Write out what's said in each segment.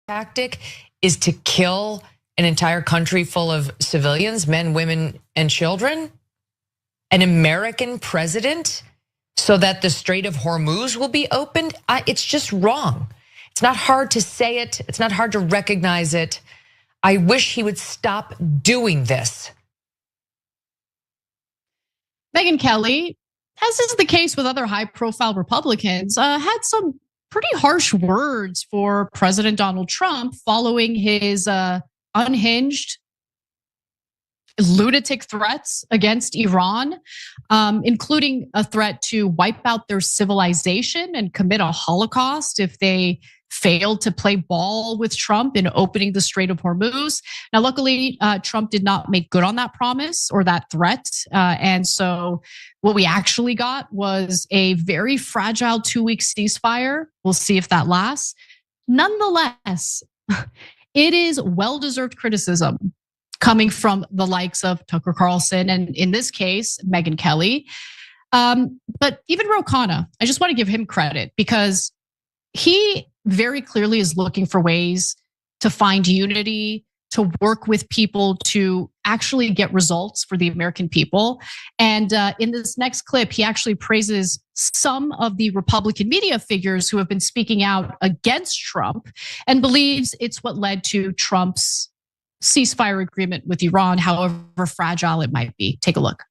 tactic is to kill an entire country full of civilians, men, women, and children? An American president so that the Strait of Hormuz will be opened? It's just wrong. It's not hard to say it. It's not hard to recognize it. I wish he would stop doing this. Megyn Kelly, as is the case with other high-profile Republicans, had some pretty harsh words for President Donald Trump following his unhinged, lunatic threats against Iran, including a threat to wipe out their civilization and commit a Holocaust if they failed to play ball with Trump in opening the Strait of Hormuz. Now, luckily, Trump did not make good on that promise or that threat. And so what we actually got was a very fragile 2-week ceasefire. We'll see if that lasts. Nonetheless, it is well-deserved criticism coming from the likes of Tucker Carlson and, in this case, Megyn Kelly. But even Ro Khanna, I just want to give him credit because he very clearly is looking for ways to find unity, to work with people to actually get results for the American people. And in this next clip, he actually praises some of the Republican media figures who have been speaking out against Trump and believes it's what led to Trump's ceasefire agreement with Iran, however fragile it might be. Take a look.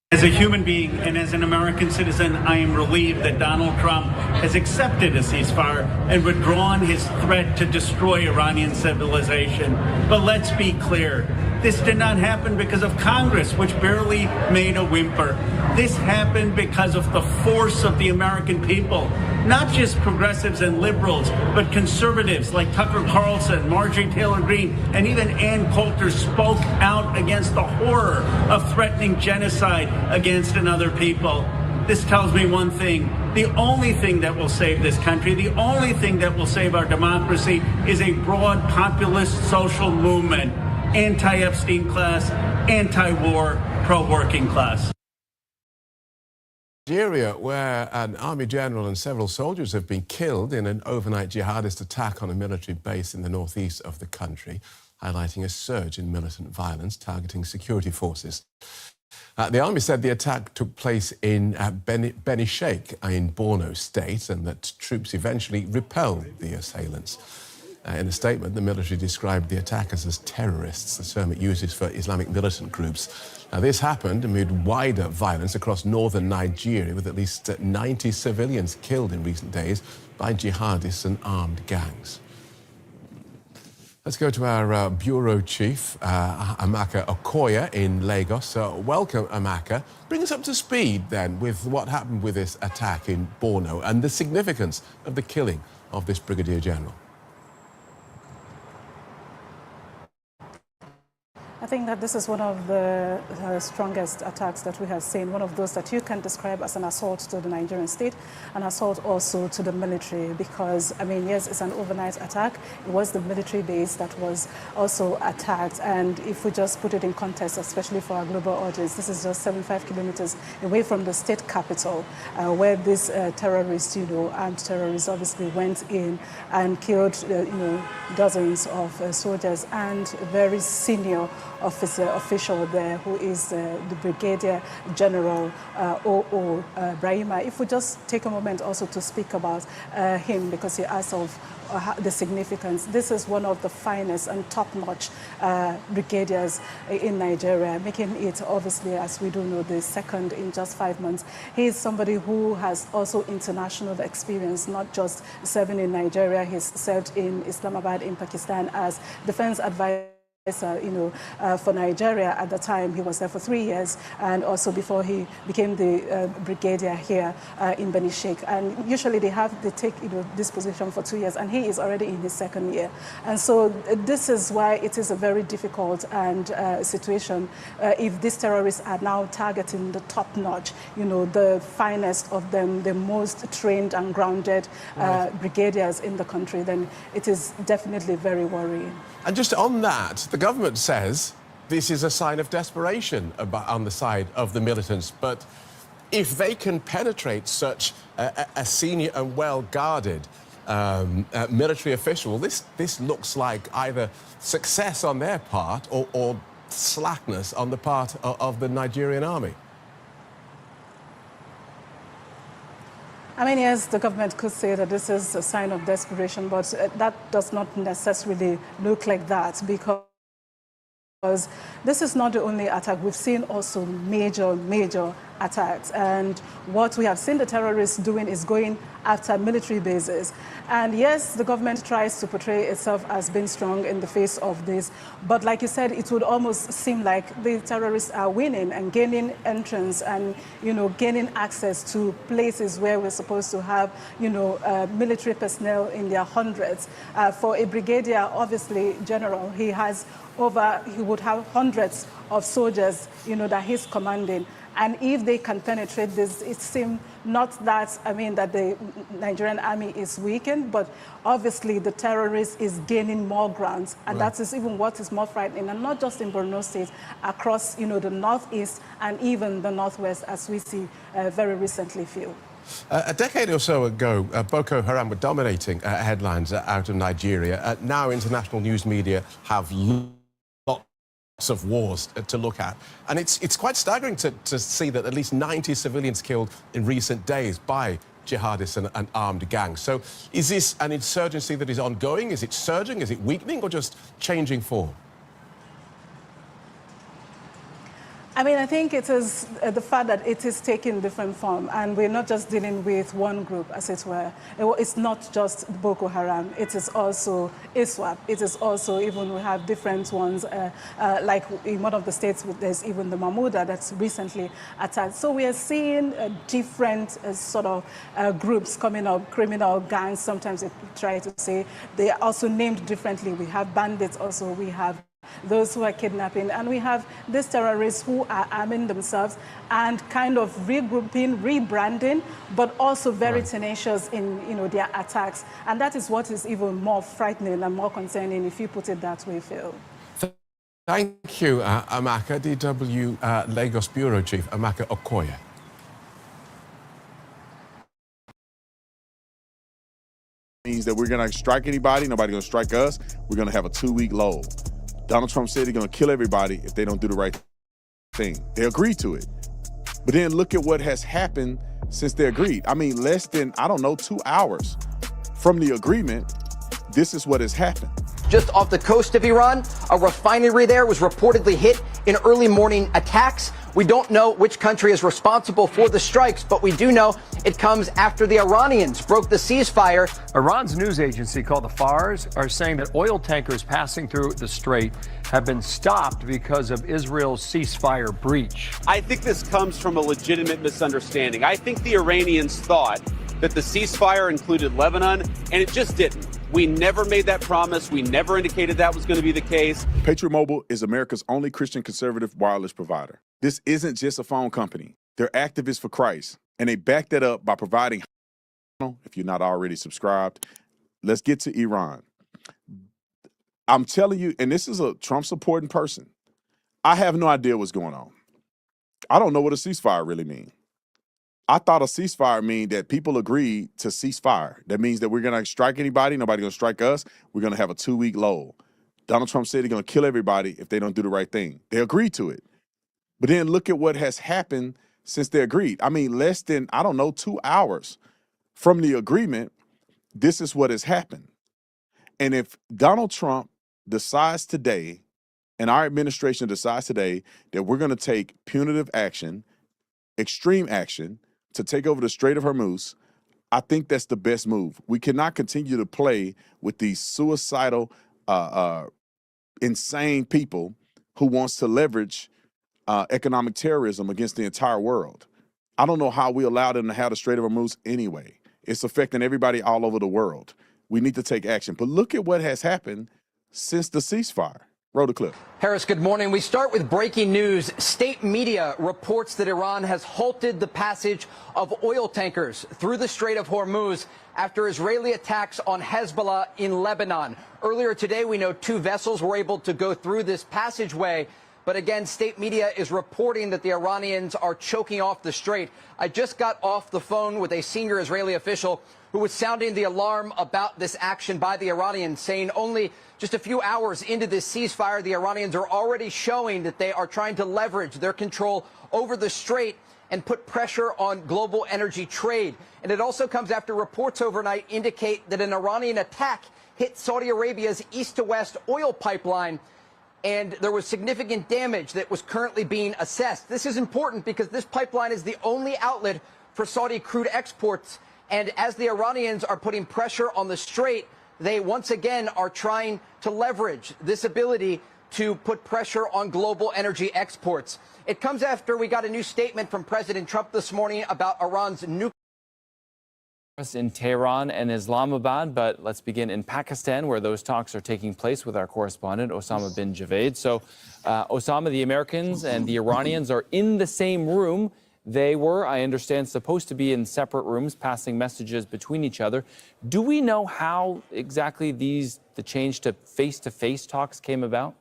As a human being and as an American citizen, I am relieved that Donald Trump has accepted a ceasefire and withdrawn his threat to destroy Iranian civilization. But let's be clear, this did not happen because of Congress, which barely made a whimper. This happened because of the force of the American people, not just progressives and liberals, but conservatives like Tucker Carlson, Marjorie Taylor Greene, and even Ann Coulter spoke out against the horror of threatening genocide against another people. This tells me one thing. The only thing that will save this country, the only thing that will save our democracy is a broad populist social movement, anti-Epstein class, anti-war, pro-working class. Nigeria, where an army general and several soldiers have been killed in an overnight jihadist attack on a military base in the northeast of the country, highlighting a surge in militant violence targeting security forces. The army said the attack took place in Beni Sheikh in Borno State and that troops eventually repelled the assailants. In a statement, the military described the attackers as terrorists, the term it uses for Islamic militant groups. Now, this happened amid wider violence across northern Nigeria, with at least 90 civilians killed in recent days by jihadists and armed gangs. Let's go to our bureau chief, Amaka Okoye in Lagos. Welcome, Amaka. Bring us up to speed then with what happened with this attack in Borno and the significance of the killing of this brigadier general. I think that this is one of the strongest attacks that we have seen, one of those that you can describe as an assault to the Nigerian state, an assault also to the military, because, I mean, yes, it's an overnight attack. It was the military base that was also attacked. And if we just put it in context, especially for our global audience, this is just 75 kilometers away from the state capital, where these terrorists, armed terrorists obviously went in and killed, dozens of soldiers and very senior official there, who is the Brigadier General O.O. Brahima. If we just take a moment also to speak about him, because he asked of the significance. This is one of the finest and top-notch brigadiers in Nigeria, making it, obviously, as we do know, the second in just 5 months. He is somebody who has also international experience, not just serving in Nigeria. He's served in Islamabad, in Pakistan, as defense advisor for Nigeria. At the time, he was there for 3 years, and also before he became the brigadier here in Beni Sheikh. And usually they take this position for 2 years, and he is already in his second year. And so this is why it is a very difficult and situation if these terrorists are now targeting the top-notch, the finest of them, the most trained and grounded brigadiers in the country. Then it is definitely very worrying. And just on that, the government says this is a sign of desperation on the side of the militants. But if they can penetrate such a senior and well-guarded military official. This looks like either success on their part or slackness on the part of the Nigerian army. I mean, yes, the government could say that this is a sign of desperation, but that does not necessarily look like that, because this is not the only attack. We've seen also major attacks. And what we have seen the terrorists doing is going after military bases. And yes, the government tries to portray itself as being strong in the face of this. But like you said, it would almost seem like the terrorists are winning and gaining entrance and, gaining access to places where we're supposed to have, military personnel in their hundreds. For a brigadier, obviously, general, he would have hundreds of soldiers, that he's commanding. And if they can penetrate this, it seems not that, that the Nigerian army is weakened, but obviously the terrorist is gaining more ground. And that is even what is more frightening, and not just in Borno State, across, the northeast and even the northwest, as we see very recently, Phil. A decade or so ago, Boko Haram were dominating headlines out of Nigeria. Now international news media have of wars to look at, and it's quite staggering to see that at least 90 civilians killed in recent days by jihadists and armed gangs. So is this an insurgency that is ongoing? Is it surging? Is it weakening, or just changing form? I think it is the fact that it is taking different form, and we're not just dealing with one group, as it were. It's not just Boko Haram. It is also ISWAP. It is also, even we have different ones, like in one of the states, there's even the Mahmouda that's recently attacked. So we are seeing different sort of groups coming up, criminal gangs. Sometimes they try to say they are also named differently. We have bandits also. We have those who are kidnapping, and we have these terrorists who are arming themselves and kind of regrouping, rebranding, but also very tenacious in their attacks. And that is what is even more frightening and more concerning, if you put it that way, Phil. Thank you, Amaka, DW Lagos Bureau Chief Amaka Okoye. Means that we're going to strike anybody, nobody going to strike us. We're going to have a 2-week lull. Donald Trump said he's going to kill everybody if they don't do the right thing. They agreed to it. But then look at what has happened since they agreed. Less than, 2 hours from the agreement, this is what has happened. Just off the coast of Iran, a refinery there was reportedly hit in early morning attacks. We don't know which country is responsible for the strikes, but we do know it comes after the Iranians broke the ceasefire. Iran's news agency called the Fars are saying that oil tankers passing through the strait have been stopped because of Israel's ceasefire breach. I think this comes from a legitimate misunderstanding. I think the Iranians thought that the ceasefire included Lebanon, and it just didn't. We never made that promise. We never indicated that was going to be the case. Patriot Mobile is America's only Christian conservative wireless provider. This isn't just a phone company. They're activists for Christ, and they back that up by providing, if you're not already subscribed. Let's get to Iran. I'm telling you, and this is a Trump supporting person, I have no idea what's going on. I don't know what a ceasefire really means. I thought a ceasefire means that people agreed to cease fire. That means that we're going to strike anybody, nobody going to strike us. We're going to have a 2-week lull. Donald Trump said he's going to kill everybody if they don't do the right thing. They agreed to it. But then look at what has happened since they agreed. Less than, 2 hours from the agreement, this is what has happened. And if Donald Trump decides today, and our administration decides today, that we're going to take punitive action, extreme action, to take over the Strait of Hormuz, I think that's the best move. We cannot continue to play with these suicidal, insane people who wants to leverage economic terrorism against the entire world. I don't know how we allow them to have the Strait of Hormuz anyway. It's affecting everybody all over the world. We need to take action. But look at what has happened since the ceasefire. Roll the clip. Harris, good morning. We start with breaking news. State media reports that Iran has halted the passage of oil tankers through the Strait of Hormuz after Israeli attacks on Hezbollah in Lebanon. Earlier today, we know 2 vessels were able to go through this passageway. But again, state media is reporting that the Iranians are choking off the strait. I just got off the phone with a senior Israeli official who was sounding the alarm about this action by the Iranians, saying only just a few hours into this ceasefire, the Iranians are already showing that they are trying to leverage their control over the strait and put pressure on global energy trade. And it also comes after reports overnight indicate that an Iranian attack hit Saudi Arabia's east-to-west oil pipeline, and there was significant damage that was currently being assessed. This is important because this pipeline is the only outlet for Saudi crude exports. And as the Iranians are putting pressure on the strait, they once again are trying to leverage this ability to put pressure on global energy exports. It comes after we got a new statement from President Trump this morning about Iran's nuclear in Tehran and Islamabad, but let's begin in Pakistan, where those talks are taking place with our correspondent, Osama bin Javed. So, Osama, the Americans and the Iranians are in the same room. They were, I understand, supposed to be in separate rooms, passing messages between each other. Do we know how exactly the change to face-to-face talks came about?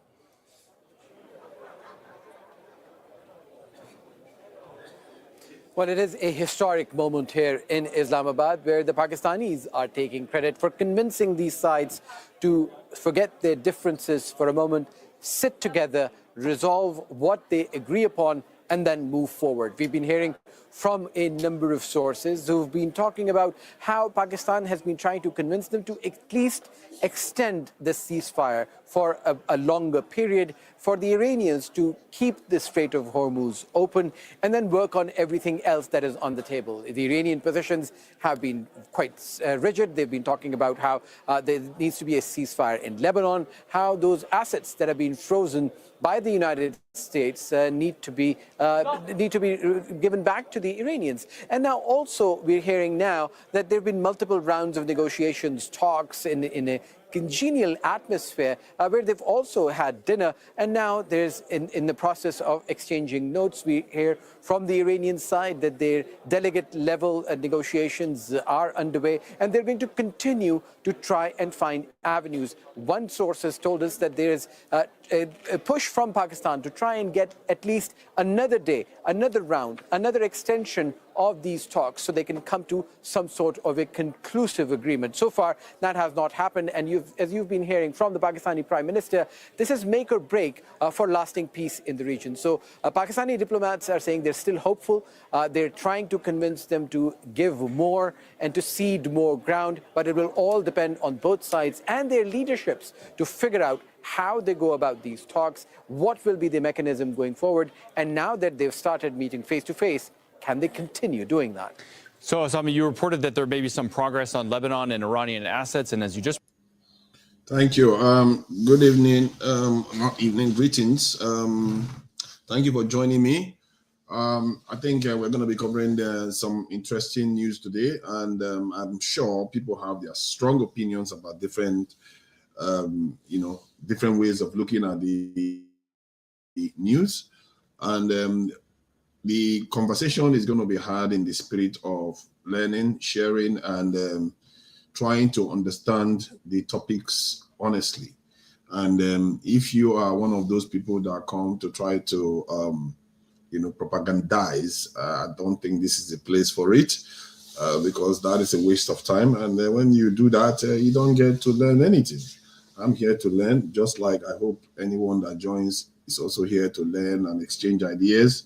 Well, it is a historic moment here in Islamabad, where the Pakistanis are taking credit for convincing these sides to forget their differences for a moment, sit together, resolve what they agree upon, and then move forward. We've been hearing from a number of sources who've been talking about how Pakistan has been trying to convince them to at least extend the ceasefire for a longer period, for the Iranians to keep the Strait of Hormuz open, and then work on everything else that is on the table. The Iranian positions have been quite rigid. They've been talking about how there needs to be a ceasefire in Lebanon, how those assets that have been frozen by the United States need to be given back to the Iranians. And now also we're hearing now that there have been multiple rounds of negotiations, talks in a congenial atmosphere where they've also had dinner, and now there's in the process of exchanging notes. We hear from the Iranian side that their delegate level negotiations are underway, and they're going to continue to try and find avenues. One source has told us that there's a push from Pakistan to try and get at least another day, another round, another extension of these talks so they can come to some sort of a conclusive agreement. So far, that has not happened, and as you've been hearing from the Pakistani Prime Minister, this is make or break for lasting peace in the region. So Pakistani diplomats are saying they're still hopeful. They're trying to convince them to give more and to cede more ground, but it will all depend on both sides and their leaderships to figure out how they go about these talks, what will be the mechanism going forward, and now that they've started meeting face-to-face, can they continue doing that? So, Osama, you reported that there may be some progress on Lebanon and Iranian assets, and as you just... Thank you. Good evening, not evening, greetings. Thank you for joining me. I think we're going to be covering some interesting news today, and I'm sure people have their strong opinions about different different ways of looking at the news. And the conversation is going to be had in the spirit of learning, sharing, and trying to understand the topics honestly. And if you are one of those people that come to try to, propagandize, I don't think this is the place for it, because that is a waste of time. And when you do that, you don't get to learn anything. I'm here to learn, just like I hope anyone that joins is also here to learn and exchange ideas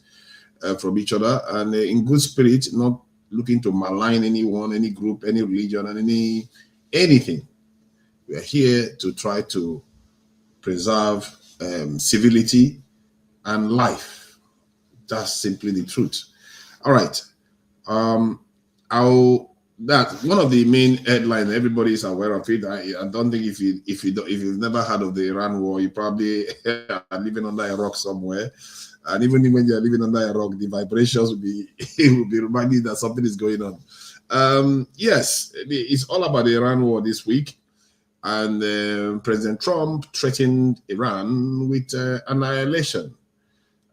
from each other, and in good spirit, not looking to malign anyone, any group, any religion, and anything. We are here to try to preserve civility and life. That's simply the truth. All right. That's one of the main headlines. Everybody is aware of it. I don't think if you've never heard of the Iran war, you probably are living under a rock somewhere. And even when you're living under a rock, the vibrations will be reminding that something is going on. Yes, it's all about the Iran war this week. And President Trump threatened Iran with annihilation.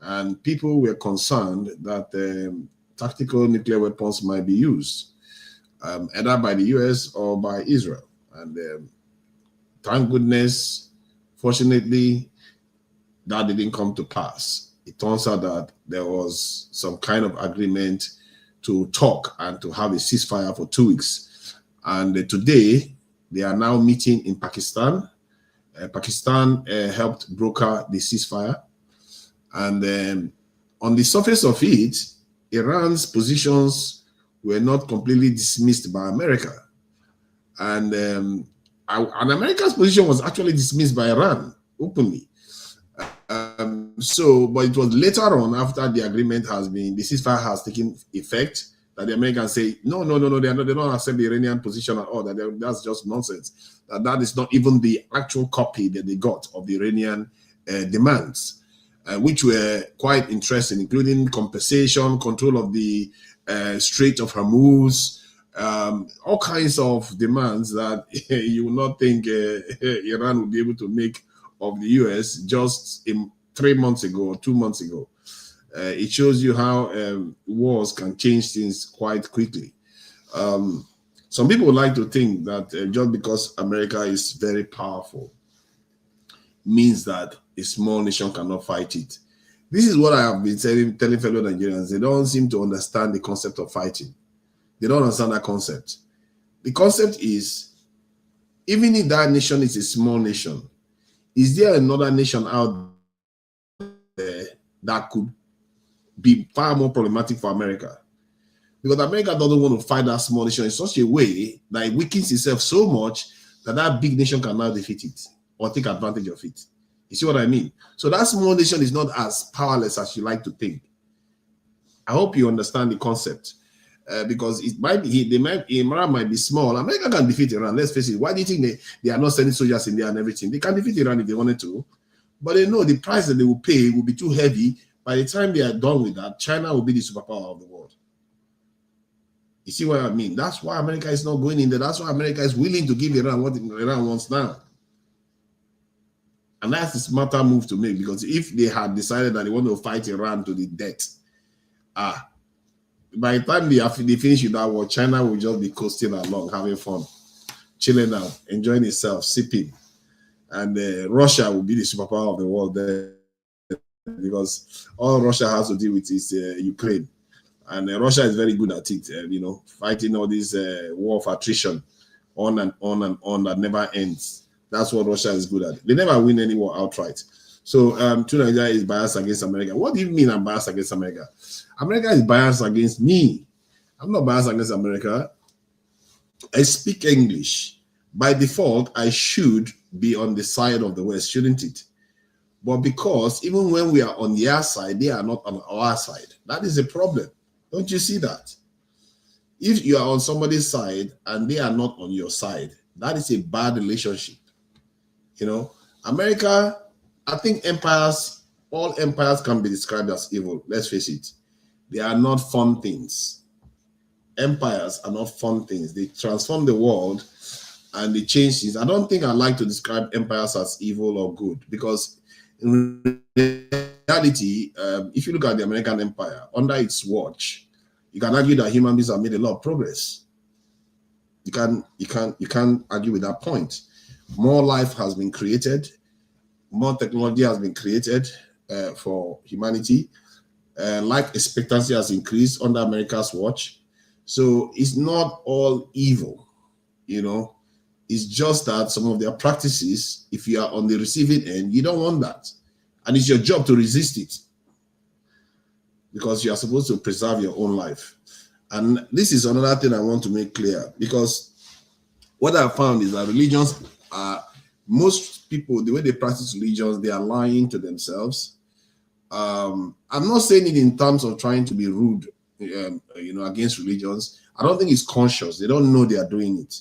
And people were concerned that tactical nuclear weapons might be used, either by the US or by Israel. And thank goodness, fortunately, that didn't come to pass. It turns out that there was some kind of agreement to talk and to have a ceasefire for 2 weeks. And today, they are now meeting in Pakistan. Pakistan helped broker the ceasefire. And on the surface of it, Iran's positions were not completely dismissed by America. And America's position was actually dismissed by Iran openly. But it was later on, after the agreement the ceasefire has taken effect, that the Americans say, no, they don't accept the Iranian position at all. That's just nonsense. That is not even the actual copy that they got of the Iranian demands, which were quite interesting, including compensation, control of the Strait of Hormuz, all kinds of demands that you would not think Iran would be able to make of the US just 3 months ago or 2 months ago. It shows you how wars can change things quite quickly. Some people would like to think that just because America is very powerful means that a small nation cannot fight it. This is what I have been telling fellow Nigerians. They don't seem to understand the concept of fighting. They don't understand that concept. The concept is, even if that nation is a small nation, is there another nation out there that could be far more problematic for America? Because America doesn't want to fight that small nation in such a way that it weakens itself so much that that big nation can now defeat it or take advantage of it. You see what I mean? So that small nation is not as powerless as you like to think. I hope you understand the concept. Because it might be, Iran might be small. America can defeat Iran. Let's face it. Why do you think they are not sending soldiers in there and everything? They can defeat Iran if they wanted to, but they know the price that they will pay will be too heavy. By the time they are done with that, China will be the superpower of the world. You see what I mean? That's why America is not going in there. That's why America is willing to give Iran what Iran wants now. And that's a smarter move to make, because if they had decided that they want to fight Iran to the death, by the time they finish with that war, China will just be coasting along, having fun, chilling out, enjoying itself, sipping. And Russia will be the superpower of the world there, because all Russia has to deal with is Ukraine. And Russia is very good at it, fighting all this war of attrition on and on and on that never ends. That's what Russia is good at. They never win any war outright. So Nigeria is biased against America. What do you mean I'm biased against America? America is biased against me. I'm not biased against America. I speak English. By default, I should be on the side of the West, shouldn't it? But because even when we are on their side, they are not on our side. That is a problem. Don't you see that? If you are on somebody's side and they are not on your side, that is a bad relationship. America, I think all empires can be described as evil. Let's face it. They are not fun things. Empires are not fun things. They transform the world and they change things. I don't think I like to describe empires as evil or good, because in reality, if you look at the American empire, under its watch, you can argue that human beings have made a lot of progress. You can't argue with that point. More life has been created. More technology has been created for humanity. Life expectancy has increased under America's watch. So it's not all evil, It's just that some of their practices, if you are on the receiving end, you don't want that. And it's your job to resist it, because you are supposed to preserve your own life. And this is another thing I want to make clear, because what I found is that religions most people, the way they practice religions, they are lying to themselves. I'm not saying it in terms of trying to be rude, against religions. I don't think it's conscious. They don't know they are doing it.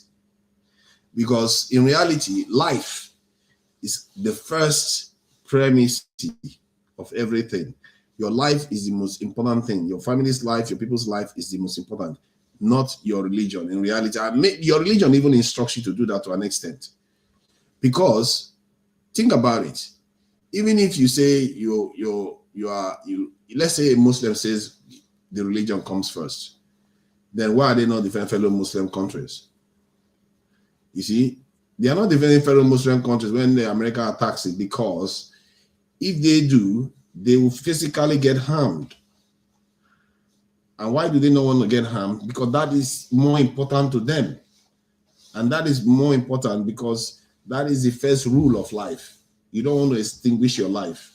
Because in reality, life is the first premise of everything. Your life is the most important thing. Your family's life, your people's life is the most important, not your religion. In reality, your religion even instructs you to do that to an extent. Because think about it. Even if you say let's say a Muslim says the religion comes first, then why are they not defending fellow Muslim countries? You see, they are not defending fellow Muslim countries when the America attacks it, because if they do, they will physically get harmed. And why do they not want to get harmed? Because that is more important to them. And that is more important because that is the first rule of life. You don't want to extinguish your life.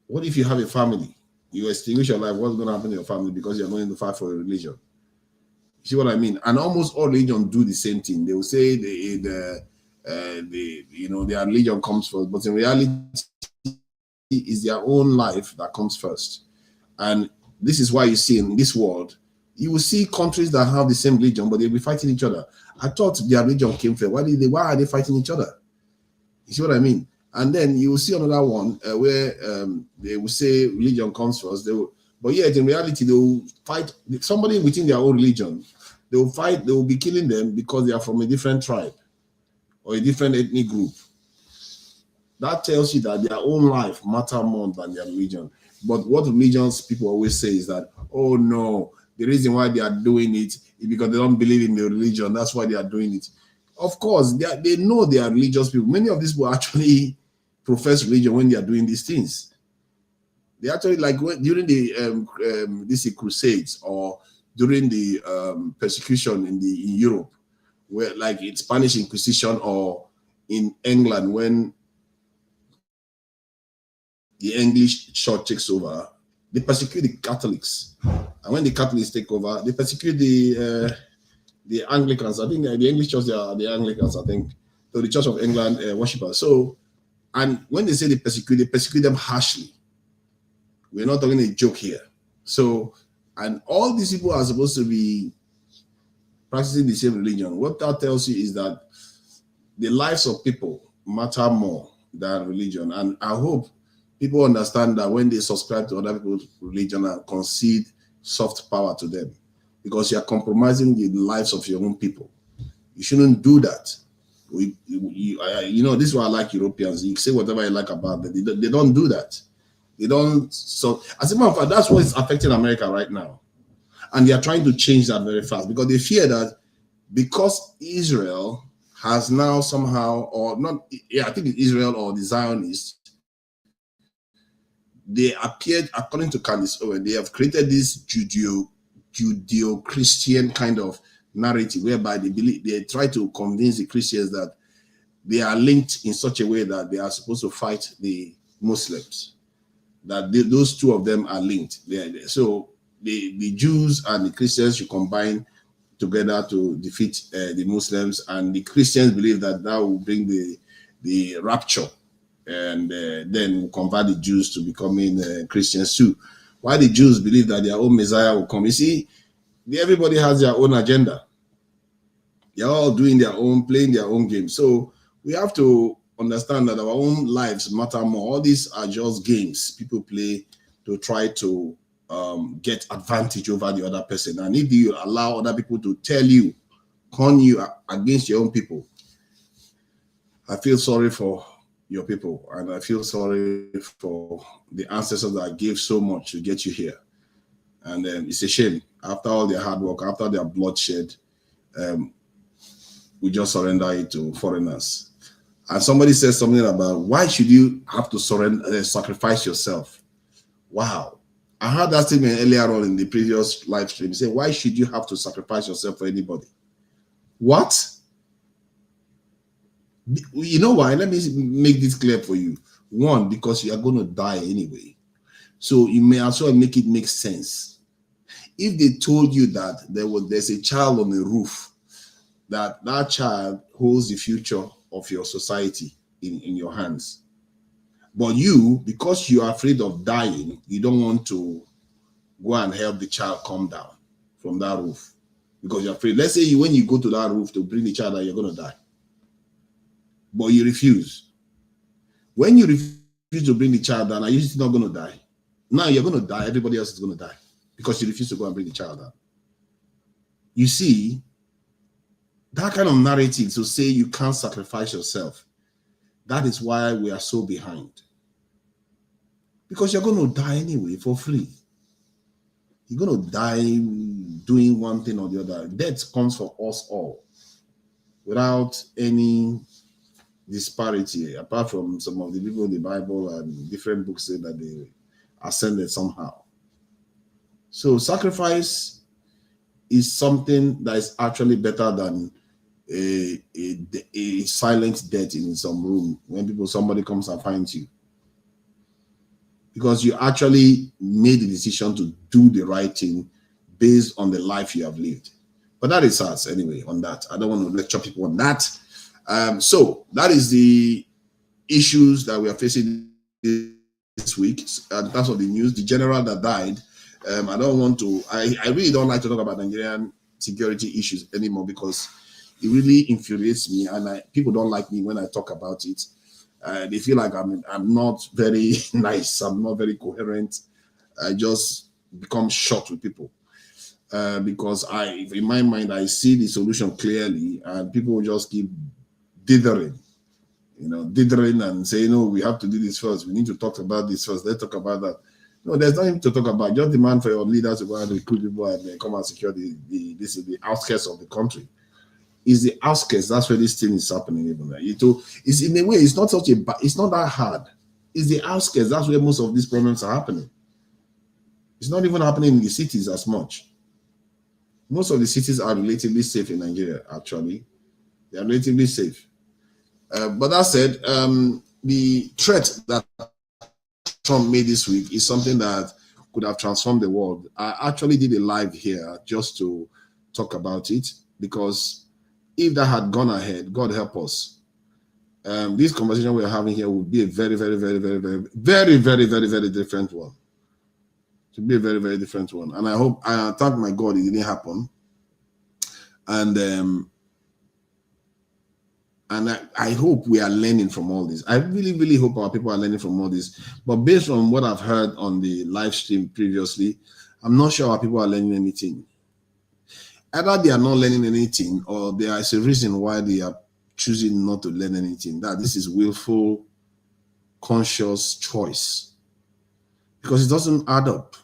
What if you have a family? You extinguish your life, what's going to happen to your family because you're going to fight for a religion? You see what I mean? And almost all religions do the same thing. They will say their religion comes first, but in reality, it's their own life that comes first. And this is why you see in this world, you will see countries that have the same religion, but they'll be fighting each other. I thought their religion came first. Why are they fighting each other? You see what I mean? And then you will see another one where they will say religion comes first. But yet in reality, they will fight somebody within their own religion. They will fight. They will be killing them because they are from a different tribe or a different ethnic group. That tells you that their own life matter more than their religion. But what religions people always say is that, oh no, the reason why they are doing it is because they don't believe in the religion. That's why they are doing it. Of course, they know they are religious people. Many of these people actually profess religion when they are doing these things. They actually, like during the crusades or during the persecution in Europe, where like in Spanish Inquisition or in England when the English church takes over, they persecute the Catholics, and when the Catholics take over, they persecute the Anglicans. I think the English church, they are the Anglicans. I think so. The Church of England worshippers. So, and when they say they persecute them harshly. We're not talking a joke here. So, and all these people are supposed to be practicing the same religion. What that tells you is that the lives of people matter more than religion. And I hope people understand that when they subscribe to other people's religion and concede soft power to them, because you are compromising the lives of your own people. You shouldn't do that. This is why I like Europeans. You say whatever you like about them. They don't do that. They don't. So, as a matter of fact, that's what is affecting America right now. And they are trying to change that very fast because they fear that because Israel has now somehow, or not, I think it's Israel or the Zionists, they appeared, according to Candace Owen, they have created this Judeo-Christian kind of narrative whereby they try to convince the Christians that they are linked in such a way that they are supposed to fight the Muslims, that those two of them are linked. So the Jews and the Christians should combine together to defeat the Muslims, and the Christians believe that will bring the rapture, and then convert the Jews to becoming Christians too. Why the Jews believe that their own Messiah will come? You see, everybody has their own agenda. They're all doing their own, playing their own game. So we have to understand that our own lives matter more. All these are just games people play to try to get advantage over the other person. And if you allow other people to con you against your own people, I feel sorry for your people, and I feel sorry for the ancestors that gave so much to get you here. And it's a shame. After all their hard work, after their bloodshed, we just surrender it to foreigners. And somebody says something about why should you have to sacrifice yourself? Wow. I heard that statement earlier on in the previous live stream. Say, why should you have to sacrifice yourself for anybody? What? You know why? Let me make this clear for you. One, because you are going to die anyway. So you may as well make it make sense. If they told you that there's a child on the roof, that child holds the future of your society in your hands. But you, because you are afraid of dying, you don't want to go and help the child come down from that roof because you're afraid. Let's say when you go to that roof to bring the child down, you're going to die. But you refuse. When you refuse to bring the child down, are you still not going to die? Now you're going to die. Everybody else is going to die because you refuse to go and bring the child down. You see, that kind of narrative to say you can't sacrifice yourself, that is why we are so behind. Because you're going to die anyway for free. You're going to die doing one thing or the other. Death comes for us all without any disparity, apart from some of the people in the Bible and different books say that they ascended somehow. So sacrifice is something that is actually better than a silent death in some room when somebody comes and finds you, because you actually made the decision to do the right thing based on the life you have lived. But that is us anyway. On that, I don't want to lecture people on that. So that is the issues that we are facing this week. In terms of the news, the general that died. I don't want to. I really don't like to talk about Nigerian security issues anymore because it really infuriates me, and people don't like me when I talk about it. They feel like I'm not very nice. I'm not very coherent. I just become short with people because in my mind, I see the solution clearly, and people just keep dithering, dithering and say, no, we have to do this first. We need to talk about this first. Let's talk about that. No, there's nothing to talk about. Just demand for your leaders to go and recruit people and come and secure the outskirts of the country. It's the outskirts. That's where this thing is happening. Even it's in a way, it's not it's not that hard. It's the outskirts. That's where most of these problems are happening. It's not even happening in the cities as much. Most of the cities are relatively safe in Nigeria. Actually, they are relatively safe. But that said, the threat that Trump made this week is something that could have transformed the world. I actually did a live here just to talk about it, because if that had gone ahead, God help us, this conversation we're having here would be a very, very, very, very, very, very, very, very, very different one. To be a very, very different one. And I thank my God it didn't happen. And I hope we are learning from all this. I really, really hope our people are learning from all this. But based on what I've heard on the live stream previously, I'm not sure our people are learning anything. Either they are not learning anything, or there is a reason why they are choosing not to learn anything. That this is willful, conscious choice. Because it doesn't add up.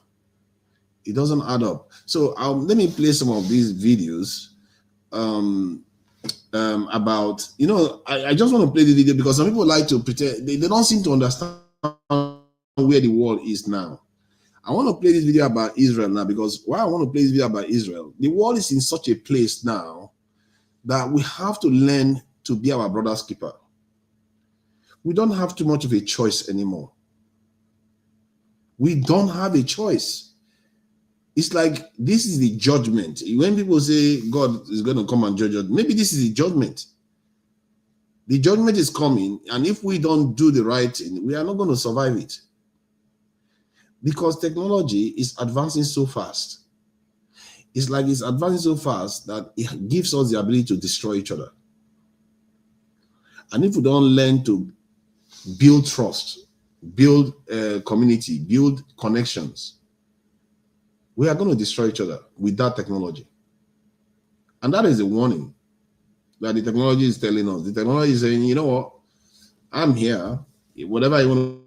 It doesn't add up. So let me play some of these videos. About, I just want to play the video because some people like to pretend they don't seem to understand where the world is now. I want to play this video about Israel now, because why I want to play this video about Israel, the world is in such a place now that we have to learn to be our brother's keeper. We don't have too much of a choice anymore. We don't have a choice. It's like this is the judgment. When people say God is going to come and judge us, maybe this is the judgment. The judgment is coming, and if we don't do the right thing, we are not going to survive it. Because technology is advancing so fast. It's like it's advancing so fast that it gives us the ability to destroy each other. And if we don't learn to build trust, build community, build connections, we are going to destroy each other with that technology. And that is a warning that the technology is telling us. The technology is saying, you know what? I'm here. Whatever you want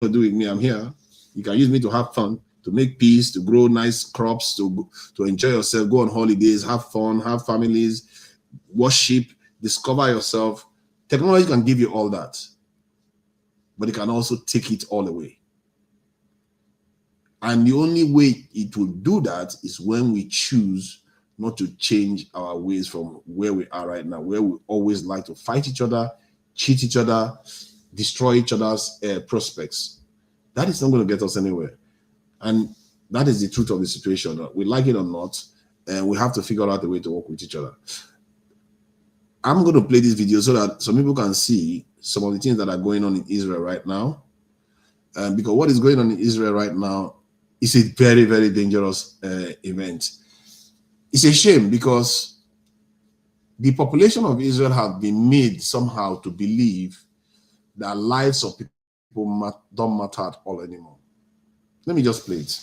to do with me, I'm here. You can use me to have fun, to make peace, to grow nice crops, to enjoy yourself, go on holidays, have fun, have families, worship, discover yourself. Technology can give you all that, but it can also take it all away. And the only way it will do that is when we choose not to change our ways from where we are right now, where we always like to fight each other, cheat each other, destroy each other's prospects. That is not going to get us anywhere. And that is the truth of the situation. We like it or not, and we have to figure out a way to work with each other. I'm going to play this video so that some people can see some of the things that are going on in Israel right now. Because what is going on in Israel right now is a very, very dangerous event. It's a shame because the population of Israel have been made somehow to believe that lives of people don't matter at all anymore. Let me just play it.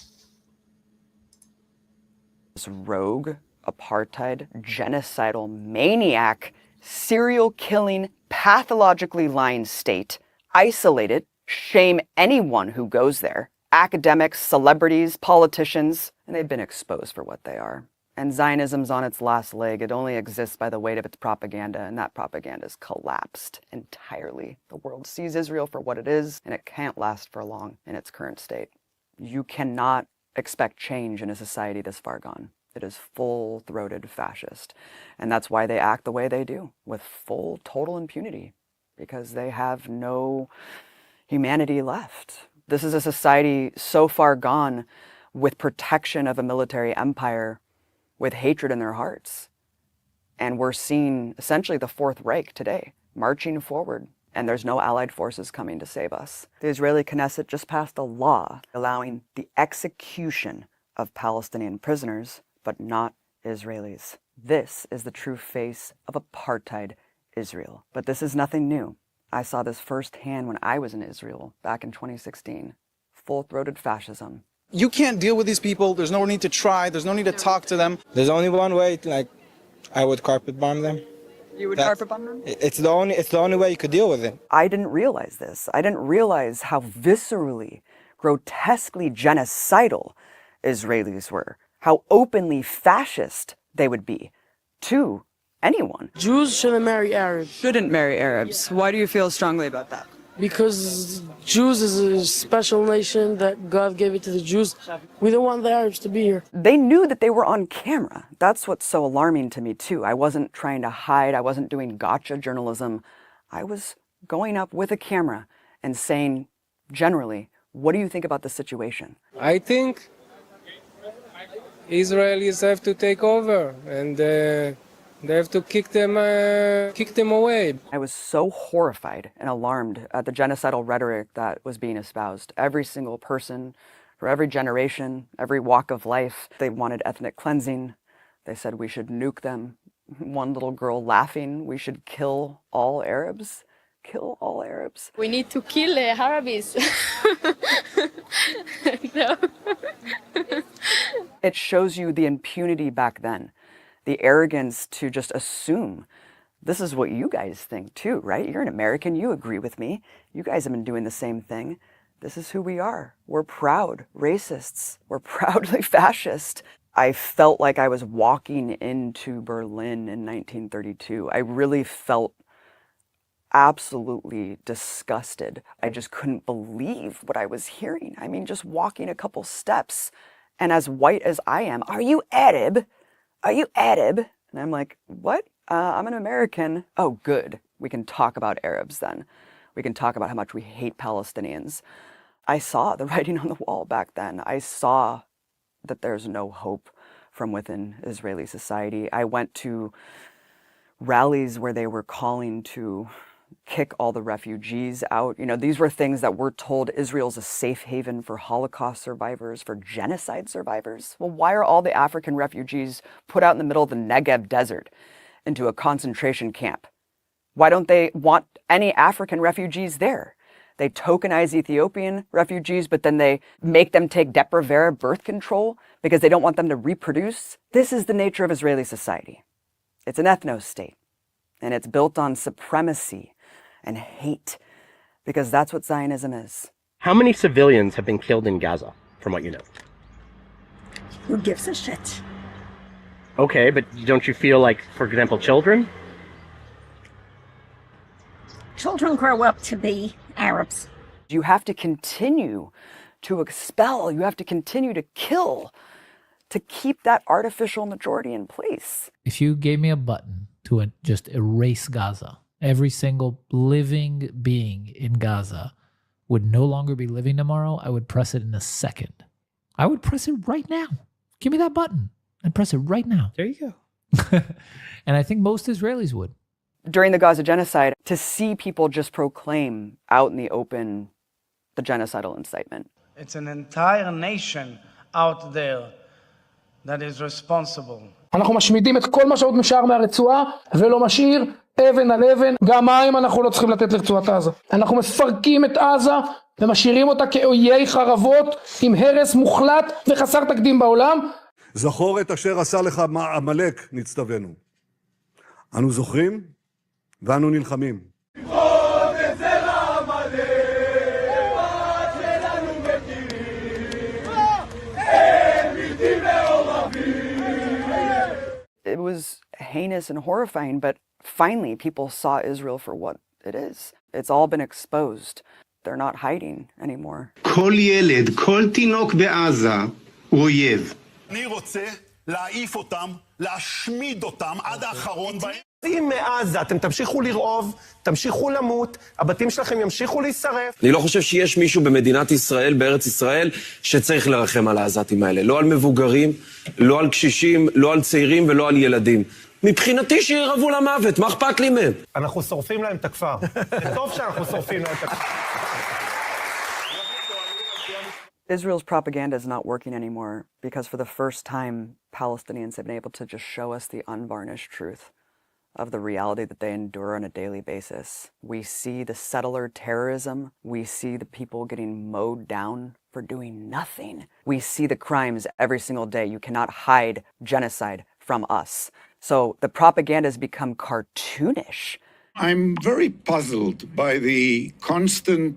This rogue, apartheid, genocidal, maniac, serial killing, pathologically lying state, isolated, shame anyone who goes there. Academics, celebrities, politicians, and they've been exposed for what they are. And Zionism's on its last leg. It only exists by the weight of its propaganda, and that propaganda's collapsed entirely. The world sees Israel for what it is, and it can't last for long in its current state. You cannot expect change in a society this far gone. It is full-throated fascist. And that's why they act the way they do, with full, total impunity, because they have no humanity left. This is a society so far gone with protection of a military empire, with hatred in their hearts. And we're seeing essentially the Fourth Reich today, marching forward, and there's no allied forces coming to save us. The Israeli Knesset just passed a law allowing the execution of Palestinian prisoners, but not Israelis. This is the true face of apartheid Israel. But this is nothing new. I saw this firsthand when I was in Israel back in 2016. Full-throated fascism. You can't deal with these people. There's no need to try. There's no need to talk to them. There's only one way, like, I would carpet bomb them. You would carpet bomb them? It's the only way you could deal with it. I didn't realize this. I didn't realize how viscerally, grotesquely genocidal Israelis were. How openly fascist they would be to anyone. Jews shouldn't marry Arabs. Shouldn't marry Arabs. Why do you feel strongly about that? Because Jews is a special nation that God gave it to the Jews. We don't want the Arabs to be here. They knew that they were on camera. That's what's so alarming to me too. I wasn't trying to hide. I wasn't doing gotcha journalism. I was going up with a camera and saying, generally, what do you think about the situation? I think Israelis have to take over and they have to kick them away. I was so horrified and alarmed at the genocidal rhetoric that was being espoused. Every single person, for every generation, every walk of life, they wanted ethnic cleansing. They said we should nuke them. One little girl laughing, we should kill all Arabs. Kill all Arabs. We need to kill Arabs. No. It shows you the impunity back then, the arrogance to just assume this is what you guys think too, right? You're an American, you agree with me. You guys have been doing the same thing. This is who we are. We're proud racists. We're proudly fascist. I felt like I was walking into Berlin in 1932. I really felt absolutely disgusted. I just couldn't believe what I was hearing. I mean, just walking a couple steps, and as white as I am, are you Arab? Are you Arab? And I'm like, what? I'm an American. Oh, good. We can talk about Arabs then. We can talk about how much we hate Palestinians. I saw the writing on the wall back then. I saw that there's no hope from within Israeli society. I went to rallies where they were calling to kick all the refugees out. You know, these were things that we're told Israel's a safe haven for Holocaust survivors, for genocide survivors. Well, why are all the African refugees put out in the middle of the Negev desert into a concentration camp? Why don't they want any African refugees there? They tokenize Ethiopian refugees, but then they make them take Depo-Provera birth control because they don't want them to reproduce. This is the nature of Israeli society. It's an ethno-state, and it's built on supremacy and hate, because that's what Zionism is. How many civilians have been killed in Gaza, from what you know? Who gives a shit? Okay, but don't you feel like, for example, children? Children grow up to be Arabs. You have to continue to expel, you have to continue to kill to keep that artificial majority in place. If you gave me a button to just erase Gaza, every single living being in Gaza would no longer be living tomorrow, I would press it in a second. I would press it right now. Give me that button and press it right now. There you go. And I think most Israelis would. During the Gaza genocide, to see people just proclaim out in the open the genocidal incitement. It's an entire nation out there that is responsible. אנחנו משמידים את כל מה שעוד נשאר מהרצועה ולא משאיר אבן על אבן. גם מים אנחנו לא צריכים לתת לרצועת עזה. אנחנו מפרקים את עזה ומשאירים אותה כאויי חרבות עם הרס מוחלט וחסר תקדים בעולם. זכור את אשר עשה לך עמלק, נצטווינו. אנו זוכרים ואנו נלחמים. It was heinous and horrifying, but finally people saw Israel for what it is. It's all been exposed. They're not hiding anymore. כל ילד, כל תינוק בעזה הוא אויב. אני רוצה להעיף אותם, להשמיד אותם עד האחרון בהם. אם מעזה אתם תמשיכו לרעוב, תמשיכו למות, הבתים שלכם ימשיכו להישרף. אני לא חושב שיש מישהו במדינת ישראל, בארץ ישראל, שצריך לרחם על העזתים האלה. לא על מבוגרים, לא על קשישים, לא על צעירים ולא על ילדים. מבחינתי שירעבו למוות, מה אכפת לי מהם? אנחנו שורפים להם את הכפר. זה טוב שאנחנו שורפים להם את הכפר. Israel's propaganda is not working anymore because for the first time, Palestinians have been able to just show us the unvarnished truth of the reality that they endure on a daily basis. We see the settler terrorism. We see the people getting mowed down for doing nothing. We see the crimes every single day. You cannot hide genocide from us. So the propaganda has become cartoonish. I'm very puzzled by the constant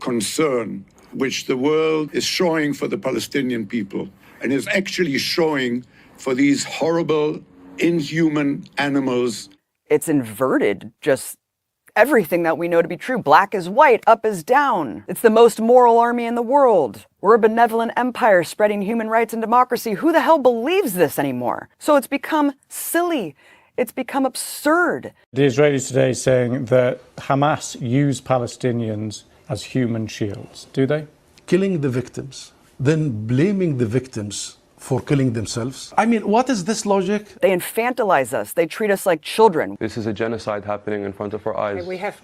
concern which the world is showing for the Palestinian people and is actually showing for these horrible, inhuman animals. It's inverted just everything that we know to be true. Black is white, up is down. It's the most moral army in the world. We're a benevolent empire spreading human rights and democracy. Who the hell believes this anymore? So it's become silly. It's become absurd. The Israelis today saying that Hamas use Palestinians as human shields. Do they? Killing the victims, then blaming the victims for killing themselves. I mean, what is this logic? They infantilize us. They treat us like children. This is a genocide happening in front of our eyes. We have,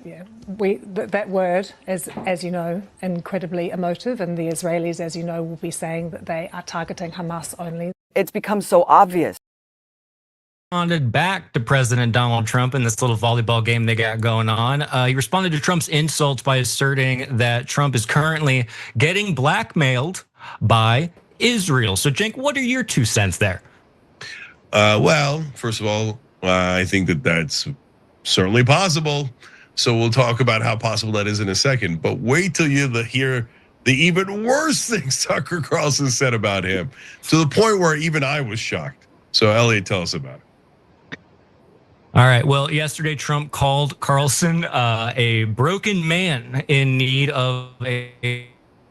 that word is, as you know, incredibly emotive, and the Israelis, as you know, will be saying that they are targeting Hamas only. It's become so obvious. Responded back to President Donald Trump in this little volleyball game they got going on. He responded to Trump's insults by asserting that Trump is currently getting blackmailed by Israel. So, Cenk, what are your 2 cents there? Well, first of all, I think that that's certainly possible. So we'll talk about how possible that is in a second. But wait till you hear the even worse things Tucker Carlson said about him, to the point where even I was shocked. So, Elliot, tell us about it. All right. Well, yesterday, Trump called Carlson a broken man in need of a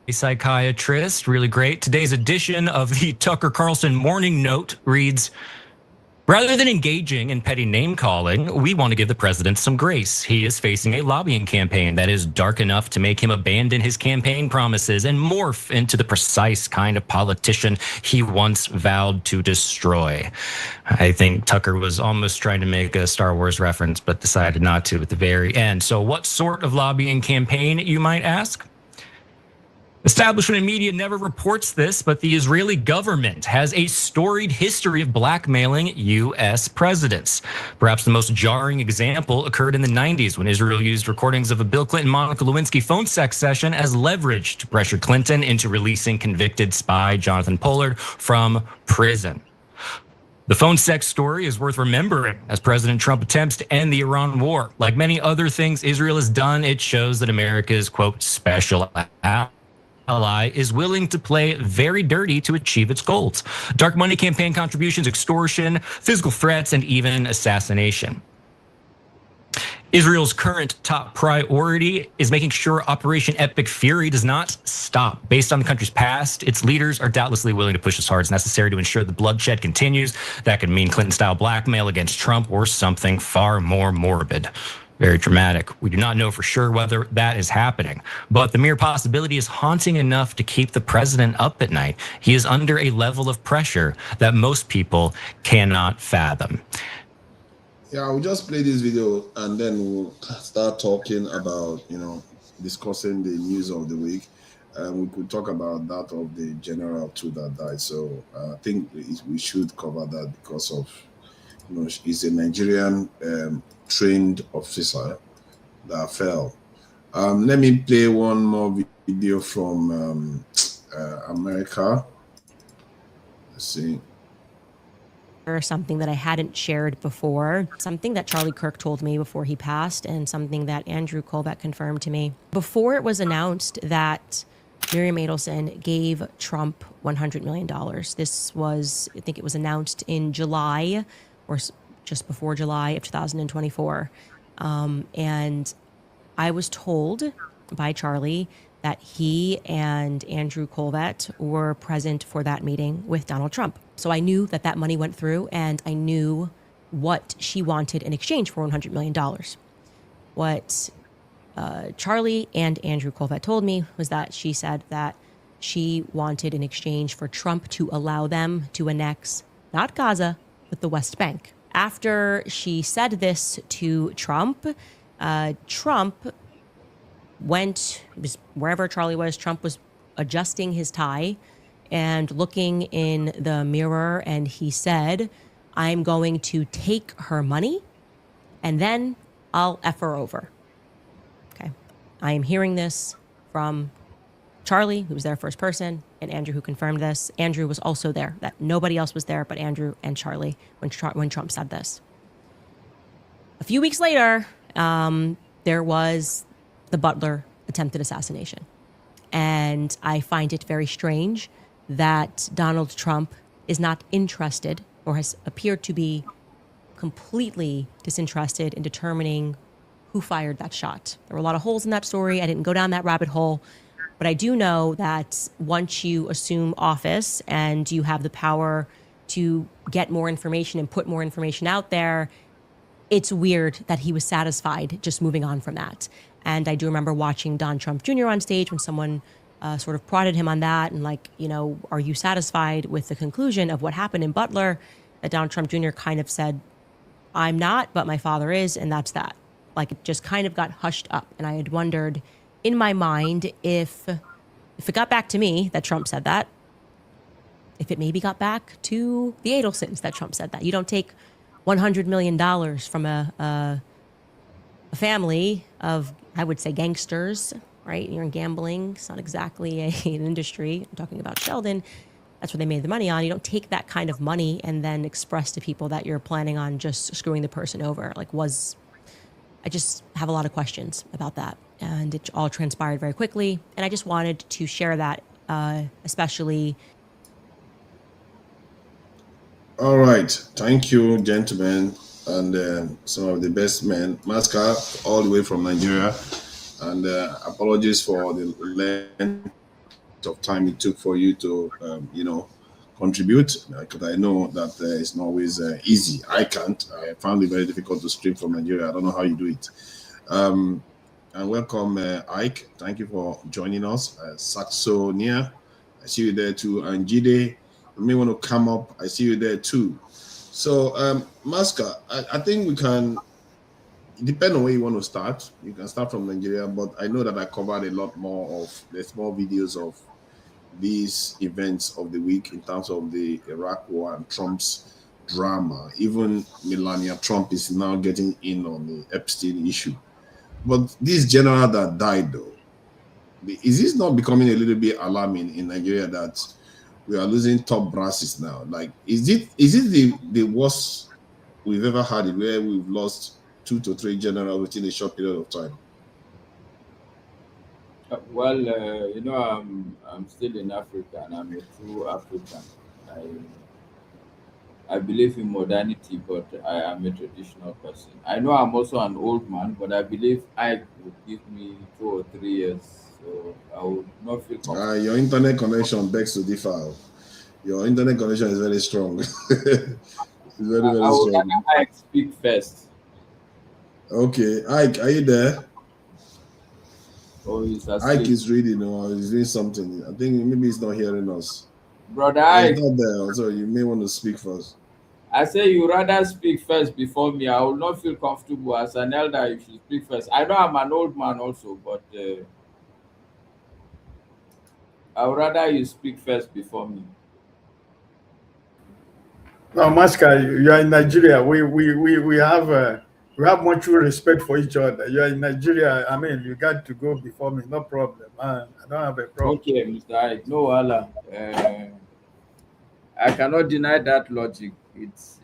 psychiatrist. Really great. Today's edition of the Tucker Carlson Morning Note reads, rather than engaging in petty name-calling, we want to give the president some grace. He is facing a lobbying campaign that is dark enough to make him abandon his campaign promises and morph into the precise kind of politician he once vowed to destroy. I think Tucker was almost trying to make a Star Wars reference, but decided not to at the very end. So what sort of lobbying campaign, you might ask? Establishment media never reports this, but the Israeli government has a storied history of blackmailing U.S. presidents. Perhaps the most jarring example occurred in the 90s when Israel used recordings of a Bill Clinton-Monica Lewinsky phone sex session as leverage to pressure Clinton into releasing convicted spy Jonathan Pollard from prison. The phone sex story is worth remembering as President Trump attempts to end the Iran war. Like many other things Israel has done, it shows that America's, quote, special ally is willing to play very dirty to achieve its goals. Dark money campaign contributions, extortion, physical threats, and even assassination. Israel's current top priority is making sure Operation Epic Fury does not stop. Based on the country's past, its leaders are doubtlessly willing to push as hard as necessary to ensure the bloodshed continues. That could mean Clinton-style blackmail against Trump or something far more morbid. Very dramatic. We do not know for sure whether that is happening, but the mere possibility is haunting enough to keep the president up at night. He is under a level of pressure that most people cannot fathom. Yeah, I'll just play this video and then we'll start talking about, discussing the news of the week. We could talk about that of the general too that died. So I think we should cover that because of, he's a Nigerian trained officer that fell. Let me play one more video from America. Let's see. Or something that I hadn't shared before, something that Charlie Kirk told me before he passed, and something that Andrew Colbeck confirmed to me. Before it was announced that Miriam Adelson gave Trump $100 million. This was, I think it was announced in July or just before July of 2024. And I was told by Charlie that he and Andrew Colvett were present for that meeting with Donald Trump. So I knew that that money went through, and I knew what she wanted in exchange for $100 million. What Charlie and Andrew Colvett told me was that she said that she wanted in exchange for Trump to allow them to annex not Gaza, but the West Bank. After she said this to Trump, Trump went wherever Charlie was. Trump was adjusting his tie and looking in the mirror, and he said, "I'm going to take her money and then I'll F her over." Okay. I am hearing this from Charlie, who was there first person, and Andrew, who confirmed this. Andrew was also there. That nobody else was there but Andrew and Charlie when Trump said this. A few weeks later, there was the Butler attempted assassination. And I find it very strange that Donald Trump is not interested, or has appeared to be completely disinterested in determining who fired that shot. There were a lot of holes in that story. I didn't go down that rabbit hole. But I do know that once you assume office and you have the power to get more information and put more information out there, it's weird that he was satisfied just moving on from that. And I do remember watching Don Trump Jr. on stage when someone sort of prodded him on that and like, you know, are you satisfied with the conclusion of what happened in Butler? That Donald Trump Jr. kind of said, I'm not, but my father is, and that's that. Like it just kind of got hushed up. And I had wondered in my mind if it got back to me that Trump said that, if it maybe got back to the Adelsons that Trump said that. You don't take $100 million from a family of, I would say, gangsters, right? You're in gambling. It's not exactly an industry. I'm talking about Sheldon. That's where they made the money on. You don't take that kind of money and then express to people that you're planning on just screwing the person over. I just have a lot of questions about that. And it all transpired very quickly. And I just wanted to share that, especially. All right. Thank you, gentlemen, and some of the best men. Masca, all the way from Nigeria. And apologies for the length of time it took for you to, contribute, because I know that it's not always easy. I can't. I found it very difficult to stream from Nigeria. I don't know how you do it. And welcome, Ike. Thank you for joining us. Saxonia, I see you there too. And Jide, you may want to come up. I see you there too. So, Masca, I think we can, depend on where you want to start. You can start from Nigeria, but I know that I covered a lot more of the small videos of these events of the week in terms of the Iraq war and Trump's drama. Even Melania Trump is now getting in on the Epstein issue. But this general that died, though, is this not becoming a little bit alarming in Nigeria that we are losing top brasses now? Like, is it the worst we've ever had it, where we've lost 2 to 3 generals within a short period of time? I'm still in Africa, and I'm a true African. I believe in modernity, but I am a traditional person. I know I'm also an old man, but I believe I would give me 2 or 3 years, so I would not feel comfortable. Your internet connection begs to differ. Your internet connection is very strong. It's very, very strong. Ike speak first. Okay, Ike, are you there? Oh, he's asleep. Ike is reading or he's doing something. I think maybe he's not hearing us. Brother Ike. He's not there, so you may want to speak first. I say you rather speak first before me. I will not feel comfortable as an elder if you speak first. I know I'm an old man also, but I would rather you speak first before me. No, Masca, you are in Nigeria. We have much respect for each other. You are in Nigeria. I mean, you got to go before me. No problem. I don't have a problem. Okay, Mr. Ike. No, Allah. I cannot deny that logic. It's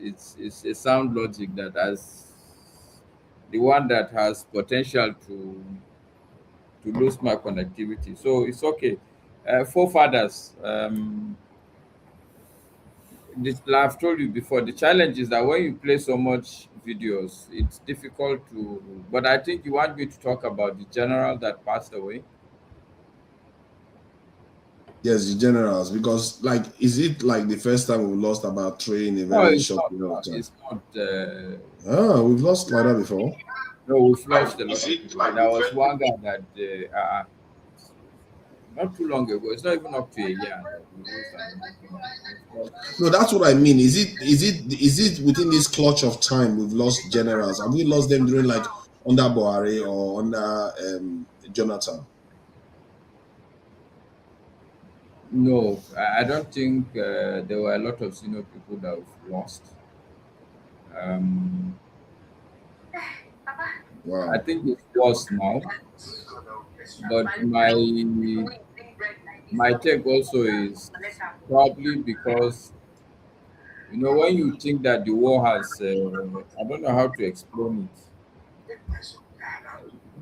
a sound logic that as the one that has potential to lose my connectivity. So it's okay. Forefathers. I've told you before, the challenge is that when you play so much videos, it's difficult to, but I think you want me to talk about the general that passed away. Yes, the generals, because like, is it like the first time we lost about 3 in a No, very it's short not. period of time? It's not. We've lost like that before. No, we've lost a lot of people. There was one guy that not too long ago. It's not even up to a year. No, that's what I mean. Is it within this clutch of time we've lost generals? Have we lost them during like under Buhari or under Jonathan? No, I don't think there were a lot of senior people that we've lost. Wow. I think it's worse now. But my take also is probably because, you know, when you think that the war has, I don't know how to explain it.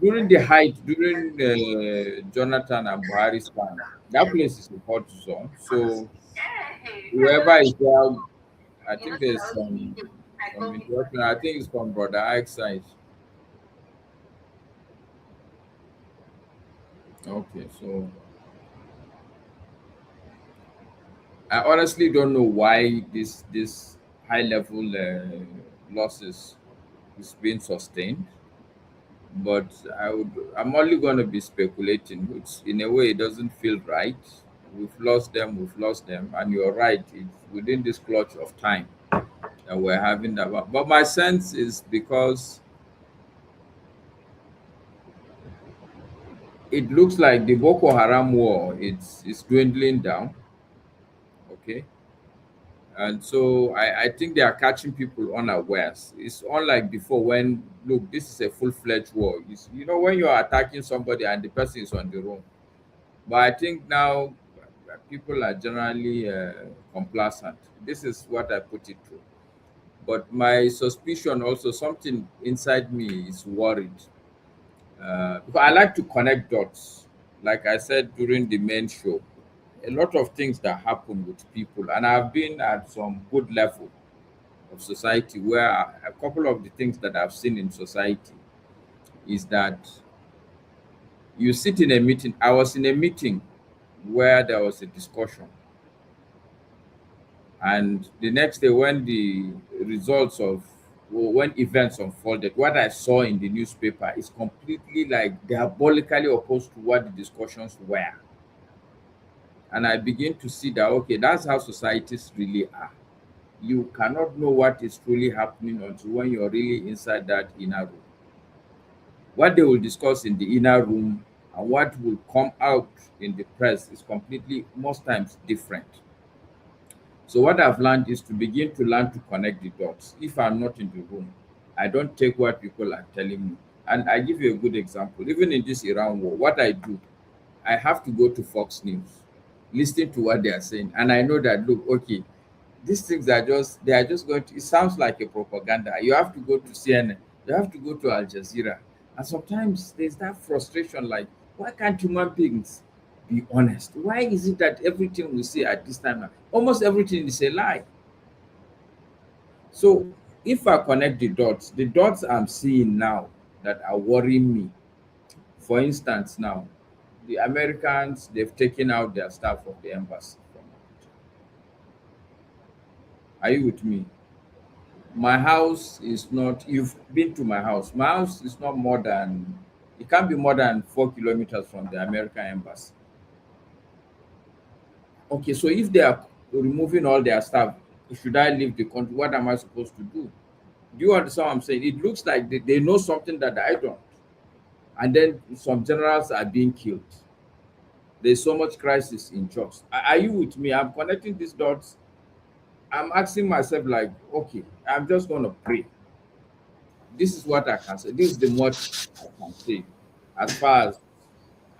During the height, during Jonathan and Buhari's time, that place is a hot zone. So whoever is there, I think there's some interruption. I think it's from Brother Ike's side. Okay, so I honestly don't know why this high level losses is being sustained, but I'm only going to be speculating, which in a way it doesn't feel right. We've lost them, and you're right. It's within this clutch of time that we're having that. But my sense is because it looks like the Boko Haram war it's dwindling down. Okay. And so I think they are catching people unawares. It's unlike before when, look, this is a full-fledged war. You know, when you are attacking somebody and the person is on the run. But I think now people are generally complacent. This is what I put it to. But my suspicion also, something inside me is worried. Because I like to connect dots. Like I said during the main show, a lot of things that happen with people, and I've been at some good level of society where a couple of the things that I've seen in society is that you sit in a meeting. I was in a meeting where there was a discussion, and the next day when the results of when events unfolded, what I saw in the newspaper is completely like diabolically opposed to what the discussions were. And I begin to see that, okay, that's how societies really are. You cannot know what is truly happening until when you're really inside that inner room. What they will discuss in the inner room and what will come out in the press is completely, most times, different. So what I've learned is to begin to learn to connect the dots. If I'm not in the room, I don't take what people are telling me. And I give you a good example. Even in this Iran war, what I do, I have to go to Fox News, listen to what they are saying, and I know that, look, okay, these things are just, they are just going to, it sounds like a propaganda. You have to go to CNN, you have to go to Al Jazeera, and sometimes there's that frustration, like, why can't human beings be honest? Why is it that everything we see at this time, almost everything is a lie? So if I connect the dots I'm seeing now that are worrying me, for instance, now the Americans, they've taken out their staff of the embassy from Abuja. Are you with me? My house is not, you've been to my house. My house is not more than, it can't be more than 4 kilometers from the American embassy. Okay, so if they are removing all their staff, should I leave the country? What am I supposed to do? Do you understand what I'm saying? It looks like they know something that I don't. And then some generals are being killed. There's so much crisis in jobs. Are you with me? I'm connecting these dots. I'm asking myself, like, okay, I'm just going to pray. This is what I can say. This is the much I can say. As far as,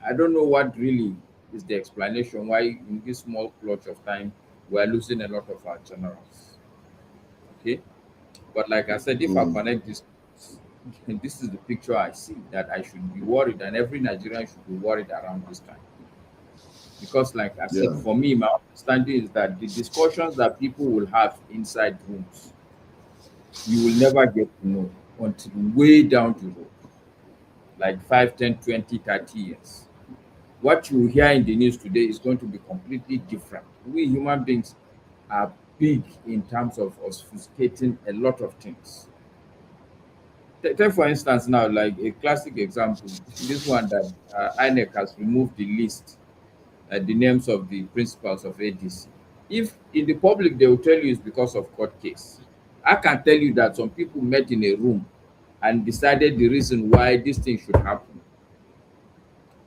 I don't know what really is the explanation why in this small clutch of time we're losing a lot of our generals. Okay? But like I said, if I connect this, this is the picture I see, that I should be worried, and every Nigerian should be worried around this time. Because like I said, for me, my understanding is that the discussions that people will have inside rooms, you will never get to know until way down the road, like 5, 10, 20, 30 years. what you hear in the news today is going to be completely different. We human beings are big in terms of obfuscating a lot of things. Take for instance now, like a classic example, this one that INEC has removed the list, the names of the principals of ADC. If in the public they will tell you it's because of court case, I can tell you that some people met in a room and decided the reason why this thing should happen.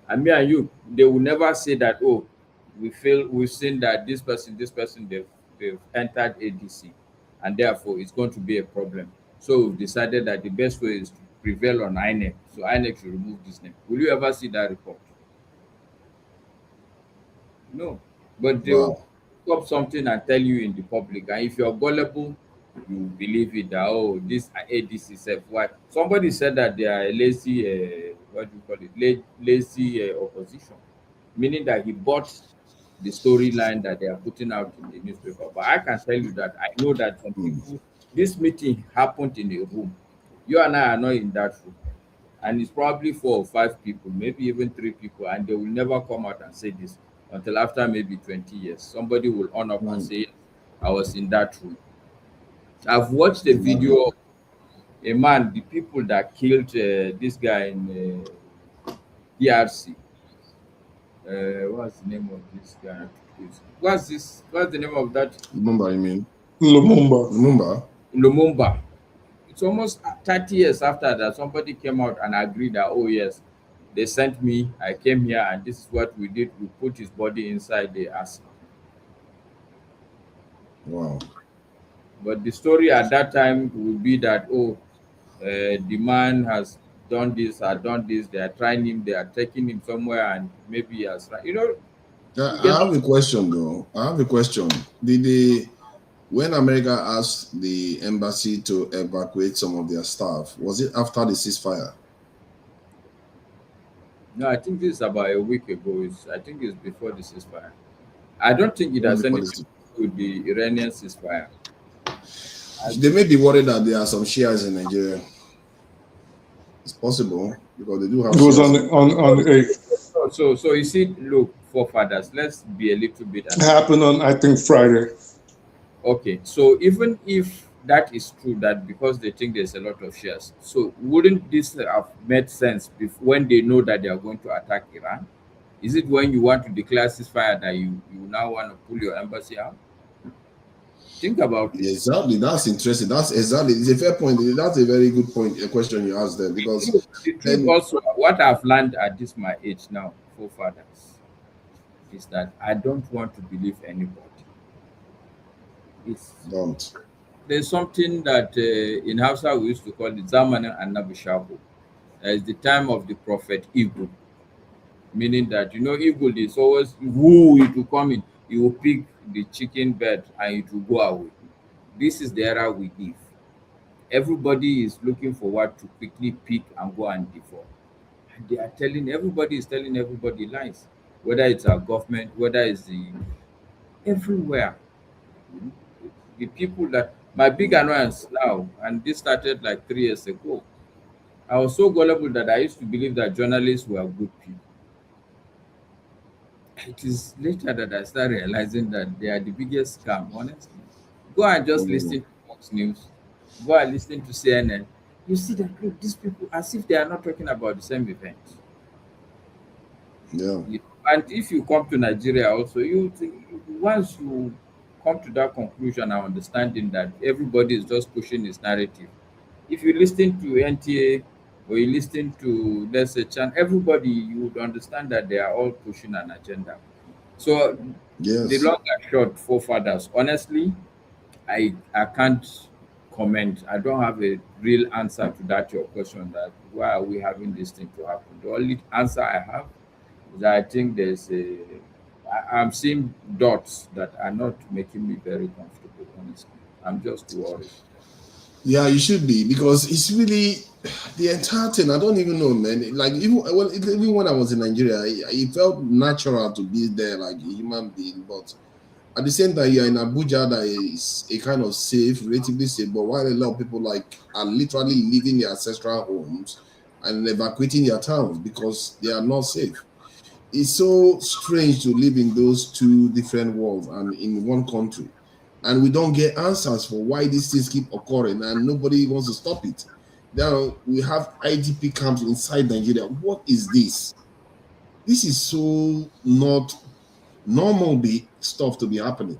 And me and you, they will never say that, oh, we've seen that this person, they've entered ADC, and therefore it's going to be a problem. So we've decided that the best way is to prevail on INEC. So INEC should remove this name. Will you ever see that report? No. But they will pick up something and tell you in the public. And if you're gullible, you believe it that, oh, this ADC self. Why? Somebody said that they are a lazy, what do you call it? Lazy opposition. Meaning that he bought the storyline that they are putting out in the newspaper. But I can tell you that I know that some people, this meeting happened in a room. You and I are not in that room. And it's probably 4 or 5 people, maybe even 3 people, and they will never come out and say this until after maybe 20 years. Somebody will on up and say, I was in that room. I've watched a video of a man, the people that killed this guy in DRC. What's the name of this guy? What's the name of that? Lumumba, you mean? Lumumba. It's almost 30 years after that somebody came out and agreed that, oh yes, they sent me, I came here, and this is what we did. We put his body inside the acid. Wow. But the story at that time would be that, oh, the man has done this, they are trying him, they are taking him somewhere, and maybe he has, you know. I have a question though. When America asked the embassy to evacuate some of their staff, was it after the ceasefire? No, I think this is about a week ago. I think it's before the ceasefire. I don't think it has anything to do with the Iranian ceasefire. They may be worried that there are some Shias in Nigeria. It's possible because they do have. It was on the 8th. So you see, look, forefathers, let's be a little bit. It happened on, I think, Friday. Okay, so even if that is true, that because they think there's a lot of shares, so wouldn't this have made sense when they know that they are going to attack Iran? Is it when you want to declare ceasefire that you now want to pull your embassy out? Think about it. Exactly, that's interesting. It's a fair point. That's a very good point, a question you asked there, because the truth also, what I've learned at this my age now, forefathers, is that I don't want to believe anybody. There's something that in Hausa we used to call the Zamanin and Nabishabu. It's the time of the prophet Eagle, meaning that, you know, Eagle is always who it will come in, he will pick the chicken bed and it will go away. This is the era we live. Everybody is looking for what to quickly pick and go and devour. And they are everybody is telling everybody lies, whether it's our government, whether it's everywhere. The people that, my big annoyance now, and this started like 3 years ago, I was so gullible that I used to believe that journalists were good people. It is later that I started realizing that they are the biggest scam, honestly. Go and just listen to Fox News, go and listen to CNN. You see that, look, these people, as if they are not talking about the same event. Yeah. And if you come to Nigeria also, once you come to that conclusion and understanding that everybody is just pushing his narrative. If you listen to NTA or you listen to, let's say, everybody, you would understand that they are all pushing an agenda. So the long and short, forefathers, honestly, I can't comment. I don't have a real answer to that, your question, that why are we having this thing to happen? The only answer I have is that I think I'm seeing dots that are not making me very comfortable, honestly. I'm just worried. Yeah, you should be, because it's really the entire thing. I don't even know, man. Like even when I was in Nigeria, it felt natural to be there like a human being. But at the same time, you're in Abuja, that is a kind of safe, relatively safe. But while a lot of people are literally leaving their ancestral homes and evacuating their towns because they are not safe. It's so strange to live in those two different worlds and in one country. And we don't get answers for why these things keep occurring and nobody wants to stop it. Now we have IDP camps inside Nigeria. What is this? This is so not normal stuff to be happening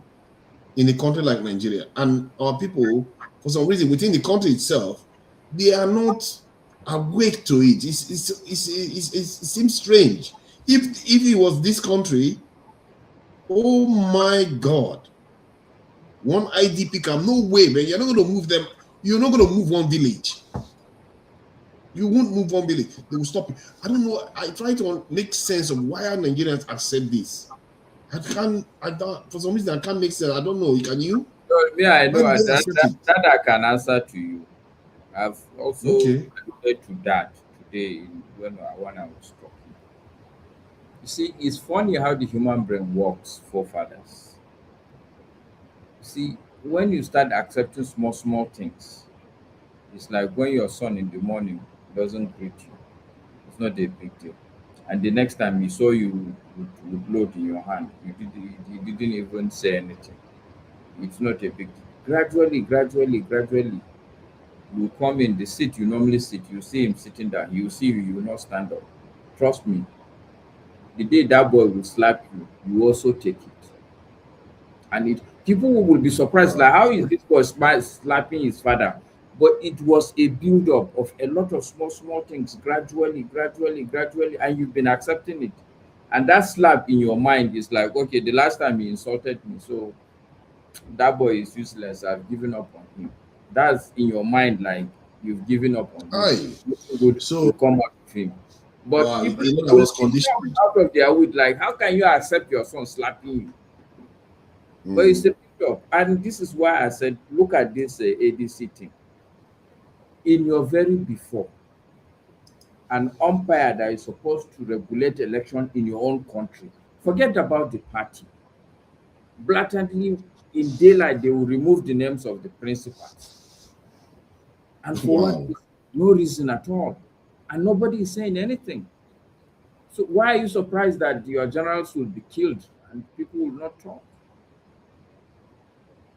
in a country like Nigeria. And our people, for some reason, within the country itself, they are not awake to it. It seems strange. If it was this country, oh my God, one IDP camp, no way, man. You're not going to move them. You're not going to move one village. You won't move one village. They will stop you. I don't know. I try to make sense of why Nigerians accept this. I don't, for some reason, I can't make sense. I don't know. Can you? Yeah, I know. That I can answer to you. I've also alluded to that today when I was talking. You see, it's funny how the human brain works, forefathers. See, when you start accepting small things, it's like when your son in the morning doesn't greet you. It's not a big deal. And the next time he saw you with load in your hand, you didn't even say anything. It's not a big deal. Gradually, you come in the seat you normally sit, you see him sitting down, you see you will not stand up. Trust me, the day that boy will slap you, you also take it. And people will be surprised, like, how is this boy slapping his father? But it was a build-up of a lot of small things, gradually, and you've been accepting it. And that slap in your mind is like, okay, the last time he insulted me, so that boy is useless, I've given up on him. That's in your mind, like you've given up on him. Good to come out of him. But people was conditioned out of their wood, like, how can you accept your son slapping you? But it's a build-up. And this is why I said, look at this ADC thing. In your very before, an umpire that is supposed to regulate election in your own country, forget about the party. Blatantly, in daylight, they will remove the names of the principals. And for no reason at all. And nobody is saying anything. So why are you surprised that your generals will be killed and people will not talk?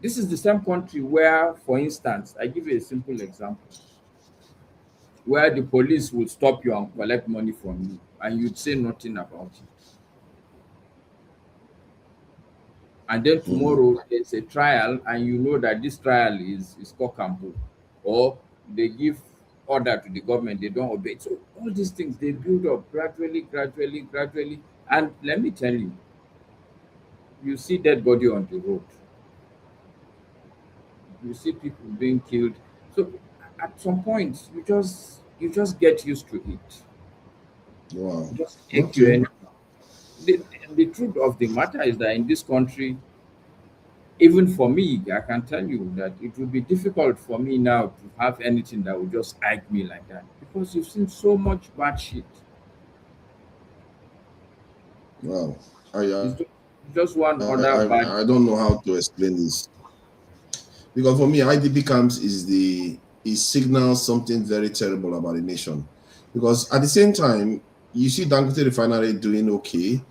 This is the same country where, for instance, I give you a simple example, where the police will stop you and collect money from you, and you'd say nothing about it. And then tomorrow there's a trial, and you know that this trial is cock and bull, or they give order to the government, they don't obey. So all these things, they build up gradually. And let me tell you, you see dead body on the road. You see people being killed. So at some point, you just get used to it. Wow. The truth of the matter is that in this country, even for me, I can tell you that it will be difficult for me now to have anything that will just egg me like that, because you've seen so much bad shit. Wow. Just one other bad. I don't know how to explain this. Because for me, IDP camps it signals something very terrible about the nation. Because at the same time, you see Dangote Refinery doing okay.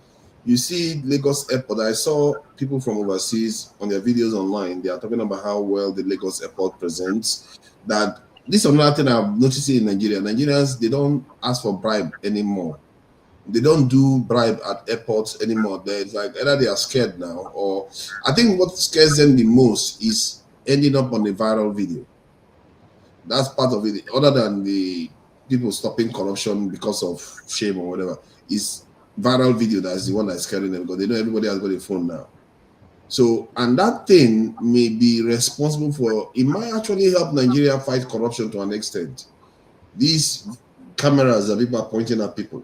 You see Lagos Airport. I saw people from overseas on their videos online. They are talking about how well the Lagos Airport presents. That this is another thing I'm noticing in Nigeria. Nigerians, they don't ask for bribe anymore. They don't do bribe at airports anymore. It's like either they are scared now, or I think what scares them the most is ending up on a viral video. That's part of it. Other than the people stopping corruption because of shame or whatever, is viral video that's the one that's scaring them, because they know everybody has got a phone now. So, and that thing may be responsible for, it might actually help Nigeria fight corruption to an extent. These cameras that people are pointing at people.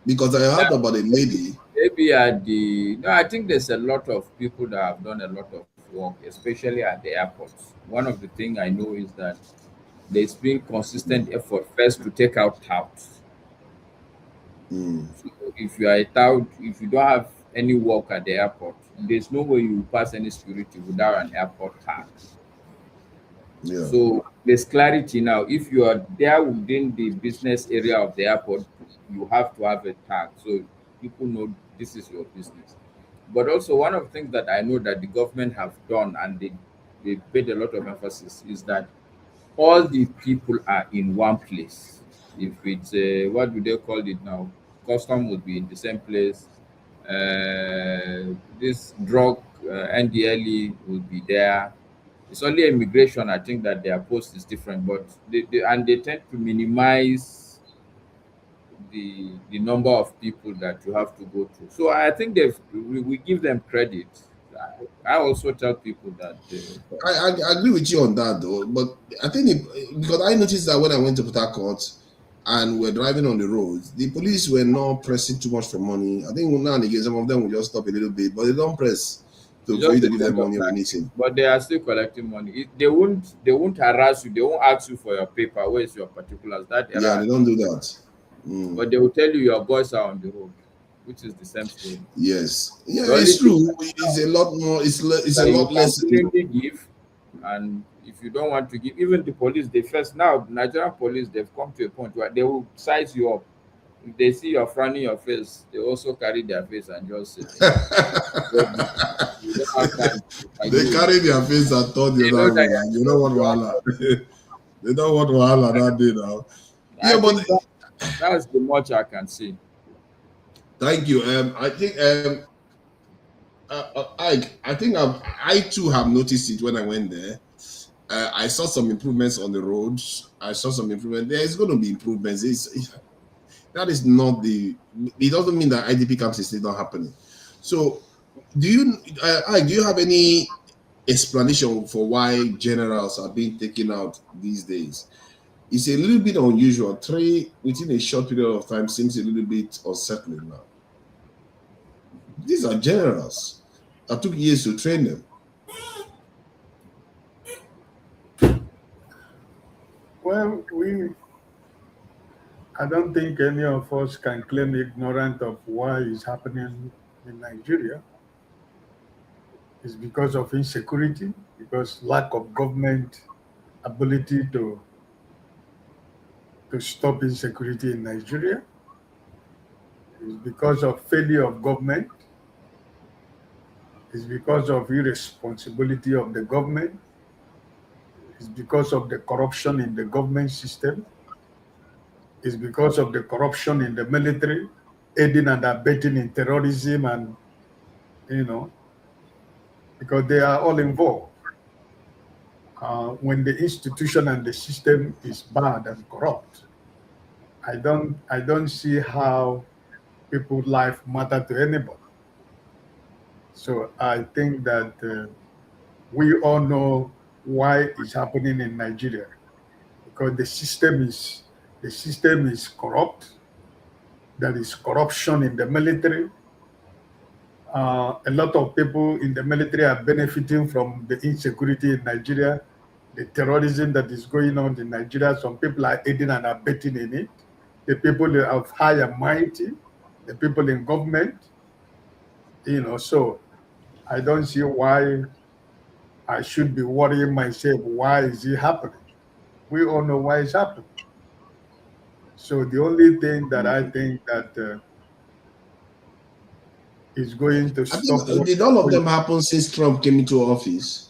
Because I heard about a lady. Maybe I think there's a lot of people that have done a lot of work, especially at the airports. One of the things I know is that there's been consistent effort first to take out touts. So if you are a tout, if you don't have any work at the airport, there's no way you pass any security without an airport tag. So there's clarity now. If you are there within the business area of the airport, you have to have a tag so people know this is your business. But also one of the things that I know that the government have done, and they paid a lot of emphasis, is that all the people are in one place. If it's what do they call it now? Custom would be in the same place. This drug NDLE would be there. It's only immigration, I think, that their post is different, but they tend to minimize the number of people that you have to go through. So I think we give them credit. I also tell people that I agree with you on that, though. But I think because I noticed that when I went to Port Harcourt and we're driving on the roads, the police were not pressing too much for money. I think now and again some of them will just stop a little bit, but they don't press for you to give them money or anything. But they are still collecting money. They won't harass you. They won't ask you for your paper. Where is your particulars? Yeah, they don't do that. But they will tell you your boys are on the road, which is the same story. Yes, yeah, it's true. It's a lot more. It's a lot less. Give, and if you don't want to give, even the police, Nigerian police, they've come to a point where they will size you up. If they see you're frowning your face, they also carry their face and just say, they carry their face and thought you know what wahala. They don't want wahala that day now. Yeah, but that's the much I can say. Thank you. I think I too have noticed it when I went there. I saw some improvements on the roads. I saw some improvement. There is going to be improvements. That is not it doesn't mean that IDP camps is still not happening. So, do you have any explanation for why generals are being taken out these days? It's a little bit unusual. 3 within a short period of time seems a little bit unsettling now. These are generals that took years to train them. Well, I don't think any of us can claim ignorant of why it's happening in Nigeria. It's because of insecurity, because lack of government ability to stop insecurity in Nigeria. It's because of failure of government. It's because of irresponsibility of the government. It's because of the corruption in the government system. It's because of the corruption in the military, aiding and abetting in terrorism, and because they are all involved. When the institution and the system is bad and corrupt, I don't see how people's life matter to anybody. So I think that we all know why it's happening in Nigeria, because the system is corrupt. There is corruption in the military. A lot of people in the military are benefiting from the insecurity in Nigeria, the terrorism that is going on in Nigeria. Some people are aiding and abetting in it. The people of high and mighty, the people in government, so I don't see why I should be worrying myself. Why is it happening? We all know why it's happening. So the only thing that I think that is going to stop. Did all of them happen since Trump came into office?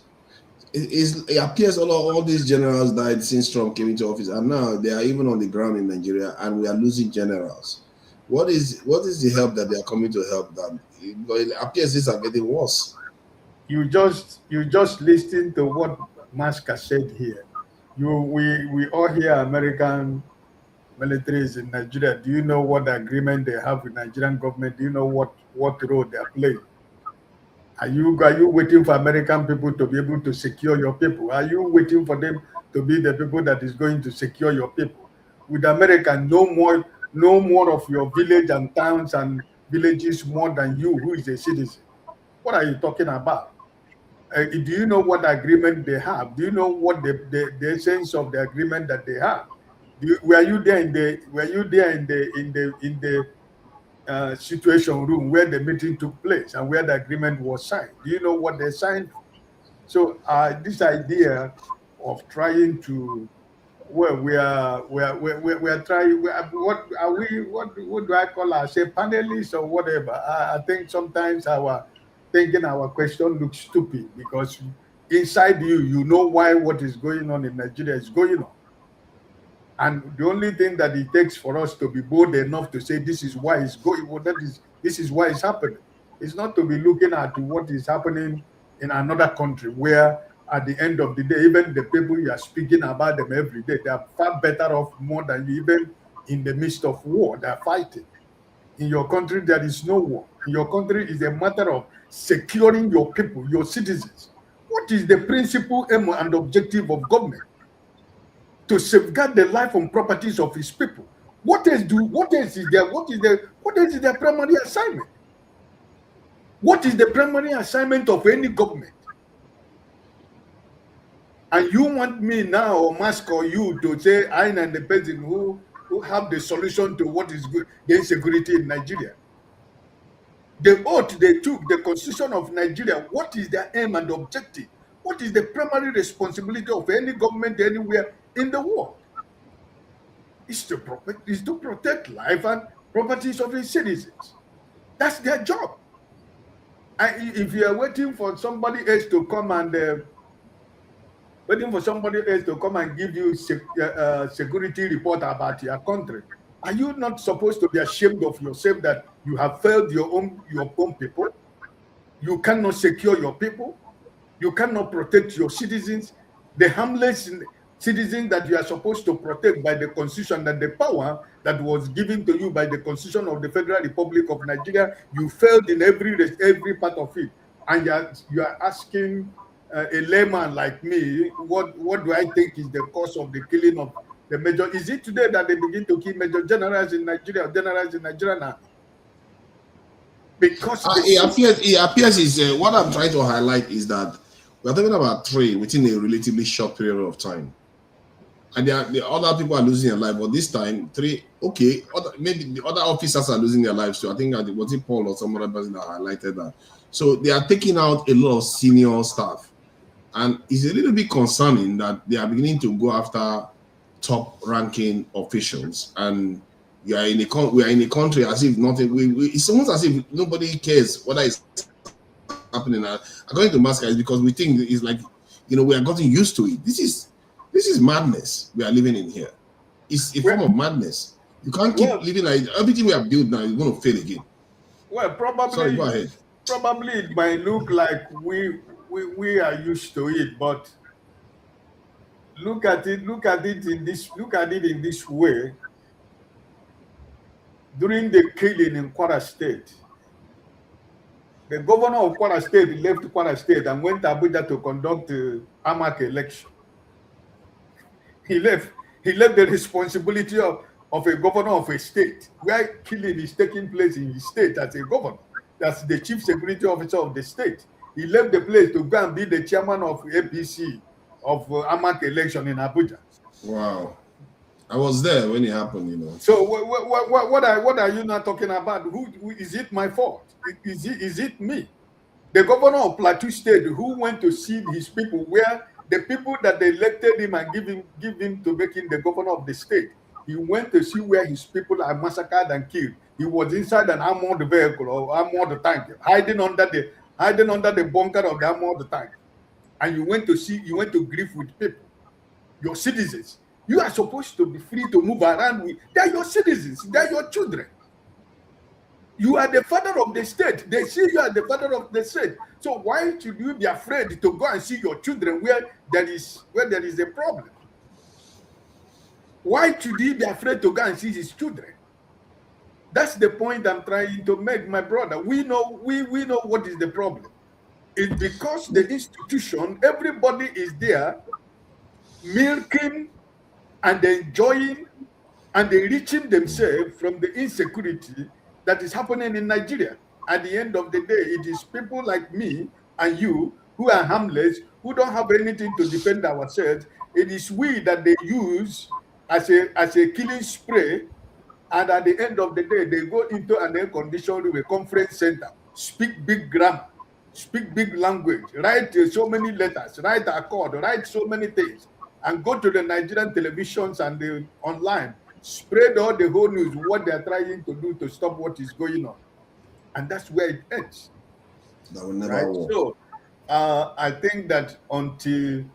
It appears all these generals died since Trump came into office, and now they are even on the ground in Nigeria, and we are losing generals. What is the help that they are coming to help them? It appears things are getting worse. You just listen to what Maska said here. We all hear American militaries in Nigeria. Do you know what agreement they have with Nigerian government? Do you know what role they are playing? Are you waiting for American people to be able to secure your people? Are you waiting for them to be the people that is going to secure your people? With America, no more of your village and towns and villages more than you, who is a citizen. What are you talking about? Do you know what agreement they have? Do you know what the essence of the agreement that they have? Were you there in the situation room where the meeting took place and where the agreement was signed? Do you know what they signed? So this idea of trying to Well, we are trying. What are we? What do I call ourselves? Panelists or whatever? I think sometimes our question looks stupid because inside you know why what is going on in Nigeria is going on, and the only thing that it takes for us to be bold enough to say this is why it's going. Well, this is why it's happening. It's not to be looking at what is happening in another country where, at the end of the day, even the people you are speaking about them every day, they are far better off more than you, even in the midst of war. They are fighting. In your country, there is no war. In your country, it's a matter of securing your people, your citizens. What is the principal aim and objective of government? To safeguard the life and properties of its people. What else is their primary assignment? What is the primary assignment of any government? And you want me now, or Musk or you, to say I am the person who have the solution to what is good, the insecurity in Nigeria? The oath they took, the constitution of Nigeria, what is their aim and objective? What is the primary responsibility of any government anywhere in the world? It's to protect life and properties of its citizens. That's their job. And if you are waiting for somebody else to come and give you security report about your country, are you not supposed to be ashamed of yourself that you have failed your own people? You cannot secure your people. You cannot protect your citizens, the harmless citizens that you are supposed to protect by the constitution and the power that was given to you by the constitution of the Federal Republic of Nigeria. You failed in every part of it, and you are asking a layman like me, what do I think is the cause of the killing of the major? Is it today that they begin to kill major generals in Nigeria now? Because it appears is what I'm trying to highlight is that we're talking about 3 within a relatively short period of time, and the other people are losing their life. But this time, 3, okay, maybe the other officers are losing their lives too. I think was it Paul or some other person that highlighted that. So they are taking out a lot of senior staff, and it's a little bit concerning that they are beginning to go after top-ranking officials. And we are in a country as if nothing. It's almost as if nobody cares whether it's happening. According to Musk, it's because we think it's like, we are getting used to it. This is madness we are living in here. It's a form of madness. You can't keep living like everything we have built now is going to fail again. Well, probably. Sorry, go ahead. Probably it might look like we are used to it, but look at it in this way. During the killing in Kwara State, the governor of Kwara State left Kwara State and went to Abuja to conduct the AMAC election. He left the responsibility of a governor of a state where killing is taking place in his state as a governor. That's the chief security officer of the state. He left the place to go and be the chairman of APC of AMAC election in Abuja. Wow. I was there when it happened, So what are you not talking about? Who is it my fault? Is it me? The governor of Plateau State who went to see his people, where the people that they elected him and give him to make him the governor of the state, he went to see where his people are massacred and killed. He was inside an armored vehicle or armored tank, hiding under the bunker of the armored tank. And you went to grieve with people, your citizens. You are supposed to be free to move around with. They are your citizens. They are your children. You are the father of the state. They see you as the father of the state. So why should you be afraid to go and see your children where there is a problem? Why should he be afraid to go and see his children? That's the point I'm trying to make, my brother. We know what is the problem. It's because the institution, everybody is there milking and enjoying and enriching themselves from the insecurity that is happening in Nigeria. At the end of the day, it is people like me and you who are harmless, who don't have anything to defend ourselves. It is we that they use as a killing spray, and at the end of the day, they go into an air-conditioned room, a conference center, speak big grammar, speak big language, write so many letters, write a code, write so many things, and go to the Nigerian televisions and the online, spread all the whole news, what they are trying to do to stop what is going on. And that's where it ends. That will never work. So I think that until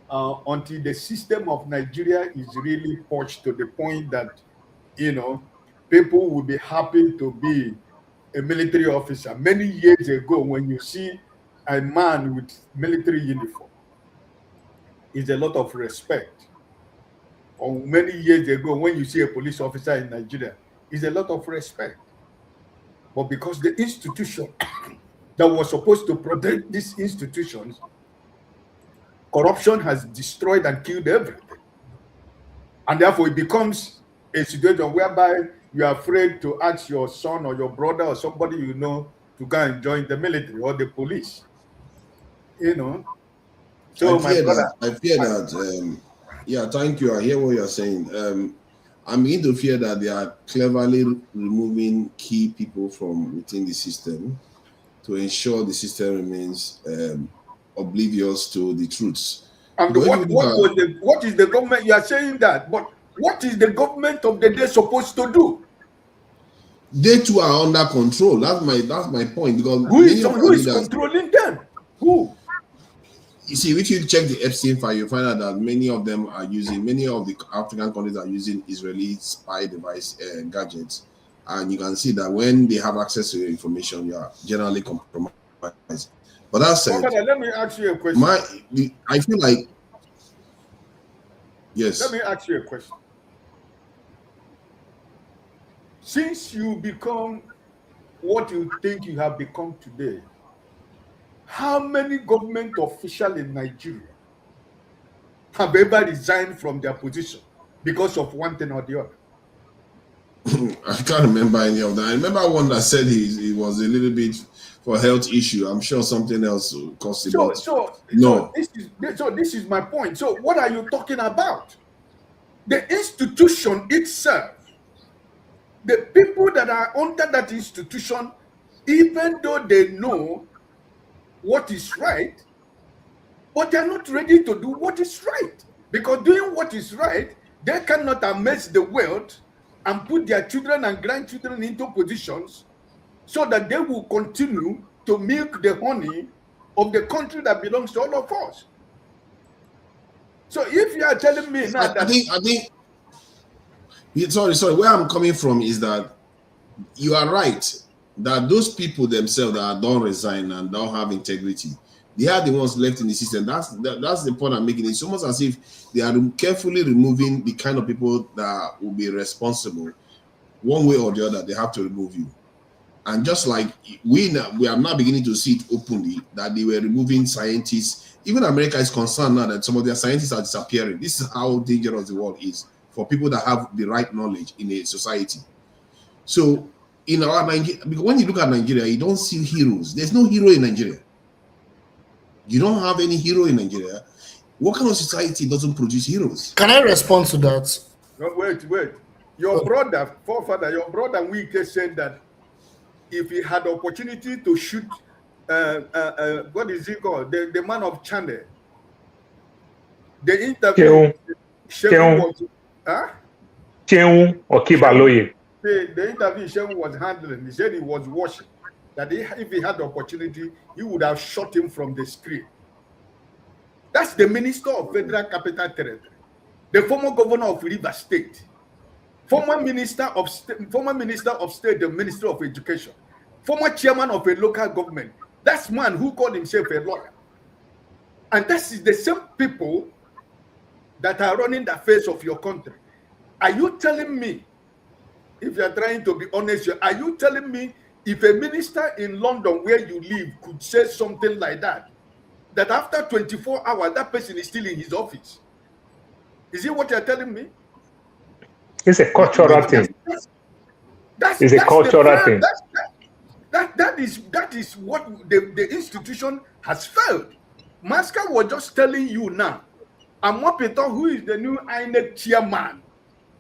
the system of Nigeria is really pushed to the point that, people will be happy to be a military officer. Many years ago, when you see a man with military uniform, is a lot of respect. Or many years ago, when you see a police officer in Nigeria, is a lot of respect. But because the institution that was supposed to protect these institutions, corruption has destroyed and killed everything. And therefore, it becomes a situation whereby you are afraid to ask your son or your brother or somebody you know to go and join the military or the police. So I fear that. Yeah, thank you. I hear what you're saying. I'm beginning to fear that they are cleverly removing key people from within the system to ensure the system remains oblivious to the truths. And what is the government? You are saying that, but what is the government of the day supposed to do? They too are under control. That's my point. Because who is controlling them? Who? You see, if you check the Epstein file, you find out that many of the African countries are using Israeli spy device gadgets. And you can see that when they have access to your information, you are generally compromised. But that said, let me ask you a question. I feel like, yes. Let me ask you a question. Since you become what you think you have become today, how many government officials in Nigeria have ever resigned from their position because of one thing or the other? I can't remember any of them. I remember one that said he was a little bit for health issue. I'm sure something else cost him. So this is my point. So what are you talking about? The institution itself, the people that are under that institution, even though they know what is right, but they're not ready to do what is right. Because doing what is right, they cannot amaze the world and put their children and grandchildren into positions so that they will continue to milk the honey of the country that belongs to all of us. So if you are telling me now that... I think sorry, where I'm coming from is that you are right that those people themselves that don't resign and don't have integrity, they are the ones left in the system. That's the point I'm making. It's almost as if they are carefully removing the kind of people that will be responsible. One way or the other, they have to remove you. And just like we are now beginning to see it openly that they were removing scientists. Even America is concerned now that some of their scientists are disappearing. This is how dangerous the world is for people that have the right knowledge in a society. So in our Nigeria, because when you look at Nigeria, you don't see heroes. There's no hero in Nigeria. You don't have any hero in Nigeria. What kind of society doesn't produce heroes? Can I respond to that? No, wait. Your brother, Wike said that if he had the opportunity to shoot, what is he called? The man of Channel. The interview. The interview Shehu was handling, he said he was watching. That if he had the opportunity, he would have shot him from the screen. That's the Minister of Federal Capital Territory, the former governor of Rivers State, former Minister of State, the Minister of Education, former chairman of a local government. That's man who called himself a lawyer. And that is the same people that are running the affairs of your country. Are you telling me, if you are trying to be honest, are you telling me if a minister in London where you live could say something like that, that after 24 hours, that person is still in his office? Is it what you're telling me? It's a cultural thing. It's a cultural thing. That is what the institution has failed. Maska was just telling you now. Amopito, who is the new INEC chairman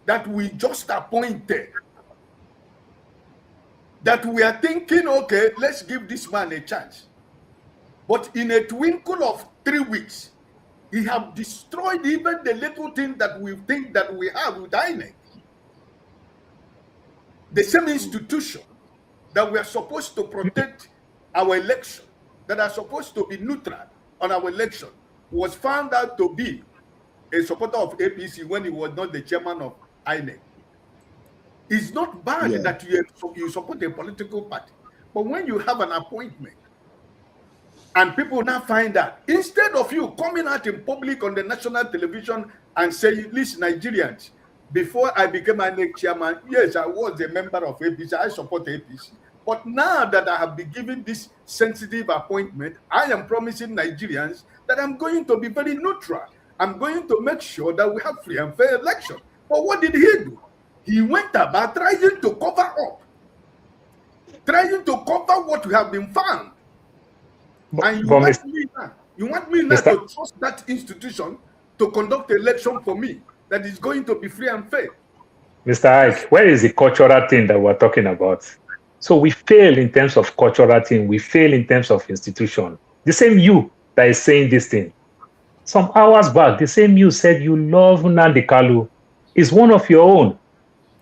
that we just appointed, that we are thinking, okay, let's give this man a chance. But in a twinkle of 3 weeks, He have destroyed even the little thing that we think that we have with INEC. The same institution that we are supposed to protect our election, that are supposed to be neutral on our election, was found out to be a supporter of APC when he was not the chairman of INEC. It's not bad that you support a political party, but when you have an appointment and people now find out, instead of you coming out in public on the national television and saying, listen, Nigerians, before I became INEC chairman, yes, I was a member of APC, I support APC. But now that I have been given this sensitive appointment, I am promising Nigerians that I'm going to be very neutral. I'm going to make sure that we have free and fair election. But what did he do? He went about trying to cover up, trying to cover what we have been found. And you want me now to trust that institution to conduct the election for me that is going to be free and fair. Mr. Ike, where is the cultural thing that we're talking about? So we fail in terms of cultural thing. We fail in terms of institution. The same you that is saying this thing. Some hours back, the same you said you love Nnamdi Kanu is one of your own.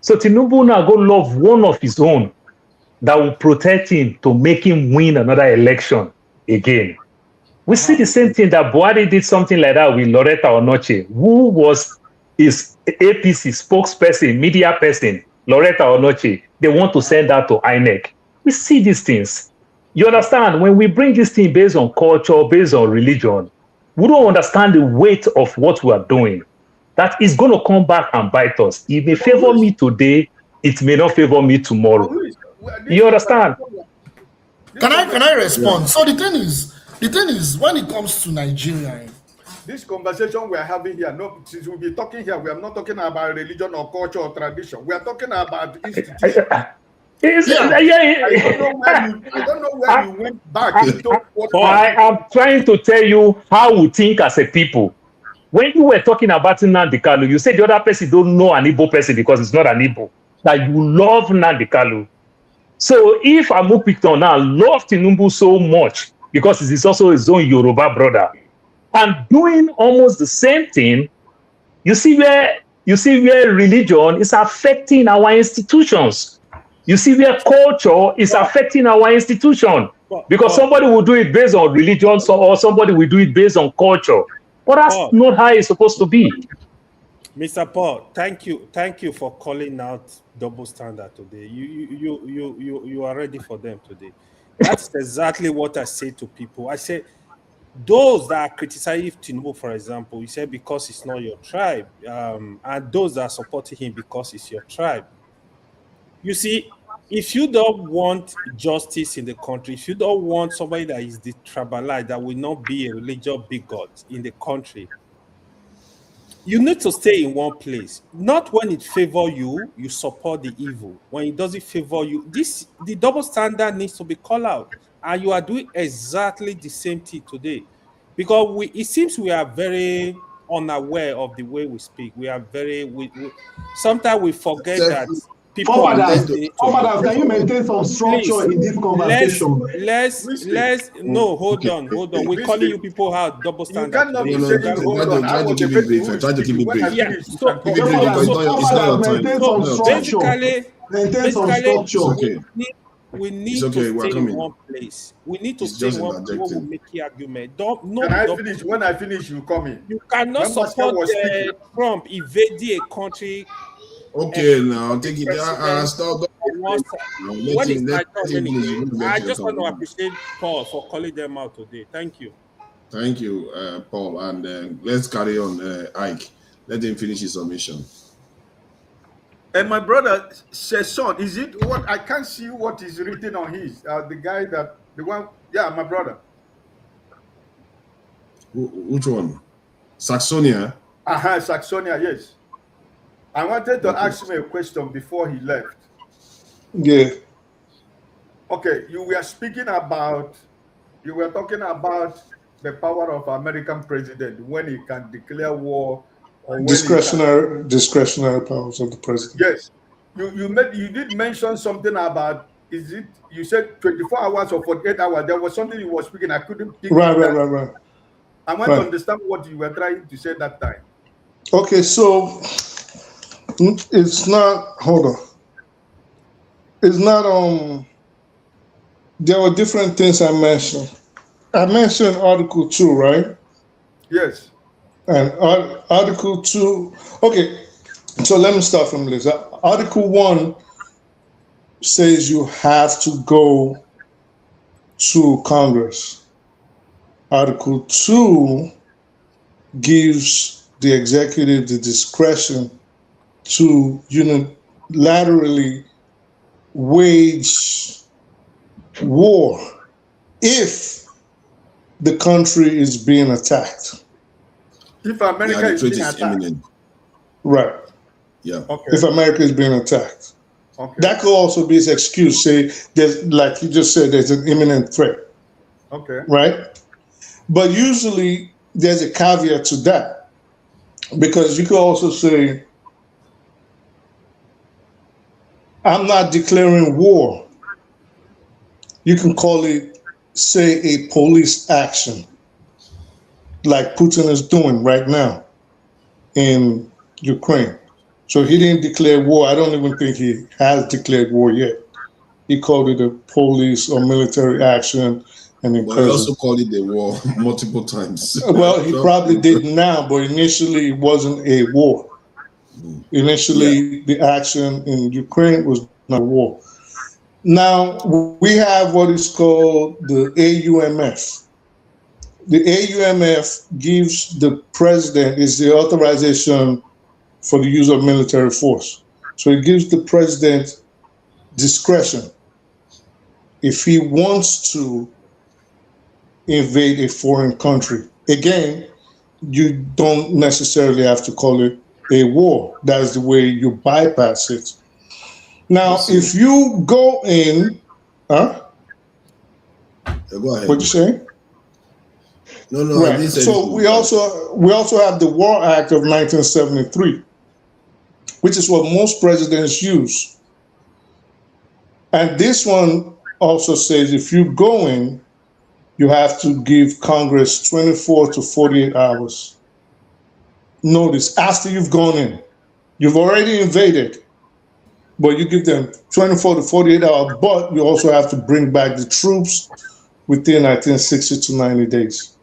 So Tinubu now go love one of his own that will protect him to make him win another election again. We see the same thing that Buhari did something like that with Loretta Onoche, who was his APC spokesperson, media person, Loretta Onoche. They want to send that to INEC. We see these things. You understand? When we bring this thing based on culture, based on religion, we don't understand the weight of what we are doing. That is going to come back and bite us. It may favor me today, it may not favor me tomorrow. You understand? Can I respond? So the thing is, when it comes to Nigeria, this conversation we are having here, since we'll be talking here, we are not talking about religion or culture or tradition. We are talking about institution. I don't know where you went back into what I am trying to tell you how we think as a people. When you were talking about Nnamdi Kanu, you said the other person don't know an Igbo person because it's not an Igbo. That you love Nnamdi Kanu. So if Amupikton now loves Tinubu so much because it is also his own Yoruba brother, and doing almost the same thing, you see where religion is affecting our institutions. You see where culture is affecting our institution. Because somebody will do it based on religion, or somebody will do it based on culture. But that's not how it's supposed to be. Mr. Paul, thank you for calling out double standard today. You are ready for them today. That's exactly what I say to people. I say those that are criticizing Tinubu, for example, you say because it's not your tribe, and those that are supporting him because it's your tribe. You see, if you don't want justice in the country, if you don't want somebody that is the tribalized, that will not be a religious bigot in the country, you need to stay in one place. Not when it favors you, you support the evil. When it doesn't favor you, the double standard needs to be called out. And you are doing exactly the same thing today. Because it seems we are very unaware of the way we speak. We are very, sometimes we forget that people are listening. Can you maintain some structure in this conversation? No, hold on. We're calling you people out double standard. Try to keep it brief. Yeah. So basically, we need to stay in one place. We need to stay in one place where we make the argument. When I finish, you come in. You cannot support Trump invading a country. Okay, now take it. Stop. I just want to appreciate Paul for calling them out today. Thank you. Thank you, Paul. And let's carry on, Ike. Let him finish his submission. And my brother says, son, is it what? I can't see what is written on his. My brother. Which one? Saxonia? Saxonia, yes. I wanted to ask him a question before he left. Yeah. Okay, you were talking about the power of American president when he can declare war. Or discretionary powers of the president. Yes. You did mention something about, you said 24 hours or 48 hours. There was something you were speaking, I couldn't pick Right. I want to understand what you were trying to say that time. Okay, so it's not, hold on. It's not, there were different things I mentioned. I mentioned Article 2, right? Yes. And Article 2, okay, so let me start from this. Article 1 says you have to go to Congress. Article 2 gives the executive the discretion to unilaterally wage war if the country is being attacked. If America is being attacked. Imminent. Right. Yeah. Okay. If America is being attacked. Okay. That could also be his excuse. Say, there's, like you just said, there's an imminent threat. Okay. Right? But usually there's a caveat to that. Because you could also say, I'm not declaring war. You can call it, say, a police action, like Putin is doing right now in Ukraine. So he didn't declare war. I don't even think he has declared war yet. He called it a police or military action. And But he also called it a war multiple times. Well, he probably did now, but initially it wasn't a war. Initially, the action in Ukraine was not a war. Now, we have what is called the AUMF. The AUMF gives the president, is the authorization for the use of military force. So it gives the president discretion. If he wants to invade a foreign country, again, you don't necessarily have to call it a war. That is the way you bypass it. Now, if you go in, Go ahead. What you say? No, Right. So we also have the War Act of 1973, which is what most presidents use. And this one also says if you go in, you have to give Congress 24 to 48 hours notice after you've gone in. You've already invaded, but you give them 24 to 48 hours, but you also have to bring back the troops within, I think, 60 to 90 days.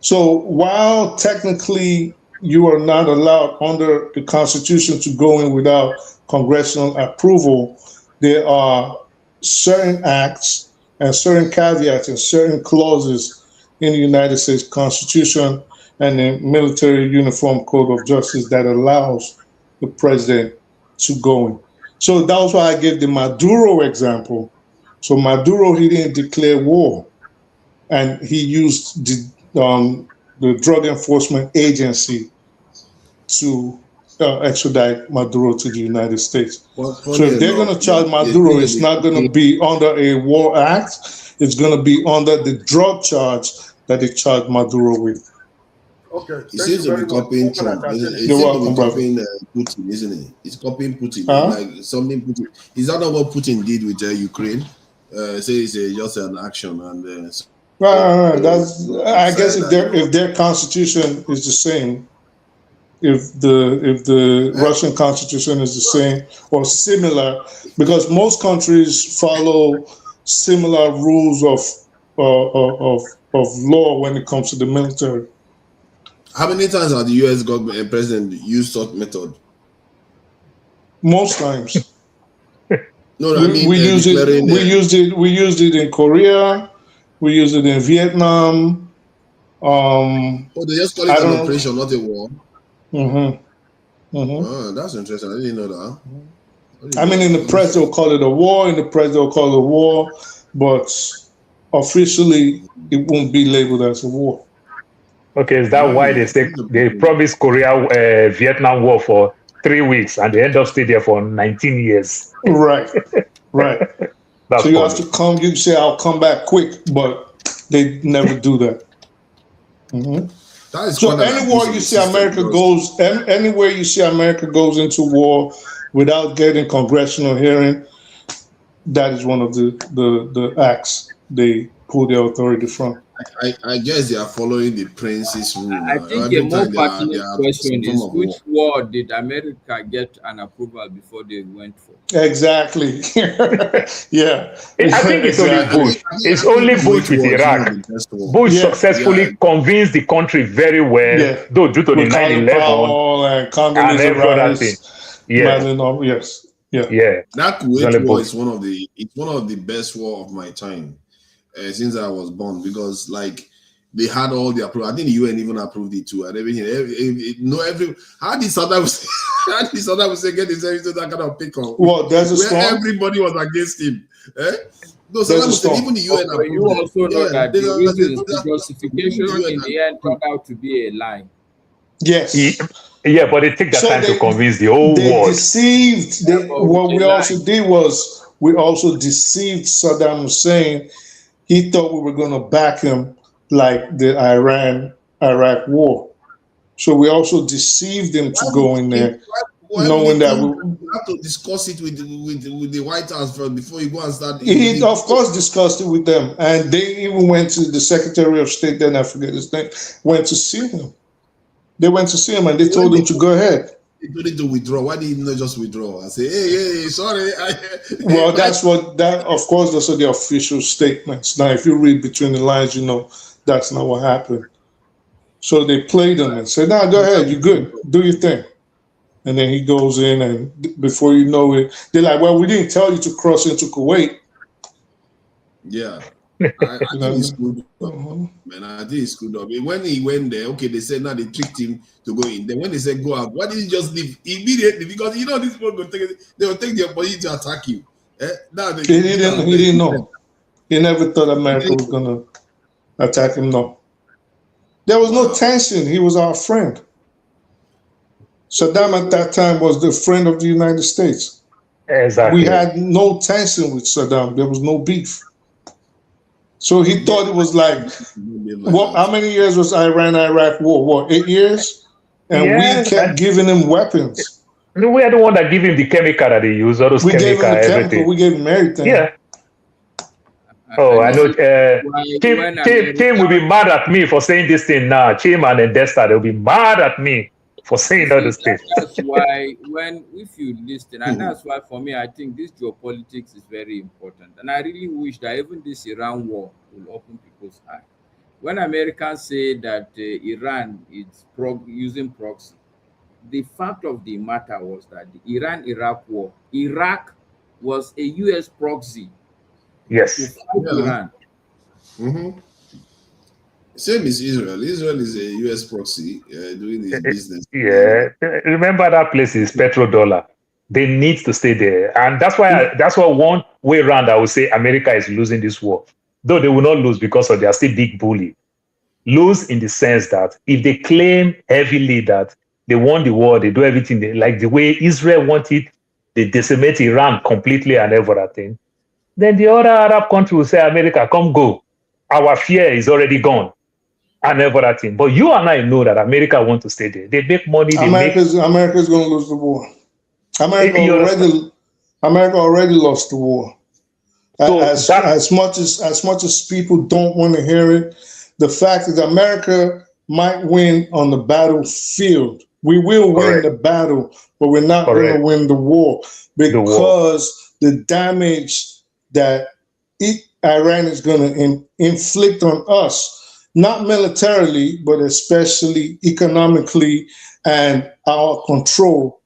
So while technically you are not allowed under the Constitution to go in without congressional approval, there are certain acts and certain caveats and certain clauses in the United States Constitution and the Military Uniform Code of Justice that allows the president to go in. So that was why I gave the Maduro example. So Maduro, he didn't declare war, and he used the Drug Enforcement Agency to extradite Maduro to the United States. So if they're going to charge Maduro, it's not going to be under a war act. It's going to be under the drug charge that they charged Maduro with. Okay. He seems to be copying Trump. He seems to be copying Putin, isn't he? He's copying Putin. Like something Putin. Is that not what Putin did with Ukraine? Say it's just an action and. Right. That's. I guess if their constitution is the same, if the Russian constitution is the same or similar, because most countries follow similar rules of law when it comes to the military. How many times has the U.S. government and president used such method? Most times. No, I mean we used it. We used it in Korea. We used it in Vietnam. They just call it an operation, not a war. Oh, that's interesting. I didn't know that. I mean, in the press they'll call it a war. In the press they'll call it a war, but officially it won't be labeled as a war. Okay, is that why they say they promised Korea Vietnam War for 3 weeks and they end up staying there for 19 years? Right. So you have to come. You say I'll come back quick, but they never do that. So anywhere you see America goes, anywhere you see America goes into war without getting congressional hearing, that is one of the acts they pull the authority from. I guess they are following the prince's rule. I think a more pertinent question is which war did America get an approval before they went for? Exactly. Yeah. I think it's only Bush. It's only Bush with Iraq. Bush successfully convinced the country very well, though due to the 9/11 and every other thing. Yes. Yeah. That Kuwait war is one of the best war of my time since I was born, because like they had all the approval. I think the UN even approved it too, and everything. How did Saddam Hussein get himself into that kind of pickle? Well, there's a storm. Everybody was against him. No, Saddam Hussein, even the UN approved. You also know that the justification in the end turned out to be a lie. Yes. Yeah, but it took that time to convince the whole world. Deceived. What we also did was we also deceived Saddam Hussein. He thought we were going to back him like the Iran-Iraq war. So we also deceived him to go in there, knowing that we have to discuss it with the White House first before you go and start. He, of course, discussed it with them. And they even went to the Secretary of State, then I forget his name, went to see him. They went to see him and they told him to go ahead. They told him to withdraw. Why did he not just withdraw and say, hey, sorry? Well, of course, those are the official statements. Now, if you read between the lines, you know that's not what happened. So they played him and said, go ahead, you're good, do your thing. And then he goes in, and before you know it, they're like, well, we didn't tell you to cross into Kuwait. Yeah. I think it's good, man. I think it's good. When he went there, okay, they said now they tricked him to go in. Then when they said go out, why didn't he just leave immediately? Because these people will take the opportunity to attack you. Now he didn't know. He never thought America was gonna attack him. No, there was no tension. He was our friend. Saddam at that time was the friend of the United States. Exactly. We had no tension with Saddam. There was no beef. So he thought it was like, how many years was Iran-Iraq war? What, 8 years? And we kept giving him weapons. We are the one that give him the chemical that they use, all those we chemical, gave him the everything. Chemical, we gave him everything. Yeah. Oh, I know. Tim will be mad at me for saying this thing now. Tim and Desta, they'll be mad at me for saying all this thing. That's why if you listen, and that's why for me, I think this geopolitics is very important. And I really wish that even this Iran war will open people's eyes. When Americans say that Iran is using proxy, the fact of the matter was that the Iran-Iraq war, Iraq was a U.S. proxy. Yes. To fight Iran. Mm-hmm. Same as Israel. Israel is a U.S. proxy doing this business. Yeah. Remember that place is petrodollar. They need to stay there. And that's why one way around I would say America is losing this war. Though they will not lose because they are still big bully. Lose in the sense that if they claim heavily that they won the war, they do everything like the way Israel wanted, they decimate Iran completely and everything. Then the other Arab country will say, America, come go. Our fear is already gone. And everything. But you and I know that America want to stay there. They make money. America's going to lose the war. America already lost the war. So as much as people don't want to hear it, the fact is America might win on the battlefield. We will win the battle, but we're not going to win the war because the damage that Iran is going to inflict on us, not militarily, but especially economically and our control,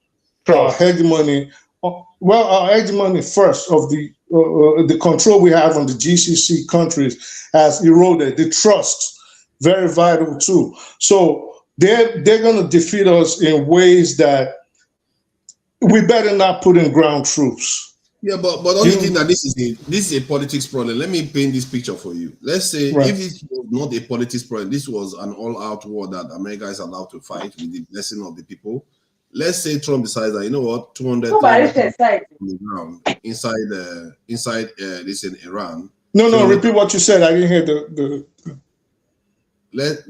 our hegemony. Well, our hegemony first of the control we have on the GCC countries has eroded. The trust, very vital too. So they're going to defeat us in ways that we better not put in ground troops. Yeah, but only thing that this is a politics problem. Let me paint this picture for you. Let's say if it was not a politics problem, this was an all-out war that America is allowed to fight with the blessing of the people. Let's say Trump decides that, you know what, 200 on the ground inside this in Iran. No, repeat what you said. I didn't hear the. Let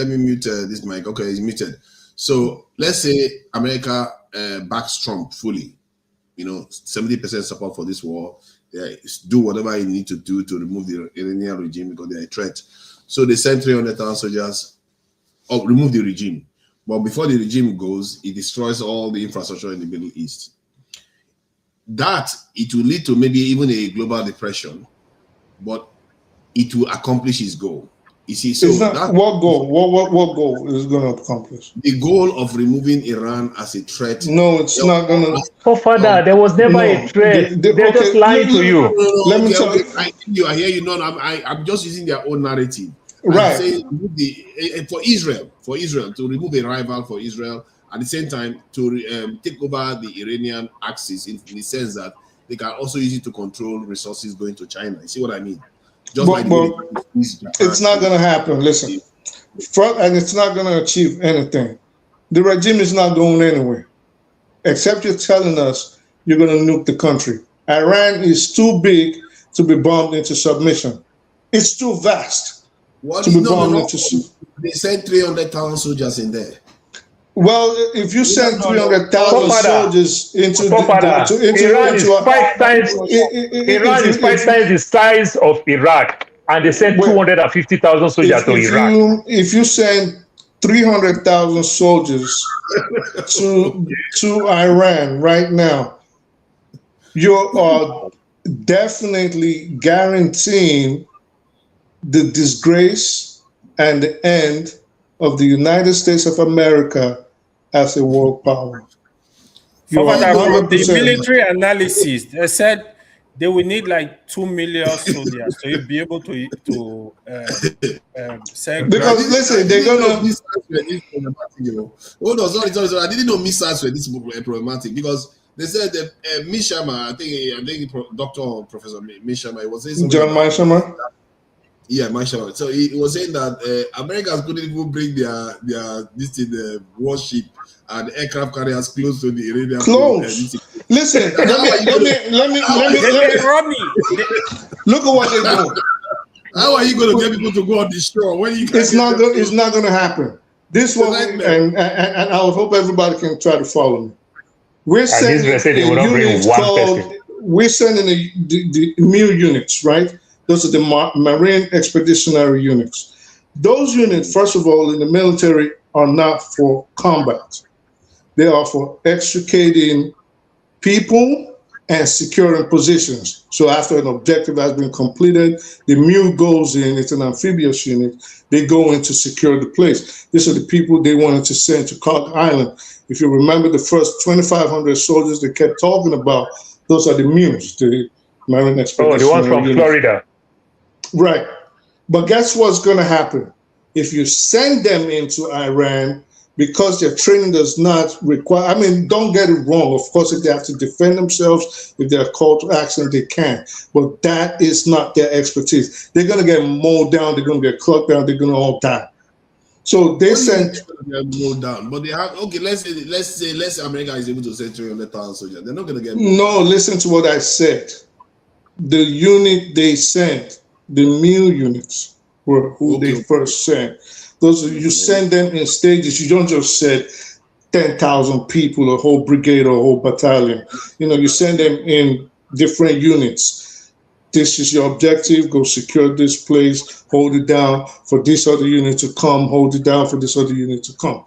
me mute this mic. Okay, it's muted. So let's say America backs Trump fully. 70% support for this war. They do whatever you need to do to remove the Iranian regime because they're a threat. So they sent 300,000 soldiers, remove the regime. But before the regime goes, it destroys all the infrastructure in the Middle East. That, it will lead to maybe even a global depression, but it will accomplish its goal. You see, so what goal? What goal is going to accomplish? The goal of removing Iran as a threat. No, it's not going to. Oh, Father, there was never a threat. They're just lying to you. Let me tell you. I think you are here. I'm just using their own narrative. Right. I'm saying for Israel to remove a rival for Israel, at the same time to take over the Iranian axis in the sense that they can also use it to control resources going to China. You see what I mean? It's not going to happen. Listen, and it's not going to achieve anything. The regime is not going anywhere, except you're telling us you're going to nuke the country. Iran is too big to be bombed into submission. It's too vast to be bombed into submission. They sent 300,000 soldiers in there. Well, if you send 300,000 soldiers into Iran is five times the size of Iraq, and they sent 250,000 soldiers to Iraq. If you send 300,000 soldiers to Iran right now, you are definitely guaranteeing the disgrace and the end of the United States of America as a world power. The military analysis, they said they will need like 2 million soldiers to be able to send. Because listen, they're gonna. Hold on, sorry. I didn't know missiles were this problematic because they said that Mishama, I think Dr. or Professor Mishama was saying John Mishama. Yeah, Mishama. So he was saying that Americans couldn't even bring their warship and aircraft carriers close to the Iranian. Close. Listen, let me. Look at what they're doing. How are you going to get people to go on the shore when you? It's not going to happen. This one, and I would hope everybody can try to follow me. We're sending the MU units, right? Those are the Marine Expeditionary Units. Those units, first of all, in the military, are not for combat. They are for extricating people and securing positions. So after an objective has been completed, the MU goes in, it's an amphibious unit, they go in to secure the place. These are the people they wanted to send to Cock Island. If you remember the first 2,500 soldiers they kept talking about, those are the MUs, the Marine Expeditionary the ones from Units. Florida. Right. But guess what's going to happen? If you send them into Iran, because their training does not require, don't get it wrong. Of course, if they have to defend themselves, if they're called to action, they can. But that is not their expertise. They're going to get mowed down. They're going to get clocked down. They're going to all die. So they sent. Mowed down. But they have, okay, let's say America is able to send 300,000 soldiers. They're not going to get. No, listen to what I said. The unit they sent, the MU units, were who they first sent. You send them in stages. You don't just send 10,000 people, a whole brigade or a whole battalion. You send them in different units. This is your objective. Go secure this place. Hold it down for this other unit to come. Hold it down for this other unit to come.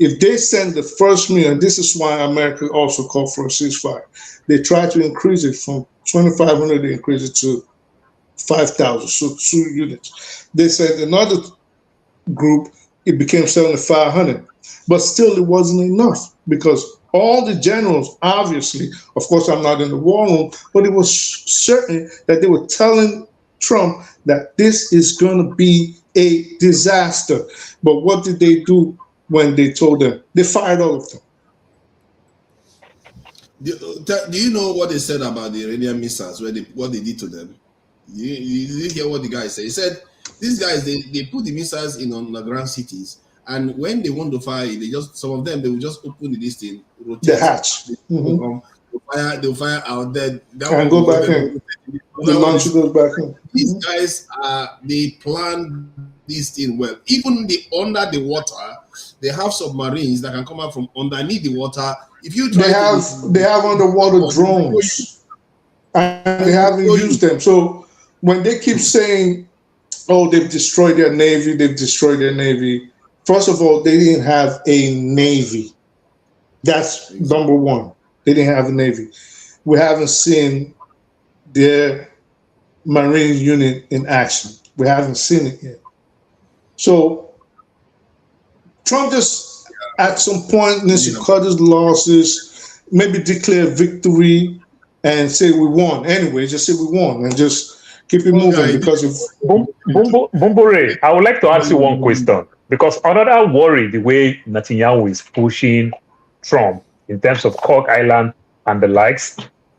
If they send the first MU, and this is why America also called for a ceasefire, they try to increase it from 2,500. They increase it to 5,000. So 2 units. They said another group, it became 7,500, but still it wasn't enough because all the generals, obviously, of course I'm not in the war room, but it was certain that they were telling Trump that this is going to be a disaster. But what did they do when they told them? They fired all of them. Do you know what they said about the Iranian missiles, what they did to them? You didn't hear what the guy said. He said, these guys, they put the missiles in underground cities, and when they want to fire, some of them, they will just open the thing, rotate the hatch. They'll fire out there. And go back in. The launch goes back in. These guys, they plan this thing well. Even under the water, They have submarines that can come out from underneath the water. If you try they have underwater drones, and they haven't used them. So when they keep saying, "Oh, they've destroyed their navy," First of all, they didn't have a navy. That's number one. They didn't have a navy. We haven't seen their Marine unit in action. We haven't seen it yet. So Trump just at some point needs to cut his losses, maybe declare victory and say we won. Anyway, just say we won and just keep it moving, because if Bumbure, I would like to ask you one question, because another worry the way Netanyahu is pushing Trump in terms of Cork Island and the likes.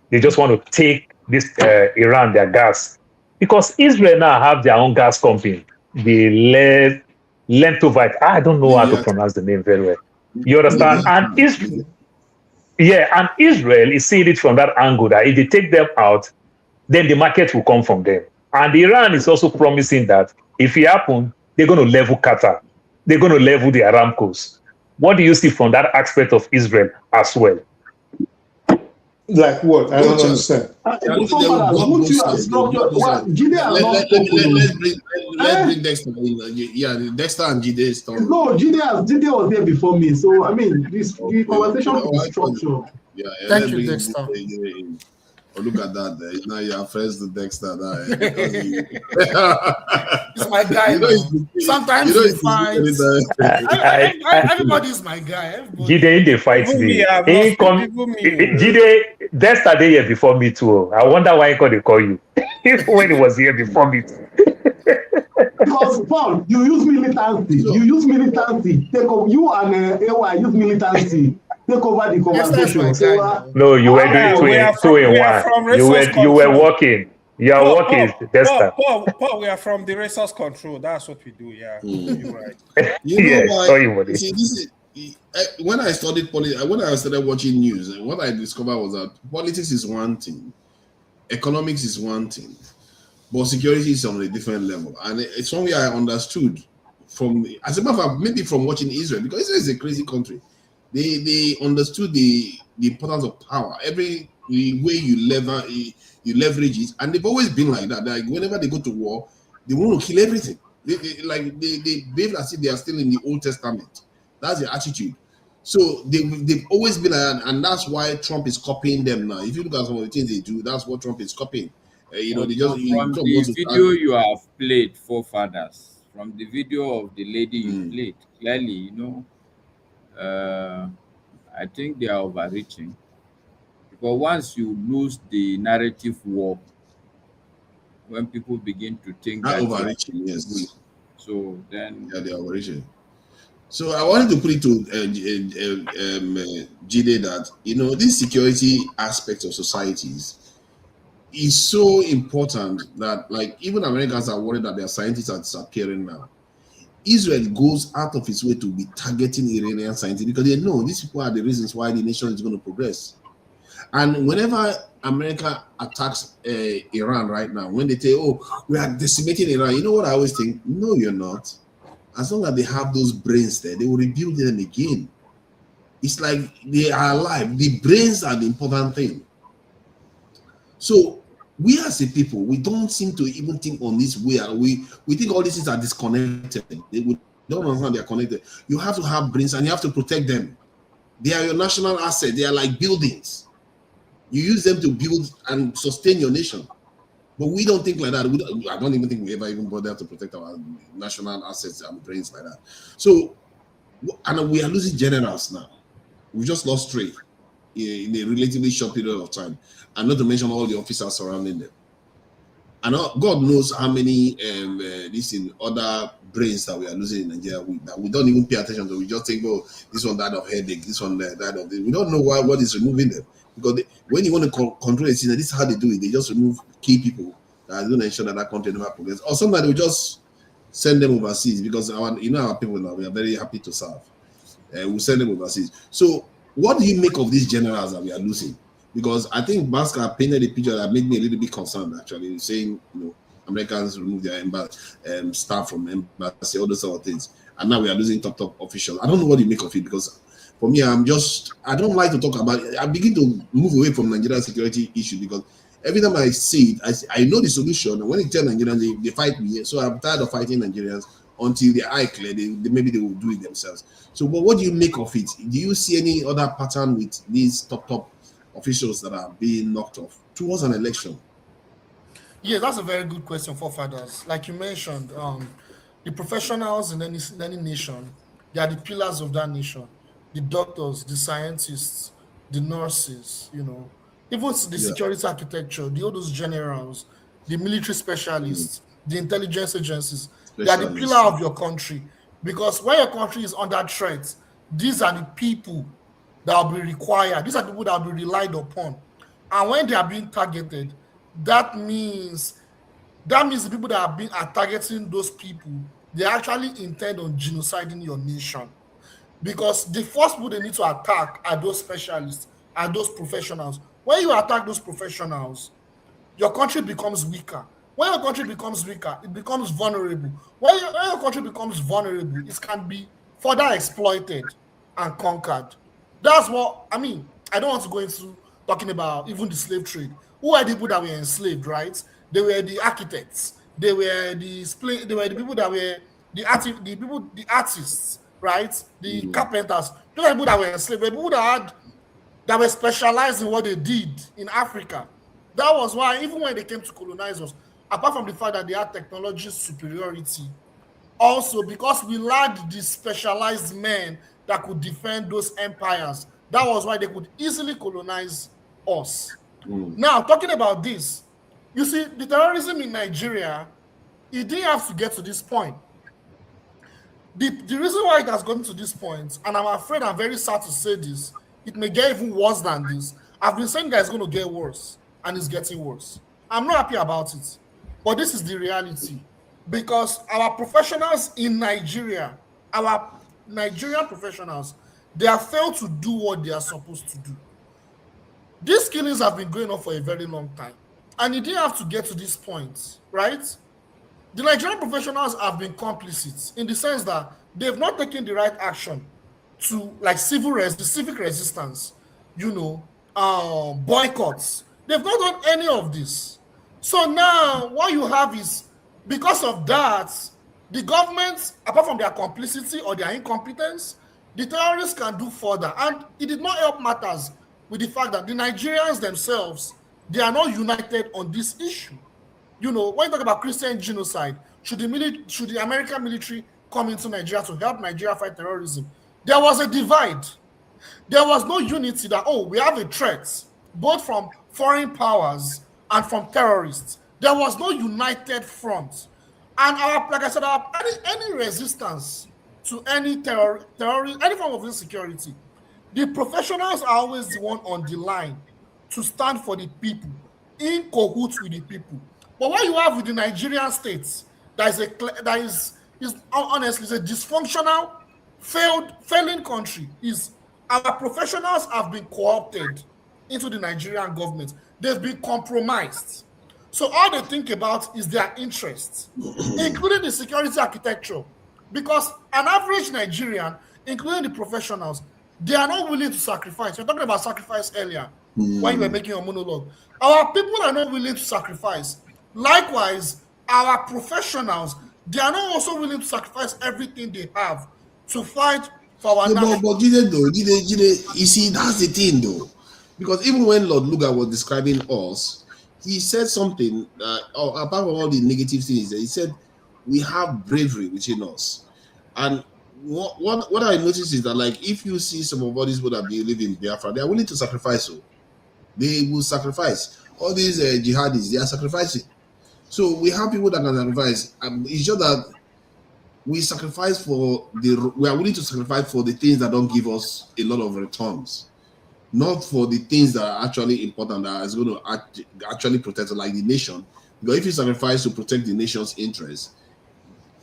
They just want to take this Iran, their gas, because Israel now have their own gas company. The Lentovite. I don't know how to pronounce the name very well. You understand? And Israel, and Israel is seeing it from that angle that if they take them out, then the market will come from them. And Iran is also promising that if it happens, they're going to level Qatar. They're going to level the Aramcos. What do you see from that aspect of Israel as well? Like what? I don't understand. Let's bring Dexter in. Yeah, Dexter and Jide story. No, Jide was there before me. So I mean, the conversation is structured. Yeah, Thank you, Dexter. Oh, look at that. Now you're friends with Dexter. He's my guy. Sometimes we fight. Everybody's my guy. Jide, they fight me. Jide, Dexter there here before me too. I wonder why they call you when he was here before me too. Because Paul, you use militancy. Take over. You and AY use militancy. Take over the conversation. No, you were doing two in one. You were working. You are working, Dexter. Paul, we are from the resource control. That's what we do. Yeah, you're right. You know why? See, this is when I studied politics. When I started watching news, and what I discovered was that politics is one thing, economics is one thing, but security is on a different level. And it's something I understood from, as a matter of fact, maybe from watching Israel, because Israel is a crazy country. They understood the importance of power. Every way you leverage it, and they've always been like that. Like whenever they go to war, they want to kill everything. They behave as if they are still in the Old Testament. That's their attitude. So they've always been like that, and that's why Trump is copying them now. If you look at some of the things they do, that's what Trump is copying. They just from the video you have played, forefathers, from the video of the lady you played, clearly, I think they are overreaching, because once you lose the narrative war, when people begin to think that overreaching, yes. So then they are overreaching. So I wanted to put it to Jide that this security aspect of societies is so important that, like, even Americans are worried that their scientists are disappearing now. Israel goes out of its way to be targeting Iranian scientists because they know these people are the reasons why the nation is going to progress. And whenever America attacks Iran right now, when they say, "Oh, we are decimating Iran," you know what I always think? No, you're not. As long as they have those brains there, they will rebuild them again. It's like they are alive. The brains are the important thing. So we as a people, we don't seem to even think on this way. We think all these things are disconnected. We don't understand they are connected. You have to have brains and you have to protect them. They are your national asset. They are like buildings. You use them to build and sustain your nation. But we don't think like that. I don't even think we ever even bother to protect our national assets and brains like that. So, and we are losing generals now. We just lost 3 in a relatively short period of time. And not to mention all the officers surrounding them. And God knows how many other brains that we are losing in Nigeria that we don't even pay attention to. We just think, oh, this one died of headache, this one died of this. We don't know what is removing them. Because when you want to control a citizen, this is how they do it. They just remove key people that are going to ensure that country never progresses. Or sometimes they just send them overseas because our people now, we are very happy to serve. We'll send them overseas. So what do you make of these generals that we are losing? Because I think Basker painted a picture that made me a little bit concerned, actually, saying, Americans remove their staff from embassy, all those sort of things. And now we are losing top officials. I don't know what you make of it, because for me, I don't like to talk about it. I begin to move away from Nigerian security issue, because every time I see it, I know the solution. And when it tell Nigerians, they fight me. So I'm tired of fighting Nigerians until their eye clear. Maybe they will do it themselves. So, but what do you make of it? Do you see any other pattern with these top officials that are being knocked off towards an election? Yeah, that's a very good question, forefathers. Like you mentioned, the professionals in any nation, they are the pillars of that nation. The doctors, the scientists, the nurses, even the security architecture, all those generals, the military specialists, the intelligence agencies, they are the pillar of your country. Because when your country is under threat, these are the people that will be required. These are the people that will be relied upon. And when they are being targeted, that means the people that are targeting those people, they actually intend on genociding your nation. Because the first people they need to attack are those specialists, are those professionals. When you attack those professionals, your country becomes weaker. When your country becomes weaker, it becomes vulnerable. When your country becomes vulnerable, it can be further exploited and conquered. That's what, I don't want to go into talking about even the slave trade. Who are the people that were enslaved, right? They were the architects. They were the people that were the artists, right? The carpenters. Those are the people that were enslaved. The people that were specialized in what they did in Africa. That was why, even when they came to colonize us, apart from the fact that they had technology superiority, also because we lacked the specialized men that could defend those empires, that was why they could easily colonize us. Now, talking about this, you see, the terrorism in Nigeria, it didn't have to get to this point. The reason why it has gotten to this point, and I'm afraid, I'm very sad to say this, it may get even worse than this. I've been saying that it's going to get worse, and it's getting worse. I'm not happy about it, but this is the reality. Because our professionals in Nigeria, our Nigerian professionals, they have failed to do what they are supposed to do. These killings have been going on for a very long time, and it didn't have to get to this point, right? The Nigerian professionals have been complicit in the sense that they've not taken the right action to, like, civic resistance, boycotts. They've not done any of this. So now what you have is, because of that, the government, apart from their complicity or their incompetence, the terrorists can do further. And it did not help matters with the fact that the Nigerians themselves, they are not united on this issue. When you talk about Christian genocide, should the American military come into Nigeria to help Nigeria fight terrorism? There was a divide. There was no unity that, we have a threat, both from foreign powers and from terrorists. There was no united front. And like I said, any resistance to any terror, any form of insecurity, the professionals are always the one on the line to stand for the people, in cahoots with the people. But what you have with the Nigerian states, that is honestly a dysfunctional, failing country, is our professionals have been co-opted into the Nigerian government. They've been compromised. So all they think about is their interests, including the security architecture. Because an average Nigerian, including the professionals, they are not willing to sacrifice. You're talking about sacrifice earlier when you were making your monologue. Our people are not willing to sacrifice. Likewise, our professionals, they are not also willing to sacrifice everything they have to fight for our national. But Jide, you see, that's the thing though. Because even when Lord Lugard was describing us, he said something, apart from all the negative things, he said, we have bravery within us. And what I noticed is that, like, if you see some of all these people that live in Biafra, they are willing to sacrifice. So they will sacrifice. All these jihadis, they are sacrificing. So we have people that can sacrifice. It's just that we are willing to sacrifice for the things that don't give us a lot of returns, not for the things that are actually important, that is going to actually protect, like the nation. Because if you sacrifice to protect the nation's interests,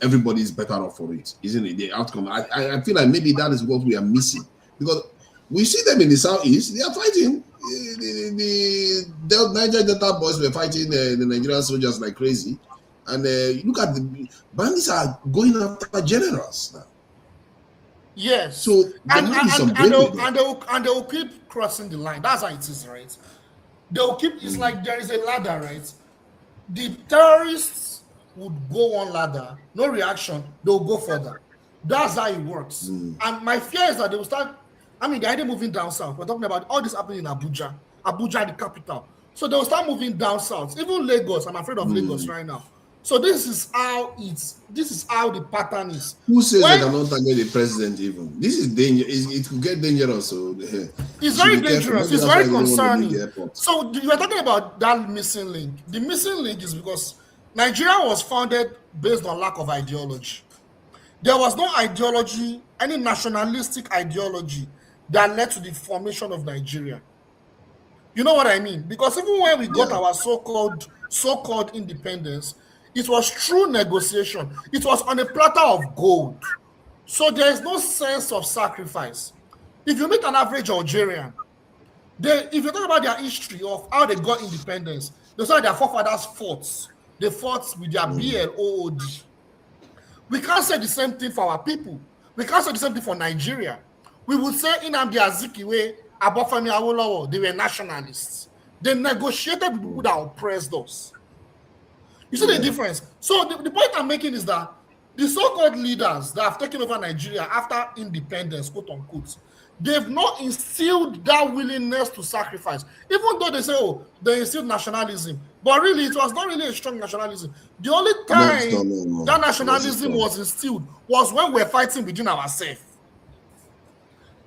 everybody is better off for it, isn't it? The outcome. I feel like maybe that is what we are missing, because we see them in the southeast. They are fighting. The Niger Delta boys were fighting the Nigerian soldiers like crazy, And look at the bandits are going after generals now. Yes. So there must be some bravery there. And they will keep crossing the line. That's how it is, right? They will keep. It's like there is a ladder, right? The terrorists would go on ladder, no reaction. They will go further. That's how it works. And my fear is that they will start. I mean, they're already moving down south. We're talking about all this happening in Abuja. Abuja, the capital. So they will start moving down south. Even Lagos. I'm afraid of Lagos right now. So this is how the pattern is. Who says they cannot target the president even? This is dangerous. It could get dangerous. So it's very dangerous. It's very concerning. So you are talking about that missing link. The missing link is because Nigeria was founded based on lack of ideology. There was no ideology, any nationalistic ideology that led to the formation of Nigeria. You know what I mean? Because even when we got our so-called independence, it was through negotiation. It was on a platter of gold. So there is no sense of sacrifice. If you meet an average Algerian, if you talk about their history of how they got independence, they say their forefathers fought. They fought with their BLOOD. We can't say the same thing for our people. We can't say the same thing for Nigeria. We would say Nnamdi Azikiwe, Obafemi Awolowo, they were nationalists. They negotiated with people that oppressed us. You see the difference? So the point I'm making is that the so-called leaders that have taken over Nigeria after independence, quote unquote, they've not instilled that willingness to sacrifice. Even though they say, oh, they instilled nationalism. But really, it was not really a strong nationalism. The only time that nationalism was instilled was when we were fighting within ourselves.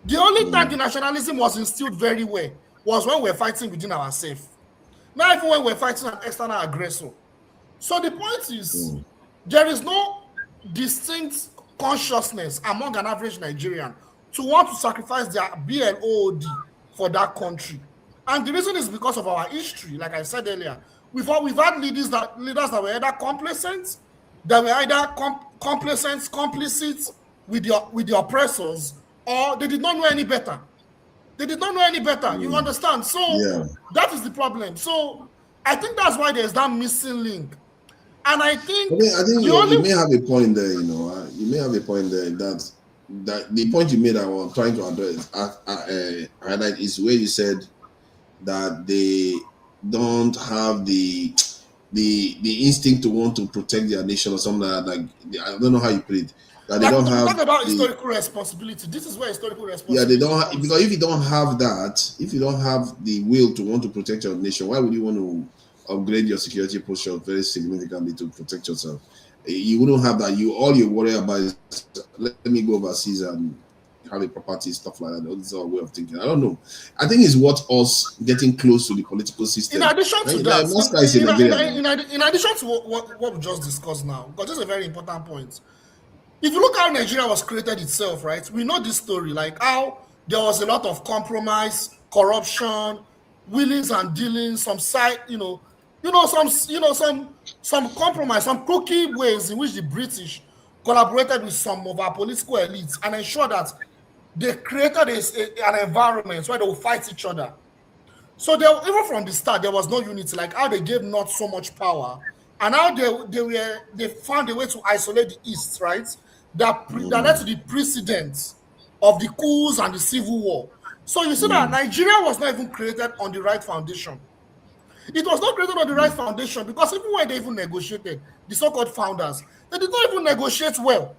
The only time the nationalism was instilled very well was when we were fighting within ourselves. Not even when we were fighting an external aggressor. So the point is, there is no distinct consciousness among an average Nigerian to want to sacrifice their BLOOD for that country. And the reason is because of our history. Like I said earlier, we've had leaders that were either complacent, that were either complicit with the oppressors, or they did not know any better. They did not know any better. You understand? So that is the problem. So I think that's why there's that missing link. And I think you may have a point there. You know, you may have a point there that the point you made, I was trying to address, highlight, is where you said that they don't have the instinct to want to protect their nation or something like that. Like, I don't know how you put it. That they don't have. Talk about historical responsibility. This is where historical responsibility. Yeah, they don't have, because if you don't have that, if you don't have the will to want to protect your nation, why would you want to upgrade your security posture very significantly to protect yourself? You wouldn't have that. All you worry about is, let me go overseas and have a property, stuff like that. This is our way of thinking. I don't know. I think it's what us getting close to the political system. In addition to that, in addition to what we just discussed now, because this is a very important point. If you look how Nigeria was created itself, right? We know this story, like how there was a lot of compromise, corruption, wheelings and dealings, some compromise, some crooked ways in which the British collaborated with some of our political elites and ensured that they created an environment where they will fight each other. So even from the start, there was no unity, like how they gave North so much power and how they found a way to isolate the East, right? That led to the precedent of the coups and the civil war. So you see that Nigeria was not even created on the right foundation. It was not created on the right foundation because even when they even negotiated, the so-called founders, they did not even negotiate well.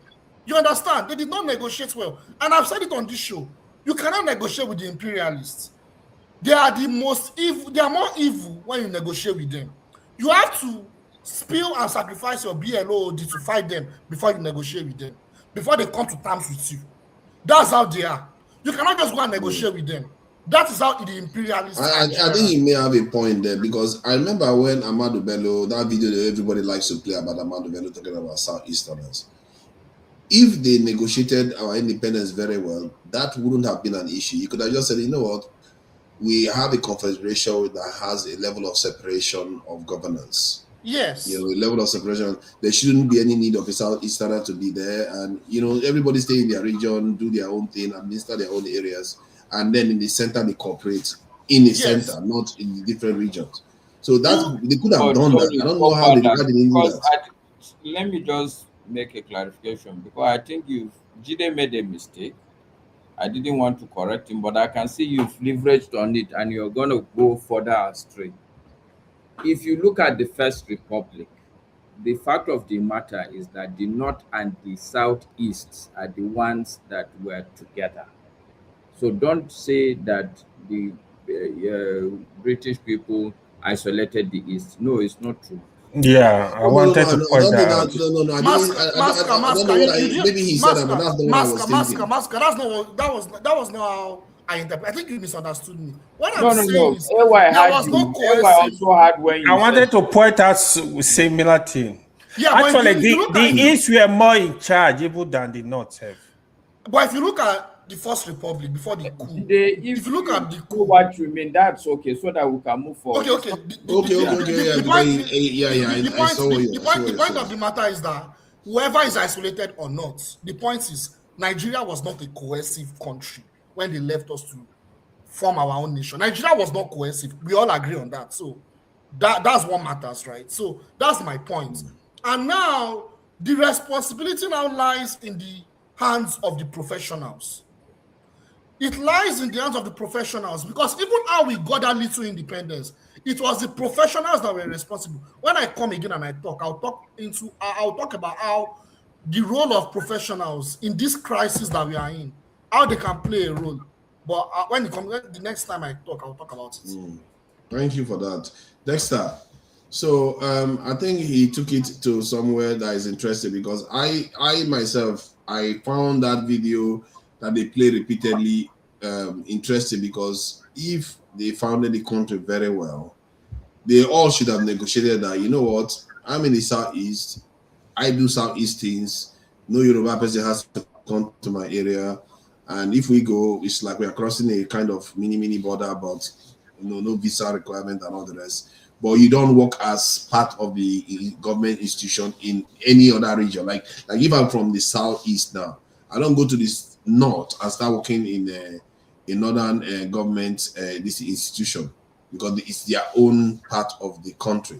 You understand? They did not negotiate well. And I've said it on this show. You cannot negotiate with the imperialists. They are the most evil. They are more evil when you negotiate with them. You have to spill and sacrifice your BLOOD to fight them before you negotiate with them, before they come to terms with you. That's how they are. You cannot just go and negotiate with them. That is how the imperialists. I think you may have a point there, because I remember when Ahmadu Bello, that video that everybody likes to play about Ahmadu Bello talking about Southeasterners. If they negotiated our independence very well, that wouldn't have been an issue. You could have just said, you know what, we have a confederation that has a level of separation of governance. Yes. You know, a level of separation. There shouldn't be any need of a Southeasterner to be there. And, you know, everybody stay in their region, do their own thing, administer their own areas. And then in the center, they cooperate in the center, not in the different regions. So that they could have But done that. sorry, I don't know how they didn't do because that. let me just make a clarification, because I think Jide made a mistake. I didn't want to correct him, but I can see you've leveraged on it and you're going to go further astray. If you look at the First Republic, the fact of the matter is that the North and the Southeast are the ones that were together. So don't say that the British people isolated the East. No, it's not true. Yeah, I wanted to point that out. No. I don't know what maybe he said that, but that's not what I was thinking. That was not how I interpret. I think you misunderstood me. What No, I'm no, saying no. is AY there had was you. no AY coercive. also had when you I wanted said, to point out similar thing. Yeah, but Actually, if you look the at East were more in charge even than the North have. But if you look at the First Republic before the coup, if you look at the coup, what you mean, that's okay, so that we can move forward. Okay. The point of the matter is that whoever is isolated or not, the point is Nigeria was not a cohesive country when they left us to form our own nation. Nigeria was not cohesive. We all agree on that. So that's what matters, right? So that's my point. And now the responsibility now lies in the hands of the professionals. It lies in the hands of the professionals, because even how we got that little independence, it was the professionals that were responsible. When I come again and I talk, I'll talk about how the role of professionals in this crisis that we are in, how they can play a role. But when the next time I talk, I'll talk about it. Thank you for that, Dexter. So I think he took it to somewhere that is interesting, because I myself, I found that video that they play repeatedly interesting, because if they founded the country very well, they all should have negotiated that, you know what, I'm in the Southeast, I do Southeast things, no Yoruba person has to come to my area, and if we go, it's like we are crossing a kind of mini border, but no visa requirement and all the rest. But you don't work as part of the government institution in any other region. Like if I'm from the Southeast now, I don't go to this North and start working in northern government this institution, because it's their own part of the country.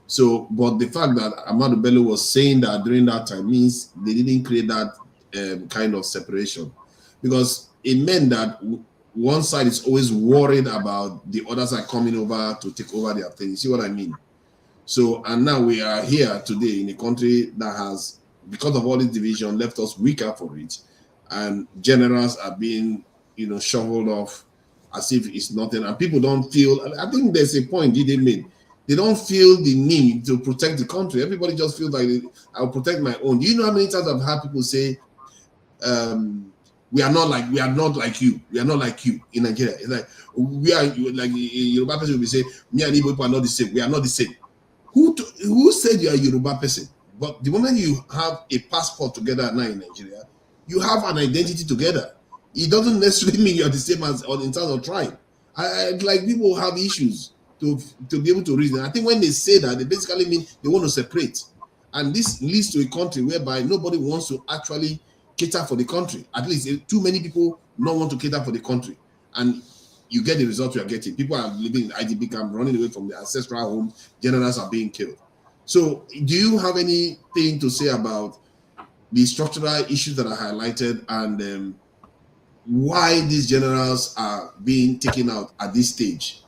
So, but the fact that Ahmadu Bello was saying that during that time means they didn't create that kind of separation, because it meant that one side is always worried about the other side coming over to take over their thing. You see what I mean? So, and now we are here today in a country that has, because of all this division, left us weaker for it, and generals are being, shoveled off as if it's nothing, and people don't feel. I think there's a point they made. They don't feel the need to protect the country. Everybody just feels like I'll protect my own. Do you know how many times I've had people say, we are not like you. We are not like you in Nigeria. It's like we are like Yoruba person will be saying, me and Igbo people are not the same. We are not the same. Who said you are a Yoruba person? But the moment you have a passport together now in Nigeria, you have an identity together. It doesn't necessarily mean you are the same as in terms of tribe. Like people have issues to be able to reason. I think when they say that, they basically mean they want to separate, and this leads to a country whereby nobody wants to actually cater for the country. At least too many people don't want to cater for the country, and you get the result you are getting. People are living in IDP camp, running away from their ancestral homes. Generals are being killed. So, do you have anything to say about the structural issues that are highlighted and why these generals are being taken out at this stage?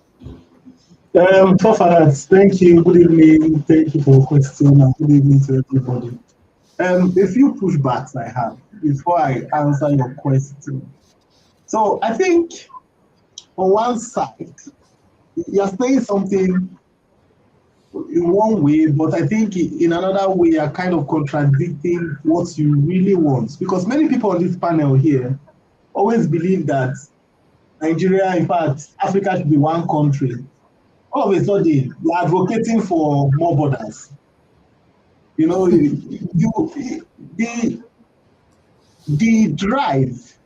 Forefathers, thank you. Good evening. Thank you for your question, and good evening to everybody. A few pushbacks I have before I answer your question. So I think on one side, you're saying something in one way, but I think in another way, you're kind of contradicting what you really want. Because many people on this panel here always believe that Nigeria, in fact, Africa should be one country. All of a sudden, you're advocating for more borders. The drive,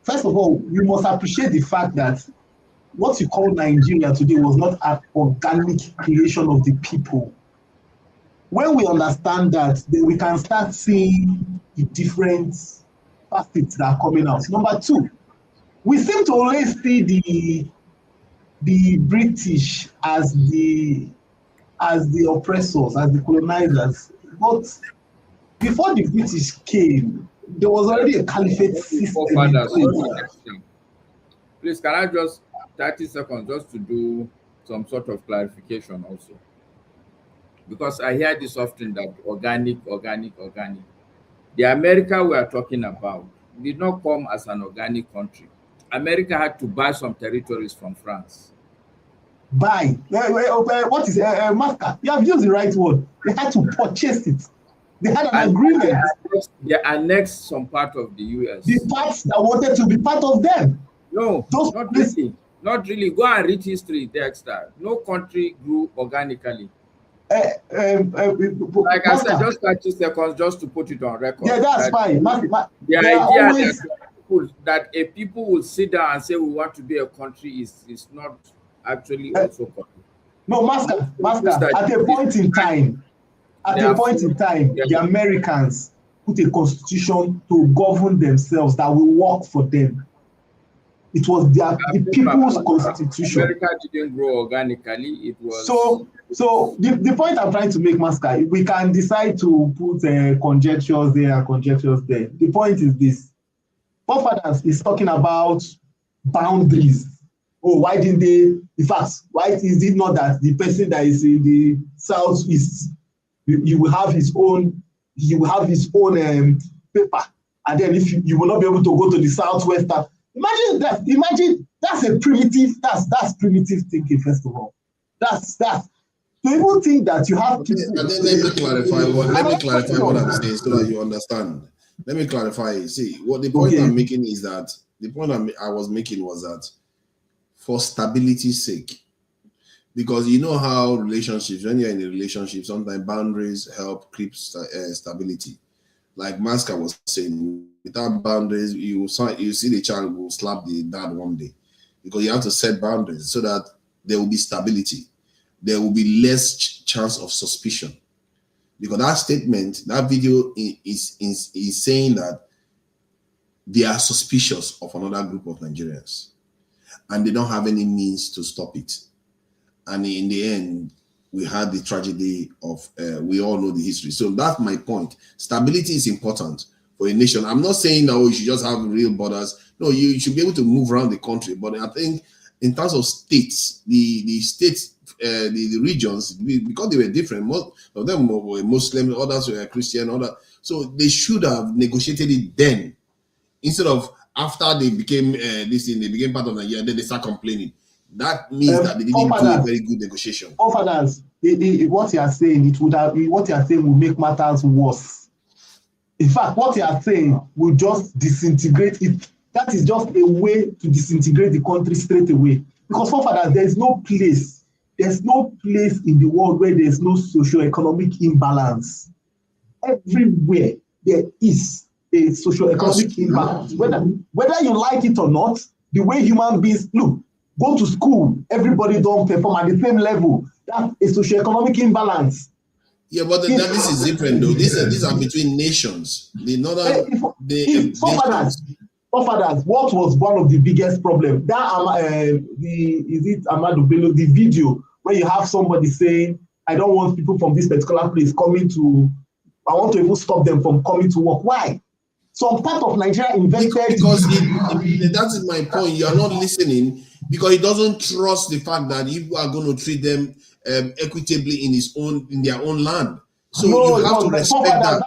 first of all, you must appreciate the fact that what you call Nigeria today was not an organic creation of the people. When we understand that, then we can start seeing the different facets that are coming out. Number two, we seem to always see the British as the oppressors, as the colonizers. But before the British came, there was already a caliphate system in place. Please, can I just 30 seconds just to do some sort of clarification also? Because I hear this often that organic. The America we are talking about did not come as an organic country. America had to buy some territories from France. Buy? What is Master? You have used the right word. They had to purchase it. They had an agreement. They annexed some part of the US. The parts that wanted to be part of them. No, not really. Not really. Go and read history, Dexter. No country grew organically. Like I said, just 30 seconds just to put it on record. Yeah, that's fine. The idea that a people will sit down and say we want to be a country is not actually also correct. No, Master, at a point in time, the Americans put a constitution to govern themselves that will work for them. It was the people's constitution. America didn't grow organically. It was so the point I'm trying to make, Master, we can decide to put conjectures there and conjectures there. The point is this: forefathers is talking about boundaries. Oh, why didn't they? In fact, why is it not that the person that is in the southeast, he will have his own paper, and then if you will not be able to go to the southwest. Imagine that's a primitive. That's primitive thinking. First of all, that's to even think that you have to. Let me clarify what I'm saying so that you understand. Let me clarify. See, what the point I'm making is that the point I was making was that for stability's sake, because you know how relationships, when you're in a relationship, sometimes boundaries help keep stability. Like Maska was saying, without boundaries, you see the child will slap the dad one day, because you have to set boundaries so that there will be stability. There will be less chance of suspicion. Because that statement, that video is saying that they are suspicious of another group of Nigerians and they don't have any means to stop it. And in the end, we had the tragedy of, we all know the history. So that's my point. Stability is important for a nation. I'm not saying that you should just have real borders. No, you should be able to move around the country. But I think in terms of states, the states, the regions, because they were different, most of them were Muslim, others were Christian, so they should have negotiated it then, instead of after they became they became part of Nigeria, then they start complaining. That means that they didn't do a very good negotiation. Fathers, what you are saying, what you are saying will make matters worse. In fact, what you are saying will just disintegrate it. That is just a way to disintegrate the country straight away. Because forefathers, there's no place in the world where there's no socio-economic imbalance. Everywhere there is a socio-economic imbalance. Whether you like it or not, the way human beings go to school, everybody don't perform at the same level. That's a socio-economic imbalance. Yeah, but this is different though. These are between nations. Forefathers, what was one of the biggest problems? Amadou Bello, the video where you have somebody saying, I don't want people from this particular place I want to even stop them from coming to work. Why? Some part of Nigeria invented... Because that is my point. You are not listening because he doesn't trust the fact that you are going to treat them equitably in their own land. So you have to respect that.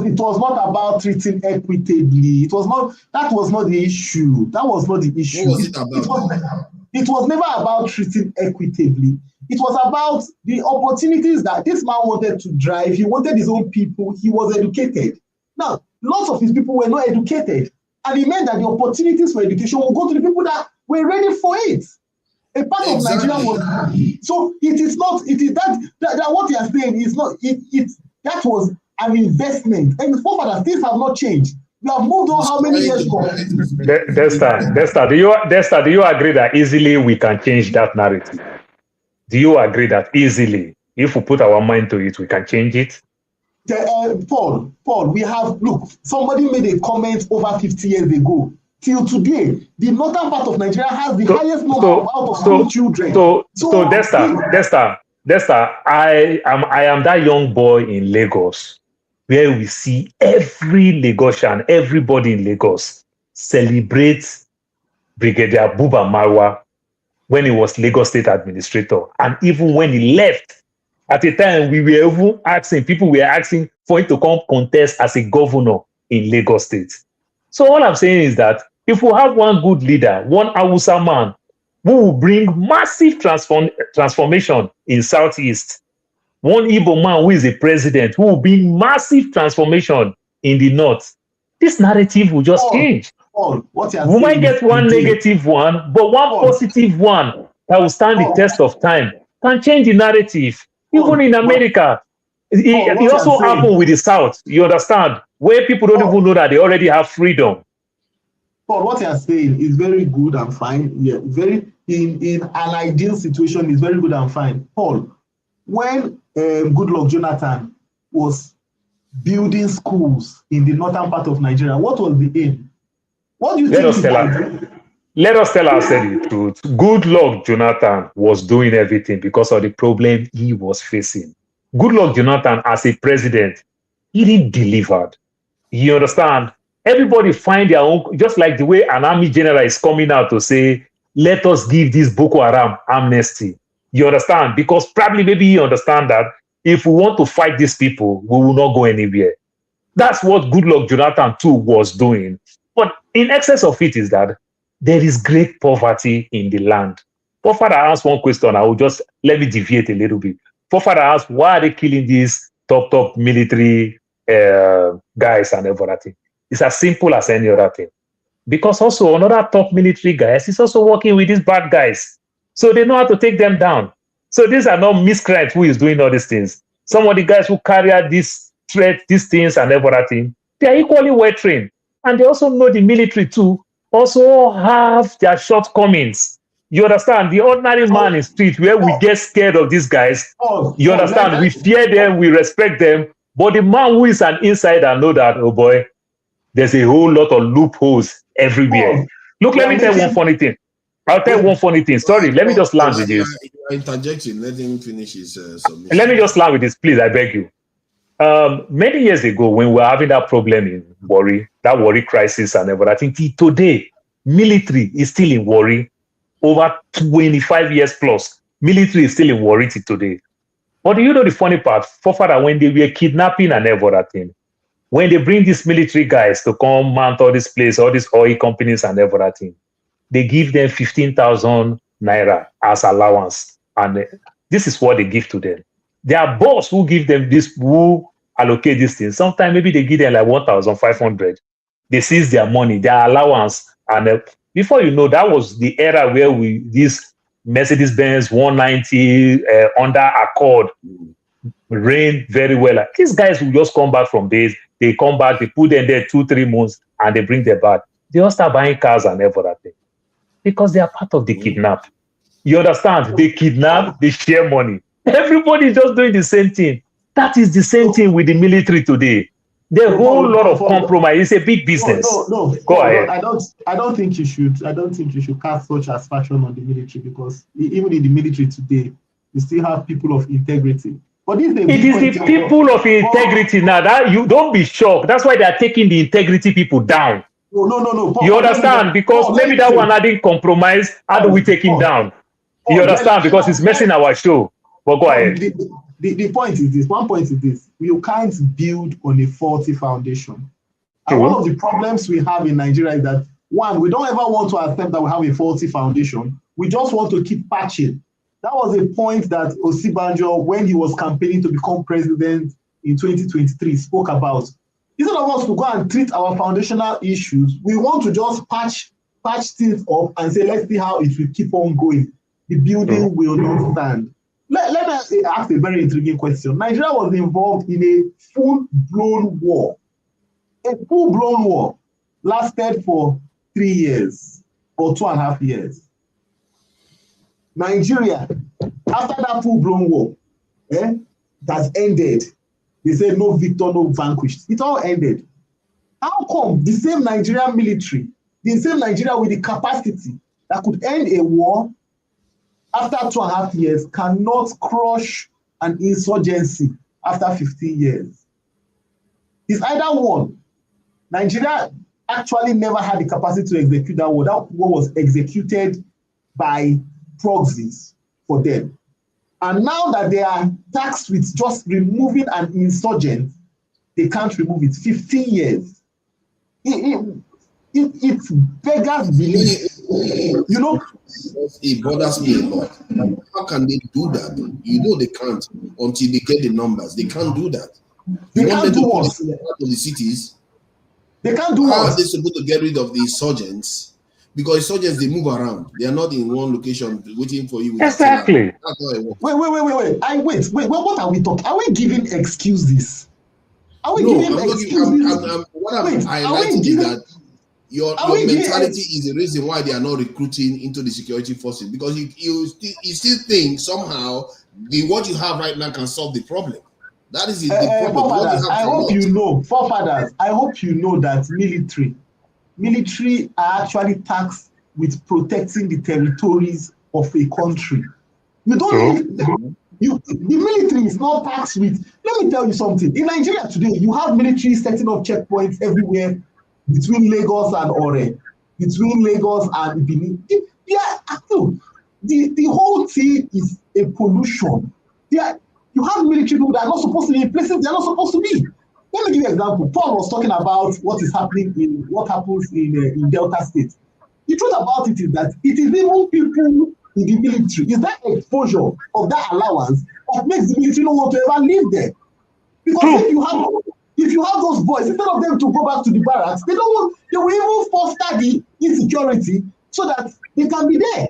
It was not about treating equitably. That was not the issue. That was not the issue. What was it about? It was never about treating equitably. It was about the opportunities that this man wanted to drive. He wanted his own people. He was educated. Now, lots of his people were not educated. And it meant that the opportunities for education will go to the people that were ready for it. A part of Nigeria was... So it is that what you are saying is not... That was an investment. And forefathers, things have not changed. We have moved on how many years ago? Desta, do you agree that easily we can change that narrative? Do you agree that easily, if we put our mind to it, we can change it? Paul, somebody made a comment over 50 years ago till today, the northern part of Nigeria has the highest number of out-of-school children. So Dexter, I am that young boy in Lagos where we see every Lagosian, everybody in Lagos celebrate Brigadier Buba Marwa when he was Lagos State Administrator. And even when he left, at the time we were even asking, people were asking for him to come contest as a governor in Lagos State. So all I'm saying is that if we have one good leader, one Hausa man, who will bring massive transformation in Southeast, one Igbo man who is a president, who will bring massive transformation in the North, this narrative will just change. We might get one negative one, but one positive one that will stand the test of time can change the narrative. Even in America, it also happened with the South, you understand, where people don't even know that they already have freedom. Paul, what you are saying is very good and fine. Yeah, very in an ideal situation is very good and fine. Paul, when Goodluck Jonathan was building schools in the northern part of Nigeria, what was the aim? What do you think? Let us tell ourselves the truth. Goodluck Jonathan was doing everything because of the problem he was facing. Goodluck Jonathan, as a president, he didn't deliver. You understand? Everybody find their own, just like the way an army general is coming out to say, let us give this Boko Haram amnesty. You understand? Because probably maybe you understand that if we want to fight these people, we will not go anywhere. That's what Goodluck Jonathan too was doing. But in excess of it is that there is great poverty in the land. Father asked one question. I will just, let me deviate a little bit. Father asked, why are they killing these top military guys and everything? It's as simple as any other thing. Because also another top military guys is also working with these bad guys. So they know how to take them down. So these are not miscreants who is doing all these things. Some of the guys who carry out these threats, these things and everything, they are equally well trained. And they also know the military too, also have their shortcomings. You understand? The ordinary man in street where we get scared of these guys, you understand? We fear them, we respect them. But the man who is an insider know that, oh boy, there's a whole lot of loopholes everywhere. Look, let me tell you one funny thing. I'll tell you one funny thing. Sorry, let me just land with this. Interjecting, let him finish his submission. Let me just land with this, please, I beg you. Many years ago, when we were having that problem in Warri, that Warri crisis and everything, today, military is still in Warri. Over 25 years plus, military is still in Warri today. But do you know the funny part? Father, when they were kidnapping and everything, when they bring these military guys to come mount all this place, all these oil companies and everything, they give them 15,000 naira as allowance. And this is what they give to them. Their boss who give them this, who allocate these things, sometimes maybe they give them like 1,500. They seize their money, their allowance. And before you know, that was the era where this Mercedes-Benz 190 under Accord ran very well. These guys will just come back from base. They come back, they put them there 2-3 months, and they bring them back. They all start buying cars and everything because they are part of the kidnap. You understand? They kidnap, they share money. Everybody is just doing the same thing. That is the same thing with the military today. There's a whole lot of compromise. It's a big business. No. Go ahead. I don't think you should. I don't think you should cast such aspersion on the military, because even in the military today, you still have people of integrity. But it is the people of integrity now. That you don't be shocked. That's why they are taking the integrity people down. No. You understand? Because maybe that one didn't compromise. How do we take him down? You understand? Because it's messing our show. But go ahead. The point is this. One point is this. You can't build on a faulty foundation. And one of the problems we have in Nigeria is that, one, we don't ever want to accept that we have a faulty foundation. We just want to keep patching. That was a point that Osibanjo, when he was campaigning to become president in 2023, spoke about. Instead of us to go and treat our foundational issues, we want to just patch things up and say, let's see how it will keep on going. The building will not stand. Let me ask a very intriguing question. Nigeria was involved in a full-blown war. A full-blown war lasted for 3 years or 2.5 years. Nigeria, after that full-blown war, that ended. They said no victor, no vanquished. It all ended. How come the same Nigerian military the same Nigeria with the capacity that could end a war after 2.5 years cannot crush an insurgency after 15 years. It's either one. Nigeria actually never had the capacity to execute that war. That war was executed by proxies for them. And now that they are tasked with just removing an insurgent, they can't remove it. 15 years. It beggars belief. You know, it bothers me a lot. How can they do that? You know they can't until they get the numbers. They can't do that. They can't do what? Out of the cities. They can't do How what? are they supposed to get rid of the insurgents? Because insurgents, they move around. They are not in one location waiting for you. Exactly. That's how it works. Wait. What are we talking? Are we giving excuses? Are we giving excuses? What I'm highlighting is that your mentality is the reason why they are not recruiting into the security forces, because you still think somehow what you have right now can solve the problem. That is the problem. I hope you know, forefathers, I hope you know that military are actually tasked with protecting the territories of a country. You don't the military is not tasked with. Let me tell you something. In Nigeria today, you have military setting up checkpoints everywhere between Lagos and Ore, between Lagos and Benin. The whole thing is a pollution. You have military people that are not supposed to be in places they're not supposed to be. Let me give you an example. Paul was talking about what happens in Delta State. The truth about it is that it is even people in the military. It's that exposure of that allowance that makes the military not want to ever live there. Because if you have those boys, instead of them to go back to the barracks, they will even foster the insecurity so that they can be there.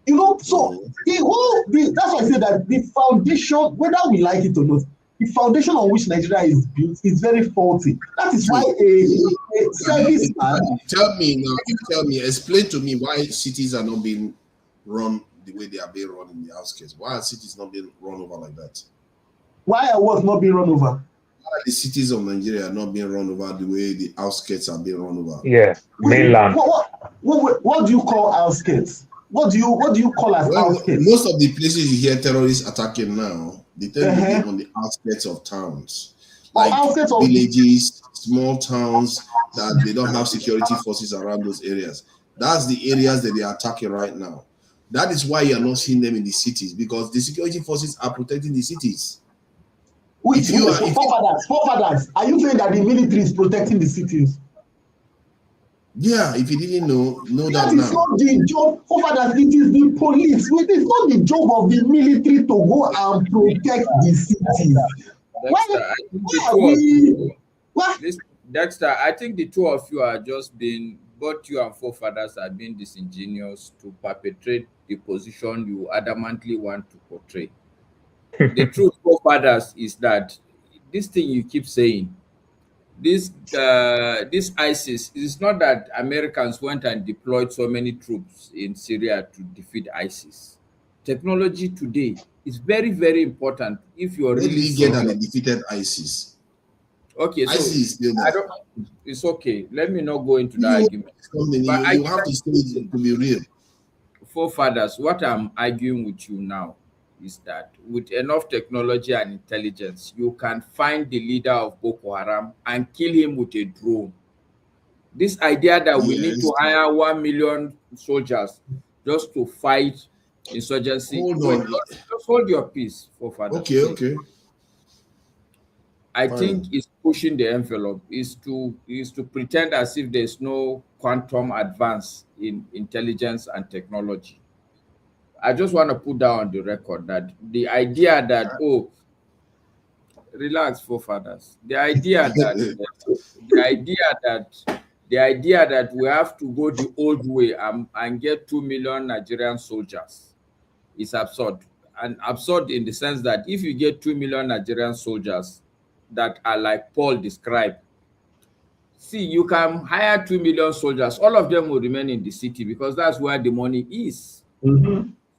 You know, so that's why I say that the foundation, whether we like it or not, the foundation on which Nigeria is built is very faulty. That is why a Tell me, explain to me why cities are not being run the way they are being run in the outskirts. Why are cities not being run over like that? Why are what not being run over? Why are the cities of Nigeria not being run over the way the outskirts are being run over? Yeah, mainland. What do you call outskirts? What do you call as outskirts? Most of the places you hear terrorists attacking now, they tend to be on the outskirts of towns, like villages, small towns that they don't have security forces around those areas. That's the areas that they are attacking right now. That is why you are not seeing them in the cities, because the security forces are protecting the cities. Forefathers, are you saying that the military is protecting the cities? Yeah, if you didn't know that now. That is not the job, forefathers. It is the police. It is not the job of the military to go and protect the cities. Dexter, I think the two of you are just being, both you and forefathers are being disingenuous to perpetrate the position you adamantly want to portray. The truth, forefathers, is that this thing you keep saying, this ISIS, it's not that Americans went and deployed so many troops in Syria to defeat ISIS. Technology today is very, very important. If you're really get and defeated ISIS. Okay, so ISIS is still there. It's okay. Let me not go into the argument. You have to say it to be real. Forefathers, what I'm arguing with you now is that with enough technology and intelligence, you can find the leader of Boko Haram and kill him with a drone. This idea that we need to hire 1 million soldiers just to fight insurgency. Just hold your peace, forefathers. Okay. I think it's pushing the envelope, is to pretend as if there's no quantum advance in intelligence and technology. I just want to put that on the record that the idea that, relax, forefathers. The idea that we have to go the old way and get 2 million Nigerian soldiers is absurd. And absurd in the sense that if you get 2 million Nigerian soldiers that are like Paul described, see, you can hire 2 million soldiers. All of them will remain in the city because that's where the money is.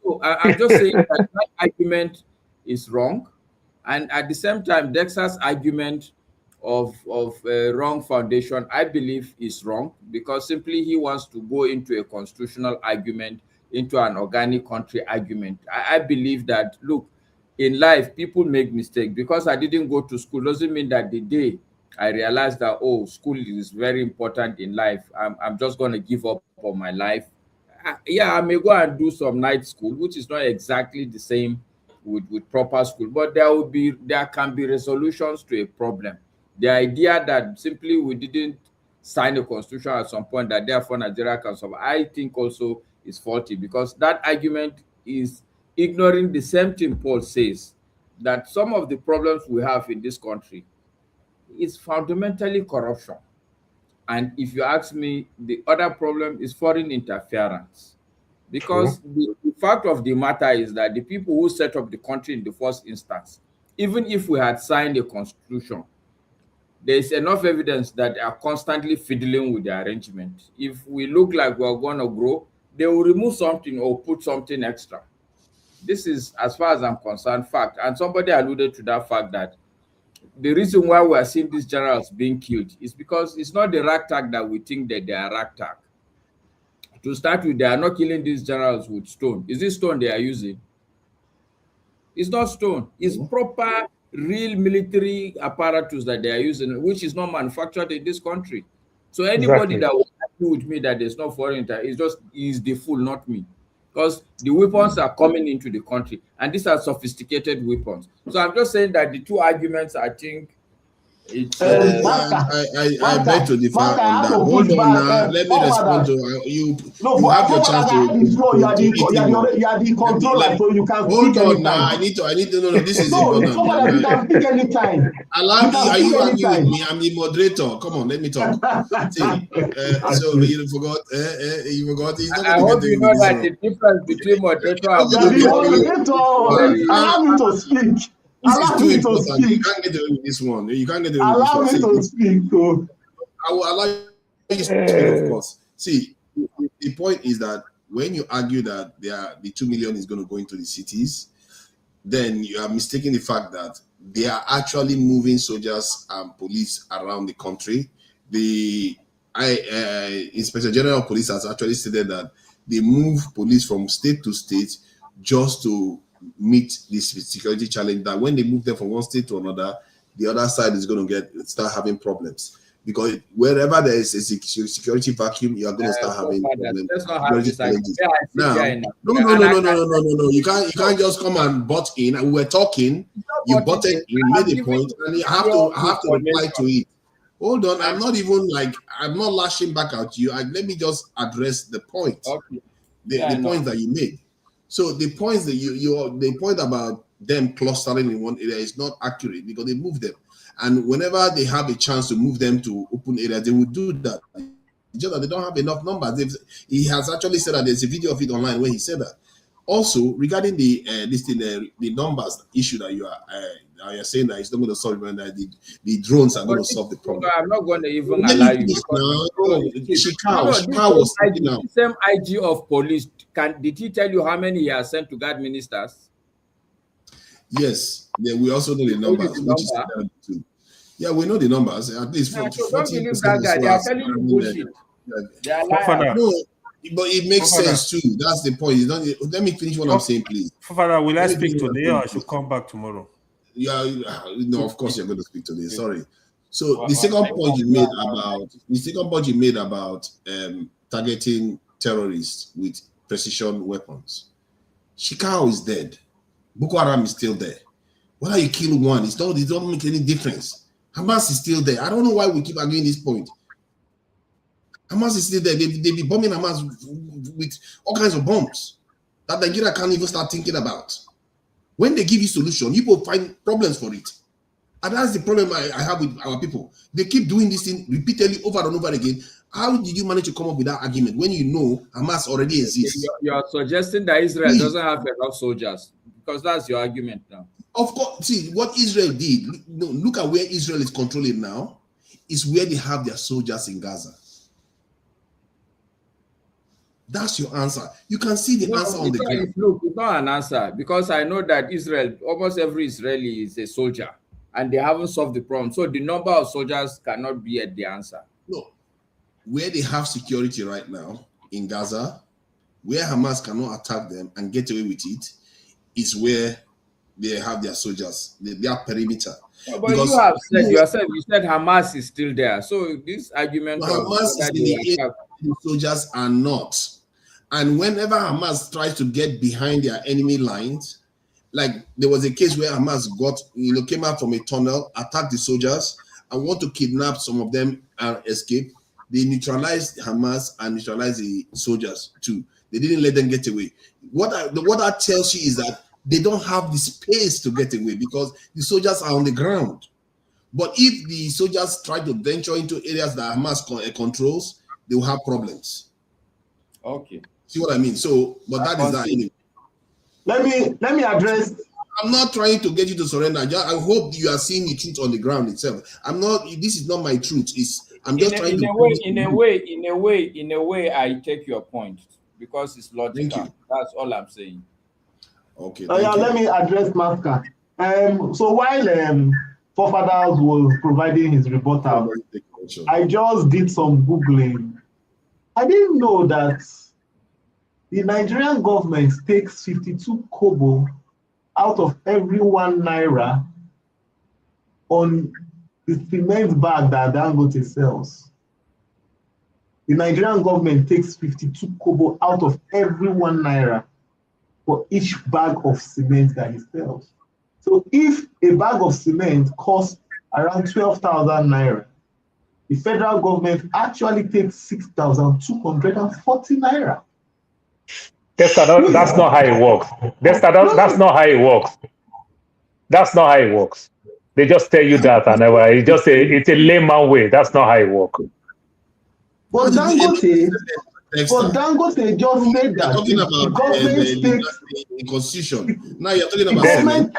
So I'm just saying that argument is wrong. And at the same time, Dexter's argument wrong foundation, I believe is wrong, because simply he wants to go into a constitutional argument, into an organic country argument. I believe that, look, in life, people make mistakes. Because I didn't go to school doesn't mean that the day I realized that, oh, school is very important in life, I'm just going to give up on my life. Yeah, I may go and do some night school, which is not exactly the same with proper school, but there can be resolutions to a problem. The idea that simply we didn't sign a constitution at some point, that therefore Nigeria can survive, I think also is faulty, because that argument is ignoring the same thing Paul says, that some of the problems we have in this country is fundamentally corruption. And if you ask me, the other problem is foreign interference. Because the fact of the matter is that the people who set up the country in the first instance, even if we had signed a constitution, there is enough evidence that they are constantly fiddling with the arrangement. If we look like we're going to grow, they will remove something or put something extra. This is, as far as I'm concerned, fact. And somebody alluded to that fact that the reason why we are seeing these generals being killed is because it's not the ragtag that we think that they are ragtag. To start with, they are not killing these generals with stone. Is it stone they are using? It's not stone. It's proper, real military apparatus that they are using, which is not manufactured in this country. So anybody that will argue with me that there's no foreign is the fool, not me. Because the weapons are coming into the country, and these are sophisticated weapons. So I'm just saying that the two arguments, I think, it's I beg to differ on that. Hold on now. Let me respond to you. No, you have your chance to. You are the controller, so you can hold speak on now. anytime. I need to know. This is No, important. you can speak anytime. Allow me. Are you arguing with me? I'm the moderator. Come on, let me talk. See, so you forgot. You forgot. I hope you know that the difference between moderator and moderator. Allow me to speak. This is too important. You can't get away with this one. You can't get away with this one. Allow me to speak. I will allow you to speak, of course. See, the point is that when you argue that the 2 million is going to go into the cities, then you are mistaking the fact that they are actually moving soldiers and police around the country. The Inspector General of Police has actually stated that they move police from state to state just to meet this security challenge, that when they move them from one state to another, the other side is going to start having problems, because wherever there is a security vacuum, you are going to start having problems. No. You can't just come and butt in. And we were talking, you butted in, made a point, and you have to reply to it. Hold on, I'm not lashing back at you. Let me just address the point. The point that you made. So the points that the point about them clustering in one area is not accurate, because they move them, and whenever they have a chance to move them to open areas, they will do that. Just that they don't have enough numbers. He has actually said that. There's a video of it online where he said that. Also, regarding the numbers issue that you are saying that it's not going to solve it, that the drones are going to solve the problem. I'm not going to even allow you. The same IG of police, did he tell you how many he has sent to guard ministers? Yes. Yeah, we also know the numbers. Yeah, we know the numbers. At least 40%. Don't believe that guy. They are telling you bullshit. They are lying. No, but it makes sense too. That's the point. Let me finish what I'm saying, please. Father, will I speak today, or I should come back tomorrow? Yeah, no, of course you're going to speak today. Sorry. So the second point you made about targeting terrorists with precision weapons. Shekau is dead. Boko Haram is still there. Whether you kill one, it don't make any difference. Hamas is still there. I don't know why we keep arguing this point. Hamas is still there. They be bombing Hamas with all kinds of bombs that Nigeria can't even start thinking about. When they give you solution, you will find problems for it. And that's the problem I have with our people. They keep doing this thing repeatedly over and over again. How did you manage to come up with that argument when you know Hamas already exists? You are suggesting that Israel doesn't have enough soldiers, because that's your argument now. Of course, see what Israel did. Look at where Israel is controlling now. Is where they have their soldiers in Gaza. That's your answer. You can see the answer on the ground. Look, it's not an answer, because I know that Israel, almost every Israeli is a soldier. and they haven't solved the problem. So the number of soldiers cannot be the answer. No. Where they have security right now in Gaza, where Hamas cannot attack them and get away with it, is where they have their soldiers, their perimeter. No, but because you said Hamas is still there. So this argument of Hamas is in the area, the soldiers are not. And whenever Hamas tries to get behind their enemy lines, like there was a case where Hamas came out from a tunnel, attacked the soldiers, and want to kidnap some of them and escape. They neutralized Hamas and neutralized the soldiers too. They didn't let them get away. What that tells you is that they don't have the space to get away because the soldiers are on the ground. But if the soldiers try to venture into areas that Hamas controls, they will have problems. Okay. See what I mean? So, but that is that anyway. Let me address. I'm not trying to get you to surrender. I hope you are seeing the truth on the ground itself. I'm not. This is not my truth. I'm just trying to. In a way, I take your point because it's logical. That's all I'm saying. Okay. Let me address Mafka. So while Forefathers was providing his rebuttal, I just did some Googling. I didn't know that the Nigerian government takes 52 kobo out of every 1 naira on the cement bag that Dangote sells. The Nigerian government takes 52 kobo out of every 1 naira for each bag of cement that he sells. So if a bag of cement costs around 12,000 naira, the federal government actually takes 6,240 naira. That's not how it works. That's not how it works. That's not how it works. They just tell you that, and it's a layman way. That's not how it works. But Dangote just said that talking about the constitution. Now you're talking about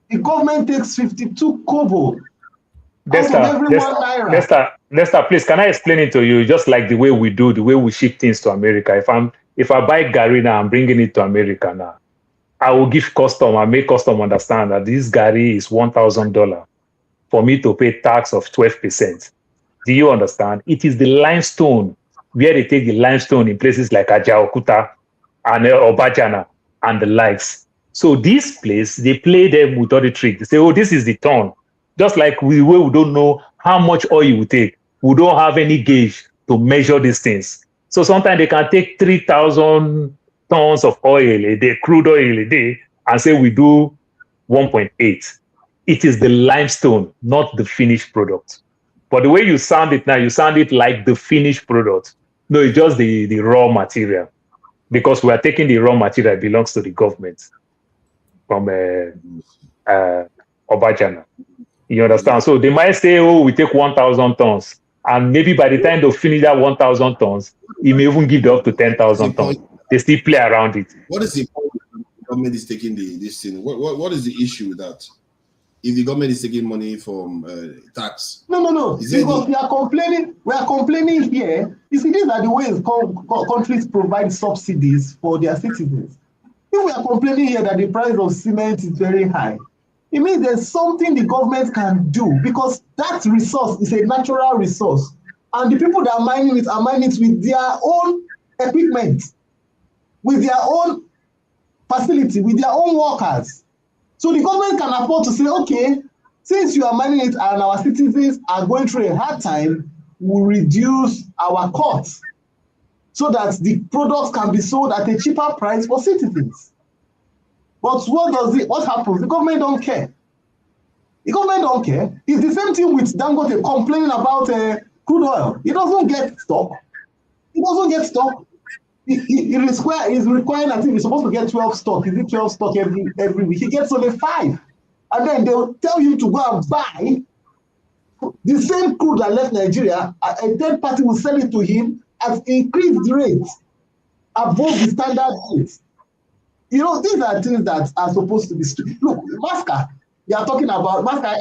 the government takes 52 kobo. Lester, please, can I explain it to you? Just like the way we ship things to America. If I buy Gary now, I'm bringing it to America now. I will give custom and make custom understand that this Gary is $1,000 for me to pay tax of 12%. Do you understand? It is the limestone where they take the limestone in places like Ajaokuta and Obajana and the likes. So this place, they play them with all the tricks. They say, oh, this is the ton. Just like we don't know how much oil we take. We don't have any gauge to measure these things. So sometimes they can take 3,000 tons of oil a day, crude oil a day, and say we do 1.8. It is the limestone, not the finished product. But the way you sound it now, you sound it like the finished product. No, it's just the raw material. Because we are taking the raw material that belongs to the government from Obajana. You understand? So they might say, oh, we take 1,000 tons. And maybe by the time they finish that 1,000 tons, it may even give up to 10,000 tons. They still play around it. What is the point the government is taking this thing? What is the issue with that? If the government is taking money from tax? No. Because we are complaining here. You see, these are the ways countries provide subsidies for their citizens. If we are complaining here that the price of cement is very high, it means there's something the government can do because that resource is a natural resource. And the people that are mining it with their own equipment, with their own facility, with their own workers. So the government can afford to say, okay, since you are mining it and our citizens are going through a hard time, we'll reduce our costs so that the products can be sold at a cheaper price for citizens. But what happens? The government don't care. The government don't care. It's the same thing with Dangote complaining about crude oil. He doesn't get stock. He's requiring, I think he's supposed to get 12 stock. Is it 12 stock every week? He gets only 5. And then they'll tell him to go and buy the same crude that left Nigeria. A third party will sell it to him at increased rates above the standard rate. You know, these are things that are supposed to be strict. Look, Mafka, You are talking about Master.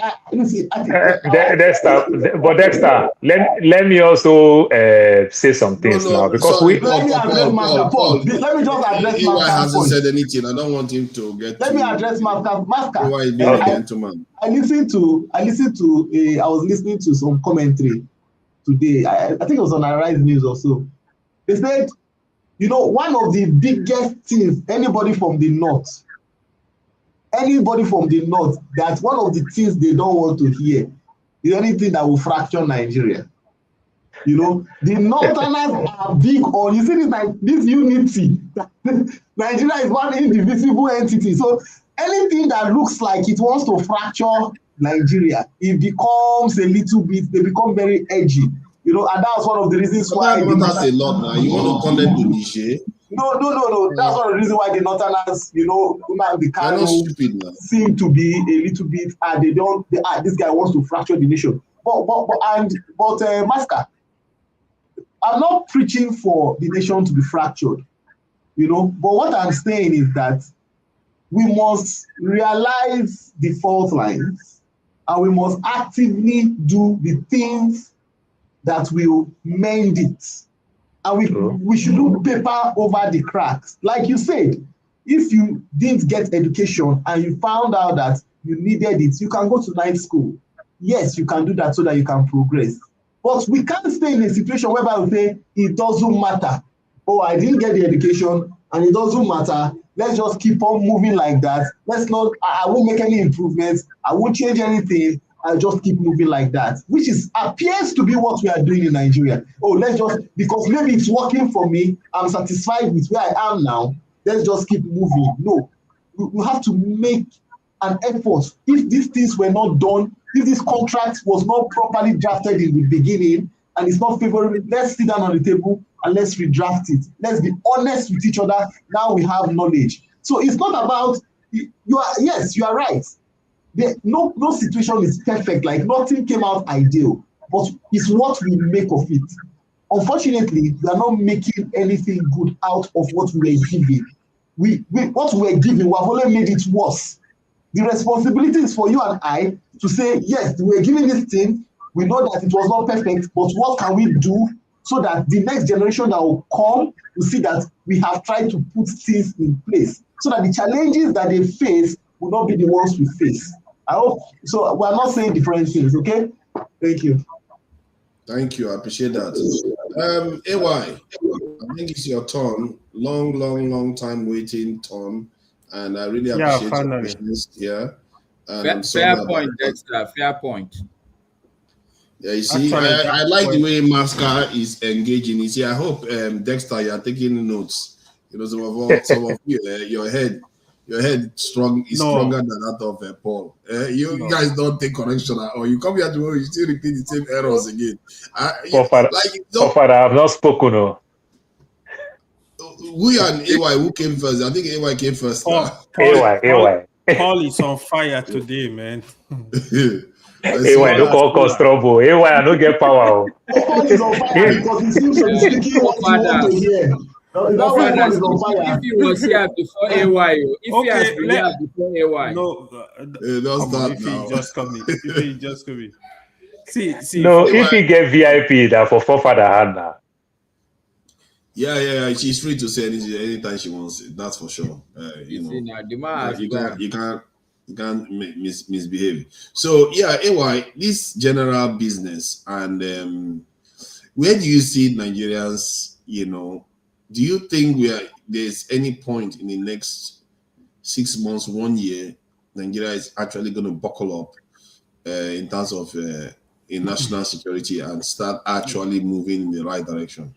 Dexter, let me also say some things now because sorry, let me address Master Paul. Let me just address AY Master's hasn't point. said anything. I don't want him to get. Let me address Master. AY is being a gentleman. I listened to. I was listening to some commentary today. I think it was on Arise News or so. They said, you know, one of the biggest things anybody from the north, that one of the things they don't want to hear is anything that will fracture Nigeria. You know, the northerners are big on, you see this unity. Nigeria is one indivisible entity. So anything that looks like it wants to fracture Nigeria, it becomes a little bit, they become very edgy. You know, and that's one of the reasons why. That's a lot now. You want to connect to Niger? No. That's one of the reasons why the northerners, you know, the Kano seem to be a little bit. This guy wants to fracture the nation. But Master, I'm not preaching for the nation to be fractured, you know. But what I'm saying is that we must realize the fault lines, and we must actively do the things that will mend it. And we should do paper over the cracks. Like you said, if you didn't get education and you found out that you needed it, you can go to night school. Yes, you can do that so that you can progress. But we can't stay in a situation whereby we say, it doesn't matter. Oh, I didn't get the education and it doesn't matter. Let's just keep on moving like that. I won't make any improvements. I won't change anything. I'll just keep moving like that, which appears to be what we are doing in Nigeria. Oh, because maybe it's working for me, I'm satisfied with where I am now, let's just keep moving. No, we have to make an effort. If these things were not done, if this contract was not properly drafted in the beginning and it's not favorable, let's sit down on the table and let's redraft it. Let's be honest with each other. Now we have knowledge. So it's not about, you are right. No situation is perfect, like nothing came out ideal, but it's what we make of it. Unfortunately, we are not making anything good out of what we were given. What we were given, we have only made it worse. The responsibility is for you and I to say, yes, we were given this thing, we know that it was not perfect, but what can we do so that the next generation that will come will see that we have tried to put things in place, so that the challenges that they face will not be the ones we face. I hope so. We're not saying different things, okay? Thank you. Thank you. I appreciate that. AY, I think it's your turn. Long time waiting turn, and I really appreciate your patience here. Fair point, Dexter. Fair point. Yeah, you see, I like the way Masca is engaging. You see, I hope Dexter, you are taking notes. You know, some of you, your head is stronger than that of Paul. You guys don't take correction, or you come here tomorrow, you still repeat the same errors again. I have not spoken. No. We and AY, who came first? I think AY came first. AY. Paul is on fire today, man. AY, no cause trouble. AY, I don't get power. Paul is on fire because he seems to be speaking what you want to hear. If he was here before AY, if he has been here before AY. No, if he just coming. See. No, if he get VIP, that for forefather hand now. Yeah. She's free to say anytime she wants. That's for sure. You can't misbehave. So yeah, AY, this general business, and where do you see Nigerians? You know, do you think there's any point in the next 6 months, 1 year, Nigeria is actually going to buckle up in terms of in national security and start actually moving in the right direction?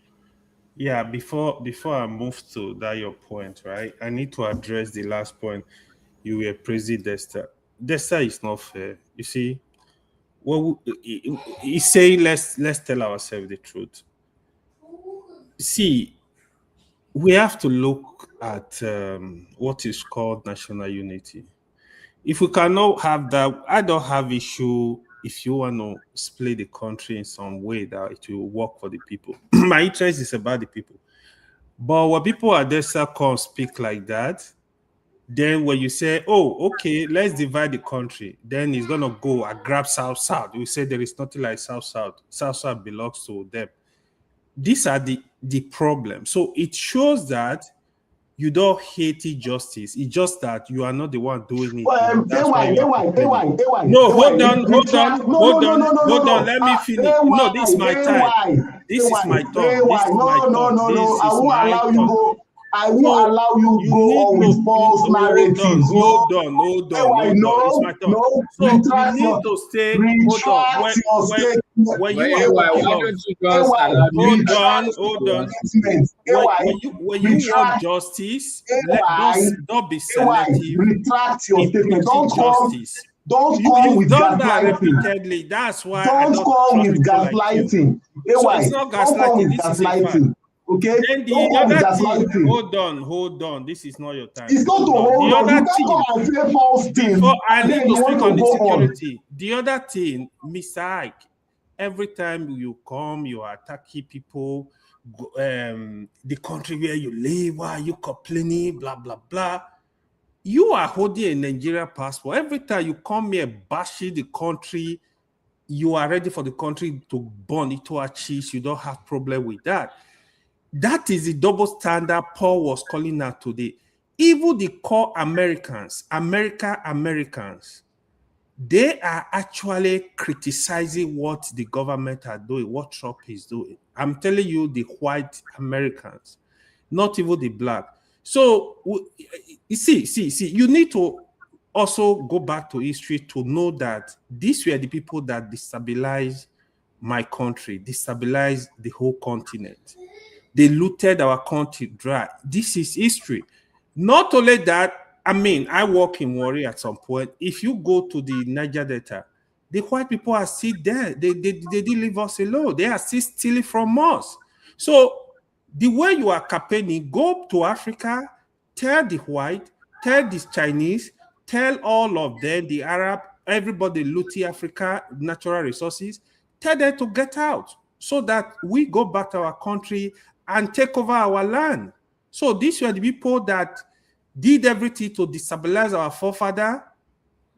Yeah, before I move to that your point, right? I need to address the last point you were praising Dexter. Dexter is not fair. You see, well, he's saying let's tell ourselves the truth. See, we have to look at what is called national unity. If we cannot have that, I don't have issue if you want to split the country in some way that it will work for the people. My interest is about the people. But when people at Dexter come speak like that, Then when you say, oh, okay, let's divide the country, then he's going to go and grab South-South. We say there is nothing like South-South. South-South belongs to them. These are the problem. So it shows that you don't hate injustice. It's just that you are not the one doing it. That's why you are complaining. No, hold on. Let me finish. No, this is my time. This is my turn. I won't allow you go on with false narratives. Hold on. It's my turn. So you need to stay. Hold on. When you want justice, don't be selective. Retract your statement. Don't come with gaslighting. Repeatedly. That's why don't come with gaslighting. So it's not gaslighting. This is a fact. Okay. Then the other team, hold on. This is not your time. It's not to hold on. You can't come and say false things. I need to speak on the security. The other thing, Mr. Ike, every time you come, you are attacking people, the country where you live, why are you complaining, blah, blah, blah. You are holding a Nigerian passport. Every time you come here bashing the country, you are ready for the country to burn into a cheese. You don't have problem with that. That is the double standard Paul was calling out today. Even the core Americans, they are actually criticizing what the government are doing, what Trump is doing. I'm telling you, the white Americans, not even the black. So, you see, you need to also go back to history to know that these were the people that destabilized my country, destabilized the whole continent. They looted our country dry. This is history. Not only that, I mean, I work in Warri at some point. If you go to the Niger Delta, the white people are still there. They didn't leave us alone. They are still stealing from us. So the way you are campaigning, go to Africa, tell the white, tell the Chinese, tell all of them, the Arab, everybody looting Africa, natural resources, tell them to get out so that we go back to our country and take over our land. So these were the people that did everything to destabilize our forefather.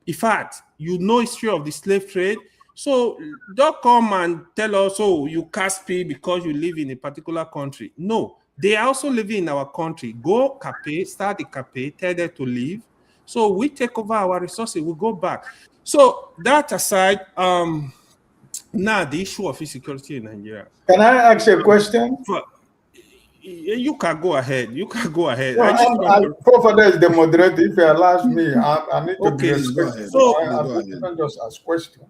In fact, you know history of the slave trade. So don't come and tell us, oh, you can't pay because you live in a particular country. No, they are also living in our country. Go cafe, start the cafe, tell them to leave. So we take over our resources, we go back. So that aside, now the issue of insecurity in Nigeria. Can I ask a question? You can go ahead. No, Father is the moderator. If you allow me, I need to be respectful. So I can just ask question.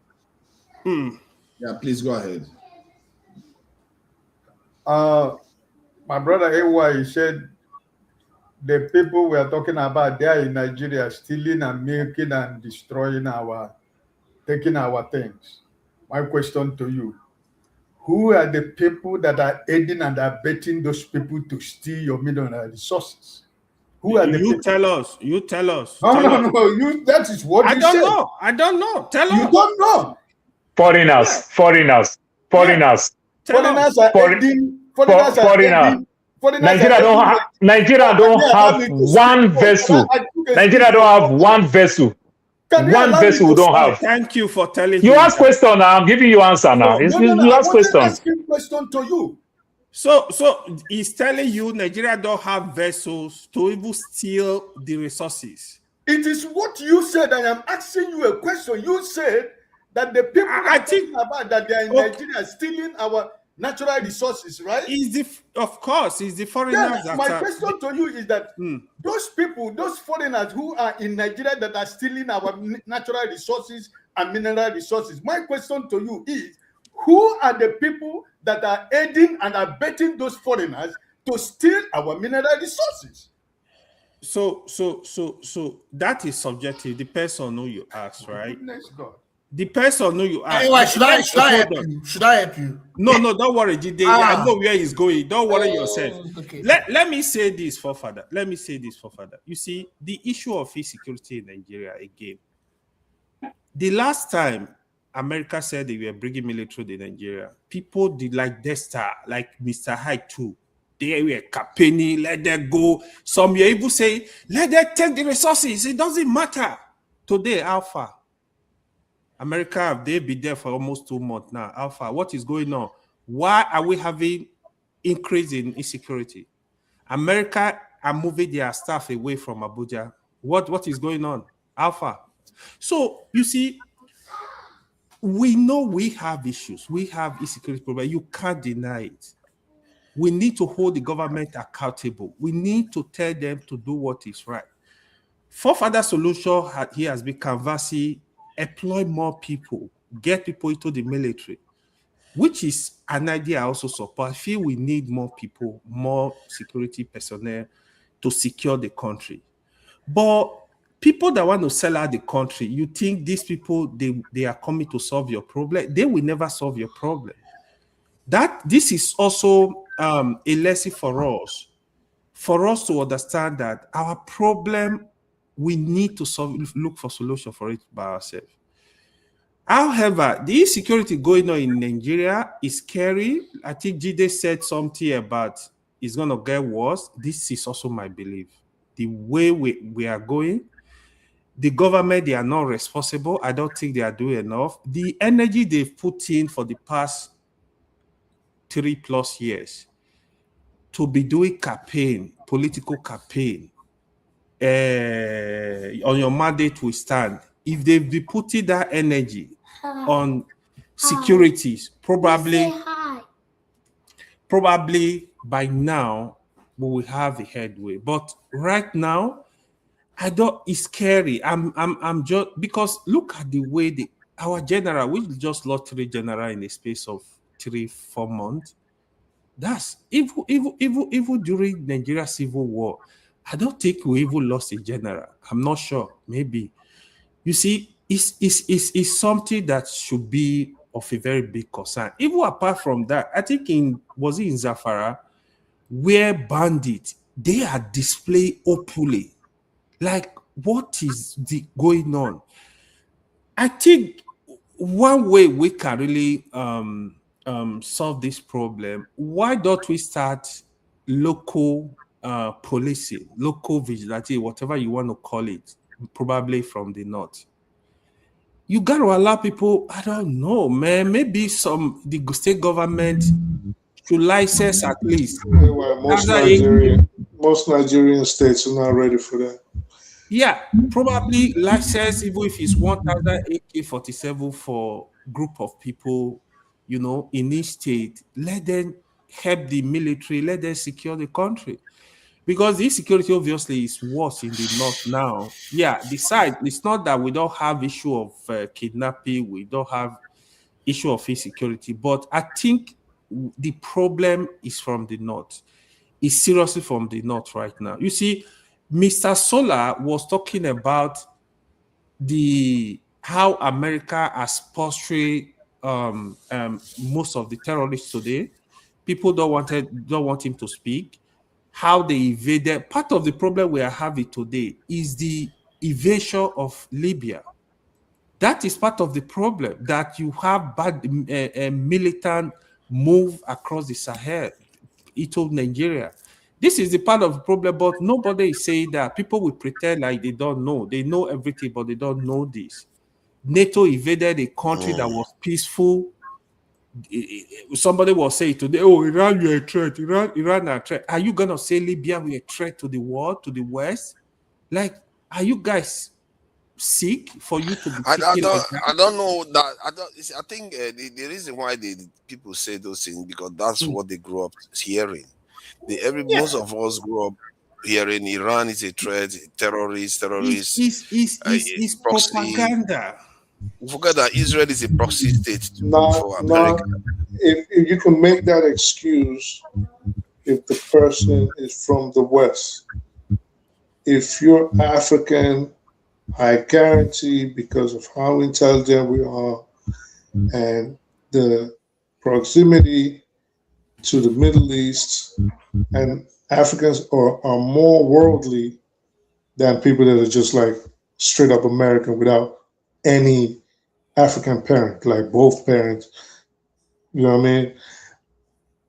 Yeah, please go ahead. My brother AY said the people we are talking about, they are in Nigeria stealing and making and destroying taking our things. My question to you, who are the people that are aiding and abetting those people to steal your mineral resources? Who are the people? Tell us. You tell us. No, that is what you said. I don't know. Tell us. You don't know. Foreigners are aiding. Nigeria don't have one vessel. Nigeria don't have one vessel. One vessel we don't have. Thank you for telling you. Ask question now. I'm giving you answer now. You ask question. Asking question to you. So he's telling you Nigeria don't have vessels to even steal the resources. It is what you said. I am asking you a question. You said that the people I think about that they are in Nigeria stealing our natural resources, right? Of course, it's the foreigners. Yes, my question to you is that those people, those foreigners who are in Nigeria that are stealing our natural resources and mineral resources, my question to you is, who are the people that are aiding and abetting those foreigners to steal our mineral resources? So that is subjective. Depends on who you ask, right? Goodness God. Depends on who you ask. Anyway, should I help you? No, don't worry, Jide. I know where he's going. Don't worry yourself. Okay. Let me say this, forefather. You see, the issue of insecurity in Nigeria again. The last time America said they were bringing military to Nigeria, people did like Desta, like Mr. Hyde too. They were campaigning, let them go. Some you even say, let them take the resources. It doesn't matter. Today, Alpha. America, they've been there for almost 2 months now. Alpha, what is going on? Why are we having increase in insecurity? America are moving their staff away from Abuja. What is going on? Alpha. So, you see, we know we have issues. We have insecurity problems. You can't deny it. We need to hold the government accountable. We need to tell them to do what is right. Fourth solution here has been canvassing, employ more people, get people into the military, which is an idea I also support. I feel we need more people, more security personnel to secure the country. But people that want to sell out the country, you think these people, they are coming to solve your problem? They will never solve your problem. This is also a lesson for us to understand that our problem, we need to look for solution for it by ourselves. However, the insecurity going on in Nigeria is scary. I think Jide said something about it's going to get worse. This is also my belief. The way we are going, the government, they are not responsible. I don't think they are doing enough. The energy they've put in for the past 3+ years to be doing campaign, political campaign, on your mandate we stand. If they've been putting that energy on securities, probably by now we will have a headway. But right now, it's scary. I'm just, because look at the way our general, we just lost 3 general in the space of 3-4 months. That's even during Nigeria Civil War. I don't think we even lost a general. I'm not sure. Maybe. You see, it's something that should be of a very big concern. Even apart from that, I think was it in Zafara, where bandits, they are displayed openly. Like, what is going on? I think one way we can really solve this problem, why don't we start local policing, local vigilante, whatever you want to call it, probably from the north. You got to allow people, I don't know, man, maybe the state government should license at least. Well, most Nigerian states are not ready for that. Yeah, probably license, even if it's 1,000 AK-47 for group of people, in each state. Let them help the military, let them secure the country. Because the insecurity obviously is worse in the north now. Yeah, it's not that we don't have issue of kidnapping, we don't have issue of insecurity, but I think the problem is from the north. It's seriously from the north right now. You see, Mr. Sola was talking about how America has portrayed most of the terrorists today. People don't want him to speak. How they evaded. Part of the problem we are having today is the invasion of Libya. That is part of the problem, that you have bad militant move across the Sahel into Nigeria. This is the part of the problem, but nobody is saying that. People will pretend like they don't know. They know everything, but they don't know this. NATO invaded a country that was peaceful. Somebody will say today, oh, Iran, you're a threat. Iran are a threat. Are you going to say Libya will a threat to the world, to the West? Like, are you guys sick for you to be I don't know that. I think the reason why people say those things, because that's what they grew up hearing. Most of us grew up hearing Iran is a threat, terrorist. It's propaganda. We forget that Israel is a proxy state for America. If you can make that excuse, if the person is from the West, if you're African, I guarantee, because of how intelligent we are and the proximity to the Middle East, and Africans are more worldly than people that are just like straight up American without any African parent, like both parents. You know what I mean?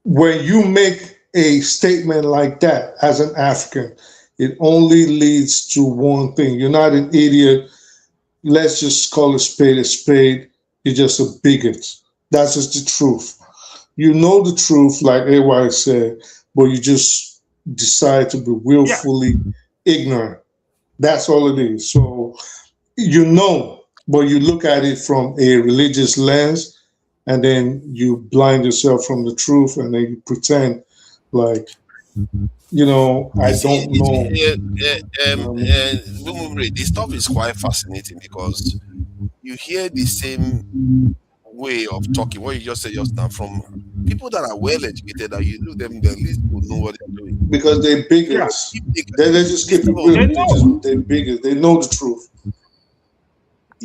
When you make a statement like that as an African, it only leads to one thing. You're not an idiot. Let's just call a spade a spade. You're just a bigot. That's just the truth. You know the truth, like AY said, but you just decide to be willfully ignorant. That's all it is. So you know, but you look at it from a religious lens, and then you blind yourself from the truth, and then you pretend like, you know, I don't know. The stuff is quite fascinating because you hear the same way of talking, what you just said just now, from people that are well educated, that you look them, the least will know what they're doing. Because they're bigots. They just keep it real. They're bigots. They know the truth.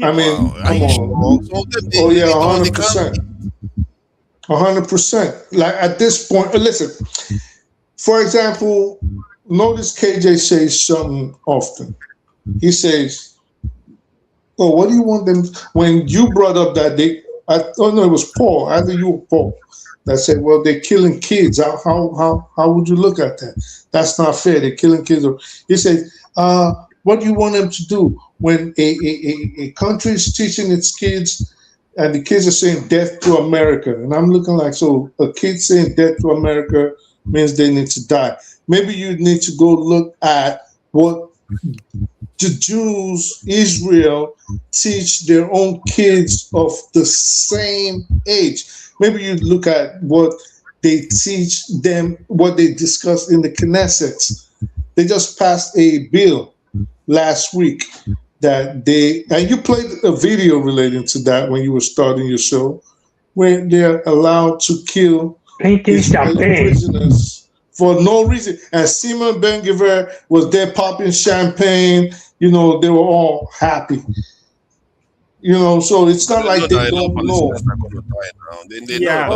I mean, come on. Oh yeah, 100%. 100%. Like at this point, listen. For example, notice KJ says something often. He says, "Oh, what do you want them?" When you brought up that I don't know, it was Paul. Either you or Paul that said, "Well, they're killing kids. How would you look at that? That's not fair. They're killing kids." He said, "What do you want them to do when a country is teaching its kids, and the kids are saying death to America?" And I'm looking like, so a kid saying death to America means they need to die. Maybe you need to go look at what the Jews, Israel, teach their own kids of the same age. Maybe you look at what they teach them, what they discuss in the Knesset. They just passed a bill last week that and you played a video relating to that when you were starting your show, where they're allowed to kill Israeli prisoners for no reason. And Simon Ben-Gvir was there popping champagne. You know, they were all happy. You know, so it's not like they don't know. They know.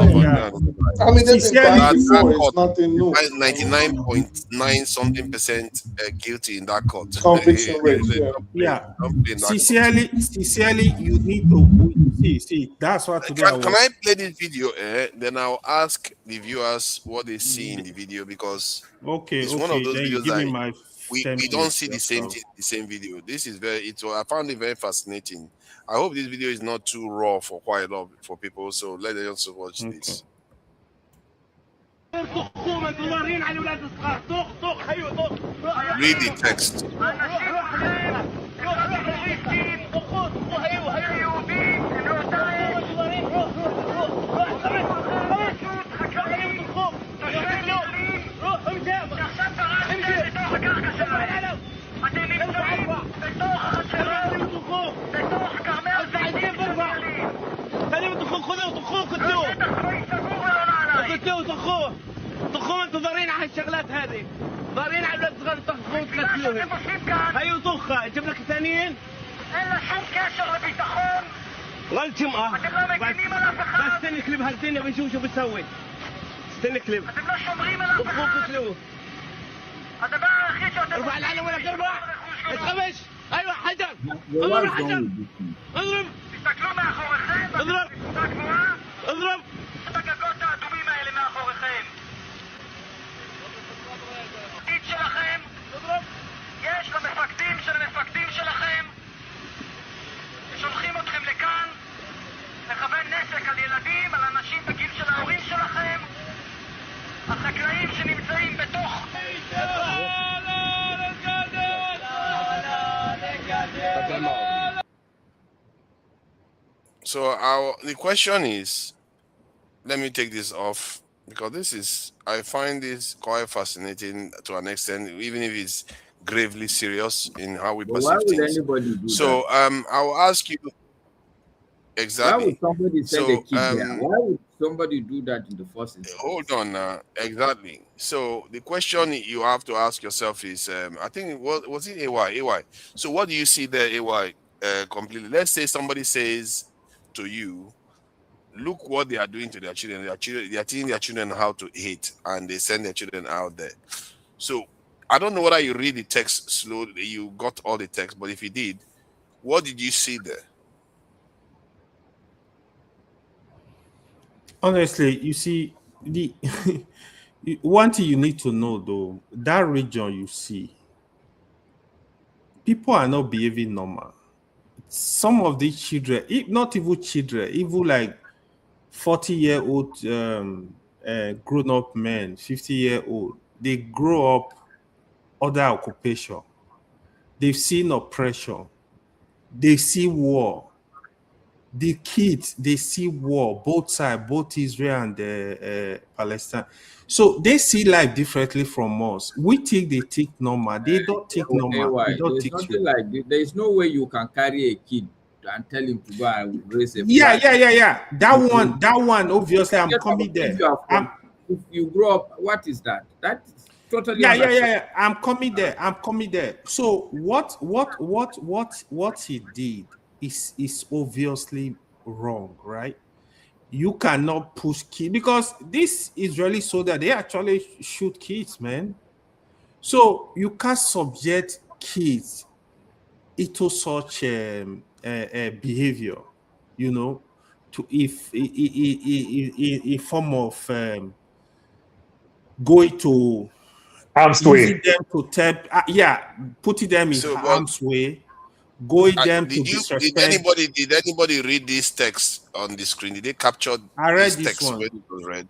I mean, they've been dying before. It's nothing new. 99.9 something percent guilty in that court. Conviction rate. Sincerely, you need to see. That's what today. Can I play this video? Then I'll ask the viewers what they see in the video, because it's one of those videos that we don't see the same video. This is I found it very fascinating. I hope this video is not too raw for quite a lot for people. So let us also watch this. Read the text. طخوه انتوا ضارين على هالشغلات هذه، ضارين على الاولاد الصغار طخوه تقتلوهم. هيو طخه، اجيب لك ثانيين؟ الا شو كاشر لبيتخون؟ غلط يمقى. بس استني كليب هالدنيا بنشوف شو بتسوي. استني كليب. طخوه قتلوه. هذا بقى اخي شو ارفع العلم ولا ترفع؟ اتخمش. ايوه حجر. اضرب حجر. اضرب. تستكلوا مع اخوكم. اضرب. اضرب. תגגות האדומים האלה מאחוריכם. התפקיד שלכם, יש למפקדים של המפקדים שלכם, ששולחים אתכם לכאן, לכוון נשק על ילדים, על אנשים בגיל של ההורים שלכם, החקלאים שנמצאים בתוך... So the question is, let me take this off, because I find this quite fascinating to an extent, even if it's gravely serious in how we perceive things. So I will ask you exactly. Why would somebody send a kid there? Why would somebody do that in the first instance? Hold on, exactly. So the question you have to ask yourself is, I think was it AY? So what do you see there, AY? Completely. Let's say somebody says to you, look what they are doing to their children. They are teaching their children how to hate, and they send their children out there. So I don't know whether you read the text slowly, you got all the text, but if you did, what did you see there? Honestly, you see, one thing you need to know though, that region you see, people are not behaving normal. Some of these children, not even children, even like 40-year-old grown-up men, 50-year-old, they grow up other occupation. They've seen oppression. They see war. The kids, they see war, both sides, both Israel and Palestine. So they see life differently from us. We think they think normal. They don't think normal. They don't There's think nothing like this. There is no way you can carry a kid and tell him to go and raise a Yeah. flag. That one, obviously, I'm coming there. If you grow up, what is that? That is totally unacceptable. Yeah. I'm coming there. So what he did is obviously wrong, right? You cannot push kids because this Israeli soldier, they actually shoot kids, man. So you can't subject kids into such behavior, you know, to if a form of going to harm's using way. them to putting them in harm's way, going them to disrespect. Did anybody read this text on the screen? Did they capture I read this this text one. when it was read?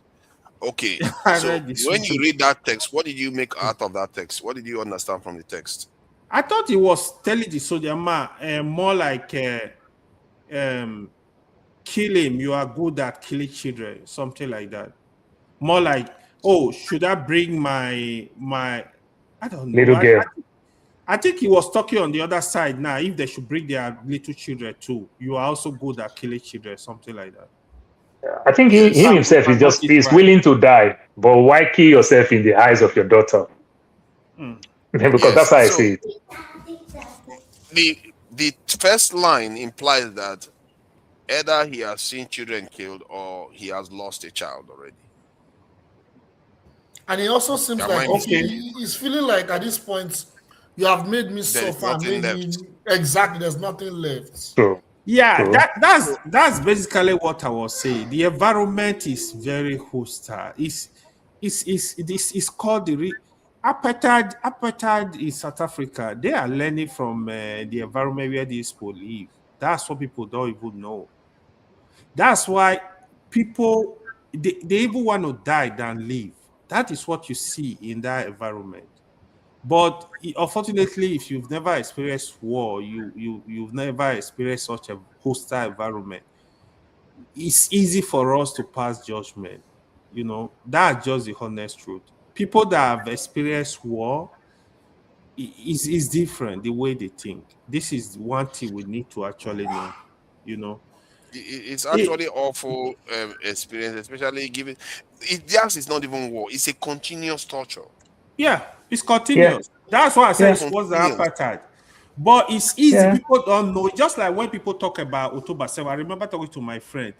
Okay. I So read this when one. you read that text, what did you make out of that text? What did you understand from the text? I thought he was telling the soldier man more like kill him. You are good at killing children, something like that. More like, oh, should I bring my I don't know. Little girl. I think he was talking on the other side now. If they should bring their little children too, you are also good at killing children, something like that. I think he himself is willing to die, but why kill yourself in the eyes of your daughter? Because that's how I see it. The first line implies that either he has seen children killed or he has lost a child already. And it also seems like he's feeling like at this point, you have made me suffer. Exactly, there's nothing left. True. Yeah, that's basically what I was saying. The environment is very hostile. It's called the apartheid in South Africa. They are learning from the environment where these people live. That's what people don't even know. That's why people they even want to die than live. That is what you see in that environment. But unfortunately, if you've never experienced war, you've never experienced such a hostile environment, it's easy for us to pass judgment. You know, that's just the honest truth. People that have experienced war is different the way they think. This is one thing we need to actually know, you know. It's actually awful experience, especially given it's not even war, it's a continuous torture. Yeah, it's continuous. That's why I said it was the apartheid. But it's easy. People don't know. Just like when people talk about October 7, I remember talking to my friend.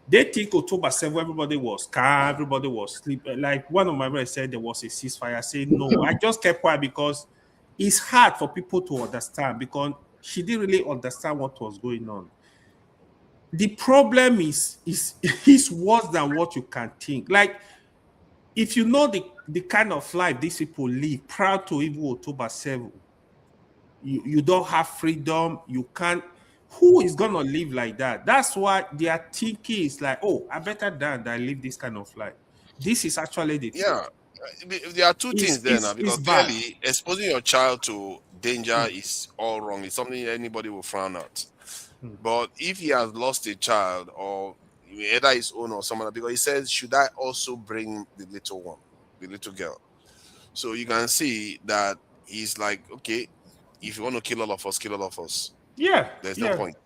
They think October 7, everybody was calm, everybody was sleeping. Like one of my friends said there was a ceasefire. I said, no, I just kept quiet because it's hard for people to understand because she didn't really understand what was going on. The problem is worse than what you can think. Like, if you know the kind of life these people live prior to even October 7, you don't have freedom, you can't. Who is gonna live like that? That's why their thinking is like, oh, I better die than live this kind of life. This is actually the truth. There are two things there now, because clearly exposing your child to danger is all wrong. It's something anybody will frown at. But if he has lost a child, or either his own or someone, because he says, should I also bring the little one, the little girl? So you can see that he's like, okay, if you want to kill all of us, kill all of us. Yeah. There's no point.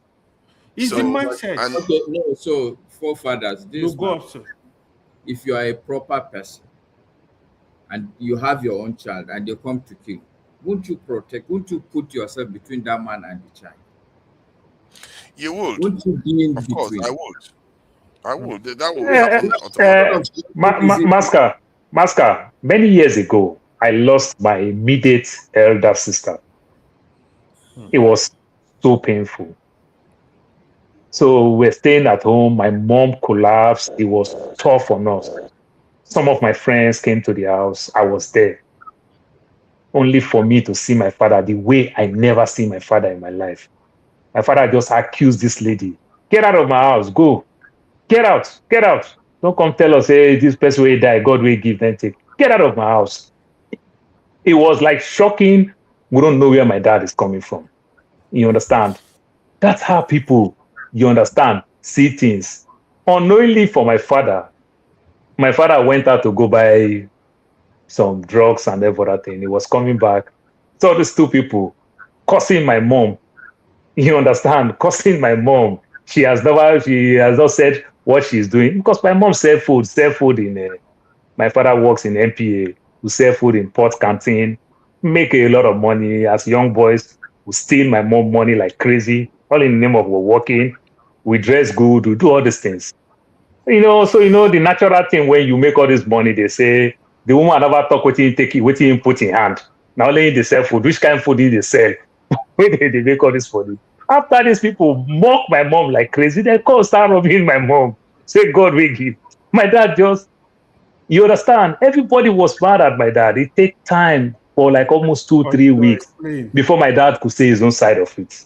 It's the mindset. So forefathers, if you are a proper person and you have your own child and they come to kill, won't you put yourself between that man and the child? You would. Won't you be in between? Of course, I would. That would happen. Masker, many years ago, I lost my immediate elder sister. It was so painful. So we're staying at home. My mom collapsed. It was tough on us. Some of my friends came to the house. I was there. Only for me to see my father the way I never see my father in my life. My father just accused this lady. Get out of my house. Go. Get out. Get out. Don't come tell us, hey, this person will die. God will give them take. Get out of my house. It was like shocking. We don't know where my dad is coming from. You understand? That's how people, you understand, see things. Unknowingly for my father went out to go buy some drugs and every other thing. He was coming back. Saw these two people cursing my mom. You understand? Cursing my mom. She has not said what she's doing because my mom sell food in my father works in MPA, who sell food in Port Canteen, make a lot of money as young boys, who steal my mom money like crazy, all in the name of we're working, we dress good, we do all these things. So the natural thing when you make all this money, they say the woman never talk what you take it, what you put in hand. Now only they sell food, which kind of food did they sell? When they make all this money. After these people mock my mom like crazy, they start robbing my mom. Say God will give. My dad just, you understand? Everybody was mad at my dad. It take time for like almost 2-3 weeks before my dad could say his own side of it.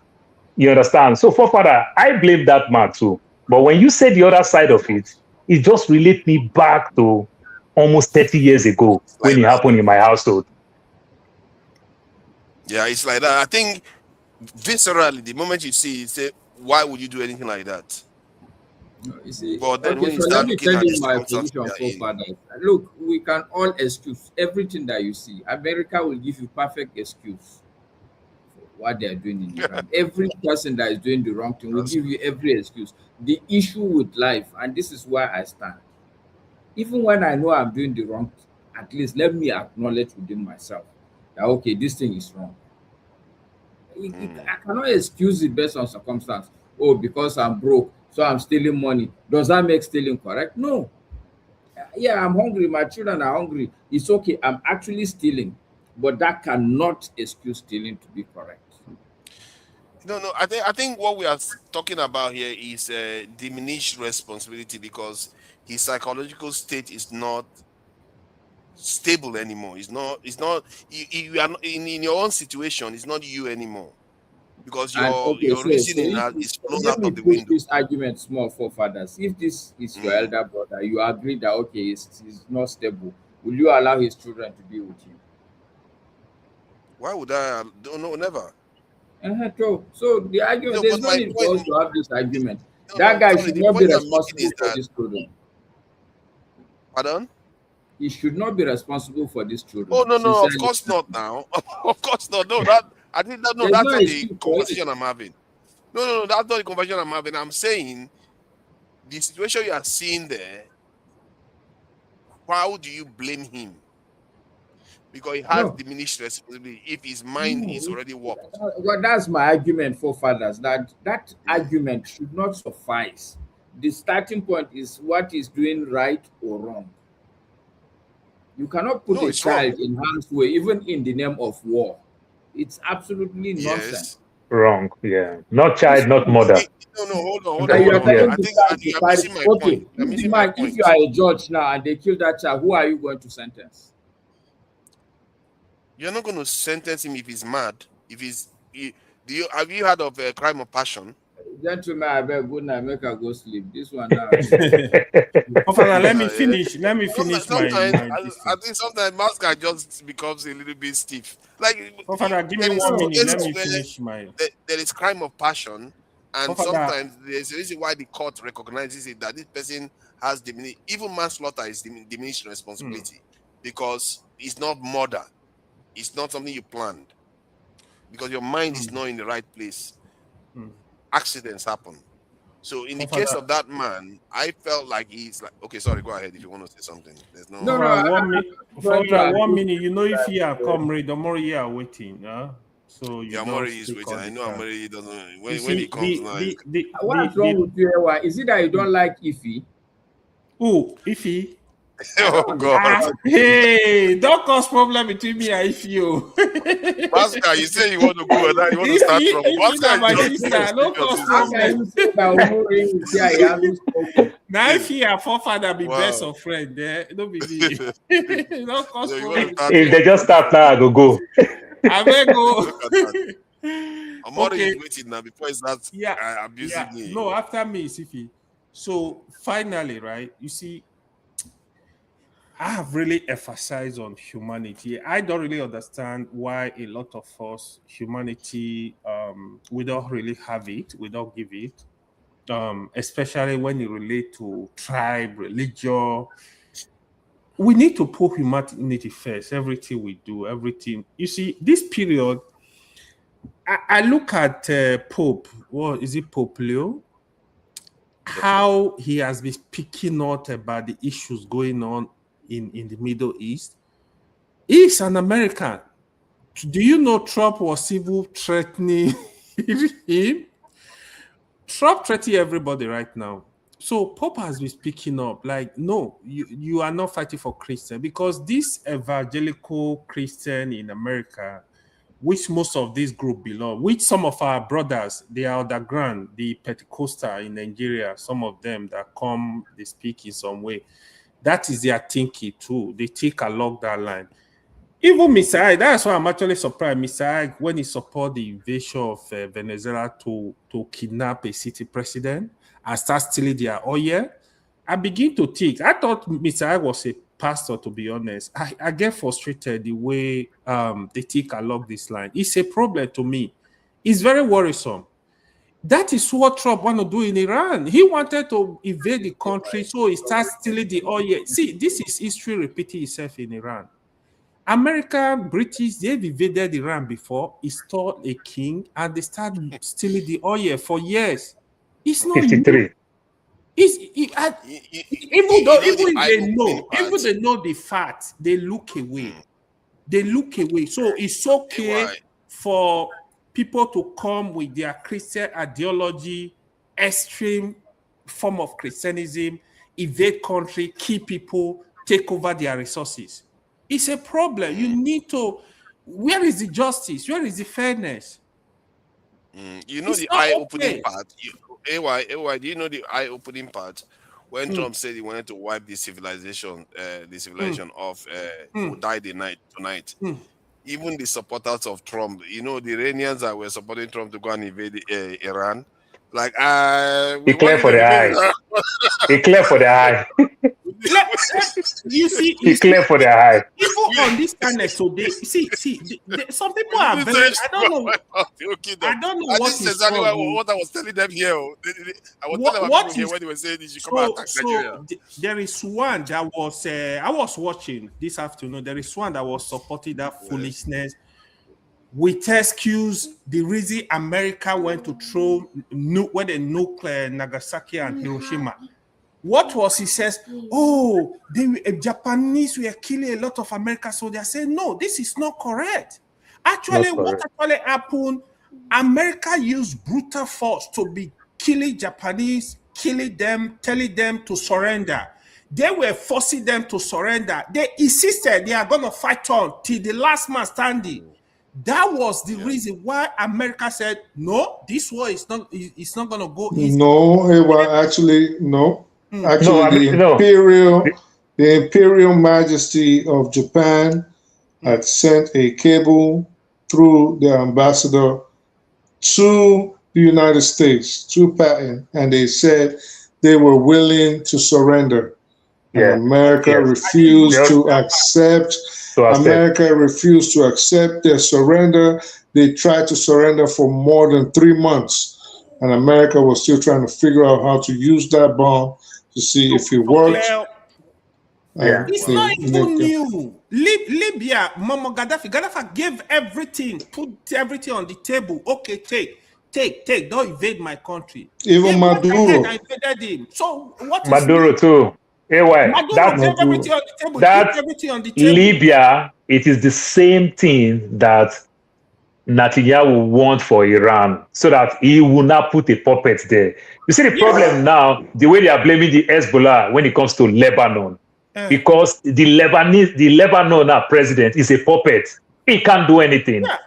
You understand? So for father, I blame that man too. But when you say the other side of it, it just relates me back to almost 30 years ago when it happened in my household. Yeah, it's like that. I think viscerally, the moment you see it, say, why would you do anything like that? You see, But then when okay, you so start let me looking tell at the you my circumstances position they are for in, fathers. Look, we can all excuse everything that you see. America will give you perfect excuse for what they are doing in Iran. Every person that is doing the wrong thing will give you every excuse. The issue with life, and this is where I stand. Even when I know I'm doing the wrong, at least let me acknowledge within myself that okay, this thing is wrong. I cannot excuse it based on circumstance. Oh, because I'm broke, so I'm stealing money. Does that make stealing correct? No. Yeah, I'm hungry. My children are hungry. It's okay. I'm actually stealing, but that cannot excuse stealing to be correct. No. I think what we are talking about here is diminished responsibility because his psychological state is not stable anymore. It's not. You are not, in your own situation. It's not you anymore because And okay, your so reasoning if is flown let out me of the push window. this argument small for fathers. If this is your elder brother, you agree that okay, he's not stable. Will you allow his children to be with you? Why would I? No, never. So the argument, No, there's but no my need for us point. to have this argument. No. That guy Sorry, should the not be point I'm making responsible is for that. these children. Pardon? He should not be responsible for these Oh children. no, of Sincerely, course not. Now, of course not. No, that I think that no, there's that's no not the excuse for it. conversation I'm having. No, that's not the conversation I'm having. I'm saying the situation you are seeing there. How do you blame him? Because he has No, diminished responsibility if his mind no. is already warped. Well, that's my argument for fathers. That argument should not suffice. The starting point is what is doing right or wrong. You cannot put No, a it's wrong. child in harm's way, even in the name of war. It's absolutely nonsense. Yes. Wrong, yeah. Not It's child, not wrong. mother. No, hold And on, you hold are on, hold on. Yeah. telling I the think child to you are fight. missing my Okay, point. You are if the missing my man, if you point. are a judge now and they kill that child, who are you going to sentence? You're not going to sentence him if he's mad. If have you heard of a crime of passion? Gentlemen, I beg good night, make her go sleep. This one now. Oh, Father, let me Yeah. finish. Let me finish my Sometimes this I thing. think sometimes Masca just becomes a little bit stiff. Like Oh, Father, give me there is 1 minute. Let cases me where finish my. there is crime of passion, Oh, and Father. sometimes there's a reason why the court recognizes it that this person has diminished. Even manslaughter is diminished responsibility because it's not murder. It's not something you planned because your mind is not in the right place. Accidents happen. So in the Oh, case Father. of that man, I felt like he's like, okay, sorry, go ahead if you want to say something. There's no. No, For no, like I'm for going to like 1 agree minute, you know, if with you are that. comrade, the more you are waiting, so you Yeah, Amori just is take waiting. all I the know time. Amori doesn't. You When he see, comes now, What's wrong with you, Ewa? Is it that you don't like Ife? who Ife? Oh God. Hey, don't cause problem between me and you. Pascal, you say you want to go and you want to start trouble. Pascal, my just sister, no cause problem. Now if you are forefather be best of friend, there don't be me. No cause problem. If they just start now, I go. I may go. I'm already waiting now before it's not abusing me. No, after me, Sifi. So finally, right, you see, I have really emphasized on humanity. I don't really understand why a lot of us, humanity, we don't really have it, we don't give it, especially when it relates to tribe, religion. We need to put humanity first, everything we do, everything. You see, this period, I look at Pope, what is it, Pope Leo? How he has been speaking out about the issues going on in the Middle East. He's an American. Do you know Trump was even threatening him? Trump threatening everybody right now. So Pope has been speaking up like, no, you are not fighting for Christian, because this evangelical Christian in America, which most of this group belong, which some of our brothers, they are underground, the Pentecostal in Nigeria, some of them that come, they speak in some way. That is their thinking too. They take along that line. Even Mr. Ike, that's why I'm actually surprised. Mr. Ike, when he support the invasion of Venezuela to kidnap a city president and start stealing their oil, I begin to think. I thought Mr. Ike was a pastor, to be honest. I get frustrated the way they take along this line. It's a problem to me. It's very worrisome. That is what Trump want to do in Iran. He wanted to invade the country, so he starts stealing the oil. See, this is history repeating itself in Iran. America, British, they've invaded Iran before, installed a king, and they started stealing the oil for years. It's not 53. Even they know the fact, they look away. They look away. So it's okay for people to come with their Christian ideology, extreme form of Christianism, invade country, kill people, take over their resources. It's a problem. You need to. Where is the justice? Where is the fairness? You know, the eye-opening part. AY, do you know the eye-opening part when Trump said he wanted to wipe the civilization off, who died tonight? Even the supporters of Trump, you know, the Iranians that were supporting Trump to go and invade Iran, like he clear for the eye. He clear for the eye. You see, he clear for the eye. People on this channel today, see, some people are very. I don't know. I don't know what is exactly what I was telling them here. I was telling them here when they were saying they should come and attack Nigeria. There is one that was I was watching this afternoon. There is one that was supporting that foolishness with excuse the reason America went to throw when they nuke Nagasaki and Hiroshima. What was he says? Oh, the Japanese were killing a lot of American soldiers. Say no, this is not correct. Actually, what actually happened? America used brutal force to be killing Japanese, killing them, telling them to surrender. They were forcing them to surrender. They insisted they are going to fight on till the last man standing. That was the reason why America said, no, this war is not. It's not going to go easy. No, it was actually no. Actually, the Imperial Majesty of Japan had sent a cable through their ambassador to the United States, to Patton, and they said they were willing to surrender. Yeah. And America refused to accept. America refused to accept their surrender. They tried to surrender for more than 3 months, and America was still trying to figure out how to use that bomb to see if it worked. It's not even new. Libya, Gaddafi gave everything, put everything on the table. Okay, take, don't invade my country. Even Maduro. I invaded him. So what is Maduro too. Anyway, Libya, it is the same thing that Netanyahu want for Iran, so that he will not put a puppet there. You see the problem now, the way they are blaming the Hezbollah when it comes to Lebanon. because the Lebanon president is a puppet. He can't do anything. Yeah.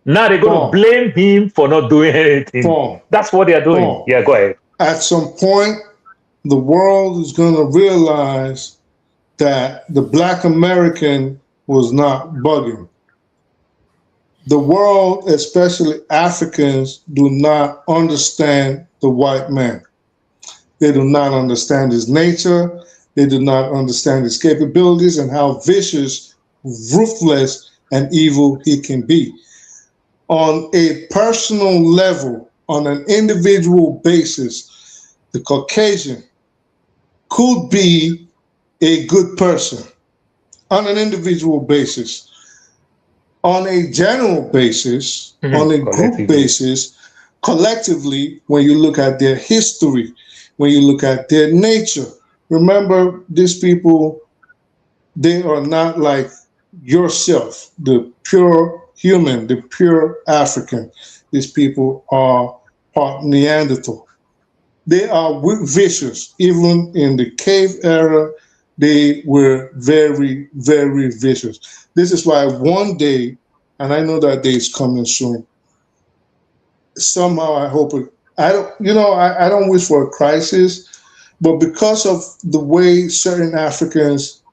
Now they're going to blame him for not doing anything. That's what they're doing. Yeah, go ahead. At some point, the world is going to realize that the Black American was not bugging. The world, especially Africans, do not understand the white man. They do not understand his nature. They do not understand his capabilities and how vicious, ruthless, and evil he can be. On a personal level, on an individual basis, the Caucasian could be a good person on an individual basis. On a general basis, on a group basis, collectively, when you look at their history, when you look at their nature, remember, these people, they are not like yourself, the pure human, the pure African. These people are part Neanderthal. They are vicious. Even in the cave era, they were very, very vicious. This is why one day, and I know that day is coming soon, somehow I hope it, I don't wish for a crisis, but because of the way certain Africans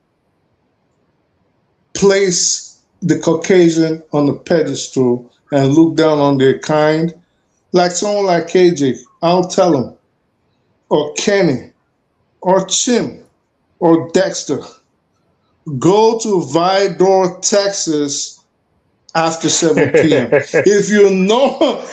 place the Caucasian on the pedestal and look down on their kind, like someone like KJ, I'll tell him, or Kenny, or Chim, or Dexter, go to Vidor, Texas after 7 p.m. If you know,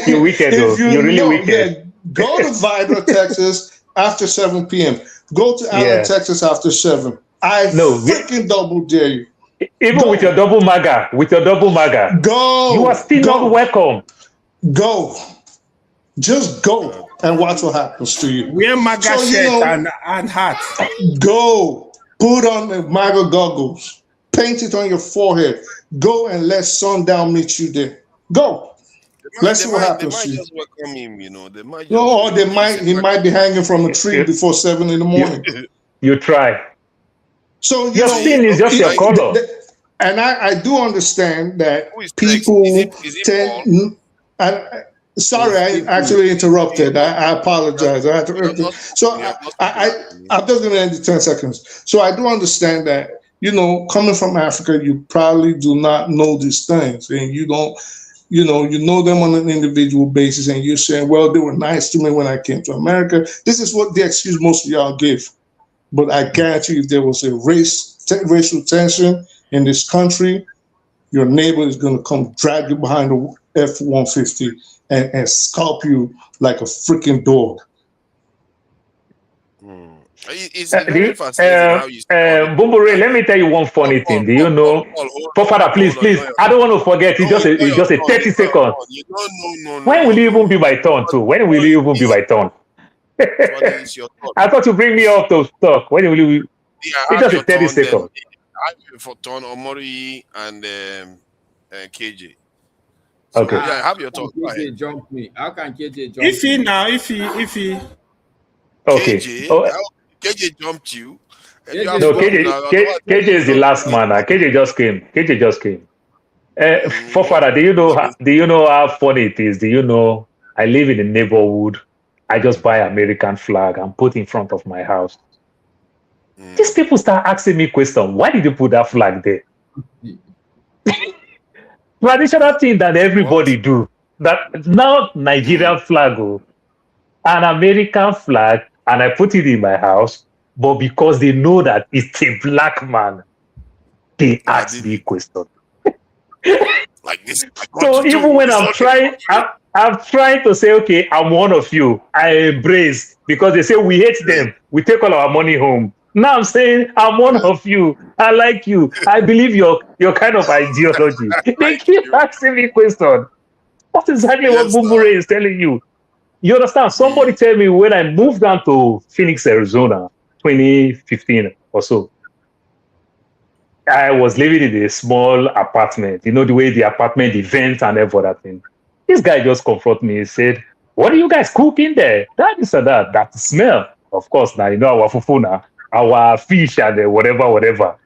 you're wicked, you're really wicked. Yeah, go to Vidor, Texas after 7 p.m. Go to Allen, Texas after 7. Freaking double dare you. Even with your double MAGA, go. You are still not welcome. Go. Just go and watch what happens to you. Wear MAGA shirt and hat. Go. Put on the MAGA goggles. Paint it on your forehead. Go and let sundown meet you there. Go. Let's see what happens to you. Just welcome him, you know. They might he might be hanging from a tree before 7 in the morning. You try. So your skin is just your color. And I do understand that people tend. Sorry, I actually interrupted. I apologize. So I'm just going to end in 10 seconds. So I do understand that, coming from Africa, you probably do not know these things, and you don't, you know them on an individual basis, and you're saying, well, they were nice to me when I came to America. This is what the excuse most of y'all give. But I guarantee you, if there was a racial tension in this country, your neighbor is going to come drag you behind the F-150 and scalp you like a freaking dog. It's very fascinating how you Bumbure, let me tell you one funny thing. Do you know? Father, please, I don't want to forget. It's just a 30 seconds. When will you even be my turn too? When will you even be my turn? I thought you bring me up to talk. When will you? It's just a 30 seconds. I have for turn Omori and KJ. Okay. Yeah, have your talk. KJ jump me. How can KJ jump? If he. Okay. KJ jumped you. No, KJ is the last man. KJ just came. Forefather, do you know how funny it is? Do you know I live in a neighborhood? I just buy American flag and put in front of my house. These people start asking me questions. Why did you put that flag there? Traditional thing that everybody do. That now Nigerian flag, an American flag, and I put it in my house. But because they know that it's a black man, they ask me questions. Like this. So even when I'm trying to say, okay, I'm one of you, I embrace, because they say we hate them, we take all our money home. Now I'm saying I'm one of you, I like you, I believe your kind of ideology. They keep asking me questions. That's exactly what Bumbure is telling you. You understand? Somebody tell me when I moved down to Phoenix, Arizona, 2015 or so, I was living in a small apartment. You know, the way the apartment, the vents and everything. This guy just confronted me and said, what are you guys cooking there? That is that smell. of course, now, you know, our fufuna, our fish and whatever.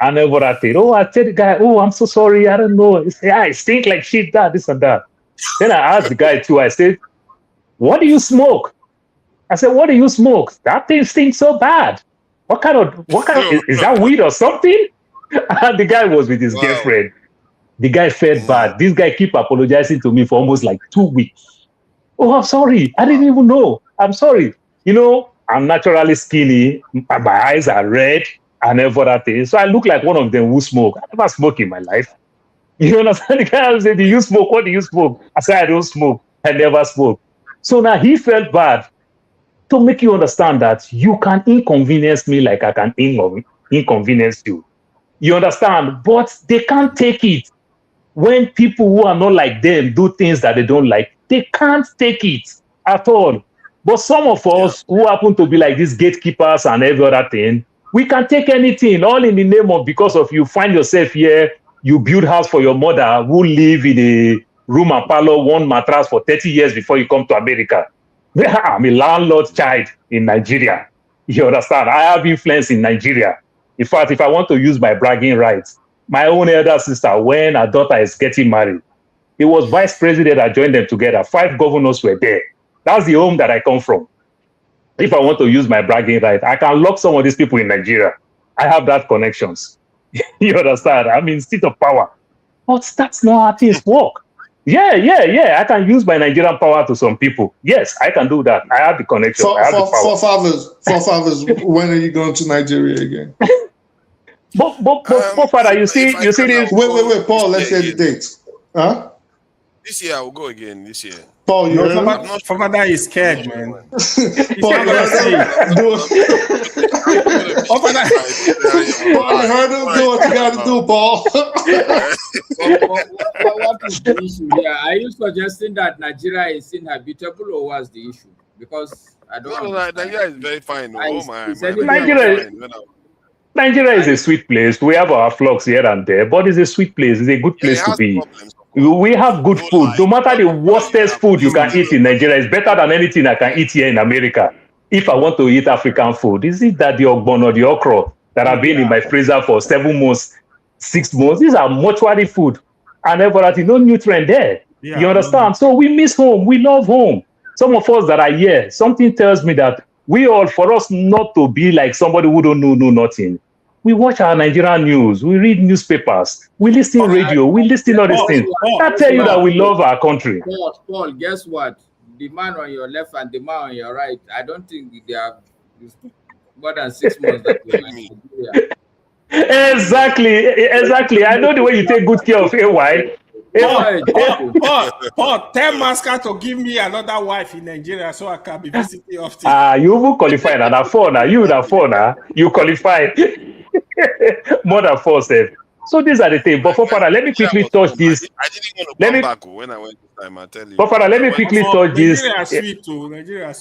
And everything. Oh, I tell the guy, oh, I'm so sorry. I don't know. He said, yeah, it stinks like shit, that, this and that. Then I asked the guy too, I said, what do you smoke? I said, what do you smoke? That thing stinks so bad. What kind of, is that weed or something? And the guy was with his girlfriend. The guy felt bad. This guy keep apologizing to me for almost like 2 weeks. Oh, I'm sorry. I didn't even know. I'm sorry. You know, I'm naturally skinny. My eyes are red and everything. So I look like one of them who smoke. I never smoke in my life. You understand? The guy said, do you smoke? What do you smoke? I said, I don't smoke. I never smoke. So now he felt bad to make you understand that you can inconvenience me like I can inconvenience you. You understand? But they can't take it. When people who are not like them do things that they don't like, they can't take it at all. But some of us who happen to be like these gatekeepers and every other thing, we can take anything, all in the name of because of you find yourself here, you build house for your mother who live in a room and parlor, one mattress for 30 years before you come to America. I'm a landlord child in Nigeria. You understand? I have influence in Nigeria. In fact, if I want to use my bragging rights, my own elder sister, when her daughter is getting married, it was vice president that joined them together. 5 governors were there. That's the home that I come from. If I want to use my bragging right, I can lock some of these people in Nigeria. I have that connections. You understand? I'm in state of power. But that's not how things work. Yeah. I can use my Nigerian power to some people. Yes, I can do that. I have the connection. I have the power. Forefathers, when are you going to Nigeria again? But father, you see this. Wait, Paul, let's say the dates. Huh? This year I will go again. This year. Paul, you heard him? Father is scared, man. Paul, you heard him? Do what you got to do, Paul. What is the issue here? Are you suggesting that Nigeria is inhabitable, or what's the issue? Because I don't know. Nigeria is very fine. Oh my. Nigeria is a sweet place. We have our flocks here and there, but it's a sweet place. It's a good place to be. We have good food. No matter the worstest food you can eat in Nigeria, is better than anything I can eat here in America. If I want to eat African food, is it that the ogbono or the okra that have been in my freezer for 7 months, 6 months? These are mortuary food and everything, no nutrient there. Yeah, you understand? So we miss home. We love home. Some of us that are here, something tells me that for us not to be like somebody who don't know nothing. We watch our Nigerian news. We read newspapers. We listen radio. We listen all these things. I tell you that we love our country. Paul, guess what? The man on your left and the man on your right, I don't think they have more than 6 months that we are in Nigeria. Exactly. I know the way you take good care of AY. Paul, tell Masca to give me another wife in Nigeria so I can be visiting often. You will qualify that phone. You that phone. You qualify more than 4 steps. So these are the things. But for father, let me quickly touch this. I didn't want to come back when I went this time. I tell you. But father, let me quickly touch this.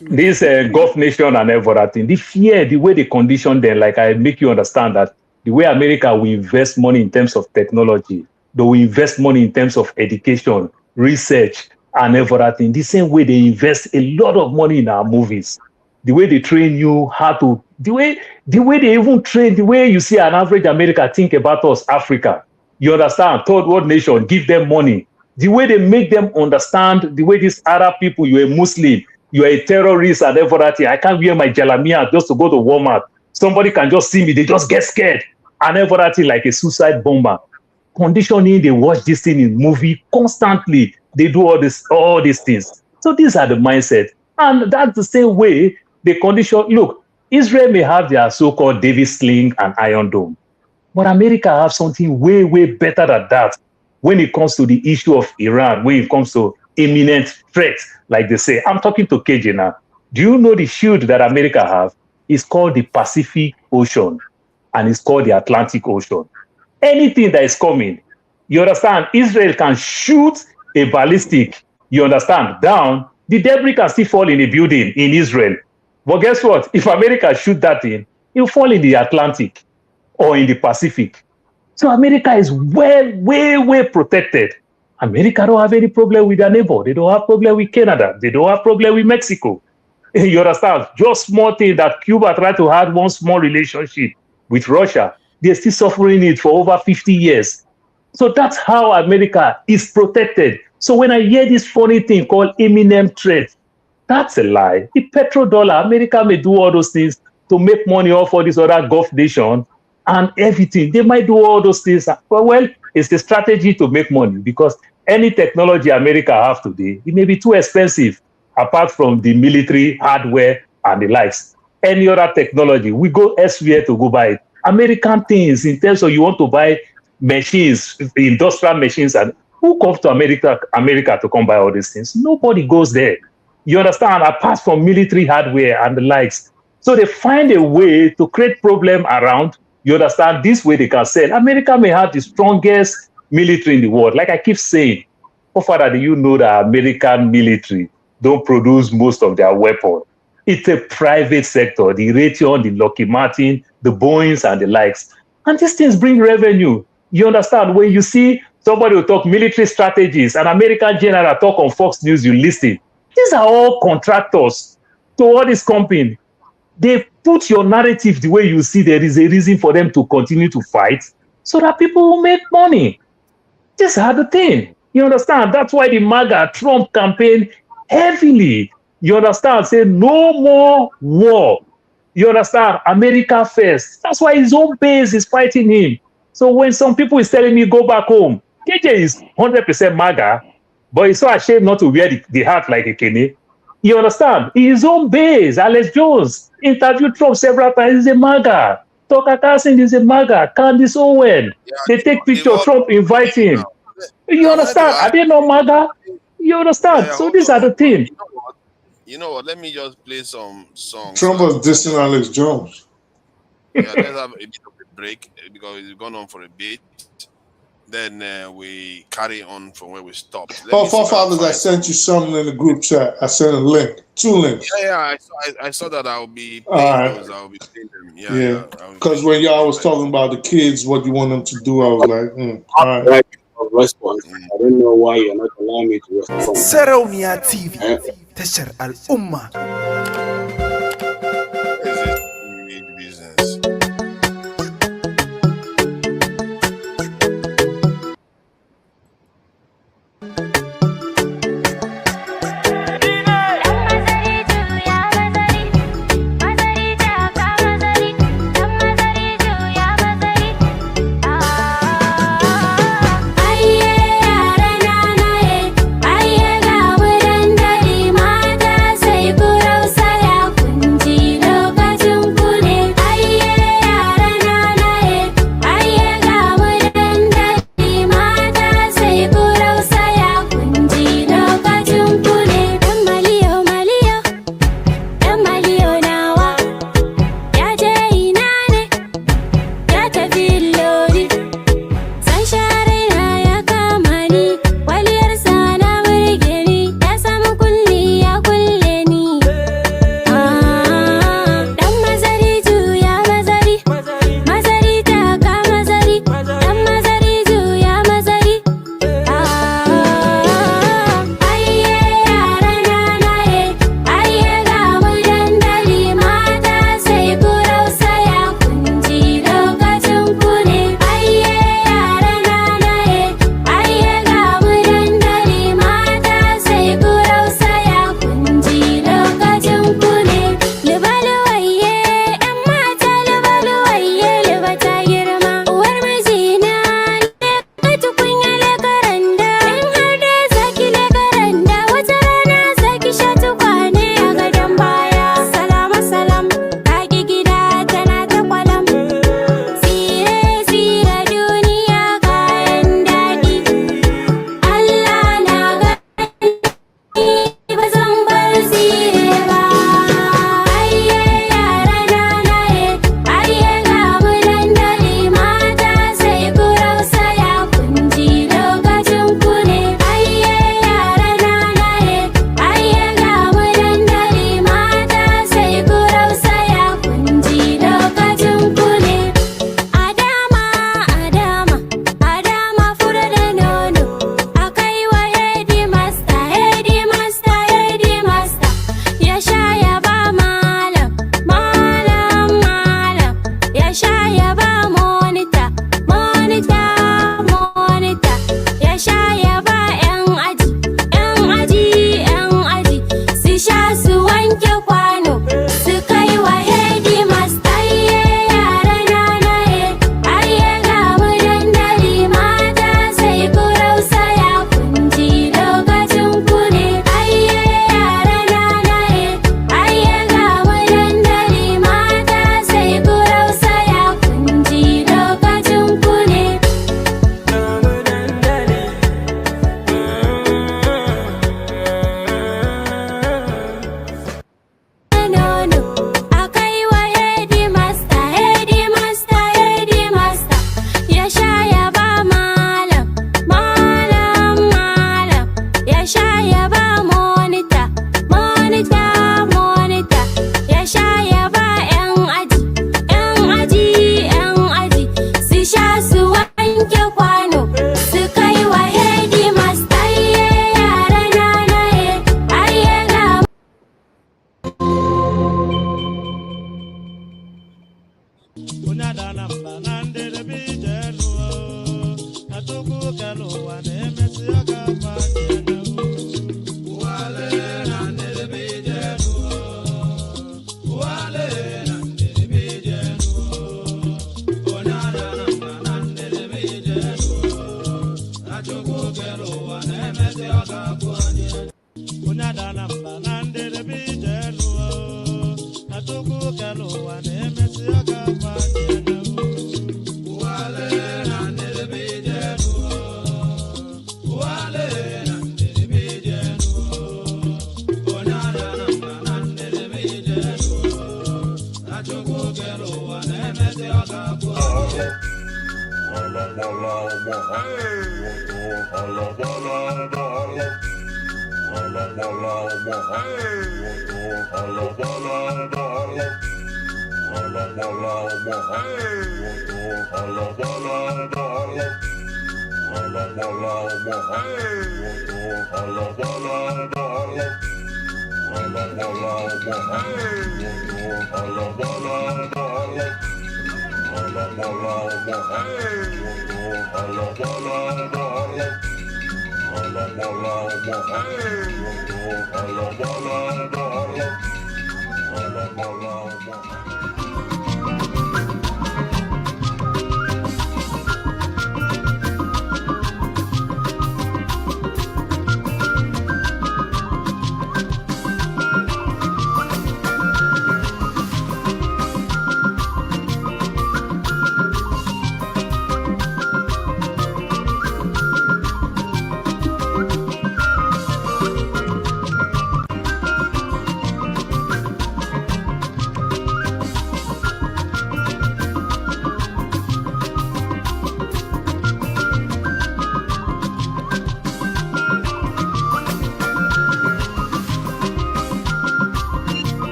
This Gulf nation and everything. The fear, the way they condition them, like I make you understand that the way America will invest money in terms of technology. They will invest money in terms of education, research, and everything. The same way they invest a lot of money in our movies. The way they train you how to, the way they even train, the way you see an average American think about us, Africa. You understand? Third world nation, give them money. The way they make them understand, the way these Arab people, you're a Muslim, you're a terrorist and everything. I can't wear my jalamia just to go to Walmart. Somebody can just see me, they just get scared. And everything like a suicide bomber. Conditioning, they watch this thing in movie constantly. They do all these things. So these are the mindset. And that's the same way they condition. Look, Israel may have their so-called David Sling and Iron Dome. But America have something way, way better than that when it comes to the issue of Iran, when it comes to imminent threats, like they say. I'm talking to KJ now. Do you know the shield that America have? It's called the Pacific Ocean and it's called the Atlantic Ocean. Anything that is coming, you understand, Israel can shoot a ballistic, you understand, down, the debris can still fall in a building in Israel. But guess what? If America shoot that in, it will fall in the Atlantic or in the Pacific. So America is way protected. America don't have any problem with their neighbor. They don't have problem with Canada. They don't have problem with Mexico. You understand? Just small thing that Cuba tried to have one small relationship with Russia. They're still suffering it for over 50 years. So that's how America is protected. So when I hear this funny thing called imminent threat, that's a lie. The petrodollar, America may do all those things to make money off all these other Gulf nations and everything. They might do all those things. But well, it's the strategy to make money because any technology America have today, it may be too expensive apart from the military hardware and the likes. Any other technology, we go elsewhere to go buy it. American things in terms of you want to buy machines, industrial machines, and who comes to America to come buy all these things? Nobody goes there. You understand? Apart from military hardware and the likes. So they find a way to create problem around. You understand? This way they can sell. America may have the strongest military in the world. Like I keep saying, oh, Father, do you know that American military don't produce most of their weapons? It's a private sector, the Raytheon, the Lockheed Martin, the Boeings, and the likes. And these things bring revenue. You understand? When you see somebody will talk military strategies, an American general talk on Fox News, you listen. These are all contractors to all this company. They put your narrative the way you see there is a reason for them to continue to fight so that people will make money. These are the thing. You understand? That's why the MAGA Trump campaign heavily, you understand, say no more war. You understand? America first. That's why his own base is fighting him. So when some people is telling me go back home, KJ is 100% MAGA, but he's so ashamed not to wear the hat like a Kenny. You understand? His own base, Alex Jones, interviewed Trump several times, he's a MAGA. Tucker Carlson is a MAGA. Candace Owen. They take picture, Trump invite him. You understand? Are they not MAGA? You understand? So these are the things. You know what? Let me just play some songs. Trump was dissing Alex Jones. Yeah, let's have a bit of a break because it's gone on for a bit. Then we carry on from where we stopped. Forefathers, I sent you something in the group chat. I sent a link, 2 links. Yeah, I saw that. I'll be playing those. I'll be playing them. Yeah. Because when y'all was talking about the kids, what you want them to do, I was like, all right. Response. I don't know why you're not allowing me to respond. Sarauniya TV, tashar al'umma. Gurau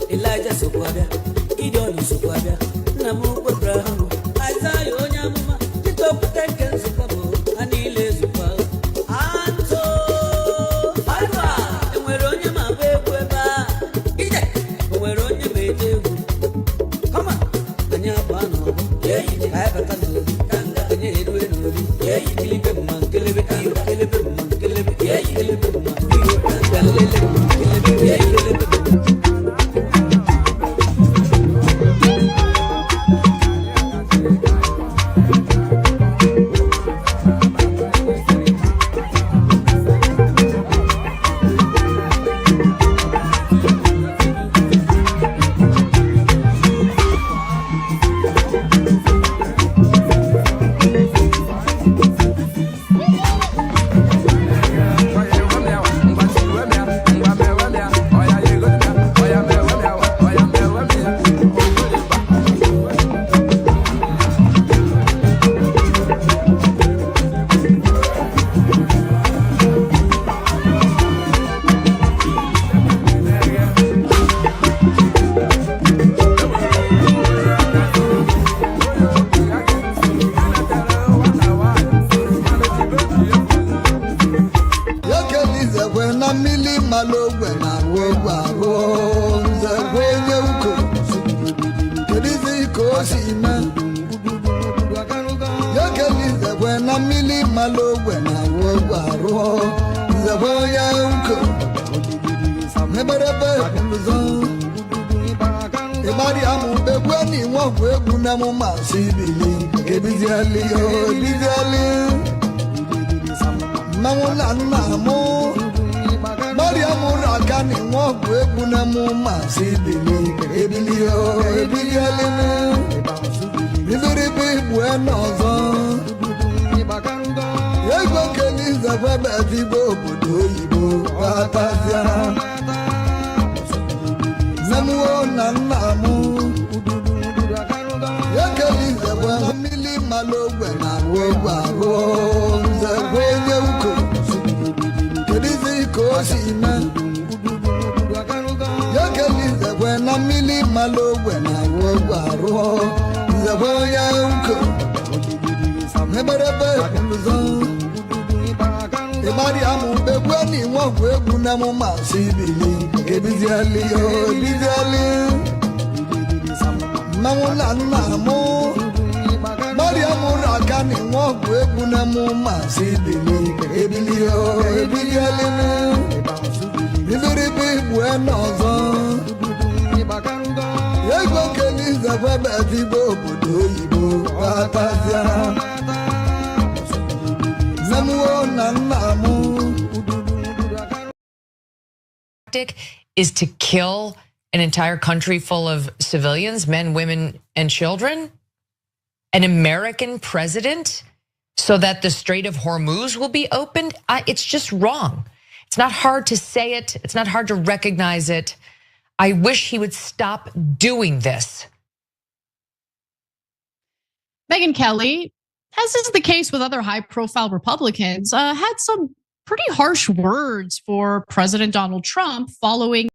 Elijah Sokwabia, Gideon Sokwabia, Namu Abraham, Isaiah Onyamuma, Tito Putenken Sukabo, Anile Supa, Anto, Alva, and we're on your map, Ida, we're on your baby. Come on, and your bano, yeah, you have a canoe, and you do it, yeah, you kill him, kill him, kill him, yeah, you kill him, yeah, you kill him. Is to kill an entire country full of civilians, men, women, and children? An American president so that the Strait of Hormuz will be opened? It's just wrong. It's not hard to say it. It's not hard to recognize it. I wish he would stop doing this. Megyn Kelly, as is the case with other high-profile Republicans, had some pretty harsh words for President Donald Trump following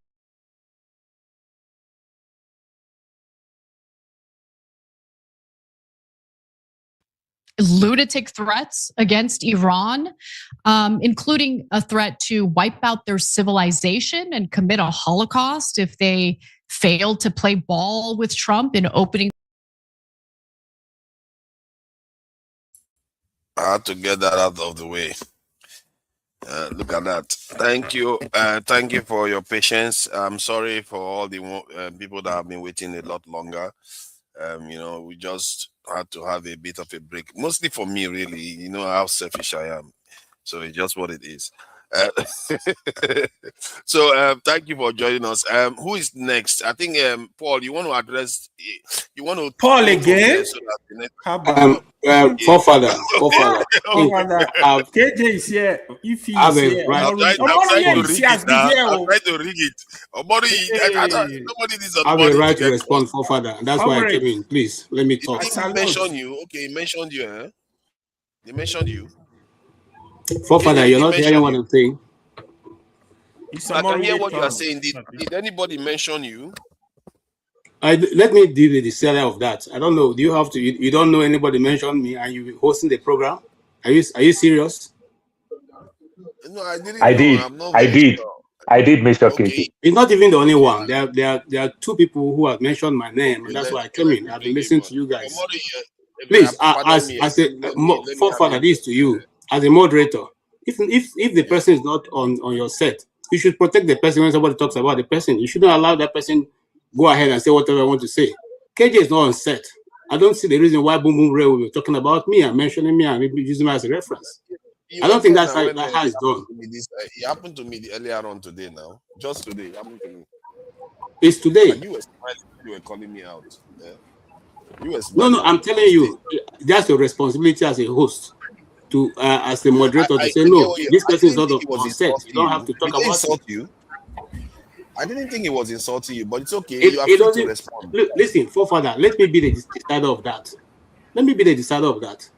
lunatic threats against Iran, including a threat to wipe out their civilization and commit a Holocaust if they failed to play ball with Trump in opening. I had to get that out of the way. Look at that. Thank you. Thank you for your patience. I'm sorry for all the people that have been waiting a lot longer. We just had to have a bit of a break. Mostly for me, really. You know how selfish I am. So it's just what it is. So thank you for joining us. Who is next? I think Paul, you want to address. You want to Paul again? Forefather. KJ is here. If he I'm is here, I'm trying to rig it now. I'm trying to rig it. Nobody needs I have a right to respond, Forefather. And that's why I came in. Please, let me talk. Did he mention you? Okay, he mentioned you, huh? He mentioned you. Forefather, you're not hearing what I'm saying. I can hear what you are saying. Did anybody mention you? Let me deal with the seller of that. I don't know. Do you have to? You don't know anybody mentioned me, and you hosting the program? Are you serious? No, I didn't. I did mention KJ. It's not even the only one. There are two people who have mentioned my name, and that's why I came in. I've been listening to you guys. Please, as a Forefather, this to you as a moderator. If the person is not on your set, you should protect the person when somebody talks about the person. You shouldn't allow that person go ahead and say whatever I want to say. KJ is not on set. I don't see the reason why Boom Boom Ray will be talking about me and mentioning me and using me as a reference. I don't think that's how it's done. It happened to me earlier on today now. Just today. It happened to me. It's today. And you were smiling, you were calling me out. Yeah. No, I'm telling you, that's your responsibility as a host. To as the moderator to say no, this person is not on set. You don't have to talk about you. I didn't think it was insulting you, but it's okay. You have to respond. Listen, Forefather, let me be the decider of that. Let me be the decider of that.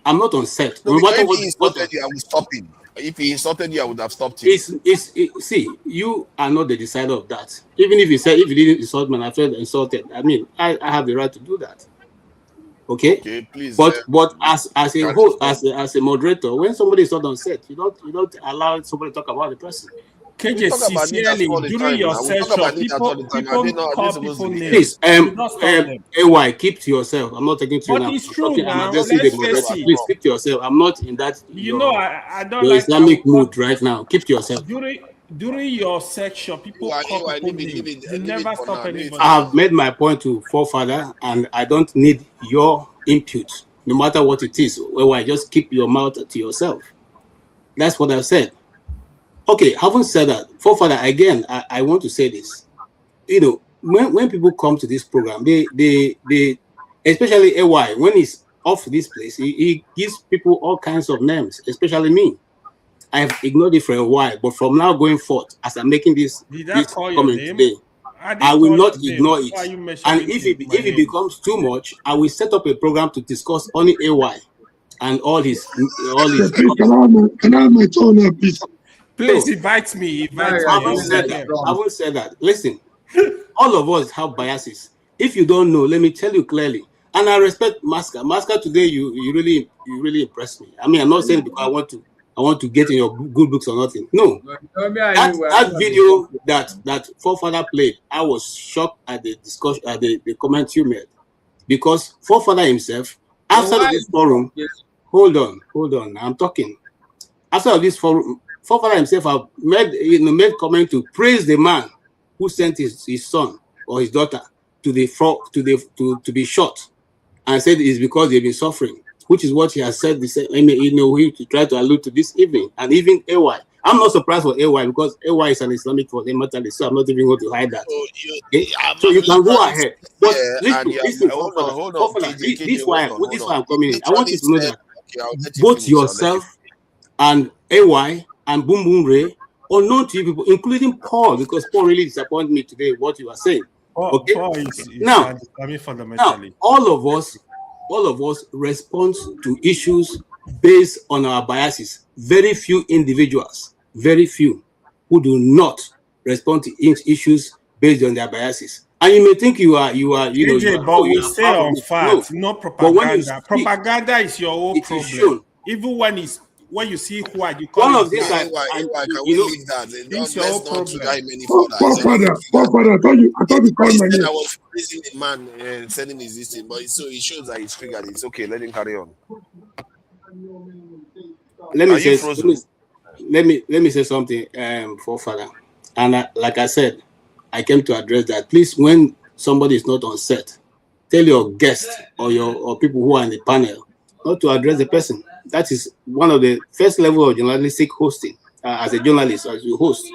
I'm not on set. No, if he insulted you, I would stop him. If he insulted you, I would have stopped him. See, you are not the decider of that. Even if you didn't insult me and I felt insulted, I mean, I have the right to do that. Okay, please. But as a host, as a moderator, when somebody is not on set, you don't allow somebody to talk about the person. KJ, sincerely, during your session, people call people names. Please, AY, keep to yourself. I'm not talking to you now. But it's true now. Please keep to yourself. I'm not in that. I don't your like Islamic mood right now. Keep to yourself. During your section, people call people names. They never stop anybody. I have made my point to Forefather, and I don't need your input, no matter what it is. AY, just keep your mouth to yourself. That's what I've said. Okay, having said that, Forefather, again, I want to say this. When people come to this program, they especially AY, when he's off this place, he gives people all kinds of names, especially me. I have ignored it for a while, but from now going forth, as I'm making this comment today, I will not ignore it. And if it becomes too much, I will set up a program to discuss only AY and all his. Can I have my turn now, please? Please invite me. I won't say that. Listen, all of us have biases. If you don't know, let me tell you clearly. And I respect Maska. Maska, today you really impressed me. I mean, I'm not saying it because I want to get in your good books or nothing. No. That video that Forefather played, I was shocked at the discussion, at the comment you made. Because Forefather himself, outside of this forum, hold on, I'm talking. Outside of this forum, Forefather himself have made comment to praise the man who sent his son or his daughter to be shot, and said it's because they've been suffering, which is what he has said. He tried to allude to this evening, and even AY. I'm not surprised for AY because AY is an Islamic fundamentalist, so I'm not even going to hide that. So you can go ahead. But listen, hold on. This is why I'm coming in. I want you to know that both yourself and AY and Boom Boom Ray, unknown to you people, including Paul, because Paul really disappointed me today what you are saying. Okay. Paul is now, fundamentally. all of us respond to issues based on our biases. Very few individuals, very few, who do not respond to issues based on their biases. And you may think you are, but we say on facts, no propaganda. Propaganda is your own problem. Even when you see who are you calling. One of these can we leave that? Let's not do that any further. I thought you called my name. I was praising the man and sending his listing, but so it shows that he's triggered. It's okay. Let him carry on. Let me say something, Forefather. And like I said, I came to address that. Please, when somebody is not on set, tell your guest or people who are in the panel not to address the person. That is one of the first level of journalistic hosting. As a journalist, as you host,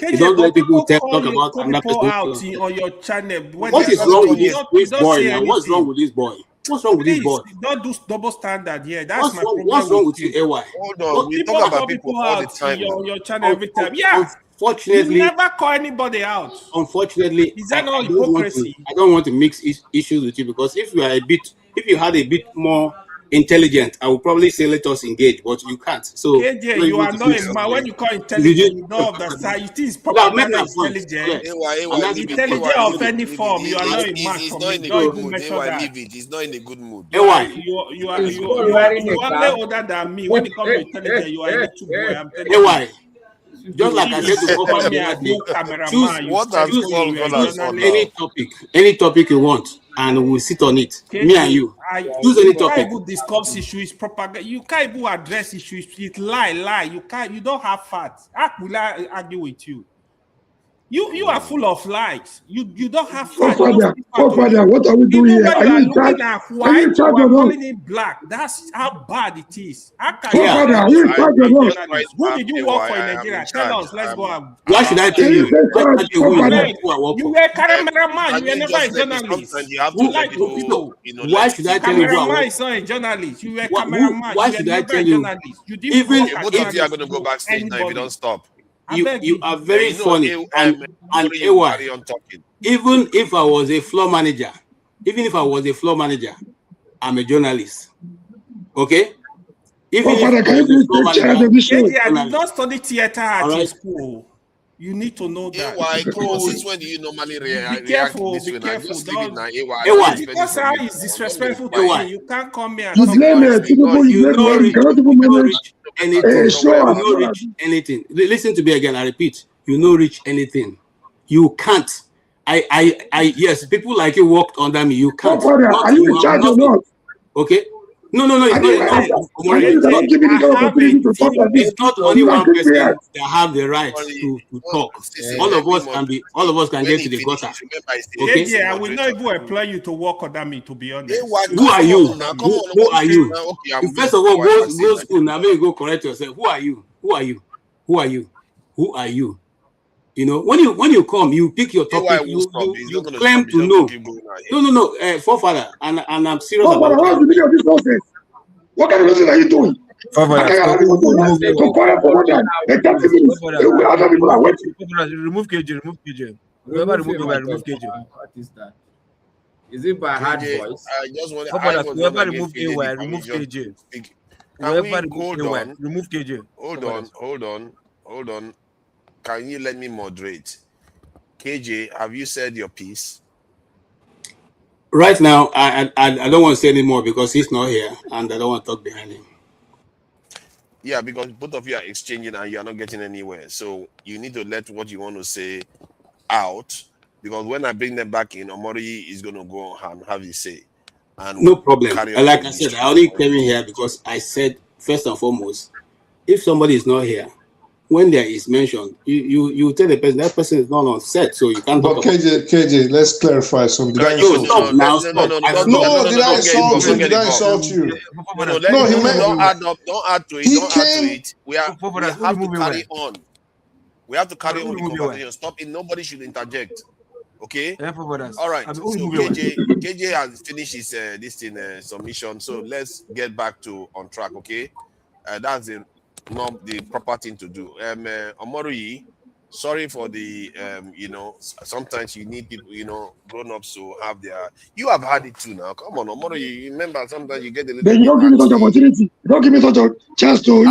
you don't let people talk about another person on your channel. What is wrong with this boy now? What's wrong with this boy? What's wrong with this boy? Don't do double standard here. That's my problem. What's wrong with you, AY? Hold on, we talk about people all the time. Your channel every time. Yeah. Unfortunately, you never call anybody out. Unfortunately, is that not hypocrisy? I don't want to mix issues with you, because if you had a bit more intelligent, I would probably say let us engage, but you can't. So KJ, you are not a man. When you call intelligent, you don't understand. It is propaganda intelligent. Intelligent of any form. You are not a man. He's not in a good mood. He's not in a good mood. You are way older than me. When it comes to intelligence, you are a little boy. I'm telling you. Just like I said to any topic you want, and we'll sit on it. Me and you. Choose any topic. You can't even discuss issues, propaganda. You can't even address issues. It's lie. You don't have facts. How will I argue with you? You are full of lies. You don't have facts. Father, what are we doing here? Are you in charge? Are you in charge or not? Calling it black. That's how bad it is. Father, are you in charge or not? Who did you work for in Nigeria? Tell us. Let's go. Why should I tell you? You were a cameraman. You were never a journalist. Why should I tell you? Cameraman is not a journalist. You were a cameraman. Why should I tell you? Even both of you are going to go backstage now if you don't stop. You are very funny, and AY, even if I was a floor manager, I'm a journalist. Okay? Even if I did not study theater at school. You need to know that. Since when do you normally react? Be careful. Because how is disrespectful to you? You can't come here. You blame it. You cannot even manage anything. Listen to me again. I repeat. You know, reach anything. You can't. Yes, people like you worked under me. You can't. Are you in charge or not? Okay. No. It's not only one person that have the right to talk. All of us can get to the gutter. Okay? I will not even employ you to work under me, to be honest. Who are you? Who are you? First of all, go school now. Maybe go correct yourself. Who are you? Who are you? You know, when you come, you pick your topic. You claim to know. No, Forefather, and I'm serious about it. What's the meaning of this nonsense? What kind of nonsense are you doing? Remove KJ. Whoever remove KJ. What is that? Is it by hard voice? I just want whoever remove AY, remove KJ. Whoever remove KJ. Hold on. Can you let me moderate? KJ, have you said your piece? Right now, I don't want to say anymore because he's not here, and I don't want to talk behind him. Yeah, because both of you are exchanging and you are not getting anywhere. So you need to let what you want to say out, because when I bring them back in, Omori is going to go and have his say. And No problem. carry on Like I said, I only came in here because I said, first and foremost, if somebody is not here, when there is mentioned, you tell the person that person is not on set, so you can't. But KJ, let's clarify something. Did I insult? No, Did I insult you? Did I insult you? No, don't add up. Don't add to it. Don't add to it. We have to carry on. We have to carry on the conversation. Stop it. Nobody should interject. Okay. All right. So KJ has finished his submission. So let's get back to on track. Okay. That's the proper thing to do. Omori, sorry for the sometimes you need people, grown-ups to have their. You have had it too now. Come on, Omori. You remember sometimes you get a little. Then you don't give me such opportunity. You don't give me such a chance to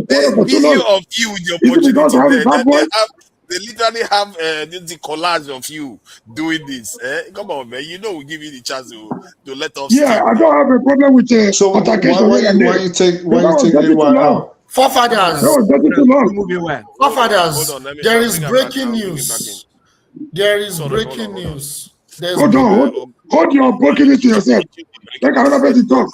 There's video of you with your opportunity. They literally have the collage of you doing this. Come on, man. We give you the chance to let us. Yeah, I don't have a problem with so altercation. Why you take AY out? Forefathers. Forefathers. There is breaking news. There is breaking news. Hold your breaking news to yourself. Let another person talk.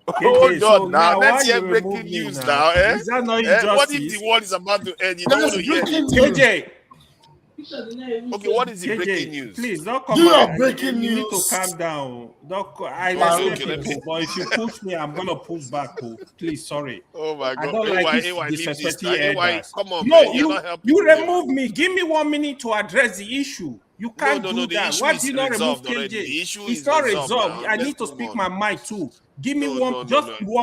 Okay, hold on now. Let's hear breaking news now. Is that not what if the world is about to end? You don't want to hear it. Okay, what is the breaking news? Please don't come breaking news. You need to calm down. I respect people, but if you push me, I'm gonna push back. Please, sorry. Oh my God! I don't like disrespecting. Come on, no, man. You remove me. Give me 1 minute to address the issue. You can't do that. Why do you not remove KJ? The issue it's not resolved. I need to speak my mind too. Give me 1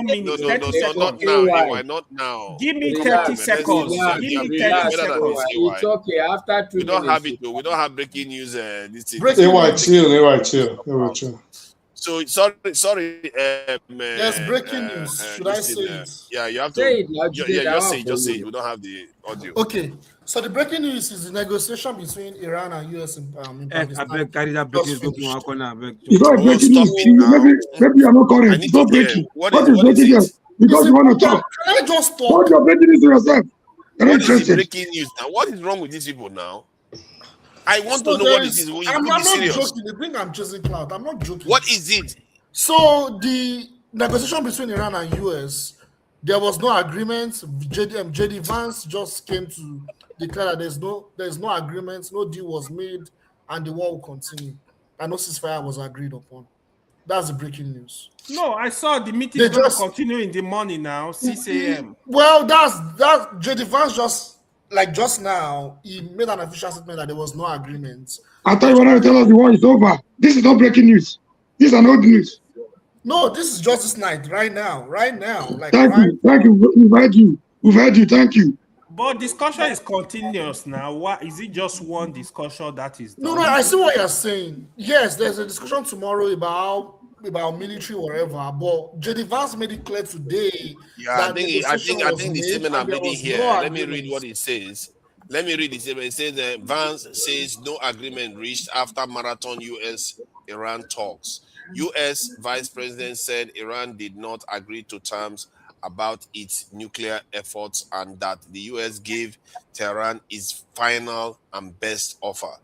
minute, 30 seconds. Not now. Give me 30 seconds. Give me 30 seconds. It's okay. After 2 minutes. We don't have it though. We don't have breaking news. This thing. Chill. So sorry. There's breaking news. Should I say it? Yeah, you have to. Say it. Just say it. We don't have the audio. Okay. So the breaking news is the negotiation between Iran and US in Pakistan. I beg, carry that breaking news. It's not breaking news. Maybe you're not correct. It's not breaking. What is breaking news? Because you want to talk. Can I just talk? Hold your breaking news to yourself. What is the breaking news now? What is wrong with these people now? I want to know what it is. I'm not joking. They think I'm chasing cloud. I'm not joking. What is it? So the negotiation between Iran and US, there was no agreement. JD Vance just came to declare that there's no agreement, no deal was made, and the war will continue. And no ceasefire was agreed upon. That's the breaking news. No, I saw the meeting is going to continue in the morning now, 6 a.m. Well, that's JD Vance just now, he made an official statement that there was no agreement. I thought you were going to tell us the war is over. This is not breaking news. This is old news. No, this is just this night, right now. Thank you. We've heard you. Thank you. But discussion is continuous now. What is it? Just one discussion that is done? No, I see what you're saying. Yes, there's a discussion tomorrow about military whatever. But JD Vance made it clear today. Yeah, I think the statement I'm reading here. Let me read what it says. Let me read the statement. It says Vance says no agreement reached after marathon US-Iran talks. U.S. Vice President said Iran did not agree to terms about its nuclear efforts and that the U.S. gave Tehran its final and best offer.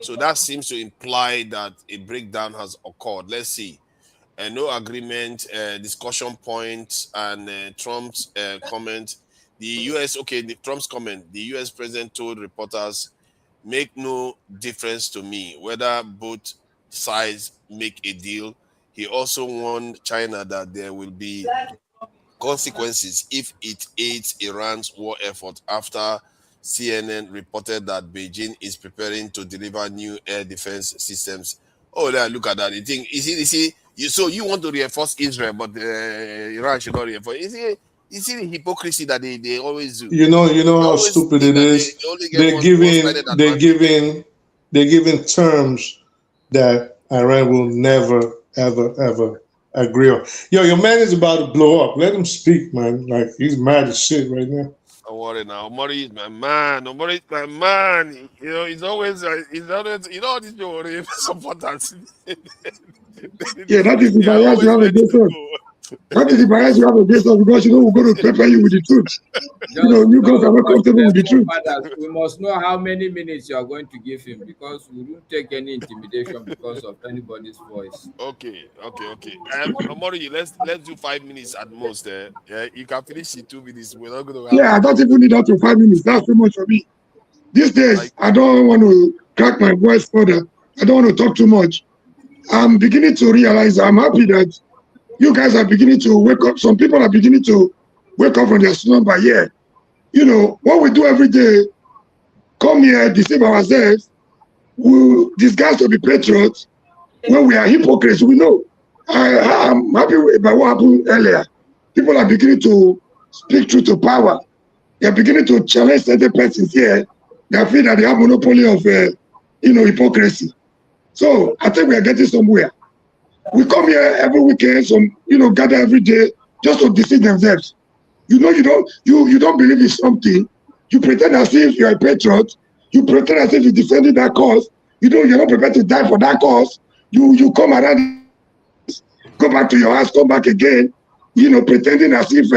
So that seems to imply that a breakdown has occurred. Let's see. No agreement, discussion points, and Trump's comment. Trump's comment. The U.S. president told reporters, "Make no difference to me whether both sides make a deal." He also warned China that there will be consequences if it aids Iran's war effort after CNN reported that Beijing is preparing to deliver new air defense systems. Oh, there, look at that. So you want to reinforce Israel, but Iran should not reinforce. You see the hypocrisy that they always do. You know how stupid it is. They're giving terms that Iran will never, ever agree on. Your man is about to blow up. Let him speak, man. Like, he's mad as shit right now. Don't worry now. Omori is my man. Omori is my man. You know, he's always, you know, all these your supporters. Yeah, that is the They are bias you always have ready against to us. go. That is the bias you have against us because you know we're going to pepper you with the truth. You know, you guys are not comfortable with the truth. We must know how many minutes you are going to give him because we won't take any intimidation because of anybody's voice. Okay. Omori, let's do 5 minutes at most. Yeah, you can finish in 2 minutes. We're not going to have. Yeah, I don't even need that to 5 minutes. That's too much for me. These days, I don't want to crack my voice further. I don't want to talk too much. I'm beginning to realize I'm happy that you guys are beginning to wake up. Some people are beginning to wake up from their slumber. Yeah, you know what we do every day. Come here, deceive ourselves. We disguise to be patriots when we are hypocrites. We know. I'm happy about what happened earlier. People are beginning to speak truth to power. They are beginning to challenge certain persons here. They feel that they have monopoly of, hypocrisy. So I think we are getting somewhere. We come here every weekend, gather every day just to deceive themselves. You know, you don't believe in something. You pretend as if you're a patriot. You pretend as if you're defending that cause. You know, you're not prepared to die for that cause. You come around, go back to your house, come back again, pretending as if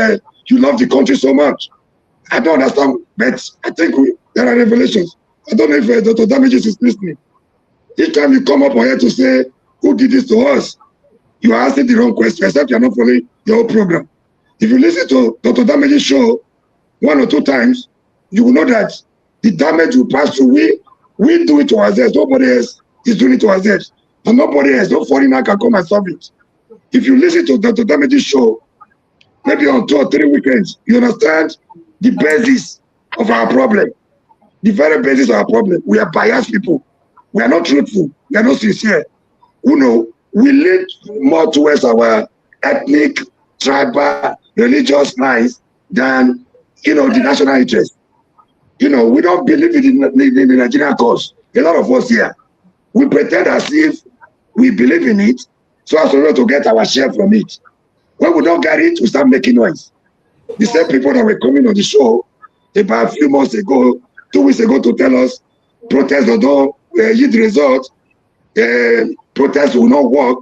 you love the country so much. I don't understand, but I think there are revelations. I don't know if Dr. Damages is listening. Each time you come up here to say, who did this to us? You are asking the wrong question, except you're not following your own program. If you listen to Dr. Damage's show 1 or 2 times, you will know that the damage we pass through, we do it to ourselves. Nobody else is doing it to ourselves. And nobody else, no foreigner can come and solve it. If you listen to Dr. Damage's show, maybe on 2 or 3 weekends, you understand the basis of our problem. The very basis of our problem. We are biased people. We are not truthful. We are not sincere. We lead more towards our ethnic, tribal, religious lines than, the national interest. We don't believe in the Nigerian cause. A lot of us here, we pretend as if we believe in it, so as to get our share from it. When we don't get it, we start making noise. The same people that were coming on the show about a few months ago, 2 weeks ago, to tell us protests don't yield result, protests will not work.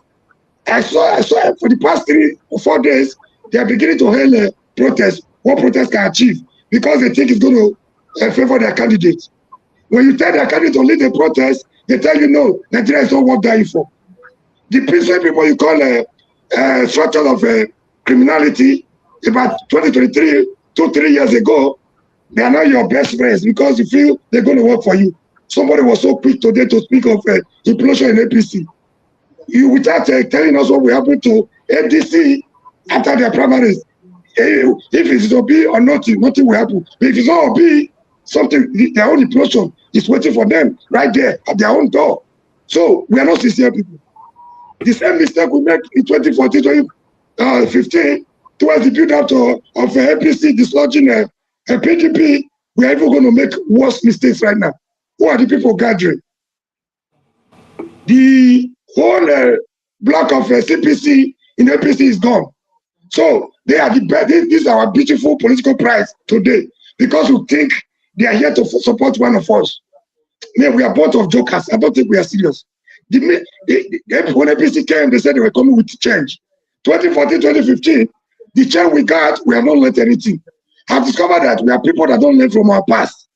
I saw for the past 3 or 4 days, they are beginning to hail protests, what protests can achieve, because they think it's going to favor their candidates. When you tell their candidate to lead the protest, they tell you no, Nigeria is not worth dying for. The peaceful people you call structure of criminality, about 2023, 2-3 years ago, they are not your best friends because you feel they're going to work for you. Somebody was so quick today to speak of implosion in APC. You without telling us what will happen to ADC after their primaries. If it's OB or nothing will happen. But if it's not OB, something, their own implosion is waiting for them right there at their own door. So we are not sincere people. The same mistake we made in 2014, 2015, towards the build-up of APC dislodging a PDP, we are even going to make worse mistakes right now. Who are the people gathering? The whole block of CPC in APC is gone. So they are the best. This is our beautiful political prize today because we think they are here to support one of us. Man, we are both of jokers. I don't think we are serious. When APC came, they said they were coming with change. 2014, 2015, the change we got, we have not learned anything. I've discovered that we are people that don't learn from our past,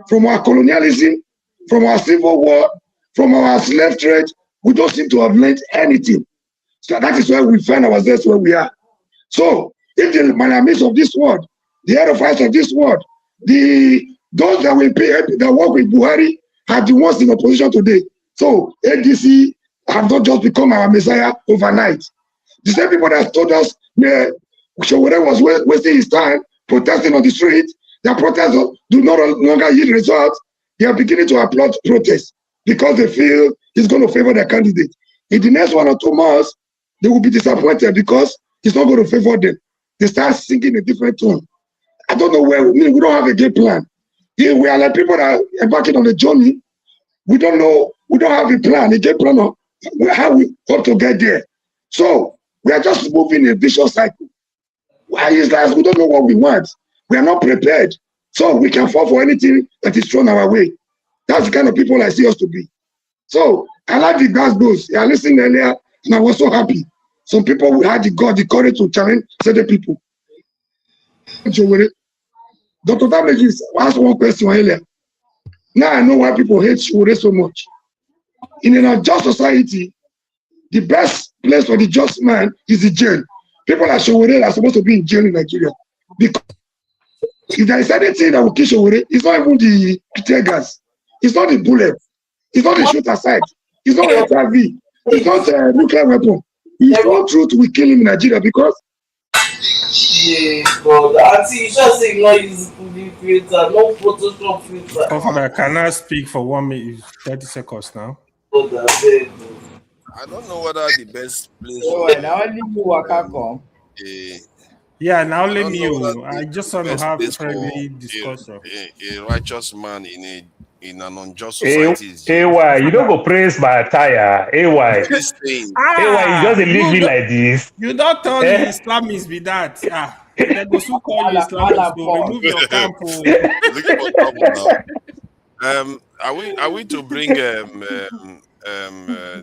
from our colonialism, from our civil war, from our slave trade. We don't seem to have learned anything. So that is why we find ourselves where we are. So if the Malamis of this world, the Erophis of this world, those that will pay, that work with Buhari are the ones in opposition today. So ADC have not just become our messiah overnight. The same people that told us Showore was wasting his time protesting on the street, their protests do no longer yield results. They are beginning to applaud protests because they feel it's going to favor their candidate. In the next 1 or 2 months, they will be disappointed because it's not going to favor them. They start singing a different tone. I don't know where, we don't have a game plan. We are like people that are embarking on a journey. We don't know, we don't have a plan, a game plan of how we hope to get there. So we are just moving a vicious cycle. Why is that? We don't know what we want. We are not prepared. So we can fall for anything that is thrown our way. That's the kind of people I see us to be. So I like the gas goes. I listened earlier and I was so happy. Some people had the courage to challenge certain people. Dr. Damages asked one question earlier. Now I know why people hate Shore so much. In a just society, the best place for the just man is the jail. People like Shore are supposed to be in jail in Nigeria. Because if there is anything that will kill Shore, it's not even the tear gas. It's not the bullet. It's not the shoot aside. It's not HIV. It's not a nuclear weapon. It's not truth we kill him in Nigeria because. Yeah, God. Auntie, you just say not use filter, no Photoshop filter. Father, can I speak for 1 minute, 30 seconds now? I don't know whether the best place. Now only you waka come. Yeah, now let me. I just want to have a friendly discussion. A righteous man in an unjust society. AY, you don't go praise my attire. AY, AY, you just leave me like this. You don't tell the Islamists be that. They go soon call you Islamists. So remove your camp. Are we to bring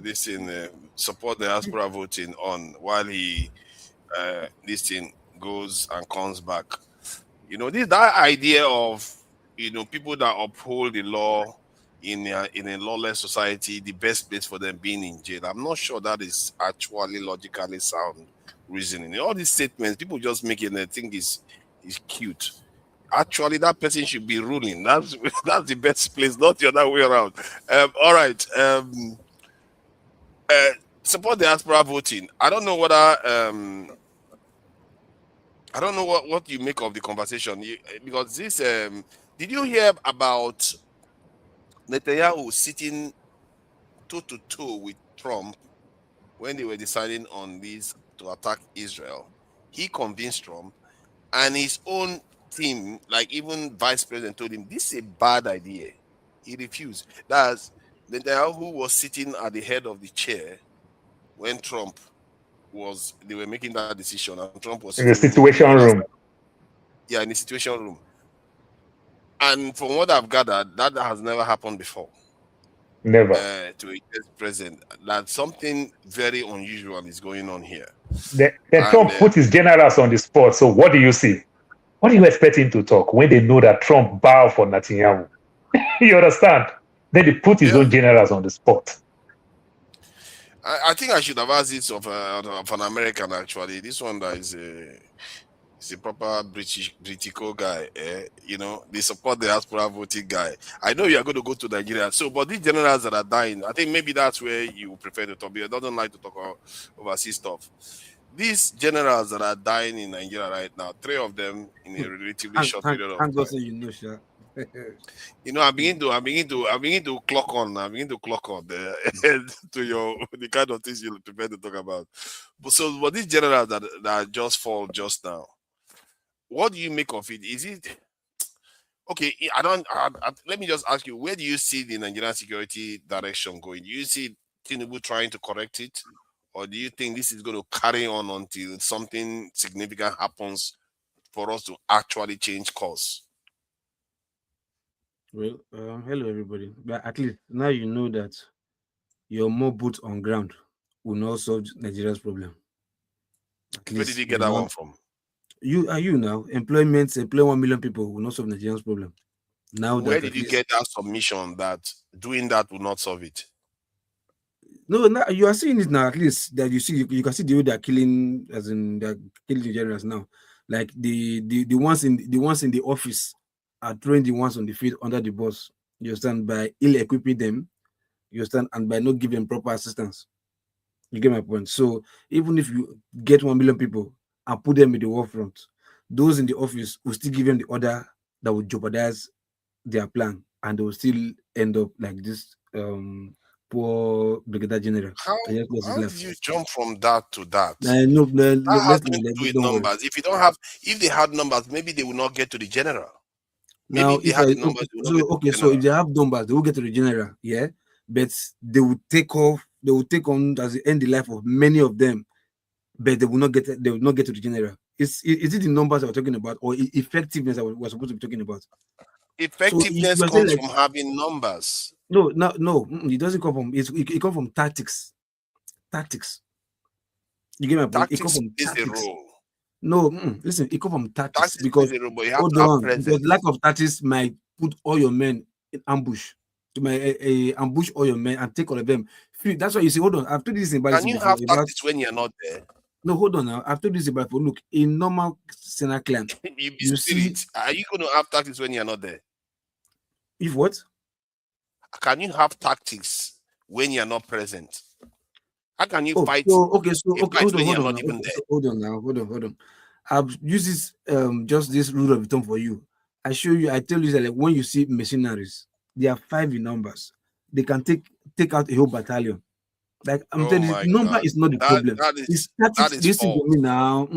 this in support the diaspora voting on while he this thing goes and comes back? You know, that idea of people that uphold the law in a lawless society, the best place for them being in jail. I'm not sure that is actually logically sound reasoning. All these statements people just make it and they think is cute. Actually, that person should be ruling. That's the best place, not the other way around. All right. Support the diaspora voting. I don't know whether I don't know what you make of the conversation because this. Did you hear about Netanyahu sitting toe to toe with Trump when they were deciding on this to attack Israel? He convinced Trump, and his own team, like even Vice President, told him this is a bad idea. He refused. That's Netanyahu was sitting at the head of the chair when they were making that decision, and Trump was in the situation room. Yeah, in the situation room. And from what I've gathered, that has never happened before. Never. To a president, that something very unusual is going on here. Trump put his generals on the spot. So what do you see? What do you expect him to talk when they know that Trump bowed for Netanyahu? You understand? Then they put his own generals on the spot. I think I should have asked this of an American, actually. This one that is a proper Britico guy. They support the diaspora voting guy. I know you are going to go to Nigeria. But these generals that are dying, I think maybe that's where you prefer to talk. Because I don't like to talk about overseas stuff. These generals that are dying in Nigeria right now, 3 of them in a relatively short period of time. Sure. I'm beginning to clock on. I'm beginning to clock on to the kind of things you prepare to talk about. But these generals that just fall just now, what do you make of it? Is it okay? Let me just ask you: where do you see the Nigerian security direction going? Do you see Tinubu trying to correct it, or do you think this is going to carry on until something significant happens for us to actually change course? Well, hello everybody. But at least now you know that your more boots on ground will not solve Nigeria's problem. Where did you get that one from? You now employ 1 million people will not solve Nigeria's problem. Now, where did you get that submission that doing that will not solve it? No, now you are seeing it now. At least that you can see the way they're killing, as in they're killing the generals now. Like the ones in the office are throwing the ones on the field under the bus. You understand, by ill-equipping them. You understand, and by not giving them proper assistance. You get my point. So even if you get 1 million people and put them in the war front, those in the office will still give them the order that will jeopardize their plan, and they will still end up like this poor brigadier general. How did you jump from that to that? Let's do it numbers. If they had numbers, maybe they will not get to the general. Maybe now, if they had the numbers, so if they have numbers, they will get to the general, yeah. But they will take on as the end the life of many of them, but they will not get to the general. Is it the numbers that we're talking about, or effectiveness that we're supposed to be talking about? Effectiveness so comes like, from having numbers. no, it doesn't come from it comes from tactics. Tactics. You get my point? It comes Tactics from plays a tactics. role. No, listen, it comes from tactics Tactics because plays a role, but you have hold to have on, presence. because lack of tactics might put all your men in ambush. You might ambush all your men and take all of them. That's why you see, hold on, I've told you this in Can you have tactics when you're not there? no, hold on now. I've told you this about look, in normal Sena clan, You be you see, spirit. Are you going to have tactics when you're not there? if what? Can you have tactics when you're not present? How can you fight? Hold when you're on not now. even there? Hold on. I've used this just this rule of thumb for you. I tell you that like when you see missionaries, they are 5 in numbers. They can take out a whole battalion. Like I'm telling you, number God. is not the problem. It's tactics. That is Listen to false. me now.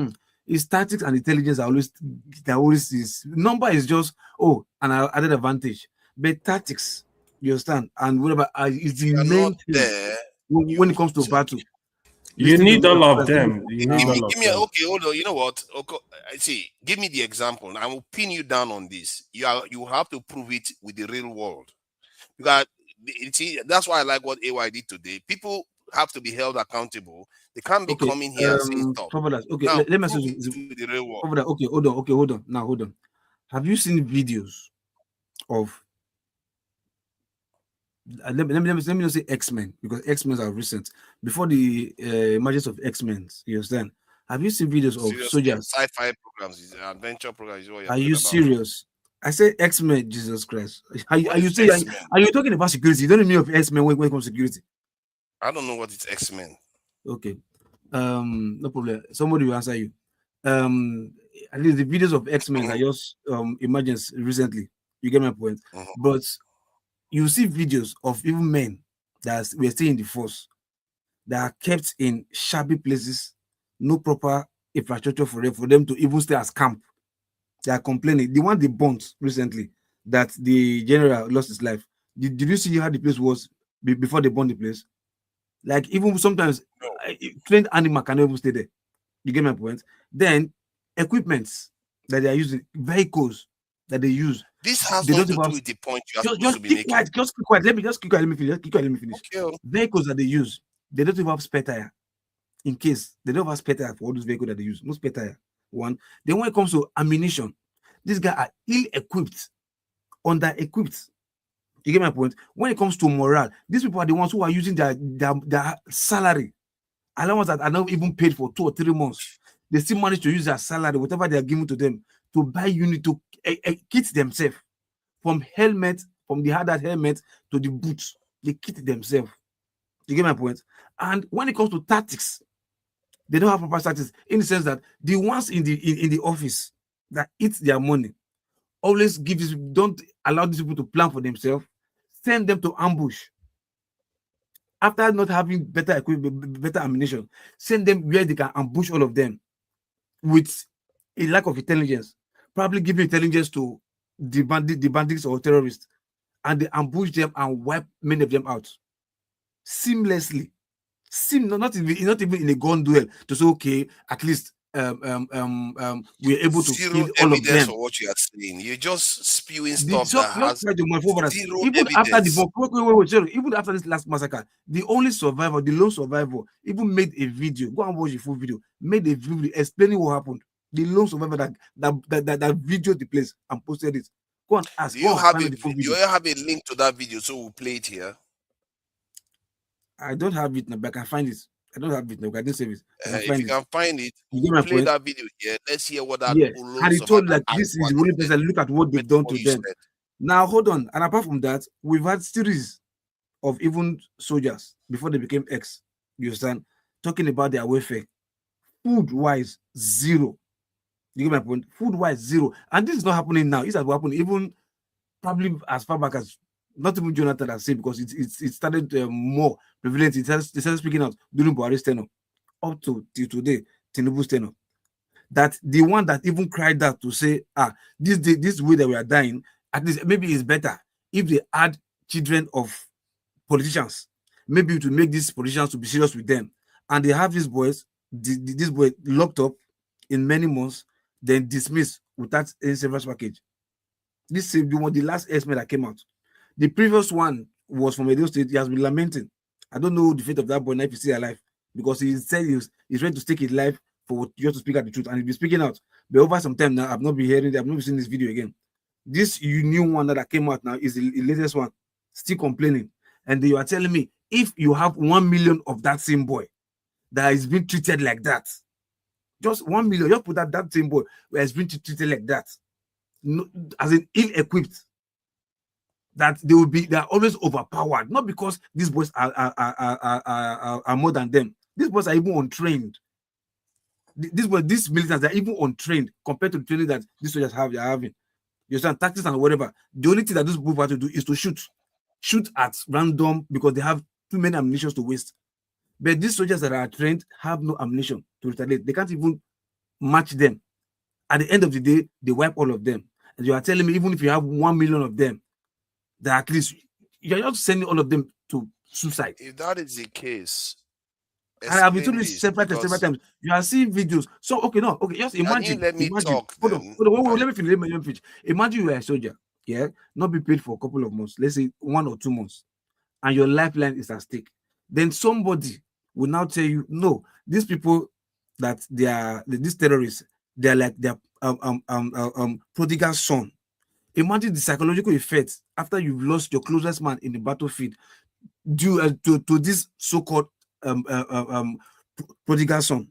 It's tactics and intelligence are always is number is just an added advantage. But tactics, you understand, and whatever is the main thing there, when it comes to battle. You need all of them. Give me okay, hold on. You know what? Okay, see, give me the example. I will pin you down on this. You have to prove it with the real world. Because see, that's why I like what AY did today. People have to be held accountable. They can't be coming here and saying stuff. Okay, now, let me ask prove you it to the real world. Okay, hold on. Now hold on. Have you seen videos of let me not say X-Men, because X-Men are recent. Before the emergence of X-Men, you understand? Have you seen videos of soldiers? Sci-fi programs, adventure programs. Is what you're Are you about. serious? I say X-Men, Jesus Christ. Are you talking about security? You don't know of X-Men when it comes to security? I don't know what it's X-Men. Okay. No problem. Somebody will answer you. At least the videos of X-Men are just emergence recently. You get my point? But you see videos of even men that were still in the force that are kept in shabby places, no proper infrastructure for them to even stay as camp. They are complaining. The one they burnt recently, that the general lost his life. Did you see how the place was before they burned the place? Like even sometimes trained animal can even stay there. You get my point? Then equipments that they are using, vehicles that they use. This has nothing to do with the point you are supposed to be making. Just keep quiet. Let me finish. Okay. Vehicles that they use, they don't even have spare tire. In case they don't have spare tire for all those vehicles that they use, no spare tire. One. Then when it comes to ammunition, these guys are ill-equipped, under-equipped. You get my point? When it comes to morale, these people are the ones who are using their salary, allowance that are not even paid for 2 or 3 months. They still manage to use their salary, whatever they are giving to them, to buy unit to kit themselves. From the hard helmet to the boots, they kit themselves. You get my point? And when it comes to tactics, they don't have proper tactics, in the sense that the ones in the office that eat their money always don't allow these people to plan for themselves, send them to ambush. After not having better equipment, better ammunition, send them where they can ambush all of them with a lack of intelligence, probably giving intelligence to the bandits or terrorists, and they ambush them and wipe many of them out seamlessly. Not even in a gun duel to say, okay, at least we're able to kill all of them. For what you are saying, you're just spewing stuff that has zero even evidence. Even after this last massacre, the lone survivor, even made a video. Go and watch the full video. Made a video explaining what happened. The lone survivor that videoed the place and posted it. Go and ask. Do you have a link to that video so we'll play it here? I don't have it now, but I can find it. I don't have it now. I didn't save it. If you can find it, we'll play that video here. Let's hear what that. And he told like this is the only person. Look at what they've done to them. Now hold on. And apart from that, we've had series of even soldiers before they became ex. You understand? Talking about their welfare. Food wise, zero. You get my point? Food wise, zero. And this is not happening now. It's happening even probably as far back as not even Jonathan has said, because it started more prevalent. They started speaking out during Buhari's tenure, up to till today, Tinubu's tenure. That the one that even cried out to say, this way that we are dying, at least maybe it's better if they add children of politicians, maybe to make these politicians to be serious with them. And they have these boys, this boy locked up in many months, then dismissed without any severance package. This is the last estimate that came out. The previous one was from Edo State. He has been lamenting. I don't know the fate of that boy now if he's still alive, because he said he's ready to stake his life for you to speak out the truth, and he's been speaking out. But over some time now, I've not been hearing it. I've not been seeing this video again. This new one that came out now is the latest one, still complaining. And you are telling me, if you have 1 million of that same boy that is being treated like that, just 1 million, you put that same boy who has been treated like that, no, as in ill-equipped, that they're always overpowered, not because these boys are more than them. These boys are even untrained. These militants are even untrained compared to the training that these soldiers are having. You understand, tactics and whatever. The only thing that these people have to do is to shoot at random, because they have too many ammunition to waste. But these soldiers that are trained have no ammunition to retaliate. They can't even match them. At the end of the day, they wipe all of them. And you are telling me, even if you have 1 million of them, that at least you're not sending all of them to suicide. If that is the case, and I've been told this several times. You are seeing videos. So just imagine. Let me talk. Hold on, let me finish. Imagine you are a soldier, yeah, not be paid for a couple of months, let's say 1 or 2 months, and your lifeline is at stake. Then somebody will now tell you, no, these people that these terrorists, they're like their prodigal son. Imagine the psychological effects after you've lost your closest man in the battlefield due to this so-called prodigal son,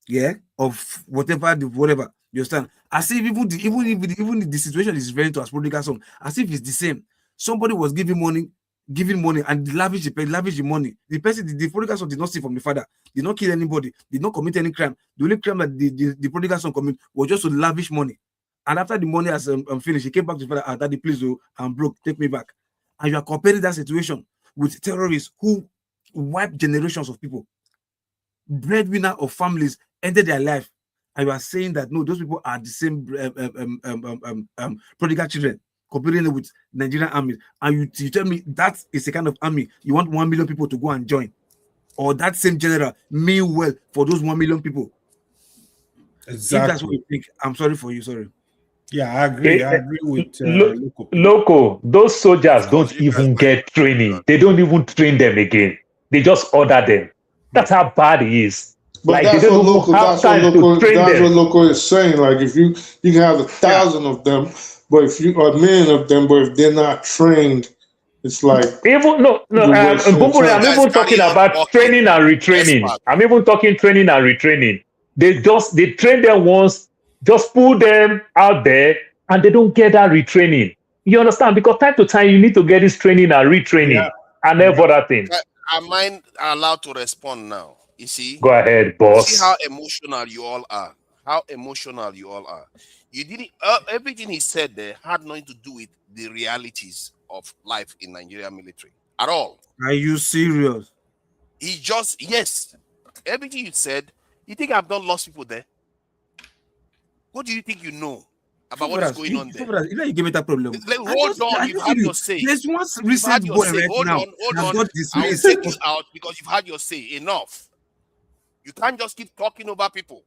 yeah, of whatever. You understand? As if even the situation is referring to as prodigal son, as if it's the same. Somebody was giving money and lavish the money. The person, the prodigal son, did not steal from the father, did not kill anybody, did not commit any crime. The only crime that the prodigal son committed was just to lavish money. And after the money has finished, he came back to the father, Daddy, please, I'm broke, take me back. And you are comparing that situation with terrorists who wipe generations of people, breadwinner of families, ended their life. And you are saying that, no, those people are the same prodigal children, comparing it with Nigerian army. And you tell me that is a kind of army you want 1 million people to go and join, or that same general mean well for those 1 million people. Exactly. If that's what you think, I'm sorry for you. Sorry. Yeah, I agree. I agree with Loco. Those soldiers don't even get training. They don't even train them again. They just order them. That's how bad it is. But like that's what local is saying. Like if you can have 1,000 of them, but if you are 1 million of them, but if they're not trained, it's like I'm even talking about training and retraining. I'm even talking training and retraining. They train them once, just pull them out there, and they don't get that retraining. You understand? Because time to time you need to get this training and retraining and every other thing. Am I allowed to respond now? You see? Go ahead, boss. See how emotional you all are. You didn't. Everything he said there had nothing to do with the realities of life in Nigerian military at all. Are you serious? He just everything you said. You think I've not lost people there? What do you think you know about what is going on there? You give me that problem. Hold on, you've had your say. There's one recent boy right now. Hold on. I'll take you out because you've had your say. Enough. You can't just keep talking over people.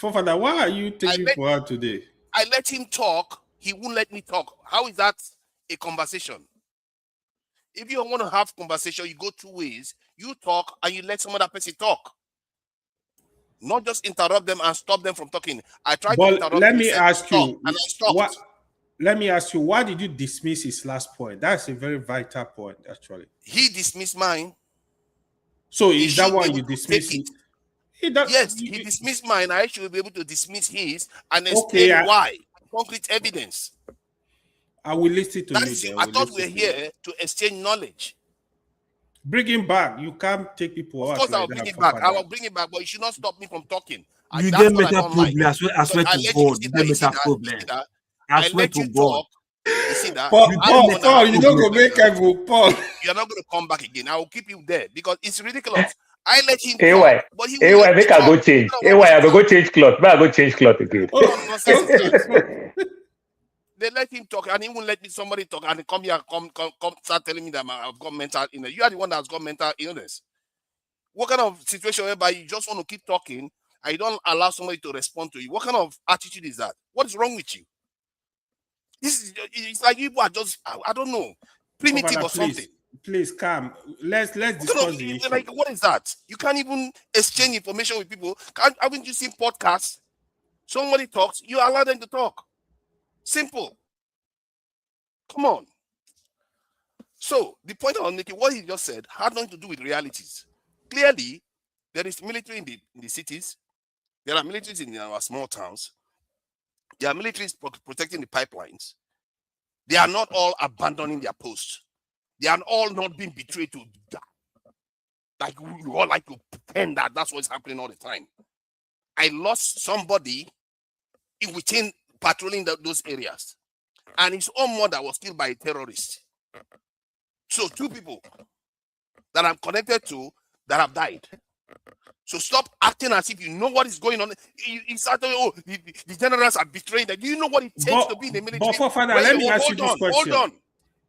Fofana, why are you taking for her today? I let him talk. He won't let me talk. How is that a conversation? If you want to have conversation, you go 2 ways. You talk and you let some other person talk. Not just interrupt them and stop them from talking. I tried to interrupt. Let me ask you, and I stopped. Let me ask you, why did you dismiss his last point? That's a very vital point, actually. He dismissed mine. So is that why you dismissed it? Yes, he dismissed mine. I should be able to dismiss his and explain why. Concrete evidence. I will listen to you. I thought we were here to exchange knowledge. Bring him back. You can't take people out. Of course, I'll bring it back. I will bring it back, but you should not stop me from talking. You get better problem. I swear to God. You get better problem. I let you talk. You see that? Paul, you don't go make Paul. You're not going to come back again. I will keep you there because it's ridiculous. I let him talk, but he will make I go change. I go change cloth. But I go change cloth again. They let him talk, and he won't let somebody talk, and come here, come start telling me that I've got mental illness. You are the one that's got mental illness. What kind of situation whereby you just want to keep talking, and you don't allow somebody to respond to you. What kind of attitude is that? What is wrong with you? It's like people are just, I don't know, primitive or something. Please calm. Let's discuss the issue. Like, what is that? You can't even exchange information with people. Haven't you seen podcasts? Somebody talks, you allow them to talk. Simple. Come on. So the point I was making, what he just said, had nothing to do with realities. Clearly, there is military in the cities. There are militaries in our small towns. There are militaries protecting the pipelines. They are not all abandoning their posts. They are all not being betrayed to die. Like you all like to pretend that that's what's happening all the time. I lost somebody within patrolling those areas, and his own mother was killed by a terrorist. So 2 people that I'm connected to that have died. So stop acting as if you know what is going on. You start to, oh, the generals are betraying them. Do you know what it takes to be in the military? But Father, let me ask you this question.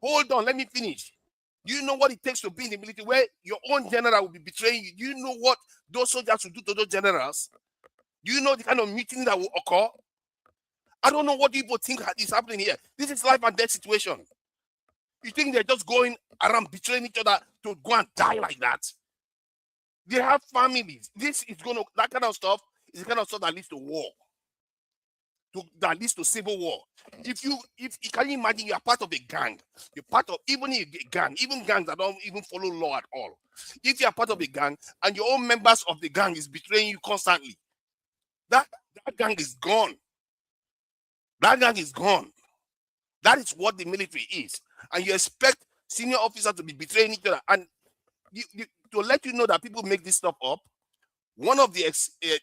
Hold on, let me finish. Do you know what it takes to be in the military where your own general will be betraying you? Do you know what those soldiers will do to those generals? Do you know the kind of meeting that will occur? I don't know what people think is happening here. This is life and death situation. You think they're just going around betraying each other to go and die like that? They have families. That kind of stuff is the kind of stuff that leads to war. That leads to civil war. If you can you imagine, you are part of a gang, you're part of even gangs that don't even follow law at all. If you are part of a gang and your own members of the gang is betraying you constantly, that gang is gone. That gang is gone. That is what the military is. And you expect senior officers to be betraying each other. And to let you know that people make this stuff up, one of the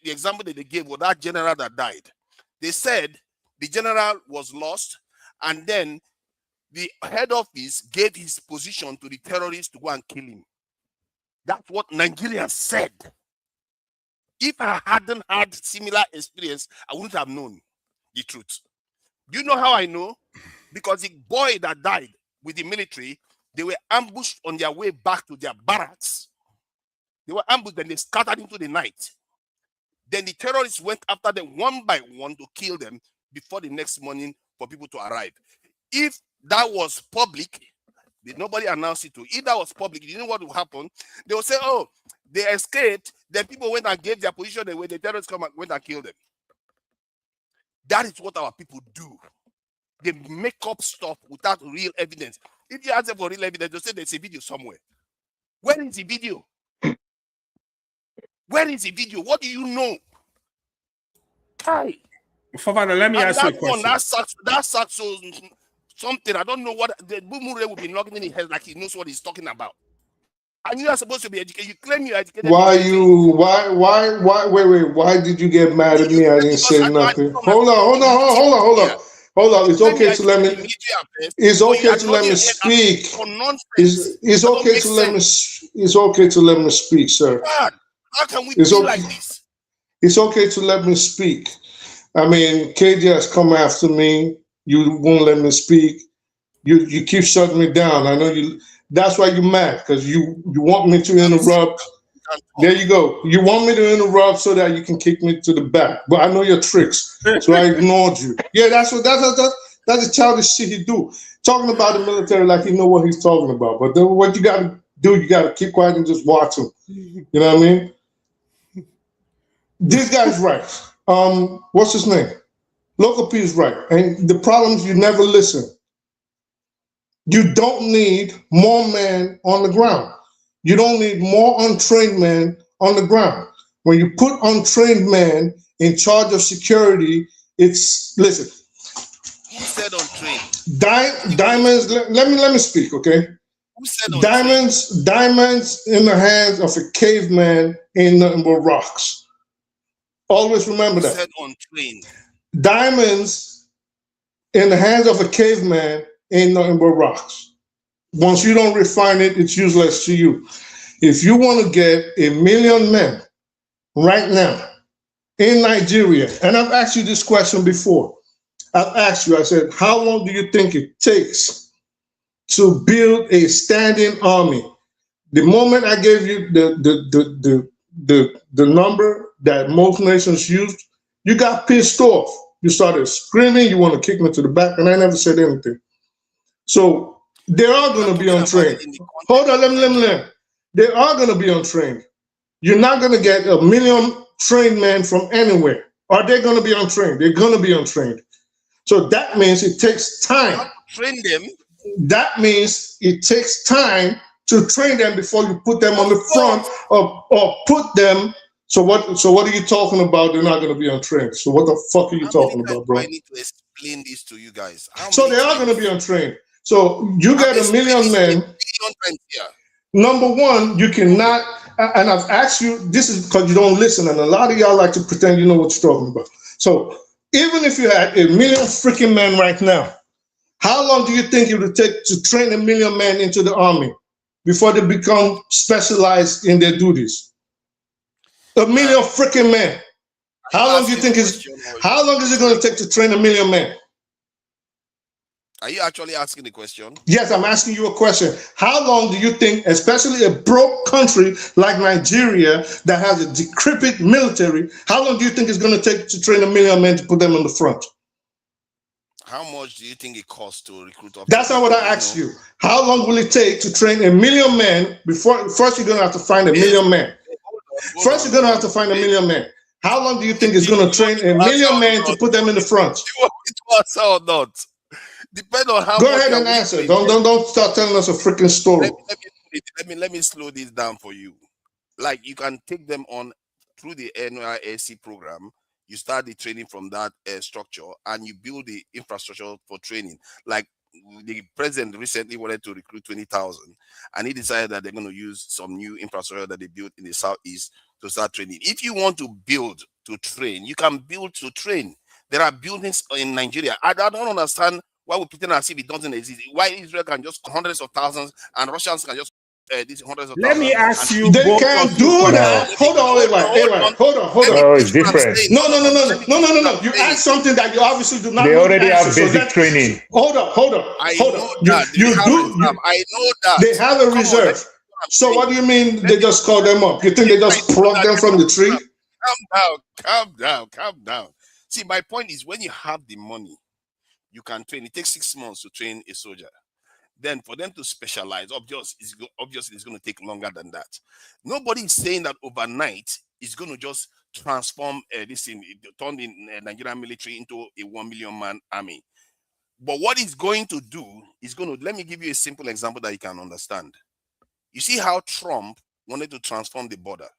example that they gave was that general that died. They said the general was lost, and then the head office gave his position to the terrorists to go and kill him. That's what Nigerians said. If I hadn't had similar experience, I wouldn't have known the truth. Do you know how I know? Because the boy that died with the military, they were ambushed on their way back to their barracks. They were ambushed and they scattered into the night. Then the terrorists went after them one by one to kill them before the next morning for people to arrive. If that was public, nobody announced it to. If that was public, you know what will happen? They will say, oh, they escaped. Then people went and gave their position away. The terrorists went and killed them. That is what our people do. They make up stuff without real evidence. If you ask them for real evidence, they'll say there's a video somewhere. Where is the video? Where is the video? What do you know? Kai. Father, let me ask you a question. That sucks so something. I don't know what the Bumure will be knocking in his head like he knows what he's talking about. And you are supposed to be educated. You claim you're educated. Why did you get mad at me? I didn't say nothing. Hold on. It's okay to let me. It's okay to let me speak. It's okay to let me. It's okay to let me speak, sir. How can we be like this? It's okay to let me speak. I mean, KJ has come after me. You won't let me speak. You keep shutting me down. I know you. That's why you're mad, because you want me to interrupt. There you go. You want me to interrupt so that you can kick me to the back. But I know your tricks, so I ignored you. Yeah, that's the childish shit he do. Talking about the military like he know what he's talking about. But then what you got to do, you got to keep quiet and just watch him. You know what I mean? This guy's right. What's his name? Local P is right. And the problem is you never listen. You don't need more men on the ground. You don't need more untrained men on the ground. When you put untrained men in charge of security, listen. Who said untrained? Diamonds, let me speak, okay? Who said diamonds in the hands of a caveman ain't nothing but rocks. Always remember that. Who said untrained? Diamonds in the hands of a caveman ain't nothing but rocks. Once you don't refine it, it's useless to you. If you want to get 1 million men right now in Nigeria, and I've asked you this question before. I've asked you, I said, how long do you think it takes to build a standing army? The moment I gave you the number, that most nations used, you got pissed off. You started screaming, you want to kick me to the back, and I never said anything. So they are going to be untrained. Hold on, let me. They are going to be untrained. You're not going to get 1 million trained men from anywhere. Are they going to be untrained? They're going to be untrained. So that means it takes time. Train them. That means it takes time to train them before you put them on the front or put them. So what are you talking about? They're not going to be untrained. So what the fuck are you talking about, bro? I need to explain this to you guys. So they are going to be untrained. So you get 1 million men. Number one, you cannot, and I've asked you, this is because you don't listen, and a lot of y'all like to pretend you know what you're talking about. So even if you had 1 million freaking men right now, how long do you think it would take to train 1 million men into the army before they become specialized in their duties? 1 million freaking men. How long do you think how long is it going to take to train 1 million men? Are you actually asking the question? Yes, I'm asking you a question. How long do you think, especially a broke country like Nigeria that has a decrepit military, how long do you think it's going to take to train 1 million men to put them on the front? How much do you think it costs to recruit? That's not what I asked you. How long will it take to train 1 million men before? First, you're going to have to find 1 million men. First, you're going to have to find 1 million men. How long do you think it's going to train 1 million men to put them in the front? You want me to answer or not? Depend on how. Go ahead and answer. Don't start telling us a freaking story. Let me slow this down for you. Like, you can take them on through the NYSC program. You start the training from that structure, and you build the infrastructure for training. Like, the president recently wanted to recruit 20,000, and he decided that they're going to use some new infrastructure that they built in the southeast to start training. If you want to build to train, you can build to train. There are buildings in Nigeria. I don't understand why we pretend as if it doesn't exist. Why Israel can just hundreds of thousands and Russians can just these hundreds of thousands. Let me ask you. They can't do that. Hold on, hold on. Oh, it's different. No. You asked something that you obviously do not. They already have basic training. Hold on. I know that. They have a reserve. So what do you mean they just call them up? You think they just plug them from the tree? Calm down. See, my point is, when you have the money, you can train. It takes 6 months to train a soldier. Then for them to specialize, obviously it's going to take longer than that. Nobody is saying that overnight is going to just transform turn the Nigerian military into a 1 million man army. But what it's going to do is let me give you a simple example that you can understand. You see how Trump wanted to transform the border.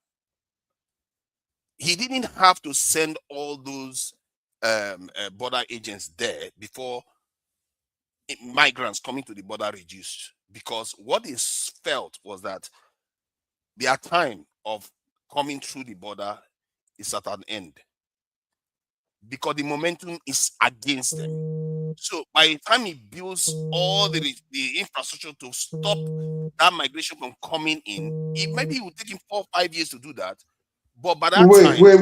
He didn't have to send all those border agents there before migrants coming to the border reduced, because what is felt was that their time of coming through the border is at an end because the momentum is against them. So by the time he builds all the infrastructure to stop that migration from coming in, maybe it will take him 4 or 5 years to do that. But by that time, wait.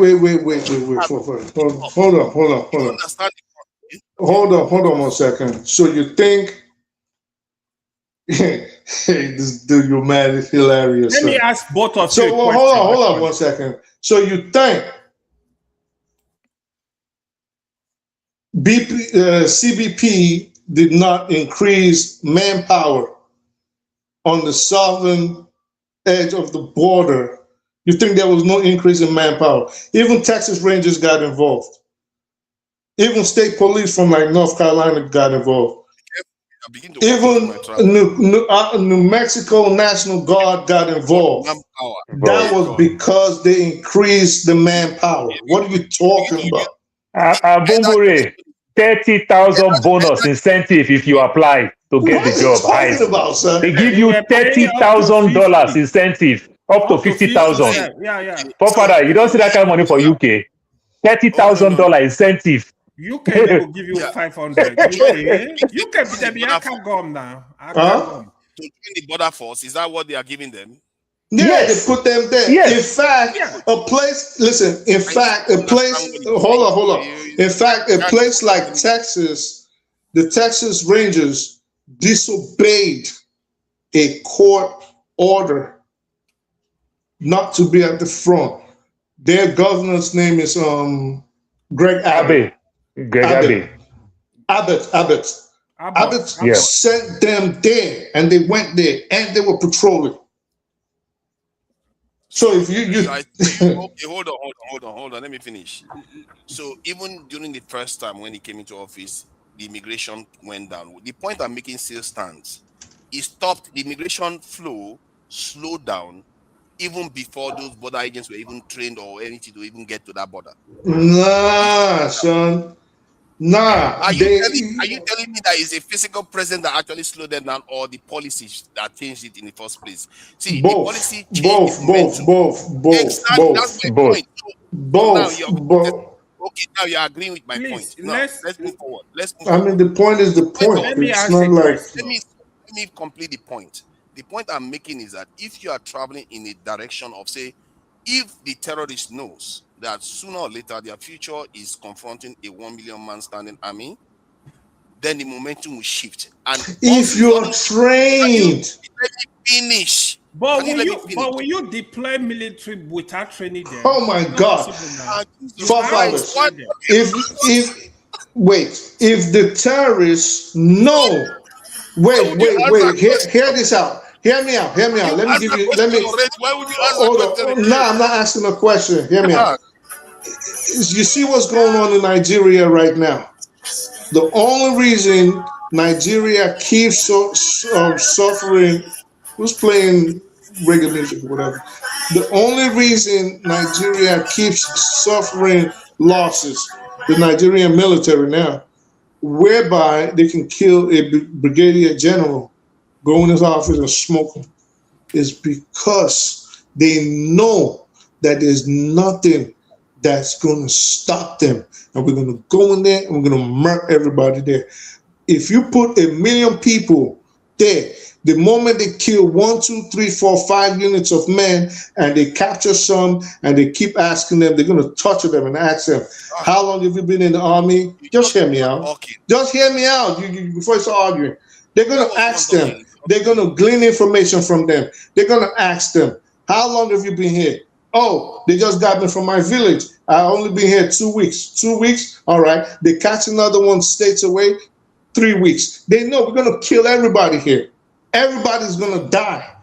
Hold on. Hold on 1 second. So you think this dude, you're mad, is hilarious. Let me ask both of you. So hold on 1 second. So you think CBP did not increase manpower on the southern edge of the border? You think there was no increase in manpower? Even Texas Rangers got involved. Even state police from like North Carolina got involved. Even New Mexico National Guard got involved. That was because they increased the manpower. What are you talking about? Bumburi, 30,000 bonus incentive if you apply to get the job. What are you talking about, sir? They give you $30,000 incentive, up to 50,000. Yeah. Father, you don't see that kind of money for UK. $30,000 incentive. UK they will give you 500. You can be a gum now. To join the border force, is that what they are giving them? Yeah, yes. They put them there. Yes. In fact, a place. Listen. In fact, a place. Hold on. In fact, a place like Texas, the Texas Rangers disobeyed a court order not to be at the front. Their governor's name is Greg Abbott. Greg Abbott. Yeah. Sent them there, and they went there, and they were patrolling. So if you okay, hold on. Let me finish. So even during the first time when he came into office, the immigration went down. The point I'm making still stands. He stopped the immigration flow, slowed down, even before those border agents were even trained or anything to even get to that border. Nah, son. Nah. Are you telling me that it's a physical presence that actually slowed them down, or the policies that changed it in the first place? See, the policy changed both. That's my point. Okay, now you're agreeing with my point. Now, let's move forward. The point is the point. It's not like. Let me complete the point. The point I'm making is that if you are traveling in a direction of, say, if the terrorist knows that sooner or later their future is confronting a 1 million man standing army, then the momentum will shift. And if you're trained, let me finish. But will you deploy military without training them? Oh my God! Forefathers, if the terrorists know, wait, hear this out. Hear me out. Let me give you. Why would you ask that question? No, I'm not asking a question. Hear me out. You see what's going on in Nigeria right now? The only reason Nigeria keeps suffering, who's playing reggae music or whatever? The only reason Nigeria keeps suffering losses, the Nigerian military now, whereby they can kill a brigadier general, go in his office and smoke him, is because they know that there's nothing that's going to stop them. And we're going to go in there and we're going to murk everybody there. If you put 1 million people there, the moment they kill 1, 2, 3, 4, 5 units of men and they capture some and they keep asking them, they're going to torture them and ask them, how long have you been in the army? Just hear me out. Just hear me out before you start arguing. They're going to ask them. They're going to glean information from them. They're going to ask them, how long have you been here? Oh, they just got me from my village. I only been here 2 weeks. 2 weeks? All right. They catch another one states away, 3 weeks. They know we're going to kill everybody here. Everybody's going to die.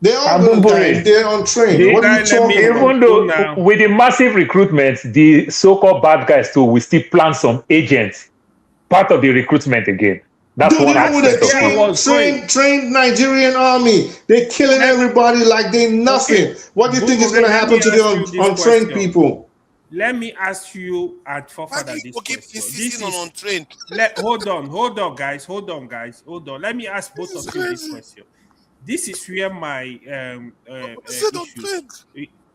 They're all going to die if they're untrained. What are you talking about? Even though with the massive recruitment, the so-called bad guys too, we still plan some agents, part of the recruitment again. That's one aspect of it. Trained Nigerian army. They're killing everybody like they're nothing. What do you think is going to happen to the untrained people? Let me ask you at Forefather this question. This is untrained. Hold on, guys. Hold on. Let me ask both of you this question. This is where my issues.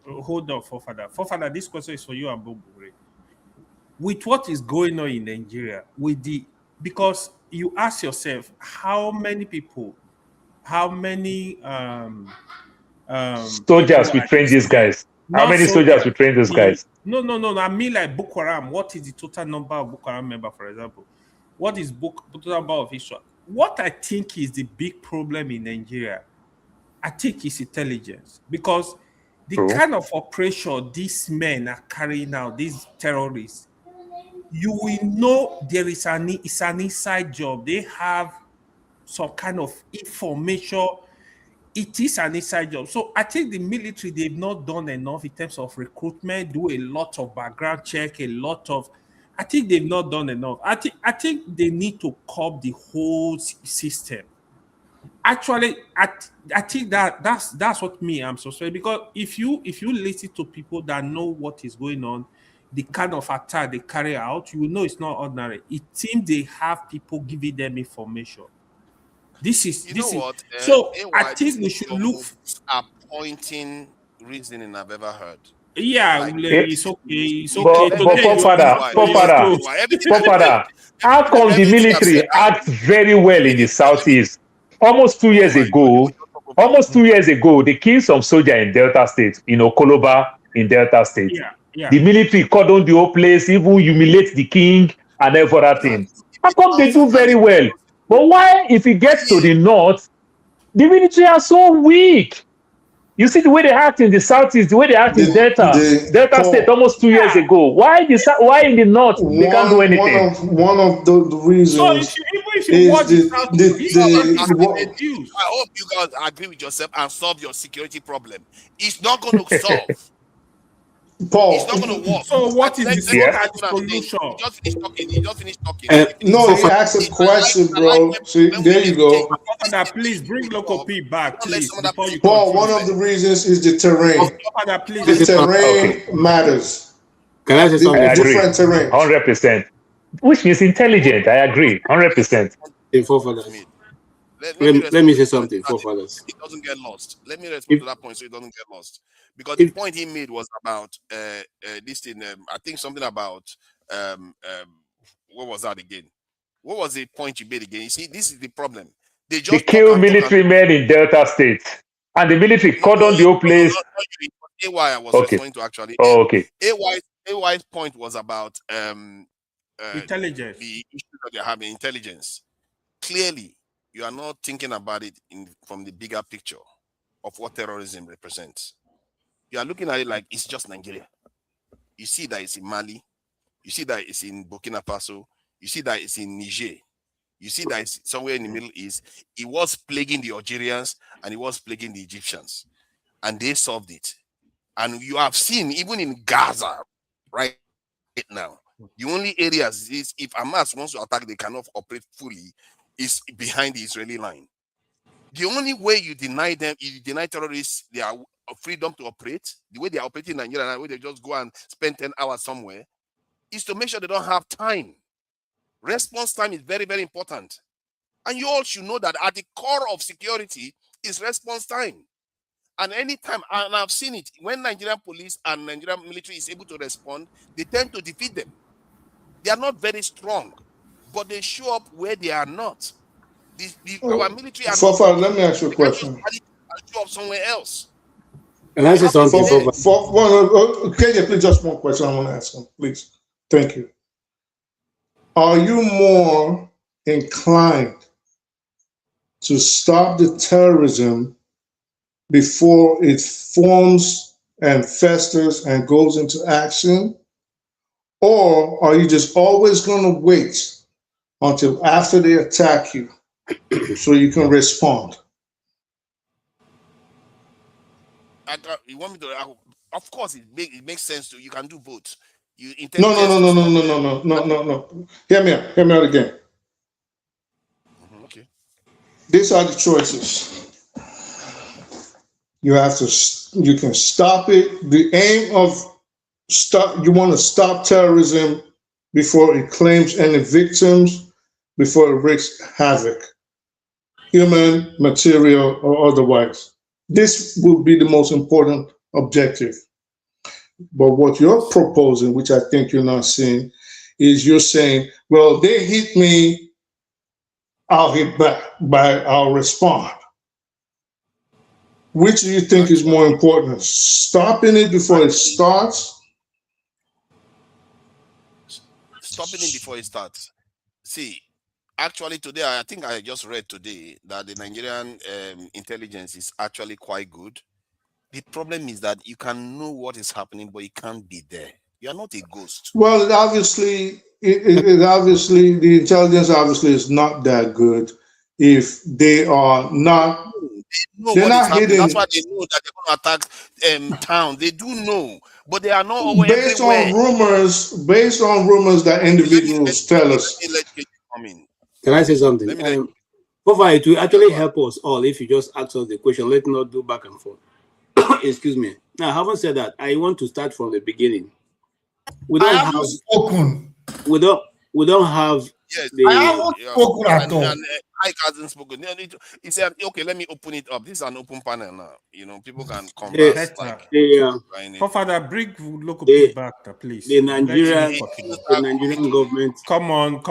Hold on, Forefather. Forefather, this question is for you and Bobure. With what is going on in Nigeria, because you ask yourself, how many people, how many soldiers we train these guys? How many soldiers we train these guys? No. I mean, like Boko Haram. What is the total number of Boko Haram members, for example? What is total number of Israel? What I think is the big problem in Nigeria, I think is intelligence, because the kind of operation these men are carrying out, these terrorists, you will know it's an inside job. They have some kind of information. It is an inside job. So I think the military, they've not done enough in terms of recruitment, do a lot of background check, I think they've not done enough. I think they need to curb the whole system. Actually, I think that's what I'm so sorry, because if you listen to people that know what is going on, the kind of attack they carry out, you will know it's not ordinary. It seems they have people giving them information. So I think we should look at pointing reasoning I've ever heard. Yeah, it's okay. But Forefather, how come the military acts very well in the southeast? Almost 2 years ago, they killed some soldier in Delta State, in Okoloba, in Delta State. Yeah. The military cordoned the whole place, even humiliate the king and everything. How come they do very well? But why, if it gets to the north, the military are so weak? You see the way they act in the southeast, the way they act in Delta State almost 2 years ago. Why in the north they can't do anything? One of the reasons. So if you watch the I hope you guys agree with yourself and solve your security problem. It's not going to solve. Paul, it's not going to work. So what is the solution? Just finish talking. No, he asked a question, bro. See, there you go. Please bring Local P back, please. Paul, one of the reasons is the terrain. The terrain matters. Can I say something? Different terrain. 100%. Which means intelligent. I agree. 100%. Let me say something, forefathers. It doesn't get lost. Let me respond to that point so it doesn't get lost. Because the point he made was about this thing. I think something about what was that again? What was the point you made again? You see, this is the problem. They kill military men in Delta State, and the military cordoned the whole place. AY I was responding to actually. Okay. AY's point was about intelligence. The issue that they're having, intelligence. Clearly, you are not thinking about it from the bigger picture of what terrorism represents. You are looking at it like it's just Nigeria. You see that it's in Mali. You see that it's in Burkina Faso. You see that it's in Niger. You see that it's somewhere in the Middle East. It was plaguing the Algerians and it was plaguing the Egyptians. And they solved it. And you have seen, even in Gaza, right now, the only areas is if Hamas wants to attack, they cannot operate fully, is behind the Israeli line. The only way you deny them, you deny terrorists their freedom to operate, the way they are operating in Nigeria, the way they just go and spend 10 hours somewhere, is to make sure they don't have time. Response time is very, very important. And you all should know that at the core of security is response time. And anytime, and I've seen it, when Nigerian police and Nigerian military is able to respond, they tend to defeat them. They are not very strong, but they show up where they are not. Our military are not. Let me ask you a question. Show up somewhere else. Can I say something? KJ, please, just one question I want to ask him, please. Thank you. Are you more inclined to stop the terrorism before it forms and festers and goes into action? Or are you just always going to wait until after they attack you so you can respond? You want me to? Of course, it makes sense to. You can do both. No. Hear me out again. Okay. These are the choices. You can stop it. The aim of you want to stop terrorism before it claims any victims, before it wreaks havoc, human, material, or otherwise. This would be the most important objective. But what you're proposing, which I think you're not seeing, is you're saying, well, they hit me, I'll hit back, I'll respond. Which do you think is more important? Stopping it before it starts? Stopping it before it starts. See, actually today, I think I just read today that the Nigerian intelligence is actually quite good. The problem is that you can know what is happening, but you can't be there. You are not a ghost. Well, obviously, the intelligence obviously is not that good if they are not. They're not hidden. That's why they know that they're going to attack town. They do know, but they are not always based on rumors that individuals tell us. Can I say something? It will actually help us all if you just ask us the question. Let's not do back and forth. Excuse me. Now, having said that, I want to start from the beginning. We don't have spoken. We don't have. Yes, I haven't spoken at all. Ike hasn't spoken. He said, "Okay, let me open it up. This is an open panel now. You know, people can come back." Father, bring local people back, please. The Nigerian government. Come on.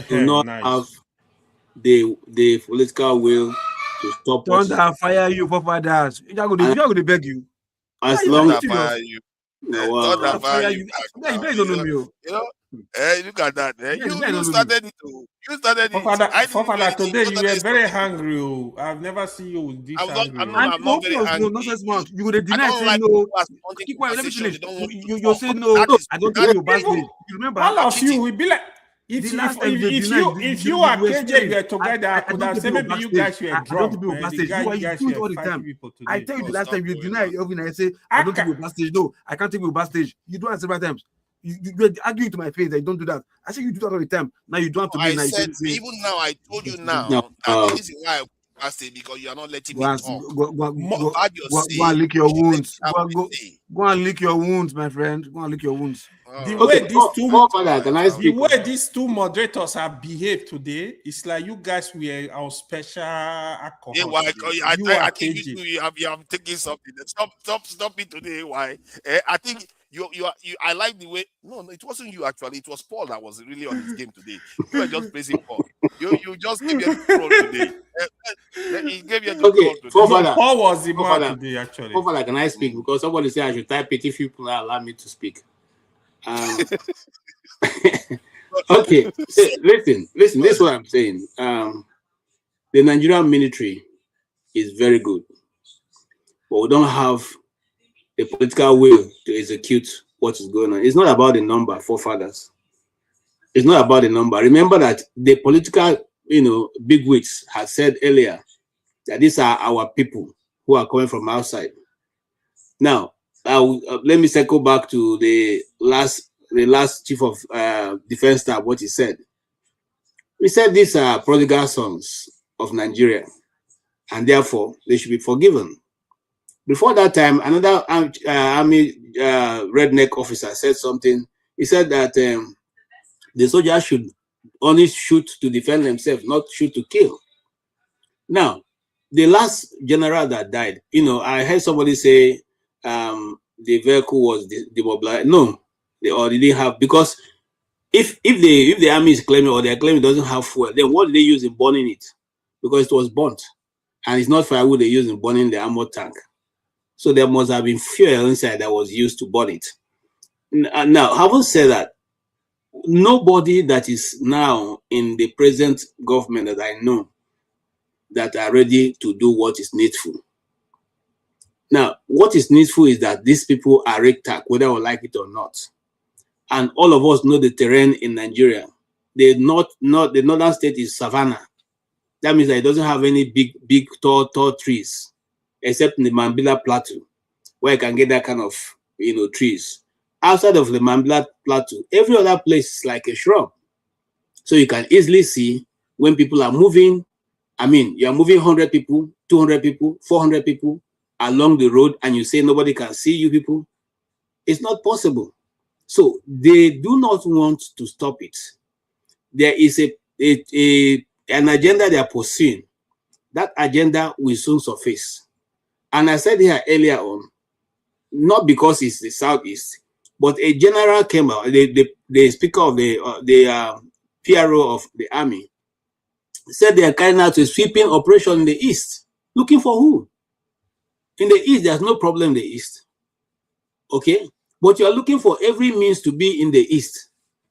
Do not have the political will to stop us. Don't fire you, fathers. I'm going to beg you. As long as fire you. Don't fire you. You don't know me. Look at that. Yeah, You started it. You started it. Forefather, today you were very hungry. Oh. I've never seen you with this angry. I'm not very angry. Nonsense, man. You would deny I don't say like no. people who are wanting Keep quiet. Let me conversation. finish. They don't want You say no. I don't think you backstage. You remember? All of you will be like. If you are KJ, we are together, I could have said maybe you guys were drunk. You do it all the time. I tell you the last time you deny Elvin, I say I don't think you backstage. No, I can't take you backstage. You do it several times. You argue to my face that you don't do that. I say you do that all the time. Now you don't have to be. I said even now. I told you now that the reason why I backstage because you are not letting me talk. Go and lick your wounds. Go and lick your wounds, my friend. Go and lick your wounds. The way these two moderators have behaved today, it's like you guys were our special alcohol. Yeah, why? I think you have taken something. Stop it today. Why? I think you. I like the way. No, it wasn't you actually. It was Paul that was really on his game today. You were just praising Paul. You just gave you the role today. He gave you the role today. Paul was the man today actually. Forefather, can I speak? Because somebody said I should type it if people allow me to speak. Okay, listen. This is what I'm saying. The Nigerian military is very good, but we don't have the political will to execute what is going on. It's not about the number, forefathers. It's not about the number. Remember that the political, bigwigs had said earlier that these are our people who are coming from outside. Now, let me circle back to the last chief of defense staff, what he said. He said these are prodigal sons of Nigeria, and therefore they should be forgiven. Before that time, another army redneck officer said something. He said that the soldiers should only shoot to defend themselves, not shoot to kill. Now, the last general that died, I heard somebody say the vehicle was demobilized. No, they didn't have, because if the army is claiming or they're claiming it doesn't have fuel, then what did they use in burning it? Because it was burnt, and it's not firewood they use in burning the armor tank. So there must have been fuel inside that was used to burn it. Now, having said that, nobody that is now in the present government that I know that are ready to do what is needful. Now, what is needful is that these people are rectac, whether we like it or not. And all of us know the terrain in Nigeria. The northern state is savanna. That means that it doesn't have any big, tall trees, except in the Mambila Plateau, where you can get that kind of, trees. Outside of the Mambila Plateau, every other place is like a shrub. So you can easily see when people are moving. I mean, you are moving 100 people, 200 people, 400 people along the road, and you say nobody can see you people. It's not possible. So they do not want to stop it. There is an agenda they are pursuing. That agenda will soon surface. And I said here earlier on, not because it's the Southeast, but a general came out, the speaker of the PRO of the army, said they are carrying out a sweeping operation in the East. Looking for who? In the East, there's no problem in the East. Okay? But you are looking for every means to be in the East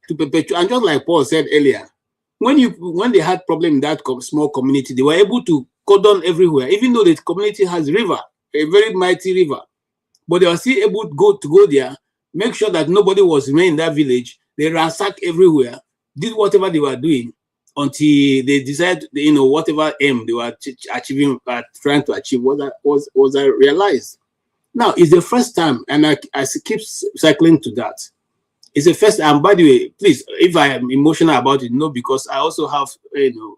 to perpetuate. And just like Paul said earlier, when they had problem in that small community, they were able to cordon everywhere, even though the community has a river, a very mighty river. But they were still able to go there, make sure that nobody was remaining in that village. They ransacked everywhere, did whatever they were doing until they decided, whatever aim they were achieving, trying to achieve was realized. Now, it's the first time, and I keep cycling to that. It's the first time. By the way, please, if I am emotional about it, no, because I also have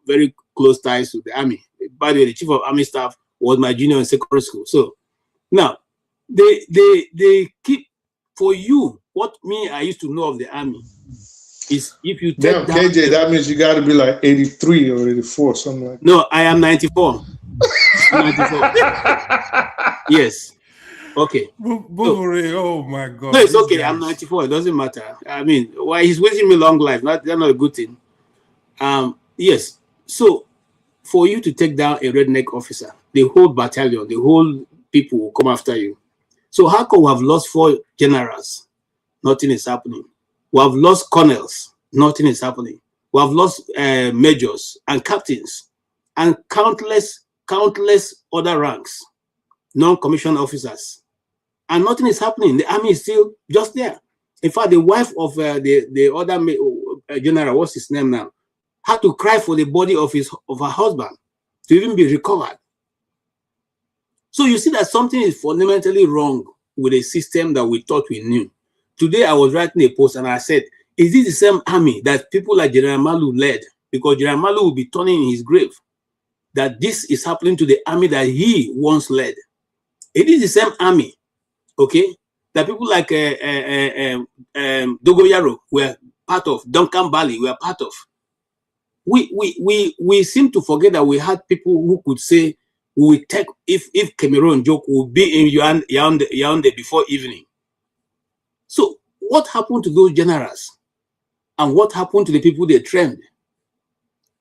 very close ties with the army. By the way, the chief of army staff was my junior in secondary school. So now they keep, for you, what I used to know of the army is if you take down, KJ, that means you got to be like 83 or 84, something like that. No, I am 94. 94. Yes. Okay. Oh my God. No, it's okay. I'm 94. It doesn't matter. I mean, why he's wishing me long life? That's not a good thing. Yes. So, for you to take down a redneck officer, the whole battalion, the whole people will come after you. So, how come we have lost 4 generals? Nothing is happening. We have lost colonels. Nothing is happening. We have lost majors and captains and countless other ranks, non-commissioned officers. And nothing is happening. The army is still just there. In fact, the wife of the other general, what's his name now, had to cry for the body of her husband to even be recovered. So you see that something is fundamentally wrong with a system that we thought we knew. Today I was writing a post and I said, is this the same army that people like General Malu led? Because General Malu will be turning in his grave. That this is happening to the army that he once led. It is the same army, okay, that people like Dogoyaro were part of, Duncan Valley were part of. We seem to forget that we had people who could say, we will take, if Cameroon joke will be in Yaoundé before evening. So what happened to those generals? And what happened to the people they trained?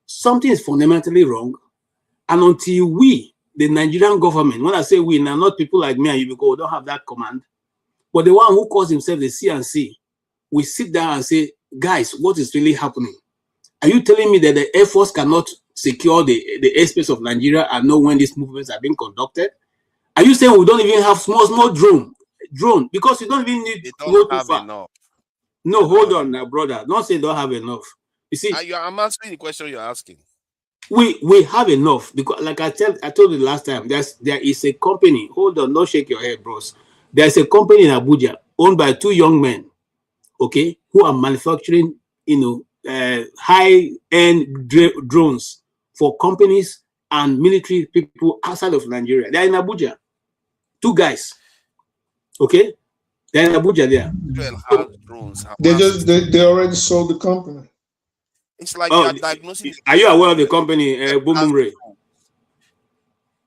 Something is fundamentally wrong. And until we, the Nigerian government, when I say we, now not people like me and you, because we don't have that command, but the one who calls himself the CNC, we sit down and say, guys, what is really happening? Are you telling me that the Air Force cannot secure the airspace of Nigeria and know when these movements are being conducted? Are you saying we don't even have small drone? Because you don't even need to go too far. Enough. No, hold on now, brother. Don't say don't have enough. You see, I'm answering the question you're asking. We have enough, because like I told you last time, there is a company. Hold on, don't shake your head, bros. There's a company in Abuja owned by two young men, okay, who are manufacturing, high-end drones for companies and military people outside of Nigeria. They're in Abuja. Two guys, okay, they're in Abuja. They already sold the company. It's like you're diagnosing. Are you aware of the company, Boom Ray?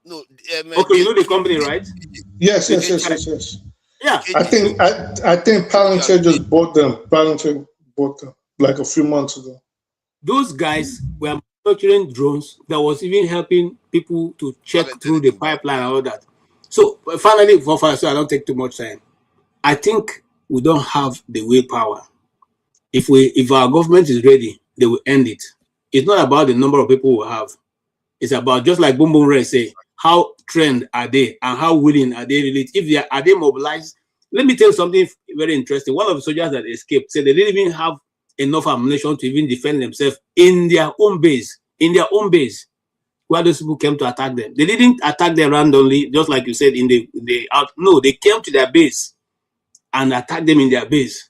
No. Okay, you know the company, right? Yes. Yeah. I think Palantir just bought them. Palantir bought them like a few months ago. Those guys were manufacturing drones that was even helping people to check through the pipeline and all that. So finally, so I don't take too much time. I think we don't have the willpower. If our government is ready, they will end it. It's not about the number of people we have. It's about, just like Boom Boom Ray say, how trained are they and how willing are they really? Are they mobilized? Let me tell you something very interesting. One of the soldiers that escaped said they didn't even have enough ammunition to even defend themselves in their own base. Where those people came to attack them. They didn't attack them randomly, just like you said no, they came to their base and attacked them in their base.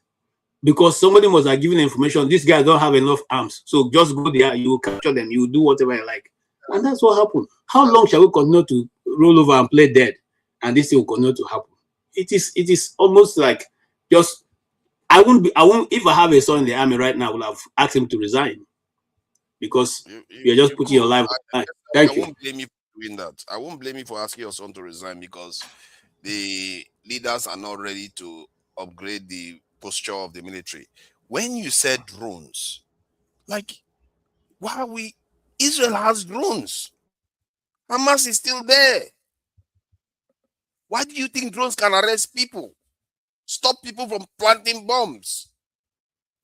Because somebody must have given information, these guys don't have enough arms. So just go there, you will capture them, you will do whatever you like. And that's what happened. How long shall we continue to roll over and play dead? And this thing will continue to happen. It is almost like just, I won't, if I have a son in the army right now, I would have asked him to resign. Because you're just putting your life on line. Thank you. I won't blame you for doing that. I won't blame you for asking your son to resign, because the leaders are not ready to upgrade the posture of the military. When you said drones, like, why are we? Israel has drones. Hamas is still there. Why do you think drones can arrest people? Stop people from planting bombs?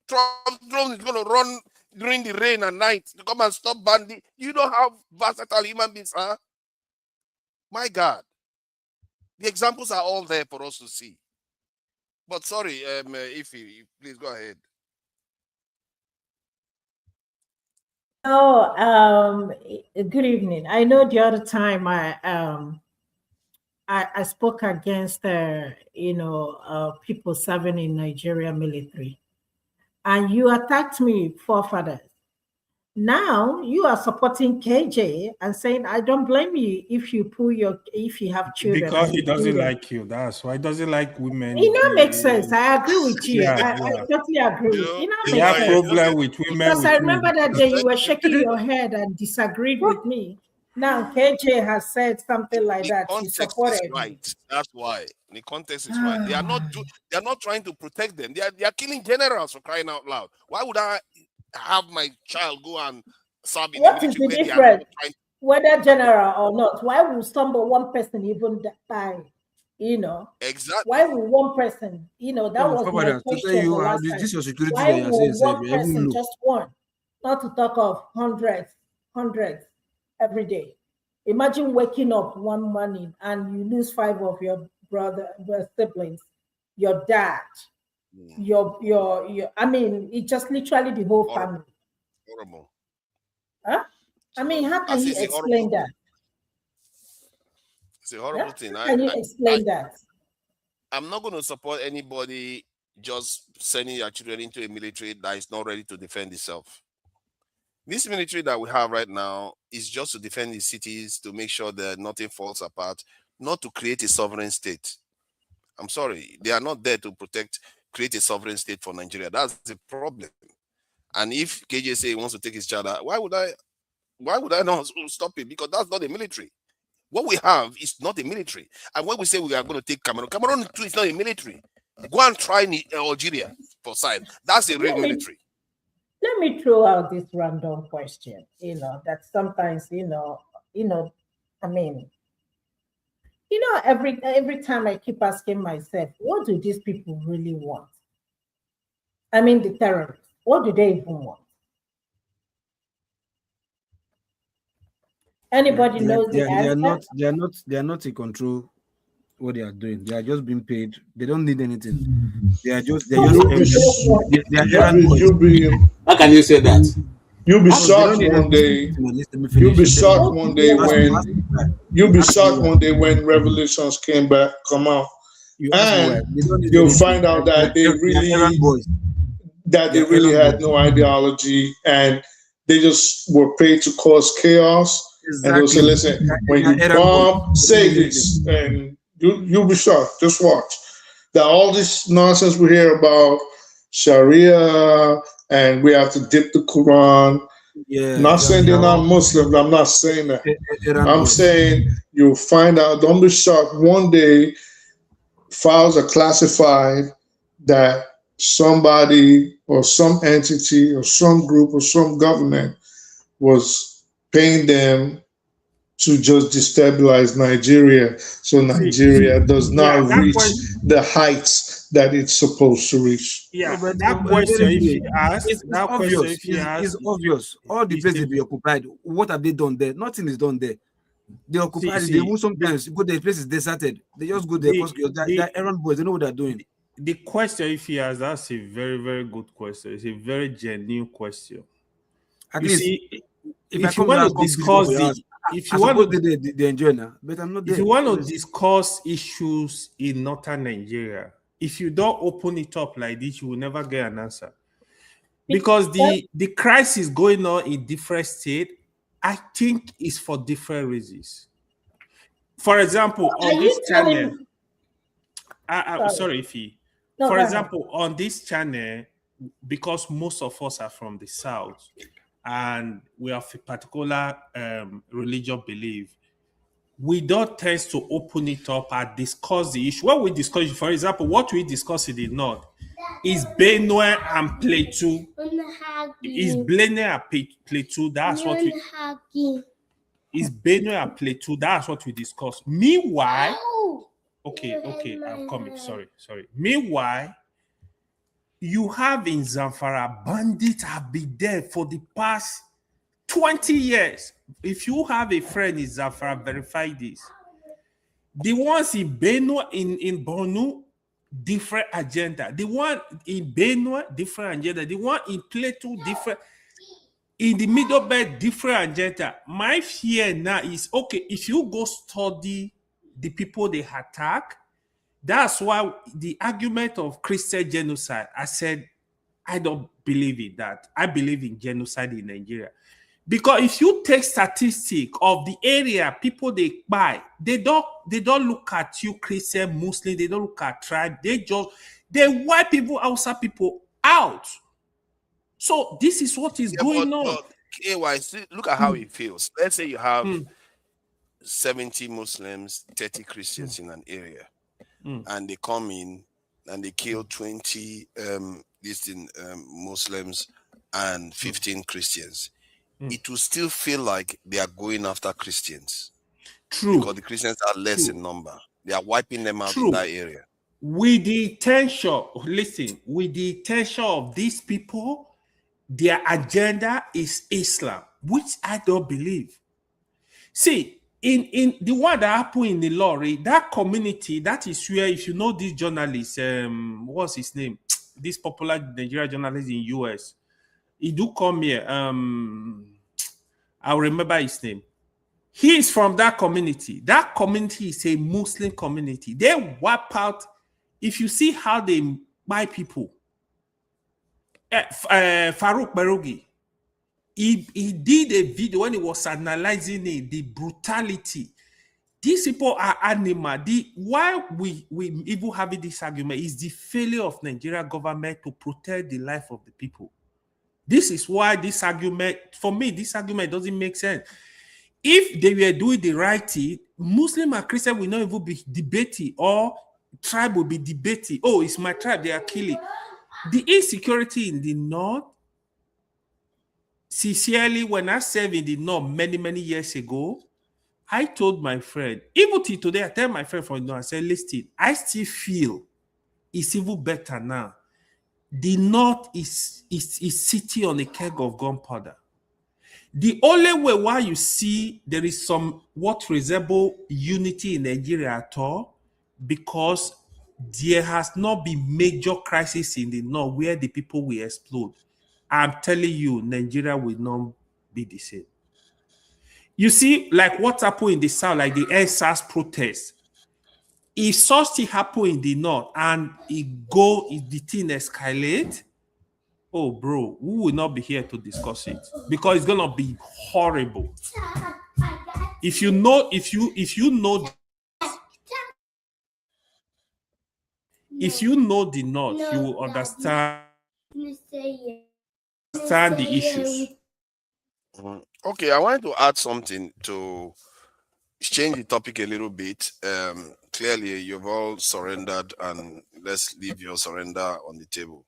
Drone is going to run during the rain at night to come and stop bandits. You know how versatile human beings are? My God. The examples are all there for us to see. But sorry, Ify, please go ahead. Oh, good evening. I know the other time I spoke against people serving in Nigerian military, and you attacked me, forefathers. Now you are supporting KJ and saying, I don't blame you if you have children. Because he doesn't like you. That's why he doesn't like women. It makes sense. I agree with you. Yeah, I totally agree. He has problem with women. Because I remember that day you were shaking your head and disagreed with me. Now KJ has said something like that. He supported right. That's why the context is right. They are not trying to protect them. They are killing generals, for crying out loud. Why would I have my child go and serve in What is the difference, whether general or not? Why will stumble one person even die? You know, exactly. Why will one person, that was my question the last time. This your security Why that you're will saying, one person, just one, not to talk of hundreds every day? Imagine waking up one morning and you lose 5 of your siblings, your dad, your I mean, it's just literally the whole family. Horrible. Huh? I mean, how can you explain that? It's a horrible thing. How can you explain that? I'm not going to support anybody just sending your children into a military that is not ready to defend itself. This military that we have right now is just to defend the cities, to make sure that nothing falls apart, not to create a sovereign state. I'm sorry, they are not there to create a sovereign state for Nigeria. That's the problem. And if KJ wants to take his child out, why would I not stop it? Because that's not a military. What we have is not a military. And when we say we are going to take Cameroon too is not a military. Go and try Algeria for side. That's a real military. Let me throw out this random question, that sometimes, I mean, every time I keep asking myself, what do these people really want? I mean, the terrorists, what do they even want? Anybody knows the answer? They are not in control what they are doing. They are just being paid. They don't need anything. They are just How can you say that? You'll be shocked one day. You'll be shocked one day when revelations come out, and you'll find out that they really had no ideology, and they just were paid to cause chaos. Exactly. And they'll say, listen, when you bomb, say this, and you'll be shocked. Just watch. That all this nonsense we hear about Sharia and we have to dip the Quran. Not saying they're not Muslims. I'm not saying that. I'm saying you'll find out. Don't be shocked. One day, files are classified that somebody or some entity or some group or some government was paying them to just destabilize Nigeria, so Nigeria does not reach the heights that it's supposed to reach. Yeah, but that question, if you ask, it's obvious. All the places be occupied. What have they done there? Nothing is done there. They occupied. They will sometimes go there. Places deserted. They just go there because they're errand boys. They know what they're doing. The question, if he has, that's a very, very good question. It's a very genuine question. At least, if you want to discuss if you want to enjoy now, but I'm not there. If you want to discuss issues in northern Nigeria, if you don't open it up like this, you will never get an answer. Because the crisis going on in different states, I think is for different reasons. For example, on this channel, sorry, Ify. For example, on this channel, because most of us are from the south, and we have a particular religious belief, we don't tend to open it up and discuss the issue. What we discuss, for example, what we discuss in the north is Benue and Plateau. Is Benue and Plateau, that's what we... Is Benue and Plateau, that's what we discuss. Meanwhile... Okay, I'm coming, sorry. Meanwhile, you have in Zamfara, bandits have been there for the past 20 years. If you have a friend in Zamfara, verify this. The ones in Benue, in Borno, different agenda. The one in Benue, different agenda. The one in Plateau, different. In the Middle Belt, different agenda. My fear now is, okay, if you go study the people they attack, that's why the argument of Christian genocide, I said, I don't believe in that. I believe in genocide in Nigeria. Because if you take statistics of the area, people they buy, they don't look at you Christian, Muslim, they don't look at tribe, they wipe people, outside people out. So this is what is going on. KY, look at how it feels. Let's say you have 70 Muslims, 30 Christians in an area. And they come in and they kill 20 Muslims and 15 Christians. It will still feel like they are going after Christians. True. Because the Christians are less in number. They are wiping them out in True. that area. With the intention, listen, with the intention of these people, their agenda is Islam, which I don't believe. See, in the one that happened in the lorry, that community, that is where, if you know this journalist, what's his name? This popular Nigerian journalist in US, he do come here. I'll remember his name. He is from that community. That community is a Muslim community. They wipe out. If you see how they buy people, Farouk Barogi, he did a video when he was analyzing it, the brutality. These people are animal. Why we even having this argument is the failure of Nigerian government to protect the life of the people. This is why this argument, for me, this argument doesn't make sense. If they were doing the right thing, Muslim and Christian will not even be debating, or tribe will be debating. Oh, it's my tribe, they are killing. The insecurity in the north, sincerely, when I served in the north many years ago, I told my friend, even till today, I tell my friend from the north, I said, listen, I still feel it's even better now. The north is sitting on a keg of gunpowder. The only way why you see there is some what resemble unity in Nigeria at all, because there has not been major crisis in the north where the people will explode. I'm telling you, Nigeria will not be the same. You see, like what happened in the south, like the SARS protest. If something happen in the north and the thing escalate, oh, bro, we will not be here to discuss it because it's gonna be horrible. If you know the north, you will understand the issues. Okay, I wanted to add something to change the topic a little bit. Clearly, you've all surrendered, and let's leave your surrender on the table.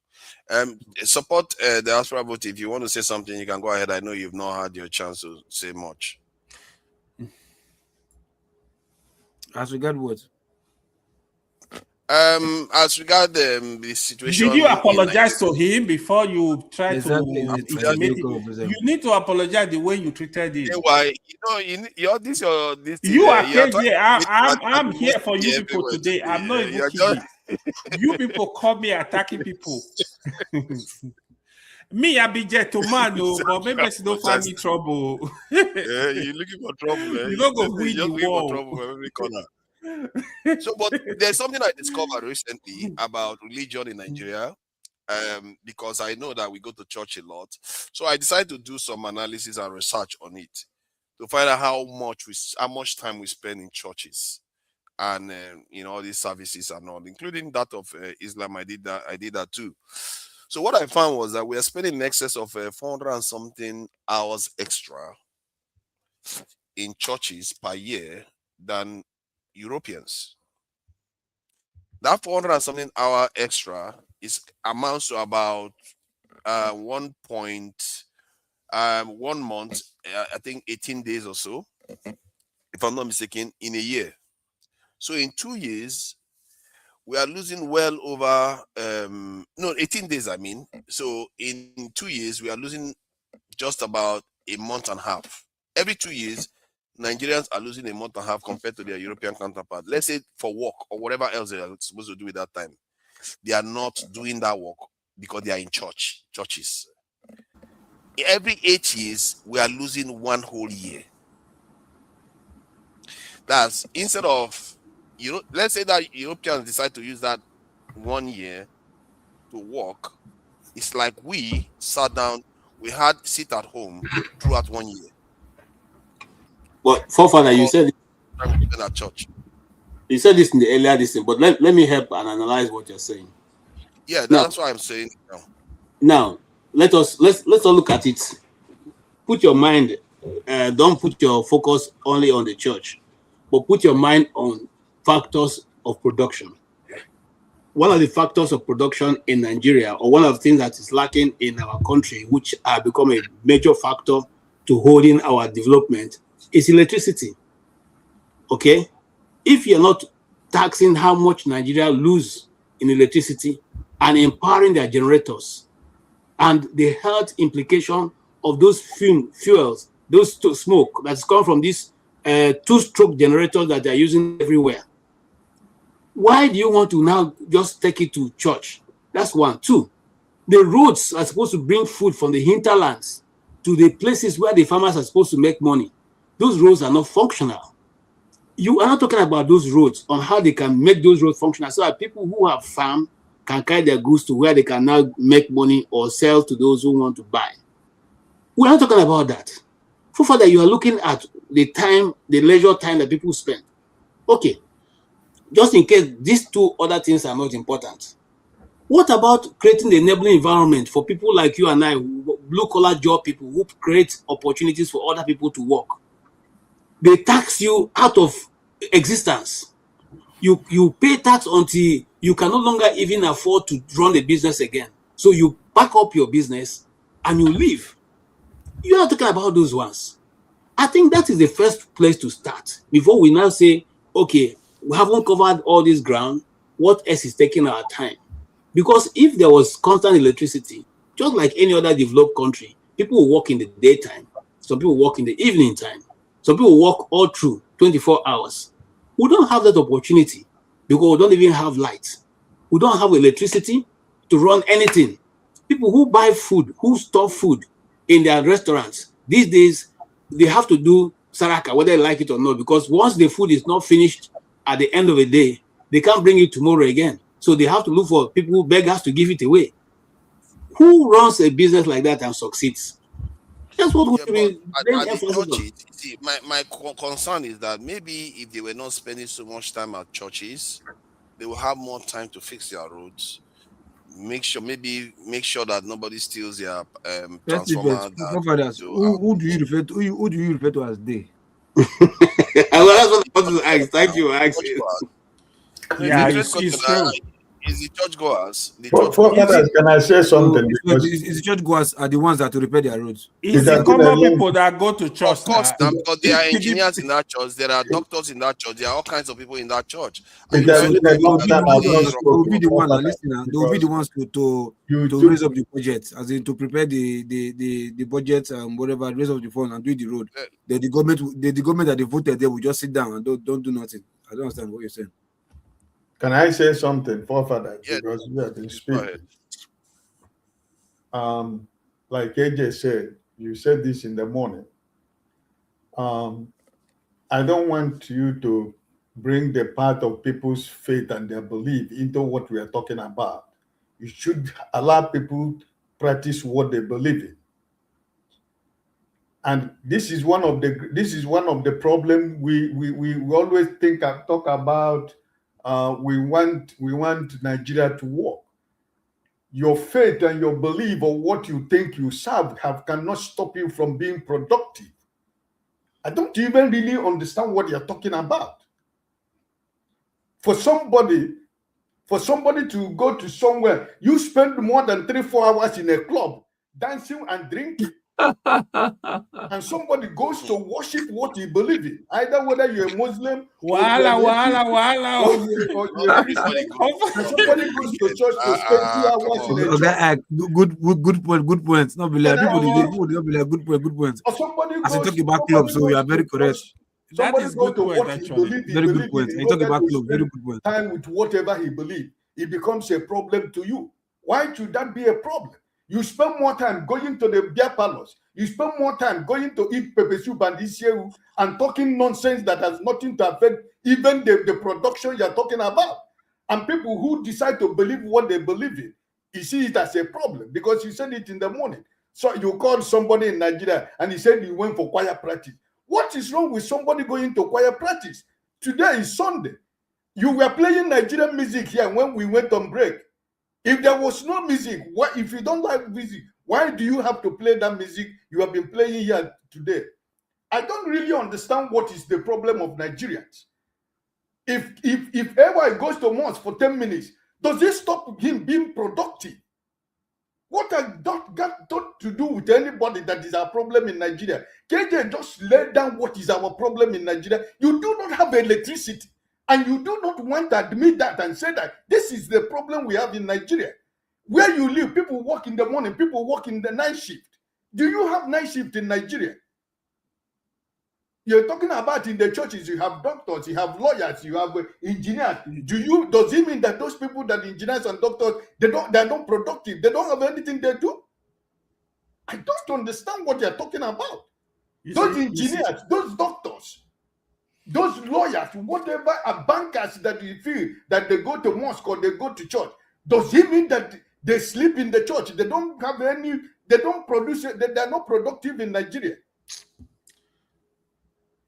Support the diaspora vote. If you want to say something, you can go ahead. I know you've not had your chance to say much. As regard what? As regard the situation. Did you apologize to him before you try to intimidate him? You need to apologize the way you treated him. Why? This. You are KJ. I'm here for you people today. I'm not even kidding. You people call me attacking people. Me, I be gentleman, but maybe it's don't find me trouble. Yeah, you're looking for trouble. You don't go win the war. Trouble from every corner. So, but there's something I discovered recently about religion in Nigeria, because I know that we go to church a lot. So I decided to do some analysis and research on it to find out how much time we spend in churches, and all these services and all, including that of Islam. I did that too. So what I found was that we are spending in excess of 400 and something hours extra in churches per year than Europeans. That 400 and something hour extra amounts to about 1 month, I think 18 days or so, if I'm not mistaken, in a year. So in 2 years, we are losing well over 18 days, I mean. So in 2 years, we are losing just about a month and a half. Every 2 years, Nigerians are losing a month and a half compared to their European counterpart. Let's say for work or whatever else they are supposed to do at that time. They are not doing that work because they are in churches. Every 8 years, we are losing 1 whole year. That's instead of, let's say that Europeans decide to use that 1 year to work. It's like we sat down, we had sit at home throughout 1 year. But forefather, you said at church. You said this in the earlier thing, but let me help and analyze what you're saying. Yeah, that's what I'm saying now. Let's all look at it. Put your mind, don't put your focus only on the church, but put your mind on factors of production. One of the factors of production in Nigeria, or one of the things that is lacking in our country, which have become a major factor to holding our development, is electricity. Okay? If you're not taxing how much Nigeria lose in electricity and empowering their generators, and the health implication of those fuels, those smoke that's come from these two-stroke generators that they're using everywhere. Why do you want to now just take it to church? That's one. Two, the roads are supposed to bring food from the hinterlands to the places where the farmers are supposed to make money. Those roads are not functional. You are not talking about those roads, on how they can make those roads functional so that people who have farm can carry their goods to where they can now make money or sell to those who want to buy. We're not talking about that. For further, you are looking at the time, the leisure time that people spend. Okay, just in case these two other things are not important, what about creating the enabling environment for people like you and I, blue-collar job people who create opportunities for other people to work? They tax you out of existence. You pay tax until you can no longer even afford to run the business again. So you pack up your business and you leave. You're not talking about those ones. I think that is the first place to start before we now say, okay, we haven't covered all this ground. What else is taking our time? Because if there was constant electricity, just like any other developed country, people will work in the daytime. Some people work in the evening time. Some people work all through 24 hours. We don't have that opportunity because we don't even have light. We don't have electricity to run anything. People who buy food, who store food in their restaurants, these days, they have to do saraka, whether they like it or not, because once the food is not finished at the end of the day, they can't bring it tomorrow again. So they have to look for people who beggars to give it away. Who runs a business like that and succeeds? That's what we see, my concern is that maybe if they were not spending so much time at churches, they will have more time to fix their roads. Make sure that nobody steals their transformer. Who do you refer to? Who do you refer to as they? Well, that's what I wanted to ask. Thank you. Yeah, it's true. Is the churchgoers? Can I say something? Is the churchgoers are the ones that repair their roads? It's the common people that go to church. Of course, because there are engineers in that church, there are doctors in that church, there are all kinds of people in that church. They'll be the ones to raise up the budget, as in to prepare the budget and whatever, raise up the fund and do the road. The government that they voted there will just sit down and don't do nothing. I don't understand what you're saying. Can I say something, forefather? Yeah. Because we have been speaking. Like AJ said, you said this in the morning. I don't want you to bring the part of people's faith and their belief into what we are talking about. You should allow people practice what they believe in. And this is one of the problem we always talk about. We want Nigeria to work. Your faith and your belief or what you think you serve cannot stop you from being productive. I don't even really understand what you're talking about. For somebody to go to somewhere, you spend more than 3-4 hours in a club dancing and drinking. And somebody goes to worship what he believes in, either whether you're a Muslim or somebody goes to church to spend 2 hours in a church. Good points. Not be like people don't be like good points. Or somebody as you talk about clubs, so you are very correct. Somebody goes to what he believes in. Very good point. You talk about club, very good point. Time with whatever he believes, it becomes a problem to you. Why should that be a problem? You spend more time going to the beer parlors. You spend more time going to eat pepper soup and iseu and talking nonsense that has nothing to affect even the production you're talking about. And people who decide to believe what they believe in, you see it as a problem because you said it in the morning. So you called somebody in Nigeria and he said he went for choir practice. What is wrong with somebody going to choir practice? Today is Sunday. You were playing Nigerian music here when we went on break. If there was no music, if you don't like music, why do you have to play that music you have been playing here today? I don't really understand what is the problem of Nigerians. If ever goes to mosque for 10 minutes, does it stop him being productive? What has that got to do with anybody that is our problem in Nigeria? KJ just laid down what is our problem in Nigeria. You do not have electricity. And you do not want to admit that and say that this is the problem we have in Nigeria. Where you live, people work in the morning, people work in the night shift. Do you have night shift in Nigeria? You're talking about in the churches, you have doctors, you have lawyers, you have engineers. Does it mean that those people, that engineers and doctors, they're not productive? They don't have anything they do? I don't understand what you're talking about. Those engineers, those doctors, those lawyers, whatever, are bankers that you feel that they go to mosque or they go to church. Does it mean that they sleep in the church? They don't have any, they don't produce, they're not productive in Nigeria.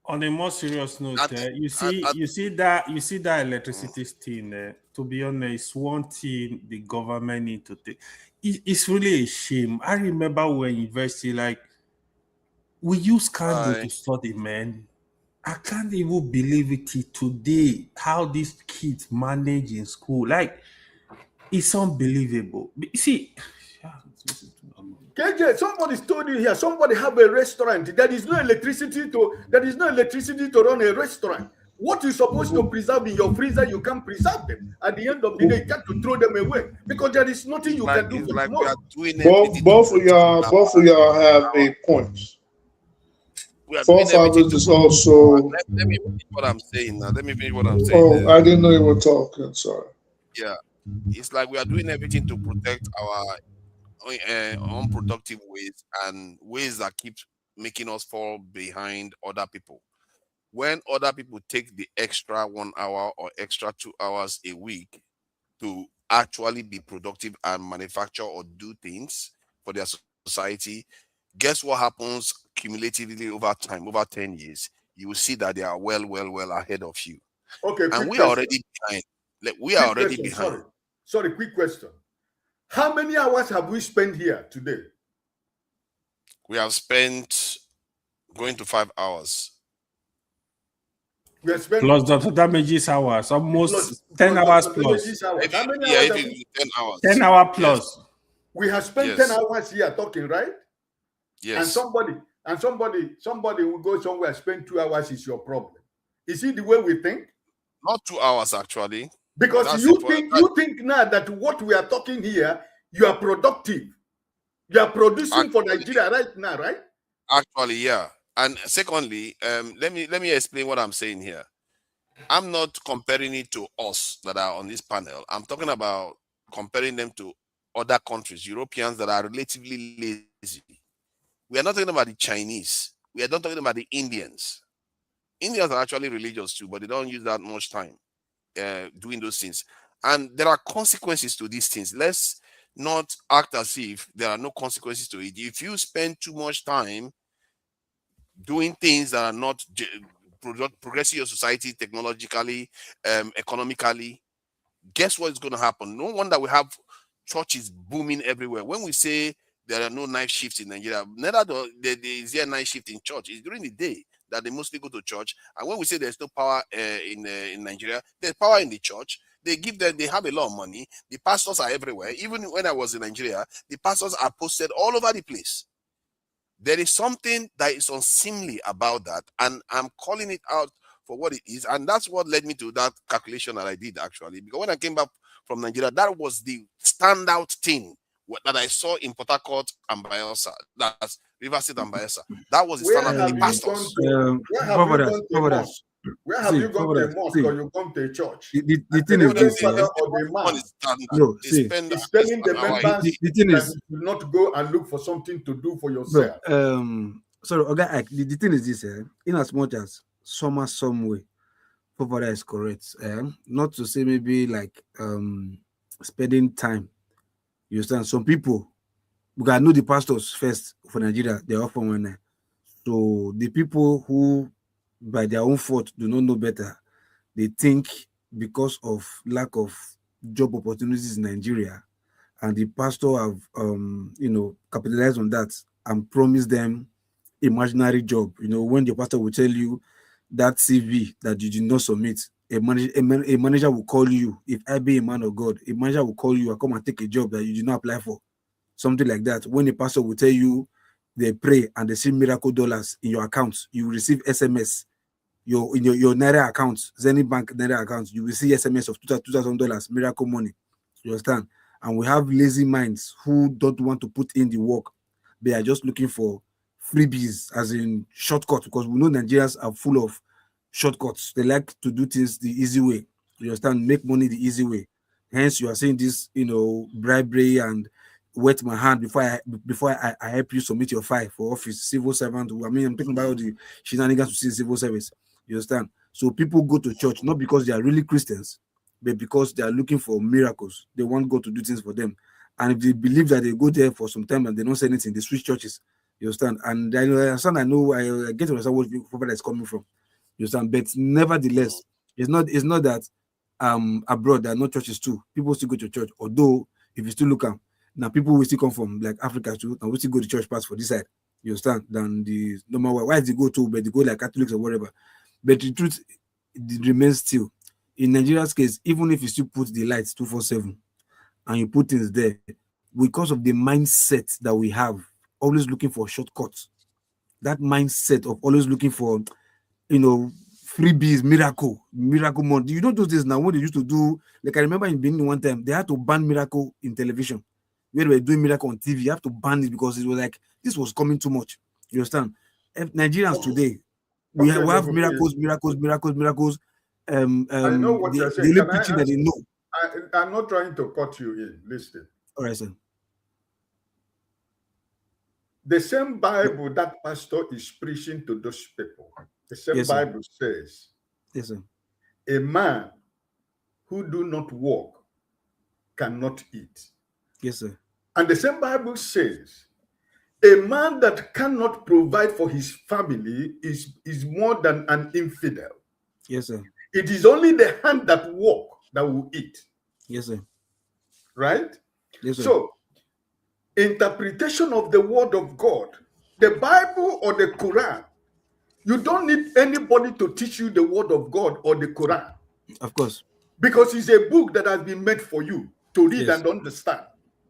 On a more serious note, you see that electricity thing. To be honest, one thing the government need to take. It's really a shame. I remember when university, like, we use candle to study, man. I can't even believe it today how these kids manage in school. Like, it's unbelievable. See. KJ, somebody told you here, somebody have a restaurant. There is no electricity to run a restaurant. What you're supposed to preserve in your freezer, you can't preserve them. At the end of the day, you got to throw them away because there is nothing you can do for tomorrow. Both of y'all have a point. Forefathers is also. Let me finish what I'm saying now. Oh, I didn't know you were talking. Sorry. Yeah, it's like we are doing everything to protect our unproductive ways and ways that keep making us fall behind other people. When other people take the extra 1 hour or extra 2 hours a week to actually be productive and manufacture or do things for their society, guess what happens cumulatively over time, over 10 years? You will see that they are well ahead of you. Okay, and we are already behind. We are already behind. Sorry, quick question. How many hours have we spent here today? We have spent going to 5 hours. We have spent plus the damages hours, almost 10 hours plus. How many hours? 10 hours. 10 hour plus. Yes. We have spent 10 hours here talking, right? Yes. And somebody will go somewhere, spend 2 hours is your problem. Is it the way we think? Not 2 hours, actually. Because you think now that what we are talking here, you are productive. You are producing for Nigeria right now, right? Actually, yeah. And secondly, let me explain what I'm saying here. I'm not comparing it to us that are on this panel. I'm talking about comparing them to other countries, Europeans that are relatively lazy. We are not talking about the Chinese. We are not talking about the Indians. Indians are actually religious too, but they don't use that much time doing those things. And there are consequences to these things. Let's not act as if there are no consequences to it. If you spend too much time doing things that are not progressing your society technologically, economically, guess what is going to happen? No wonder we have churches booming everywhere. When we say there are no night shifts in Nigeria, neither is there a night shift in church. It's during the day that they mostly go to church. And when we say there's no power in Nigeria, there's power in the church. They have a lot of money. The pastors are everywhere. Even when I was in Nigeria, the pastors are posted all over the place. There is something that is unseemly about that, and I'm calling it out for what it is. And that's what led me to that calculation that I did, actually. Because when I came back from Nigeria, that was the standout thing that I saw in Port Harcourt and Bayelsa. That's River State and Bayelsa. That was the standout thing. The pastors. Where have you gone to a mosque or you come to a church? The thing is this. It's telling the members that you should not go and look for something to do for yourself. Sorry, okay, the thing is this, in as much as some way, Popara is correct. Not to say maybe like spending time. You understand? Some people, we gotta know the pastors first for Nigeria, they're often one. So the people who by their own fault do not know better, they think because of lack of job opportunities in Nigeria, and the pastor have capitalized on that and promised them imaginary job. When the pastor will tell you that CV that you did not submit, a manager will call you. If I be a man of God, a manager will call you and come and take a job that you did not apply for, something like that. When a pastor will tell you they pray and they see miracle dollars in your account, you receive SMS your Naira account, Zenith Bank Naira account, you will see SMS of $2,000, miracle money. You understand? And we have lazy minds who don't want to put in the work. They are just looking for freebies, as in shortcuts, because we know Nigerians are full of shortcuts. They like to do things the easy way. You understand? Make money the easy way. Hence, you are saying this, bribery and wet my hand before I help you submit your file for office, civil servant. I mean, I'm talking about all the shenanigans to see civil service. You understand? So people go to church not because they are really Christians, but because they are looking for miracles. They want God to do things for them. And if they believe that they go there for some time and they don't say anything, they switch churches. You understand? And I get to understand where that's coming from. You understand? But nevertheless, it's not that abroad there are no churches too. People still go to church. Although if you still look at now, people will still come from like Africa too, and we still go to church parts for this side. You understand? Than the normal way. Why they go to, but they go like Catholics or whatever. But the truth it remains still. In Nigeria's case, even if you still put the lights 247 and you put things there, because of the mindset that we have, always looking for shortcuts, that mindset of always looking for, freebies, miracle money. You don't do this now. What they used to do, like I remember in Benin one time, they had to ban miracle in television. When they were doing miracle on TV, you have to ban it because it was like this was coming too much. You understand? Nigerians today, we have miracles. I know what you're saying. The only preaching that they know. I'm not trying to cut you in. Listen. All right, sir. The same Bible that pastor is preaching to those people, the same Yes, Bible says, yes, sir. a man who do not work cannot eat. Yes, sir. And the same Bible says, a man that cannot provide for his family is more than an infidel. Yes, sir. It is only the hand that work that will eat. Yes, sir. Right? Yes, sir. So, interpretation of the word of God, the Bible or the Quran, you don't need anybody to teach you the word of God or the Quran. Of course. Because it's a book that has been made for you to read Yes. and understand.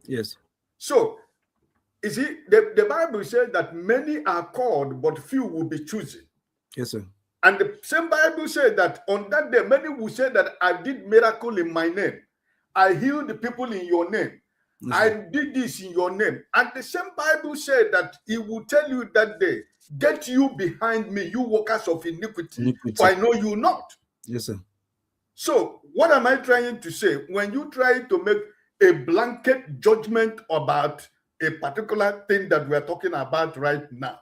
Yes. So, you see, the Bible says that many are called, but few will be chosen. Yes, sir. And the same Bible said that on that day, many will say that I did miracle in my name. I healed the people in your name. Yes, I did this in your name. And the same Bible said that he will tell you that day, get you behind me, you workers of iniquity, for I know you not. Yes, sir. So what am I trying to say? When you try to make a blanket judgment about a particular thing that we're talking about right now,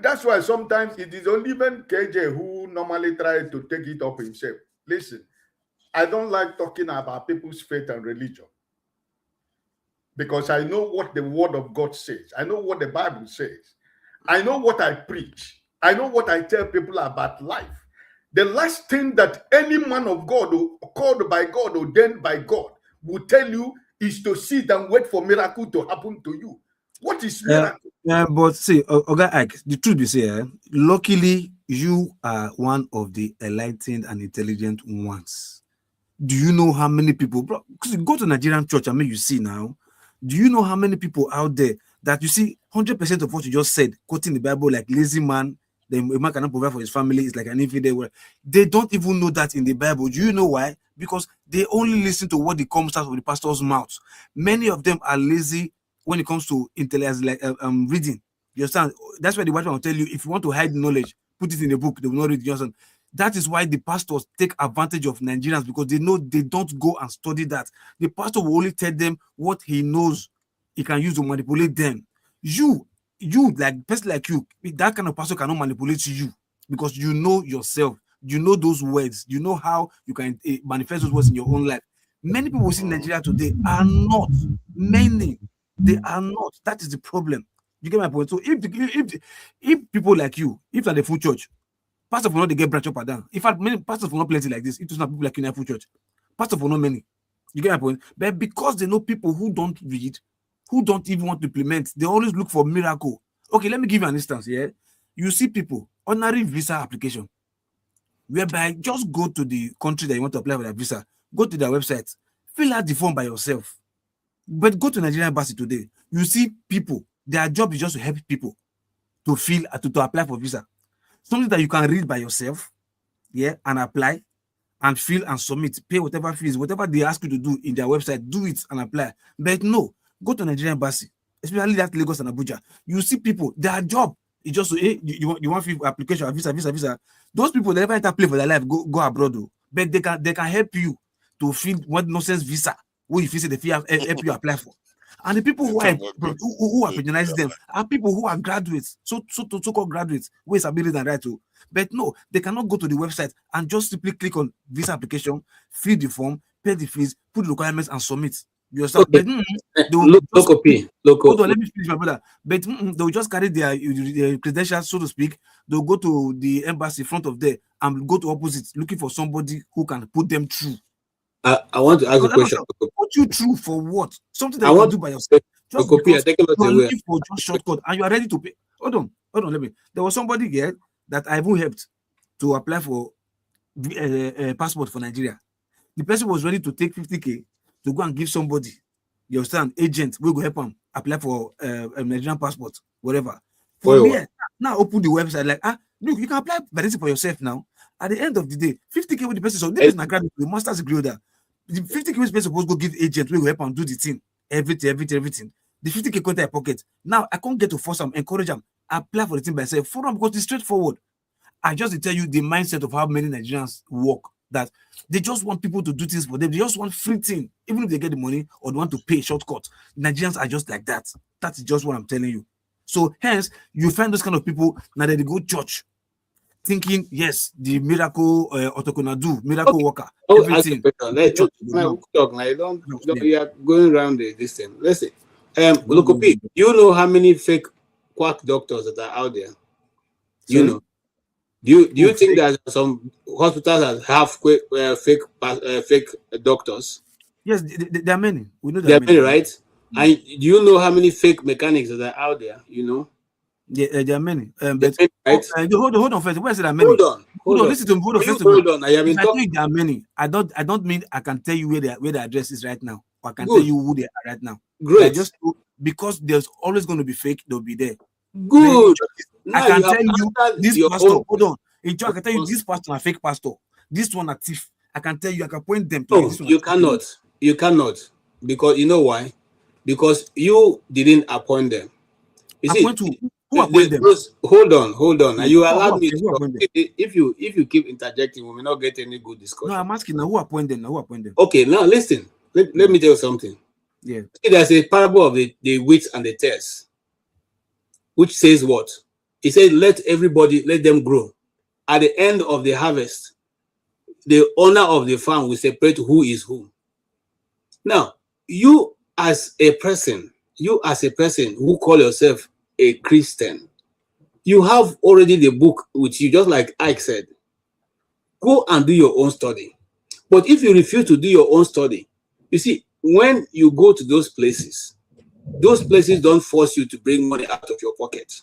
that's why sometimes it is only even KJ who normally tries to take it up himself. Listen, I don't like talking about people's faith and religion because I know what the word of God says. I know what the Bible says. I know what I preach. I know what I tell people about life. The last thing that any man of God, called by God, ordained by God, will tell you is to sit and wait for miracle to happen to you. What is miracle? But see, Oga Ike, the truth is here, luckily, you are one of the enlightened and intelligent ones. Do you know how many people, bro? Because you go to Nigerian church, I mean, you see now, do you know how many people out there that you see 100% of what you just said, quoting the Bible like lazy man, the man cannot provide for his family, is like an infidel. They don't even know that in the Bible. Do you know why? Because they only listen to what comes out of the pastor's mouth. Many of them are lazy when it comes to reading. You understand? That's why the Bible will tell you, if you want to hide knowledge, put it in a book. They will not read. You understand? That is why the pastors take advantage of Nigerians, because they know they don't go and study that. The pastor will only tell them what he knows he can use to manipulate them. You like person like you, that kind of pastor cannot manipulate you because you know yourself. You know those words. You know how you can manifest those words in your own life. Many people in Nigeria today are not. Many. They are not. That is the problem. You get my point? So if people like you, if they're the full church, pastors will not get branch up and down. In fact, many pastors will not plenty like this. It was not people like you in a full church. Pastors will not many. You get my point? But because they know people who don't read, who don't even want to implement, they always look for miracle. Okay, let me give you an instance here. You see people, ordinary visa application, whereby just go to the country that you want to apply for their visa, go to their website, fill out the form by yourself. But go to Nigerian embassy today, you see people, their job is just to help people. to apply for visa. Something that you can read by yourself, yeah, and apply and fill and submit, pay whatever fees, whatever they ask you to do in their website, do it and apply. But no, go to Nigerian embassy, especially that Lagos and Abuja. You see people, their job is just to, hey, you want application, visa. Those people, they never enter play for their life, go abroad, though. But they can help you to fill what nonsense visa, what you feel say they help you apply for. And the people who are patronizing them are people who are graduates, so-called graduates, who is ability and right to. But no, they cannot go to the website and just simply click on visa application, fill the form, pay the fees, put the requirements, and submit. You understand? Okay. But Hold on, let me finish, my brother. But they'll just carry their credentials, so to speak. They'll go to the embassy front of there and go to opposite, looking for somebody who can put them through. I want to ask a question. Put you through for what? Something that you can do by yourself. Just because you are looking for just shortcut and you are ready to pay. Hold on. There was somebody here that I even helped to apply for a passport for Nigeria. The person was ready to take 50K to go and give somebody, you understand, agent, will go help him apply for a Nigerian passport, whatever. For me, now open the website, like, look, you can apply by this for yourself now. At the end of the day, 50K with the person, so this is not graduate, the master's degree holder. The 50K was supposed to go give agent, will go help and do the thing, everything. The 50K go into your pocket. Now I can't get to force them, encourage them, apply for the thing by myself. For them, because it's straightforward. I just tell you the mindset of how many Nigerians work, that they just want people to do things for them. They just want free thing, even if they get the money or they want to pay shortcut. Nigerians are just like that. That's just what I'm telling you. So hence, you find those kind of people now that they go to church, thinking, yes, the miracle miracle worker, everything. You are going around this thing. Listen, Lokopi, you know how many fake quack doctors that are out there? You know. Do you think that some hospitals have fake doctors? Yes, there are many. We know there are many, right? And do you know how many fake mechanics that are out there? You know. Yeah, there are many. But right? Hold on first. Where is there are many? Hold on. Listen to me. Hold on first. Hold on. I have been talking. There are many. I don't mean I can tell you where the address is right now, or I can tell you who they are right now. Great. Just because there's always going to be fake, they'll be there. Good. I can tell you this pastor. Hold on. I can tell you this pastor a fake pastor. This one a thief. I can tell you. I can point them to. No, you cannot. You cannot, because you know why? Because you didn't appoint them. You see, who appointed them? Hold on. And you allowed me to. If you keep interjecting, we will not get any good discussion. No, I'm asking now, who appointed them? Okay, now listen. Let me tell you something. Yeah. See, there's a parable of the wheat and the tares, which says what? He said, let them grow. At the end of the harvest, the owner of the farm will separate who is who. Now, you as a person who call yourself a Christian, you have already the book with you, just like Ike said. Go and do your own study. But if you refuse to do your own study, you see, when you go to those places don't force you to bring money out of your pocket.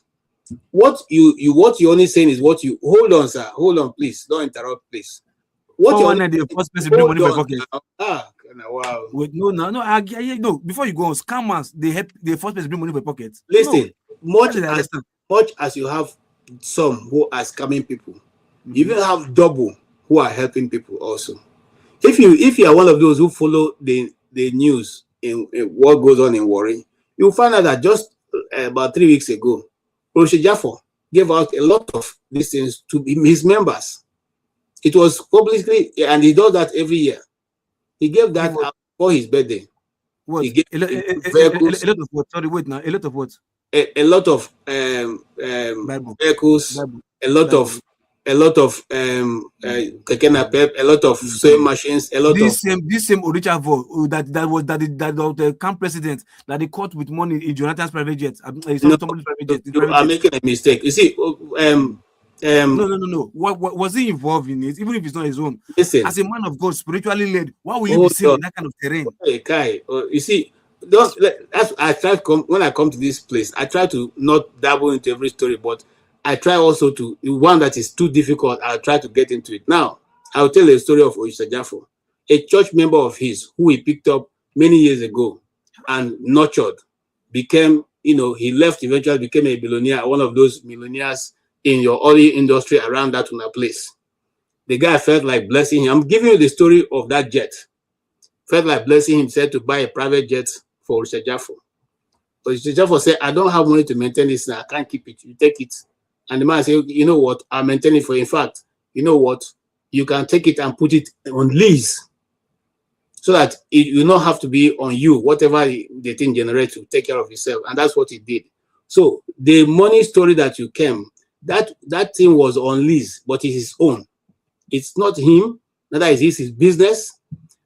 What you're only saying is what you hold on, sir. Hold on, please. Don't interrupt, please. What you want the first person bring money for your pocket? Wow. Wait, no. Before you go on, scammers, they help the first person bring money for your pocket. Listen, much as you have some who are scamming people, you even have double who are helping people also. If you are one of those who follow the news in what goes on in Warri, you'll find out that just about 3 weeks ago, Roche Jaffo gave out a lot of these things to his members. It was publicly, and he does that every year. He gave that out for his birthday. What? He gave a lot of what? Sorry, wait now. A lot of what? A lot of vehicles, a lot of a lot of sewing machines, a lot this same Orichavo that the camp president that they caught with money in Jonathan's private jet. Somebody's private jet. You are making a mistake. You see, no. What was he involved in it? Even if it's not his own. Listen, as a man of God, spiritually led, why will you be seen in that kind of terrain? Hey, Kai, you see, when I come to this place, I try to not dabble into every story, but I try also to, the one that is too difficult, I'll try to get into it. Now, I'll tell a story of Oyisa Jaffo, a church member of his who he picked up many years ago and nurtured, became he left, eventually became a billionaire, one of those millionaires in your oil industry around that place. The guy felt like blessing him. I'm giving you the story of that jet. Felt like blessing himself to buy a private jet for Richard Jaffo. But Richard Jaffo said, I don't have money to maintain this now. I can't keep it. You take it. And the man said, you know what? I'll maintain it for you. In fact, you know what? You can take it and put it on lease so that it will not have to be on you, whatever the thing generates to take care of yourself. And that's what he did. So the money story that you came, that thing was on lease, but it's his own. It's not him, neither is his business.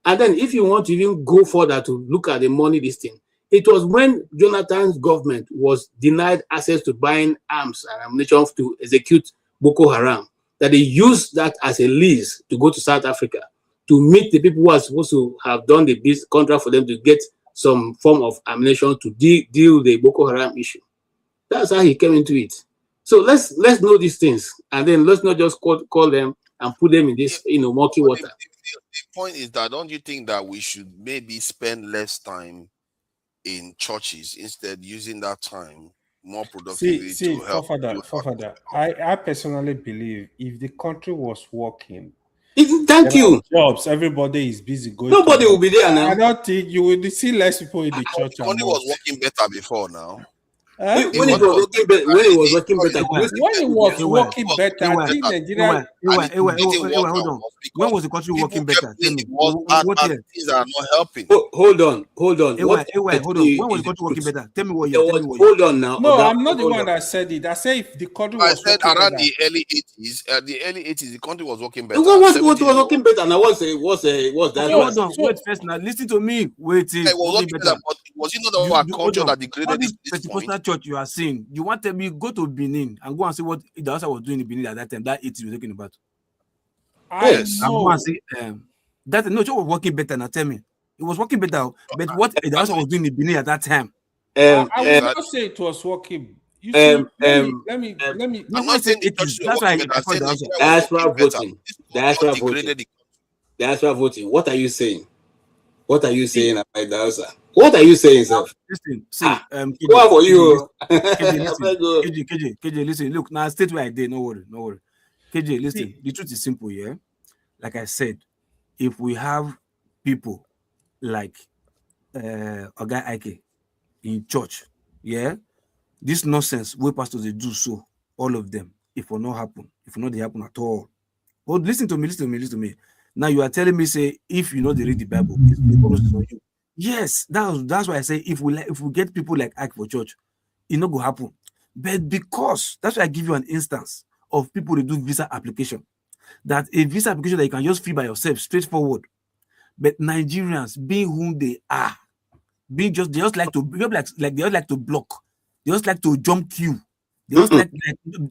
And then if you want to even go further to look at the money, this thing, it was when Jonathan's government was denied access to buying arms and ammunition to execute Boko Haram, that they used that as a lease to go to South Africa to meet the people who are supposed to have done the contract for them to get some form of ammunition to deal with the Boko Haram issue. That's how he came into it. So let's know these things, and then let's not just call them and put them in this murky water. The point is that, don't you think that we should maybe spend less time in churches, instead using that time more productively to help? Father, I personally believe if the country was working, thank you. Jobs, everybody is busy going. Nobody will be there now. I don't think you will see less people in the church. The country was working better before now. When it was working better, I think Nigeria. Hold on. When was the country working better? Tell me. What year? Things are not helping. Hold on. Hold on. When was the country working better? Tell me what year. Hold on now. No, I'm not the one that said it. I said if the country was working better. Around the early 80s, the country was working better. What was working better? Now what's that? Hold on. Wait first. Now listen to me. Wait. It was working better, but was it not our culture that degraded this point? Church you are saying, you want to me go to Benin and go and see what the house was doing in Benin at that time. That 80 you're talking about. Yes. I'm going to see that no, it was working better. Now tell me, it was working better. But what the house was doing in Benin at that time? I will not say it was working. You see, let me. I'm not saying that's why I call the diaspora voting. What are you saying? What are you saying about the house? What are you saying, sir? Listen, see, what for you? KJ, listen, look, now state where I did, no worry. KJ, listen, the truth is simple, yeah? Like I said, if we have people like Oga Ike in church, yeah, this nonsense, where pastors they do so, all of them, it will not happen. It will not happen at all. Oh, listen to me. Now you are telling me, say, if you know they read the Bible, it's the promises on you. Yes, that's why I say if we get people like Ike for church, it not go happen. But because that's why I give you an instance of people who do visa application, that a visa application that you can just fill by yourself, straightforward. But Nigerians, being whom they are, they just like to block, they just like to jump queue, they just like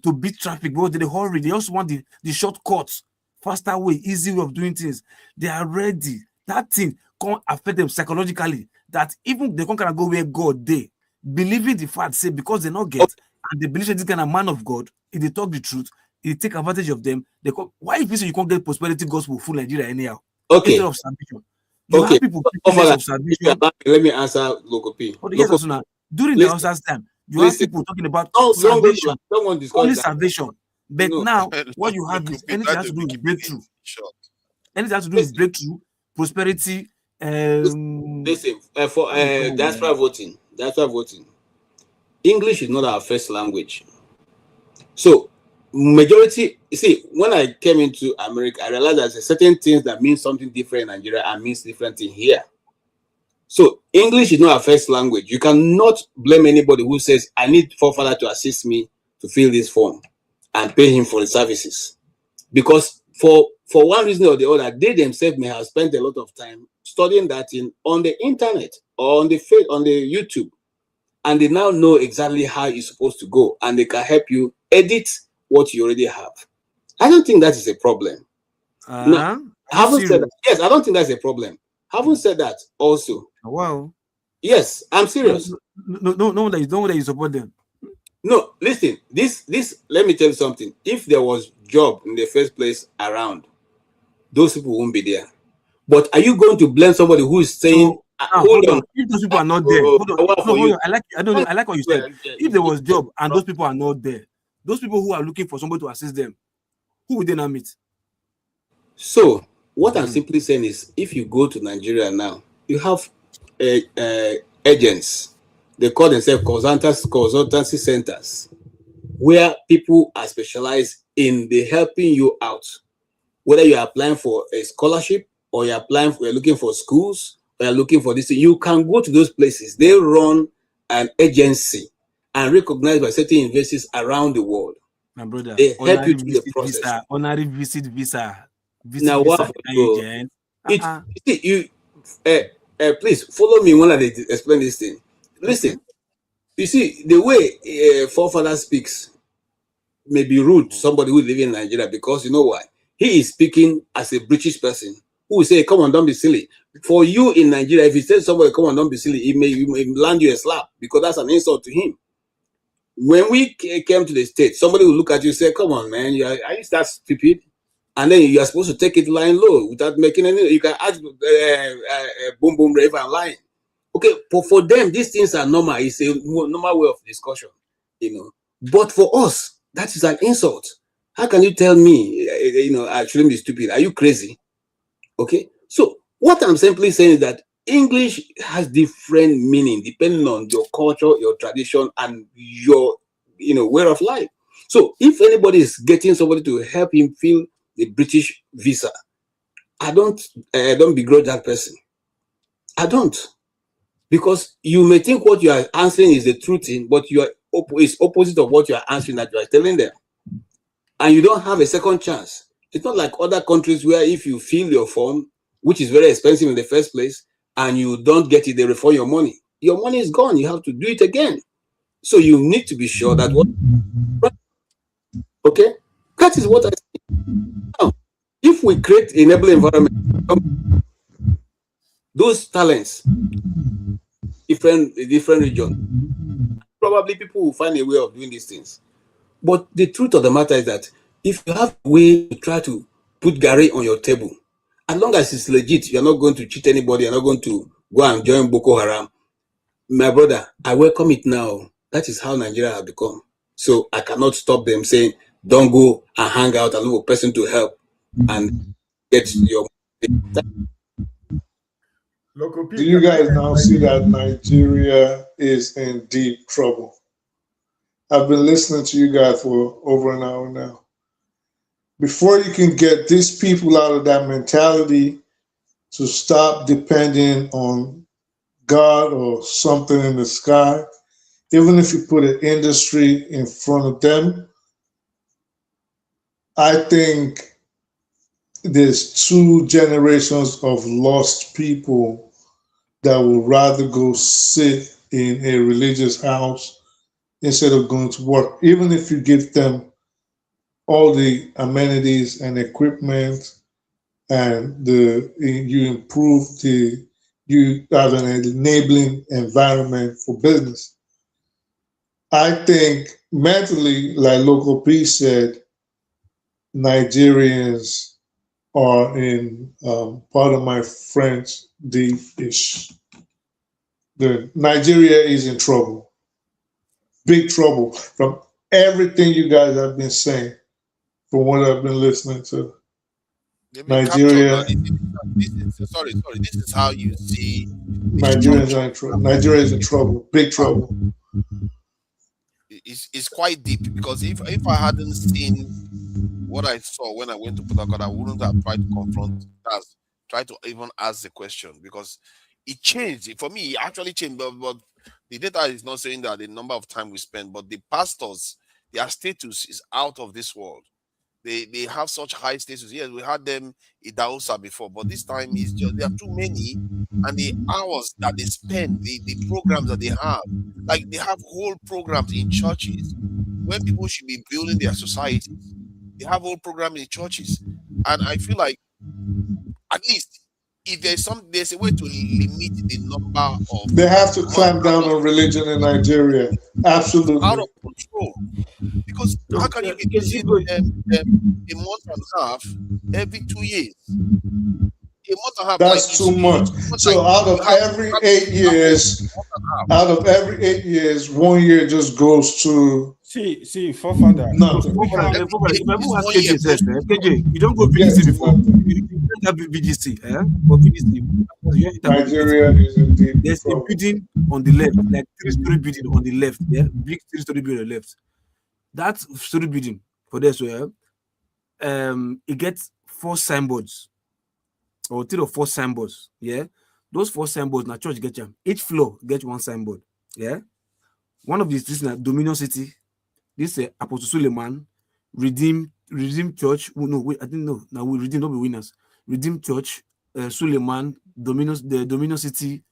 to beat traffic because they hurry, they just want the shortcuts, faster way, easy way of doing things. They are ready. That thing can't affect them psychologically. That even they can't go where God they believing the fact, say because they not get and they believe this kind of man of God, if they talk the truth, if they take advantage of them, they call, why if you can't get prosperity gospel full Nigeria anyhow? Okay. Instead of salvation. You have people of salvation. Let me answer Local P. During the Hausa's time, you have people talking about salvation, only salvation. But now, what you have is anything has to do with breakthrough. Anything has to do with breakthrough, prosperity. Listen, for diaspora voting, English is not our first language. So, majority, you see, when I came into America, I realized there's certain things that mean something different in Nigeria and means different thing here. So, English is not our first language. You cannot blame anybody who says, I need forefather to assist me to fill this form and pay him for the services. Because for one reason or the other, they themselves may have spent a lot of time studying that on the internet or on the YouTube, and they now know exactly how it's supposed to go, and they can help you edit what you already have. I don't think that is a problem. No, having said that, yes, I don't think that's a problem. Having said that, also, wow, yes, I'm serious. No, that you support them. No, listen, this, let me tell you something. If there was job in the first place around, those people won't be there. But are you going to blame somebody who is saying hold on. If those people are not there, hold on. No, hold on. I like what you said. If there was job and those people are not there, those people who are looking for somebody to assist them, who would they not meet? So what I'm simply saying is, if you go to Nigeria now, you have agents. They call themselves consultancy centers, where people are specialized in the helping you out. Whether you're applying for a scholarship or you're looking for schools or you're looking for this, you can go to those places. They run an agency and recognized by certain universities around the world. My brother, they help you through the process. Honorary visa. Now what? Please follow me when I explain this thing. Listen, you see the way forefather speaks may be rude to somebody who lives in Nigeria, because you know why? He is speaking as a British person who will say, "Come on, don't be silly." For you in Nigeria, if you tell somebody, "Come on, don't be silly," it may land you a slap, because that's an insult to him. When we came to the States, somebody will look at you and say, "Come on, man, are you that stupid?" And then you are supposed to take it lying low without making any. You can ask boom boom rave and lying. Okay, for them, these things are normal. It's a normal way of discussion, you know. But for us, that is an insult. How can you tell me, I shouldn't be stupid? Are you crazy? Okay. So what I'm simply saying is that English has different meaning depending on your culture, your tradition, and your, way of life. So if anybody is getting somebody to help him fill the British visa, I don't begrudge that person. I don't. Because you may think what you are answering is the truth thing, but it's opposite of what you are answering that you are telling them. And you don't have a second chance. It's not like other countries where if you fill your form, which is very expensive in the first place, and you don't get it, they refund your money. Your money is gone. You have to do it again. So you need to be sure that okay? That is what I say. Now, if we create an enabling environment, those talents, different regions, probably people will find a way of doing these things. But the truth of the matter is that if you have a way to try to put Gary on your table, as long as it's legit, you're not going to cheat anybody, you're not going to go and join Boko Haram. My brother, I welcome it now. That is how Nigeria has become. So I cannot stop them saying, don't go and hang out and look for a person to help and get your. Do you guys now see that Nigeria is in deep trouble? I've been listening to you guys for over an hour now. Before you can get these people out of that mentality to stop depending on God or something in the sky, even if you put an industry in front of them, I think there's 2 generations of lost people that would rather go sit in a religious house instead of going to work, even if you give them all the amenities and equipment and you have an enabling environment for business. I think mentally, like Local Peace said, Nigerians are in, part of my French, deep-ish. Nigeria is in trouble, big trouble, from everything you guys have been saying, from what I've been listening to. Nigeria. Sorry. This is how you see Nigeria is in trouble, big trouble. It's quite deep, because if I hadn't seen what I saw when I went to Port Harcourt, I wouldn't have tried to confront us, try to even ask the question, because it changed. For me, it actually changed, but the data is not saying that the number of time we spend, but the pastors, their status is out of this world. They have such high status. Yes, we had them in Daosa before, but this time is just there are too many, and the hours that they spend, the programs that they have, like they have whole programs in churches when people should be building their societies. They have whole programs in churches, and I feel like at least if there's a way to limit the number of. They have to clamp down on religion in Nigeria. Absolutely. Out of control. Because how can you be busy a month and a half every 2 years? a month and a half. That's too much. So out of every 8 years, 1 year just goes to See, forefather. nothing. KJ, you don't go VGC before. You don't have VGC, for VGC, Nigeria is indeed. There's a building on the left, like 3-story building on the left, big 3-story building on the left. That story building for this, it gets 4 signboards or 3 or 4 signboards. Those 4 signboards, now church get them. Each floor get 1 signboard. One of these, this is Dominion City. This is Apostle Suleiman, Redeem Church. No, wait, I didn't know. Now we Redeem, don't be winners. Redeem Church, Suleiman, the Dominion City,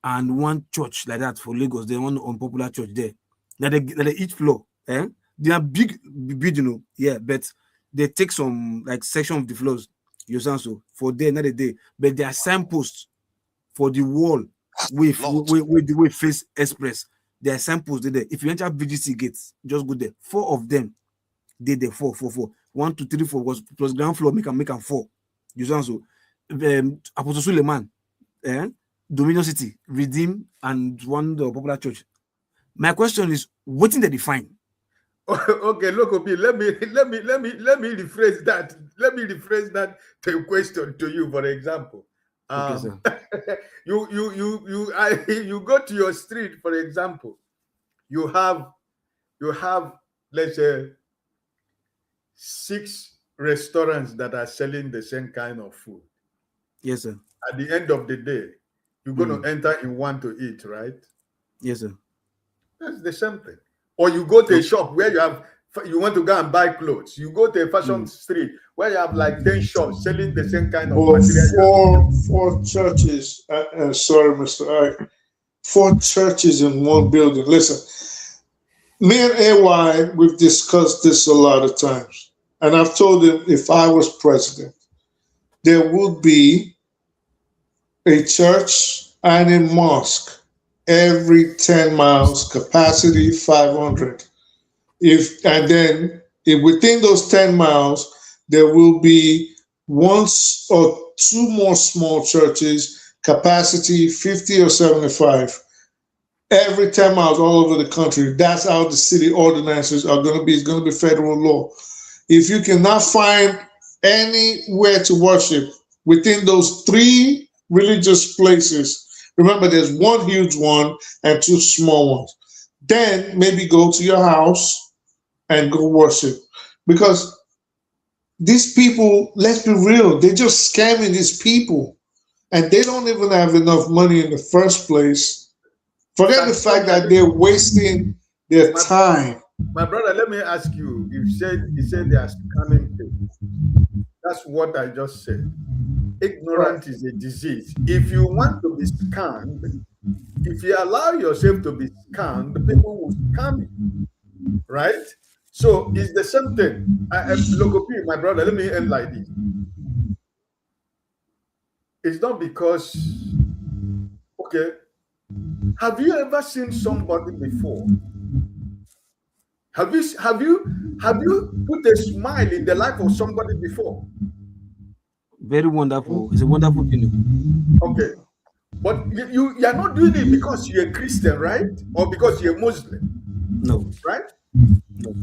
and 1 church like that for Lagos. They one unpopular church there. Now they each floor. They are big, but they take some like section of the floors. You sound so for day, not a day, but they are signposts for the wall with the way face express. There are signposts there. If you enter VGC gates, just go there. 4 of them, they there 4. 1, 2, 3, 4 was plus ground floor. Make them 4. You sound so. Apostle Suleiman, Dominion City, Redeem, and 1 the popular church. My question is, what did they define? Okay, look, let me rephrase that. Let me rephrase that to a question to you. For example, Okay, you go to your street. For example, you have let's say 6 restaurants that are selling the same kind of food. Yes, sir. At the end of the day, you're going to enter in one to eat, right? Yes, sir. That's the same thing. Or you go to a shop where you want to go and buy clothes. You go to a fashion street where you have like 10 shops selling the same kind of material. 4 churches. Sorry, Mr. I. 4 churches in one building. Listen, me and AY, we've discussed this a lot of times. And I've told him if I was president, there would be a church and a mosque every 10 miles, capacity 500. Within those 10 miles, there will be 1 or 2 more small churches, capacity 50 or 75. Every 10 miles all over the country. That's how the city ordinances are going to be. It's going to be federal law. If you cannot find anywhere to worship within those 3 religious places, remember, there's 1 huge one and 2 small ones. Then maybe go to your house and go worship. Because these people, let's be real, they're just scamming these people. And they don't even have enough money in the first place. Forget the fact that they're wasting their time. My brother, let me ask you, you said they are scamming people. That's what I just said. Ignorance is a disease. If you want to be scammed, if you allow yourself to be scammed, people will scam you, right? So it's the same thing. Logopi, my brother, let me end like this. It's not because, okay, have you ever seen somebody before? Have you put a smile in the life of somebody before? Very wonderful. It's a wonderful thing. Okay. But you are not doing it because you're a Christian, right? Or because you're Muslim. No. Right? No.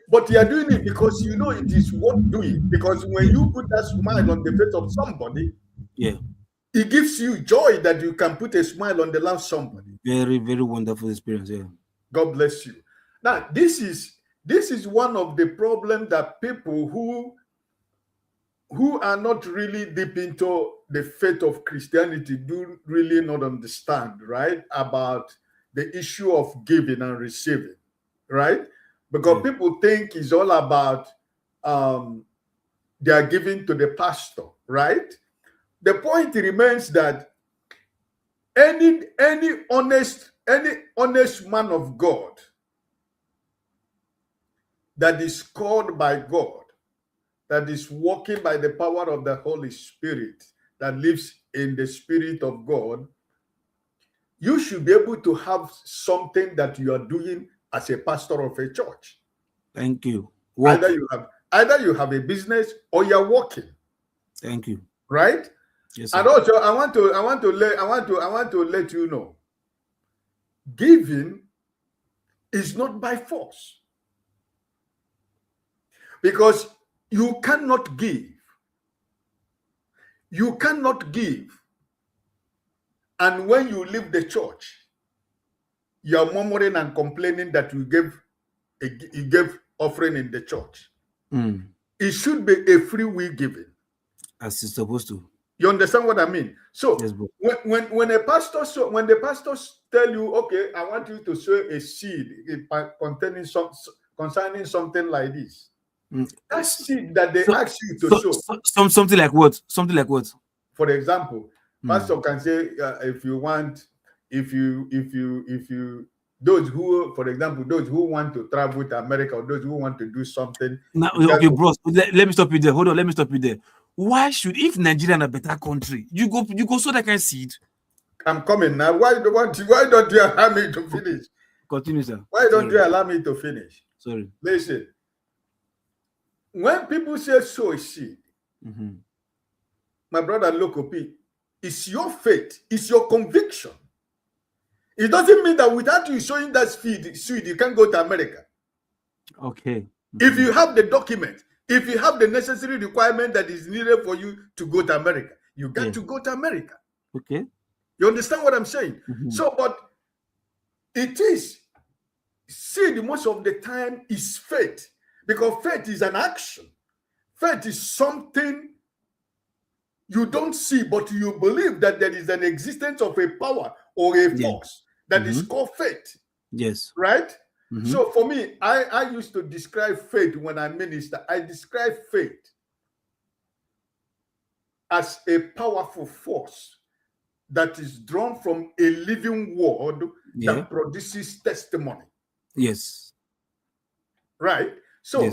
But you are doing it because you know it is worth doing. Because when you put that smile on the face of somebody, it gives you joy that you can put a smile on the life of somebody. Very, very wonderful experience. Yeah. God bless you. Now, this is one of the problems that people who are not really deep into the faith of Christianity do really not understand, right? About the issue of giving and receiving, right? Because people think it's all about they are giving to the pastor, right? The point remains that any honest man of God that is called by God, that is walking by the power of the Holy Spirit, that lives in the Spirit of God, you should be able to have something that you are doing as a pastor of a church. Thank you. Either you have a business or you're working. Thank you. Right? Yes, and also I want to let you know, giving is not by force, because you cannot give. You cannot give, and when you leave the church, you are murmuring and complaining that you gave offering in the church. It should be a free will giving, as it's supposed to. You understand what I mean? So yes, when the pastors tell you, okay, I want you to sow a seed concerning something like this, that seed that they ask you to sow, something like what? Something like what? For example, pastor can say, those who, for example, those who want to travel to America, or those who want to do something. Now, okay, bros, let me stop you there. Hold on, let me stop you there. Why should, if Nigeria is a better country, you go sow that kind of seed? I'm coming now. Why don't you allow me to finish? Continue, sir. Why don't you allow me to finish? Sorry. Listen. When people say sow a seed, my brother Lokopi, it's your faith, it's your conviction. It doesn't mean that without you showing that seed, you can't go to America. Okay. If you have the document, if you have the necessary requirement that is needed for you to go to America, you got to go to America. Okay. You understand what I'm saying? So, but it is seed most of the time is faith, because faith is an action. Faith is something you don't see, but you believe that there is an existence of a power or a force that is called faith. Yes. Right? So for me, I used to describe faith when I minister. I describe faith as a powerful force that is drawn from a living word that produces testimony. Yes. Right? So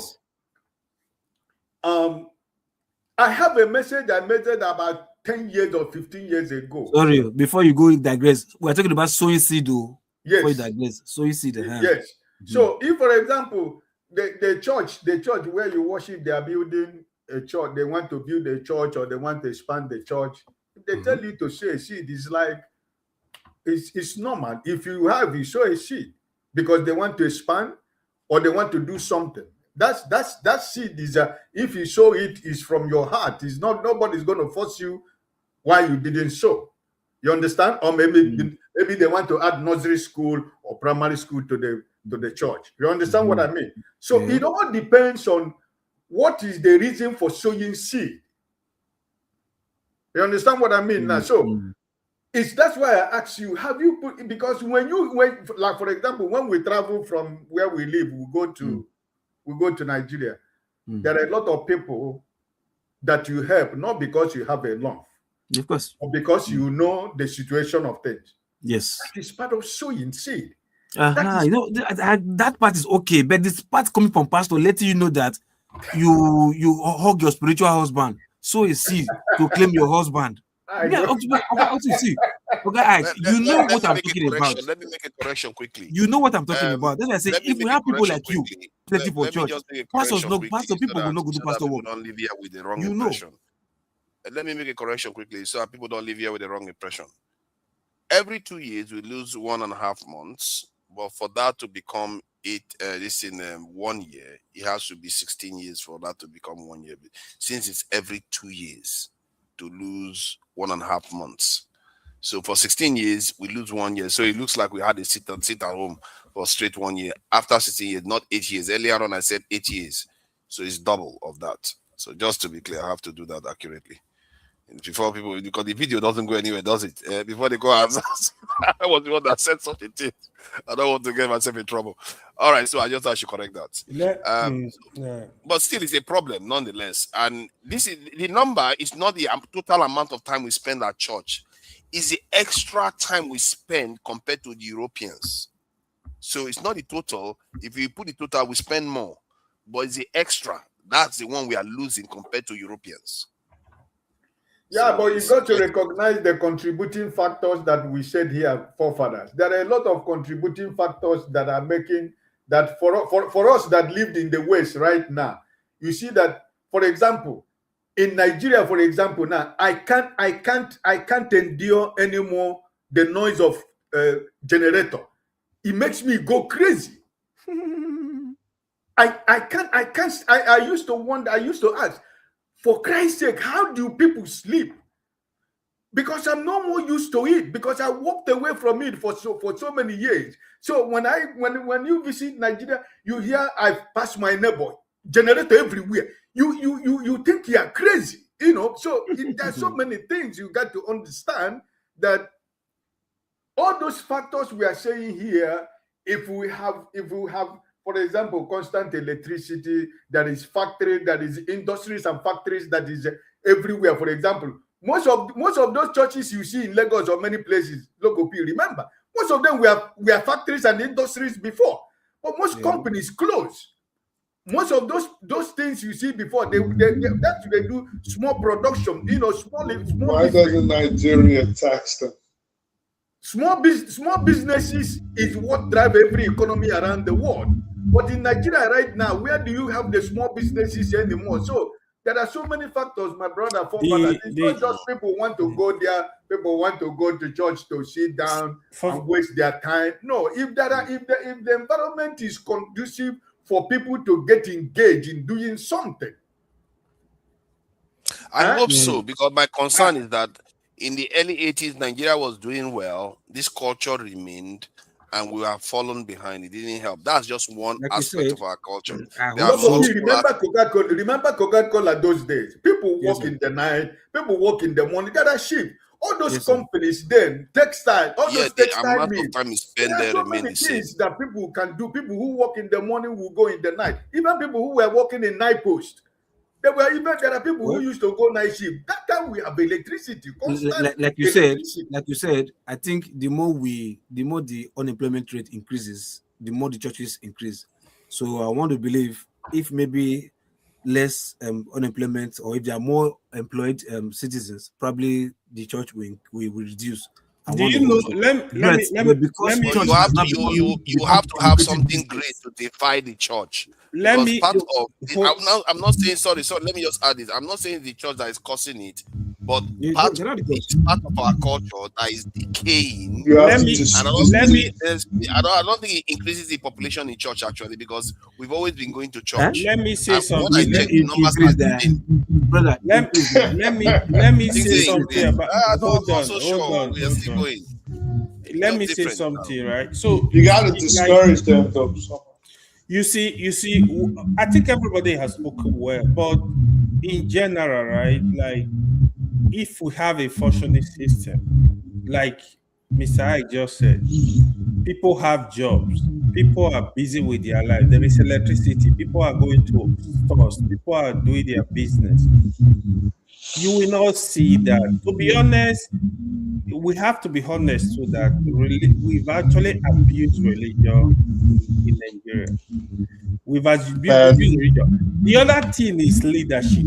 I have a message I made about 10 years or 15 years ago. Sorry, before you go digress, we're talking about sowing seed, though. Yes. Before you digress, sowing seed. Yes. So if, for example, the church where you worship, they are building a church, they want to build a church, or they want to expand the church, if they tell you to sow a seed, it's like, it's normal. If you sow a seed because they want to expand or they want to do something. That seed is if you sow it, is from your heart. It's not, nobody's going to force you why you didn't sow. You understand? Or maybe they want to add nursery school or primary school to the church. You understand what I mean? So it all depends on what is the reason for sowing seed. You understand what I mean now? So that's why I ask you, have you put, because when like for example, when we travel from where we live, we go to Nigeria, there are a lot of people that you help, not because you have a love, of course, or because you know the situation of things. Yes. That is part of sowing seed. You know, that part is okay, but this part coming from pastor letting you know that you hug your spiritual husband, sow a seed to claim your husband. Yeah, okay, see. Okay, you know what I'm talking about. Let me make a correction quickly. You know what I'm talking about. That's why I say, if we have people like you, plenty for church, pastor people will not go to pastor work. Don't live here with the wrong you impression. Let me make a correction quickly so that people don't live here with the wrong impression. Every 2 years, we lose 1.5 months, but for that to become 1 year, it has to be 16 years for that to become 1 year. Since it's every 2 years to lose 1.5 months. So for 16 years, we lose 1 year. So it looks like we had a sit at home for straight 1 year. After 16 years, not 8 years. Earlier on, I said 8 years. So it's double of that. So just to be clear, I have to do that accurately. Before people, because the video doesn't go anywhere, does it? Before they go out, I was the one that said such a thing. I don't want to get myself in trouble. All right, so I just thought I should correct that. But still, it's a problem nonetheless. And this is the number is not the total amount of time we spend at church. It's the extra time we spend compared to the Europeans. So it's not the total. If you put the total, we spend more. But it's the extra. That's the one we are losing compared to Europeans. Yeah, but you've got to recognize the contributing factors that we said here, forefathers. There are a lot of contributing factors that are making that for us that lived in the West right now. You see that, for example, in Nigeria, for example, now I can't endure anymore the noise of generator. It makes me go crazy. I used to wonder, I used to ask, for Christ's sake, how do people sleep? Because I'm no more used to it, because I walked away from it for so many years. So when you visit Nigeria, you hear I pass my neighbor, generator everywhere. You think you are crazy, you know. So there's so many things you got to understand, that all those factors we are saying here, if we have, for example, constant electricity, there is factory, there is industries and factories that is everywhere. For example, most of those churches you see in Lagos or many places, local people, remember, most of them were factories and industries before, but most companies close. Most of those things you see before, they do small production, you know, small. Why doesn't Nigeria tax them? Small businesses is what drive every economy around the world. But in Nigeria right now, where do you have the small businesses anymore? So there are so many factors, my brother, forefathers. It's not just people want to go there, people want to go to church to sit down and waste their time. No, if the environment is conducive for people to get engaged in doing something. I hope so, because my concern is that in the early 80s, Nigeria was doing well. This culture remained, and we have fallen behind. It didn't help. That's just one aspect of our culture. Remember Coca-Cola? Remember Coca-Cola those days? People work in the night, people work in the morning. That are shift. All those companies then, textile, all those textile mills. There are so many things that people can do. People who work in the morning will go in the night. Even people who were working in night post. There are people who used to go night shift. That time we have electricity. Like you said, I think the more the unemployment rate increases, the more the churches increase. So I want to believe if maybe less unemployment, or if there are more employed citizens, probably the church will reduce. Do you know? Let me. You have to have something great to defy the church. I'm not saying sorry. Let me just add this. I'm not saying the church that is causing it, but part of our culture that is decaying. I don't think it increases the population in church actually, because we've always been going to church. Let me say something. Let me say something about. Hold on. Let me say something, right? So you got to discourage them, though. You see, I think everybody has spoken well, but in general, right? Like, if we have a functioning system, like Mr. Ike just said, people have jobs, people are busy with their life, there is electricity, people are going to stores, people are doing their business. You will not see that. To be honest, we have to be honest to that. We've actually abused religion in Nigeria. We've abused religion. The other thing is leadership.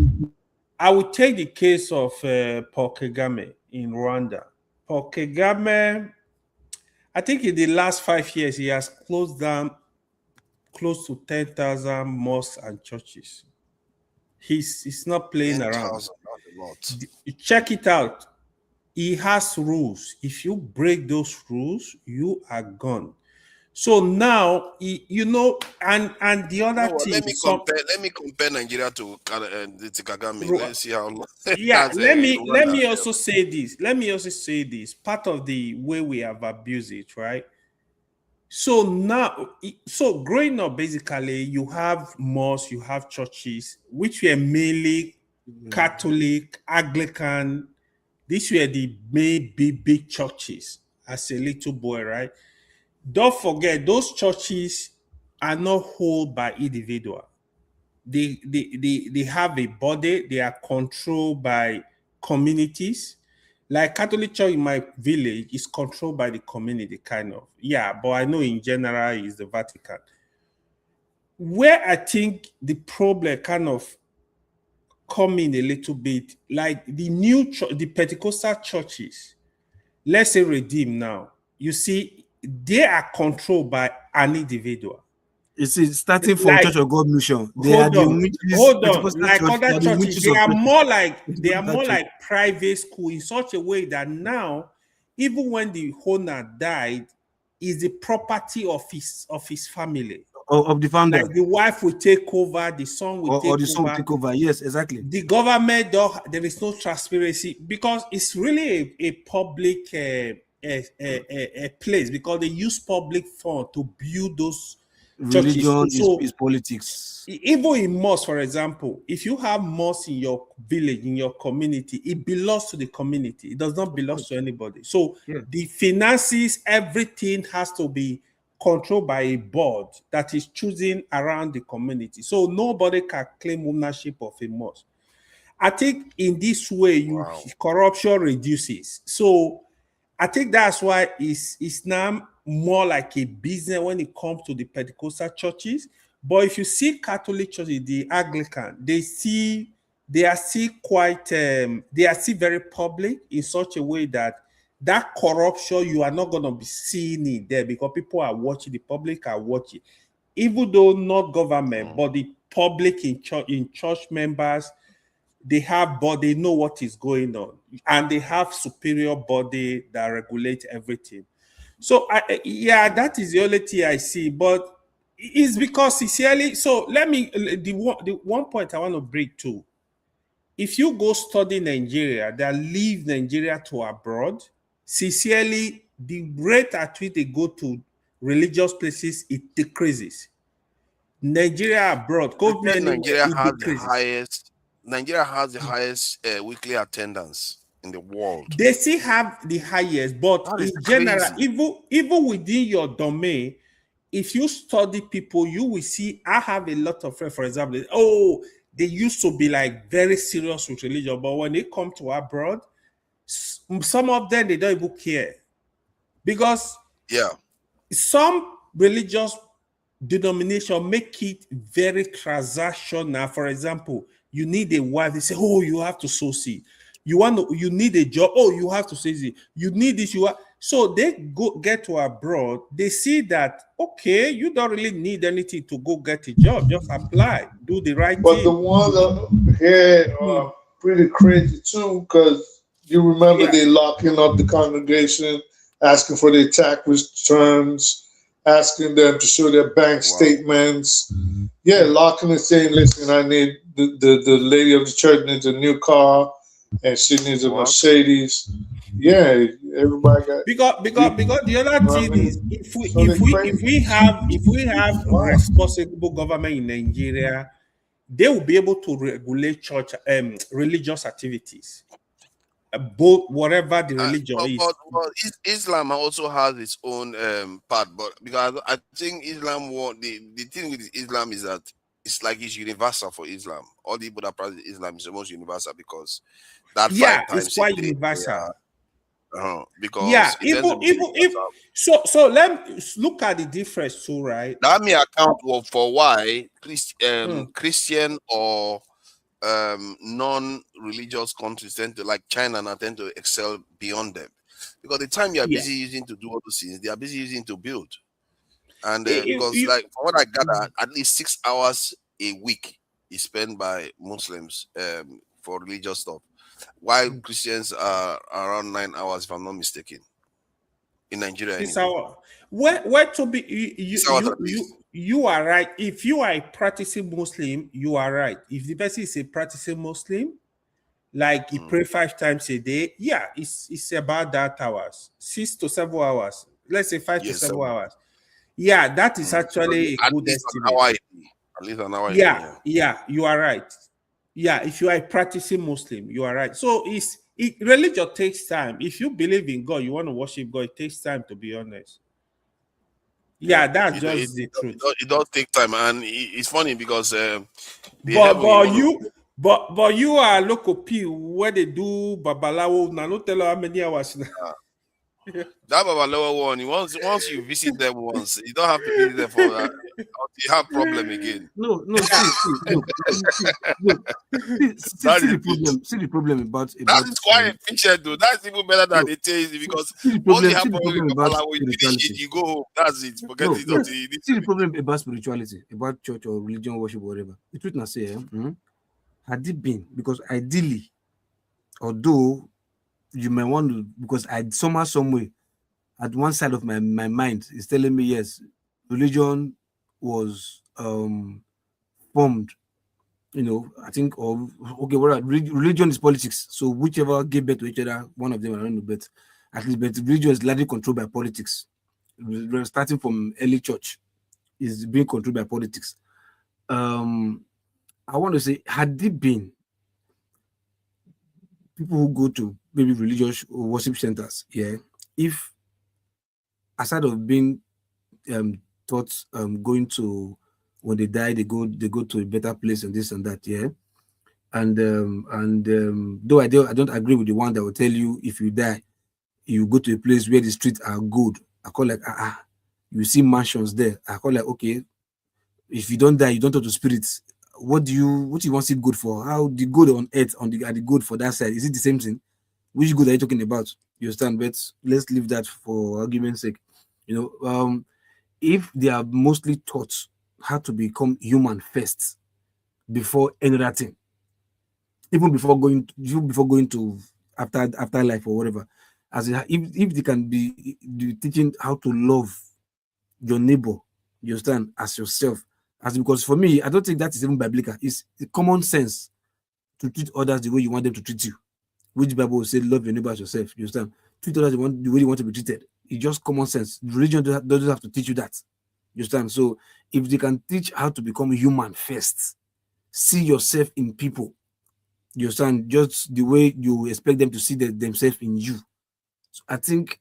I will take the case of Paul Kagame in Rwanda. Paul Kagame, I think in the last 5 years, he has closed down close to 10,000 mosques and churches. He's not playing around. Check it out. He has rules. If you break those rules, you are gone. So now, you know, and the other thing. Let me compare Nigeria to Kagame. Let's see how long. Yeah, let me also say this. Let me also say this. Part of the way we have abused it, right? So now, growing up, basically, you have mosques, you have churches, which were mainly Catholic, Anglican. These were the main big churches as a little boy, right? Don't forget, those churches are not held by individual. They have a body. They are controlled by communities. Like Catholic Church in my village is controlled by the community, kind of. Yeah, but I know in general is the Vatican. Where I think the problem kind of come in a little bit, like the Pentecostal churches, let's say Redeem now, you see, they are controlled by an individual. You see, starting from Like, Church of God Mission, they hold are the on, witches. hold on. Pentecostal Like church, other the churches, witches they of are more Pentecostal church. like private school in such a way that now, even when the owner died, is the property of his family. Of the founder. Like the wife will take over, the son will Or the take son will over. take over. Yes, exactly. The government, there is no transparency because it's really a public a place, because they use public fund to build those churches. Religion So is politics. even in mosque, for example, if you have mosque in your village, in your community, it belongs to the community. It does not belong to anybody. So the finances, everything has to be controlled by a board that is choosing around the community. So nobody can claim ownership of a mosque. I think in this way, corruption reduces. So I think that's why it's now more like a business when it comes to the Pentecostal churches. But if you see Catholic churches, the Anglican, they are still very public in such a way that corruption, you are not going to be seeing it there because people are watching, the public are watching. Even though not government, but the public in church members, they know what is going on, and they have superior body that regulate everything. So that is the only thing I see. But it's because sincerely. So let me the one point I want to bring to. If you go study Nigeria, that leave Nigeria to abroad, sincerely, the rate at which they go to religious places, it decreases. Nigeria abroad, Nigeria has the highest weekly attendance in the world. They still have the highest, but in general, even within your domain, if you study people, you will see. I have a lot of friends, for example, they used to be like very serious with religion, but when they come to abroad, some of them, they don't even care, because some religious denomination make it very transactional. For example, you need a wife, they say, you have to sow seed. You need a job, you have to sow seed. You need this, so they get to abroad, they see that, okay, you don't really need anything to go get a job, just apply, do the right thing. But the ones here are pretty crazy too, because you remember they locking up the congregation, asking for their tax returns, asking them to show their bank statements. Yeah, locking and saying, listen, I need the lady of the church needs a new car, and she needs a Mercedes. Yeah, everybody got because the other thing is, if we have responsible government in Nigeria, they will be able to regulate church religious activities, both whatever the religion is. But Islam also has its own part, but because I think Islam, the thing with Islam is that it's universal for Islam. All the people that practice Islam is almost universal, because that 5 times it's quite universal. Because so let's look at the difference too, right? That may account for why Christian or non-religious countries tend to, like China, tend to excel beyond them, because the time you are busy using to do all those things, they are busy using to build. And like from what I gather, at least 6 hours a week is spent by Muslims for religious stuff, while Christians are around 9 hours, if I'm not mistaken, in Nigeria. 6 hours. Where to be? You are right. If you are a practicing Muslim, you are right. If the person is a practicing Muslim, like he pray 5 times a day, it's about that hours, 6 to 7 hours. Let's say 5 to 7 hours. Yeah, that is actually a good estimate. At least an hour. Yeah, you are right. Yeah, if you are a practicing Muslim, you are right. So religion takes time. If you believe in God, you want to worship God, it takes time, to be honest. Yeah, that's just the truth. It does take time, and it's funny because but you are local people where they do babalawo. Now, don't tell how many hours now. That Babalowo one, once you visit them once, you don't have to visit them for that. You have problem again. No, see, look, see the problem about that is quite efficient, though. That's even better than it is because once you have problem with Babalawo, you finish it, you go home. That's it. Forget it. See the problem about spirituality, about church or religion, worship, or whatever. The truth now say, had it been, because ideally, although you may want to, because I somehow, some way, at one side of my mind is telling me, yes, religion was formed, I think, or okay, well, religion is politics. So whichever gave birth to each other, one of them, I don't know, but at least, but religion is largely controlled by politics. We're starting from early church, is being controlled by politics. I want to say, had it been people who go to maybe religious worship centers, if aside of being taught going to, when they die, they go to a better place and this and that, and though I don't agree with the one that will tell you if you die, you go to a place where the streets are good. I call like you see mansions there. I call like, okay, if you don't die, you don't talk to spirits. What do you want to see good for? How the good on earth are the good for that side? Is it the same thing? Which good are you talking about? You understand? But let's leave that for argument's sake. If they are mostly taught how to become human first before any other thing, even before going to afterlife or whatever, if they can be teaching how to love your neighbor, you understand, as yourself, because for me, I don't think that is even biblical. It's common sense to treat others the way you want them to treat you, which Bible will say, love your neighbor as yourself. You understand? Treat others the way you want to be treated. It's just common sense. Religion doesn't have to teach you that. You understand? So if they can teach how to become human first, see yourself in people, you understand, just the way you expect them to see themselves in you. So I think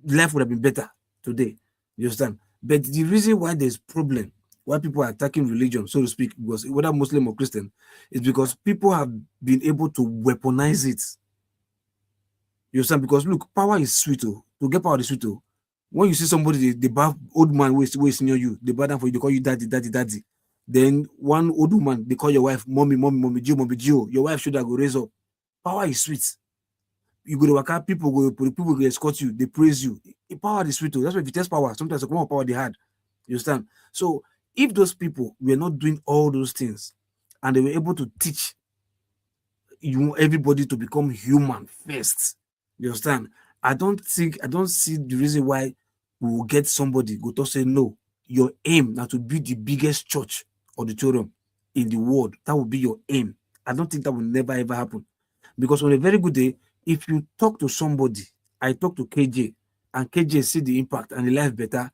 life would have been better today. You understand? But the reason why there's problem, why people are attacking religion, so to speak, because whether Muslim or Christian, is because people have been able to weaponize it. You understand? Because look, power is sweet. To get power is sweet. When you see somebody, the old man who is near you, they bow down for you, they call you daddy, daddy, daddy. Then one old woman, they call your wife mommy, mommy, mommy, Gio, mommy, Gio. Your wife should have go raise up. Power is sweet. You go to work out, people will escort you, they praise you. Power is sweet. That's why if you test power, sometimes the more power they had. You understand? So if those people were not doing all those things and they were able to teach everybody to become human first, you understand? I don't see the reason why we will get somebody go to say, no, your aim now to be the biggest church auditorium in the world. That will be your aim. I don't think that will never ever happen. Because on a very good day, if you talk to somebody, I talk to KJ, and KJ see the impact and the life better,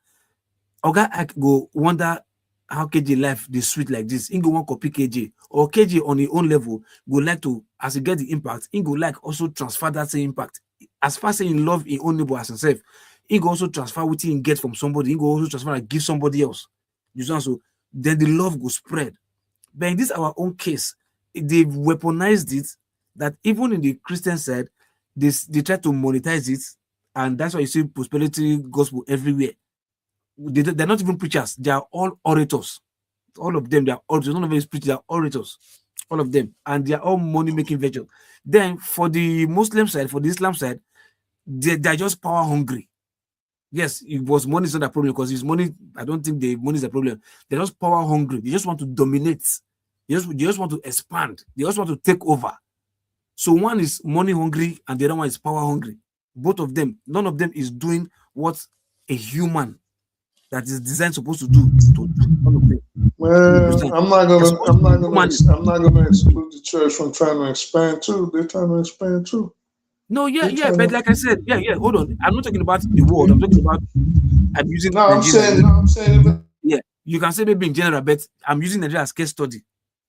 okay, I go wonder how KJ life is sweet like this. He go want copy KJ, or KJ on his own level go like to, as he get the impact, he go like also transfer that same impact. As far as he love his own neighbor as himself, he go also transfer what he get from somebody. He go also transfer and give somebody else. You know, so then the love go spread. But in this our own case, they've weaponized it. That even in the Christian side, they try to monetize it, and that's why you see prosperity gospel everywhere. They're not even preachers; they are all orators. All of them, they are orators. None of them is preachers; they are orators. All of them, and they are all money-making ventures. Then, for the Muslim side, for the Islam side, they're just power hungry. Yes, it was money is not a problem because it's money. I don't think the money is a problem. They're just power hungry. They just want to dominate. They just want to expand. They just want to take over. So one is money hungry and the other one is power hungry. Both of them, none of them is doing what a human that is designed supposed to do. Well, I'm not gonna exclude the church from trying to expand too. They're trying to expand too. No, but like I said, hold on. I'm not talking about the world. I'm talking about using. No, I'm saying. Yeah, you can say maybe in general, but I'm using Nigeria as case study.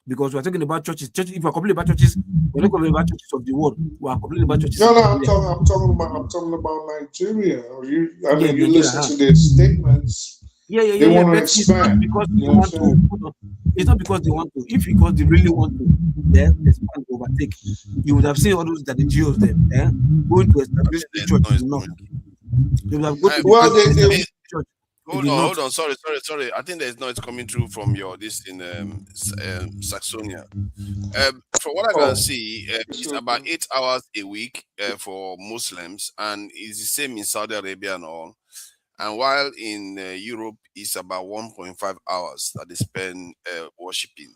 Because we're talking about churches. If we're complaining about churches, we're not complaining about churches of the world. We're complaining about churches. No, I'm talking about Nigeria. You listen to their statements. They want to But it's not expand. because You they know what want I'm to. saying? It's not because they want to. If because they really want to, then expand, overtake. You would have seen all those that the Jews them, going to establish the church in the north. They would have gone to the Well, church in Hold the on, north. hold on. Sorry. I think there's noise coming through from your this in Saxonia. From what I can see, it's about 8 hours a week for Muslims, and it's the same in Saudi Arabia and all. And while in Europe, it's about 1.5 hours that they spend worshiping.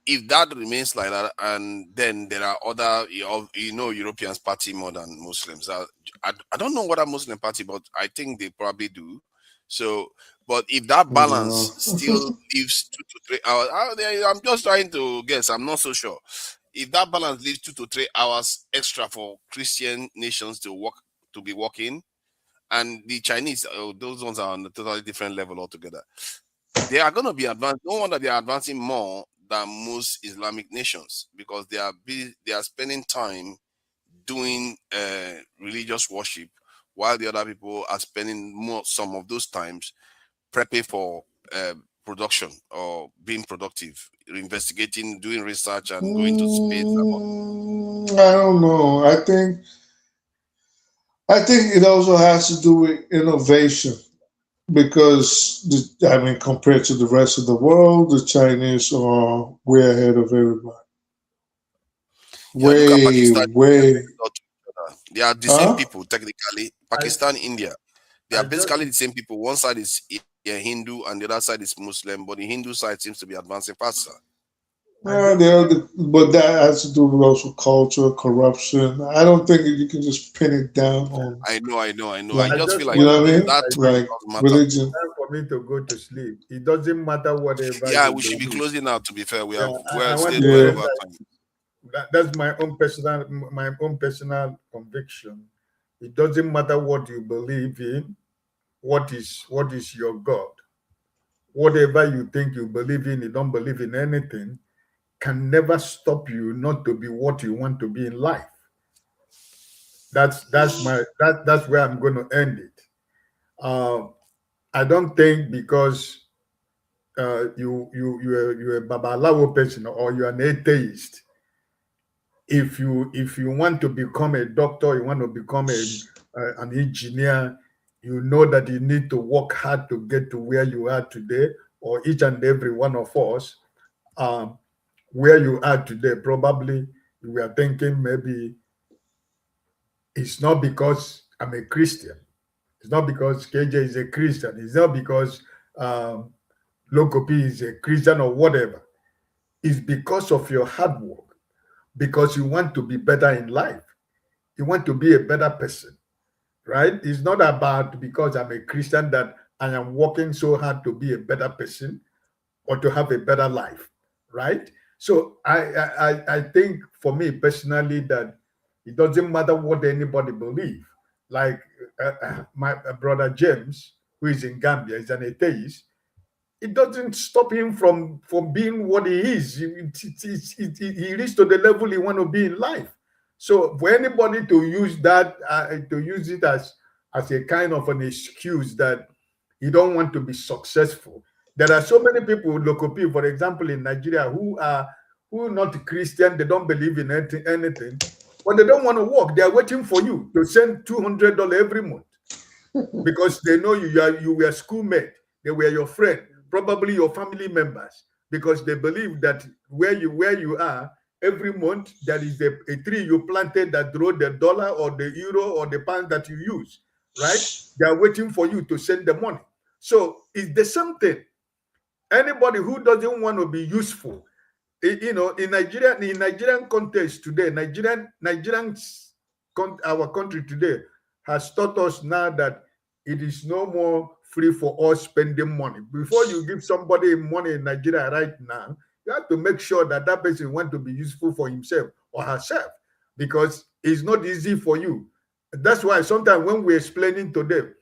If that remains like that, and then there are other, Europeans party more than Muslims. I don't know what a Muslim party, but I think they probably do. So, but if that balance still leaves 2 to 3 hours, I'm just trying to guess. I'm not so sure. If that balance leaves 2 to 3 hours extra for Christian nations to be working, and the Chinese, those ones are on a totally different level altogether. They are going to be advanced. No wonder they are advancing more than most Islamic nations, because they are spending time doing religious worship, while the other people are spending some of those times prepping for production or being productive, investigating, doing research, and going to space. I don't know. I think it also has to do with innovation, because compared to the rest of the world, the Chinese are way ahead of everybody. Look at Pakistan. Way. They are the same people technically. Pakistan, India, they are basically the same people. One side is Hindu and the other side is Muslim, but the Hindu side seems to be advancing faster. But that has to do with also culture, corruption. I don't think you can just pin it down on. I know. Like, I just feel like you know what I mean? that Like religion. Time for me to go to sleep. It doesn't matter whatever. Yeah, we should be closing now. To be fair, we have stayed to well over time. That's my own personal conviction. It doesn't matter what you believe in. What is your God? Whatever you think you believe in, you don't believe in anything, can never stop you not to be what you want to be in life. That's where I'm going to end it. I don't think because you're a Babalawo person or you're an atheist, if you want to become a doctor, you want to become an engineer, you know that you need to work hard to get to where you are today, or each and every one of us, where you are today. Probably we are thinking maybe it's not because I'm a Christian. It's not because KJ is a Christian. It's not because Loco P is a Christian or whatever. It's because of your hard work. Because you want to be better in life. You want to be a better person, right? It's not about because I'm a Christian that I am working so hard to be a better person or to have a better life, right? So I think for me personally that it doesn't matter what anybody believes. Like my brother James, who is in Gambia, is an atheist. It doesn't stop him from being what he is. He reached to the level he want to be in life. So for anybody to use that, to use it as a kind of an excuse that you don't want to be successful. There are so many people, local people, for example, in Nigeria, who are not Christian. They don't believe in anything, but they don't want to work. They are waiting for you to send $200 every month because they know you were schoolmate. They were your friend. Probably your family members, because they believe that where you are, every month there is a tree you planted that grow the dollar or the euro or the pound that you use, right? They are waiting for you to send the money. So it's the same thing. Anybody who doesn't want to be useful, in Nigerian context today, our country today has taught us now that it is no more free for us spending money. Before you give somebody money in Nigeria right now, you have to make sure that that person wants to be useful for himself or herself, because it's not easy for you. That's why sometimes when we're explaining to them,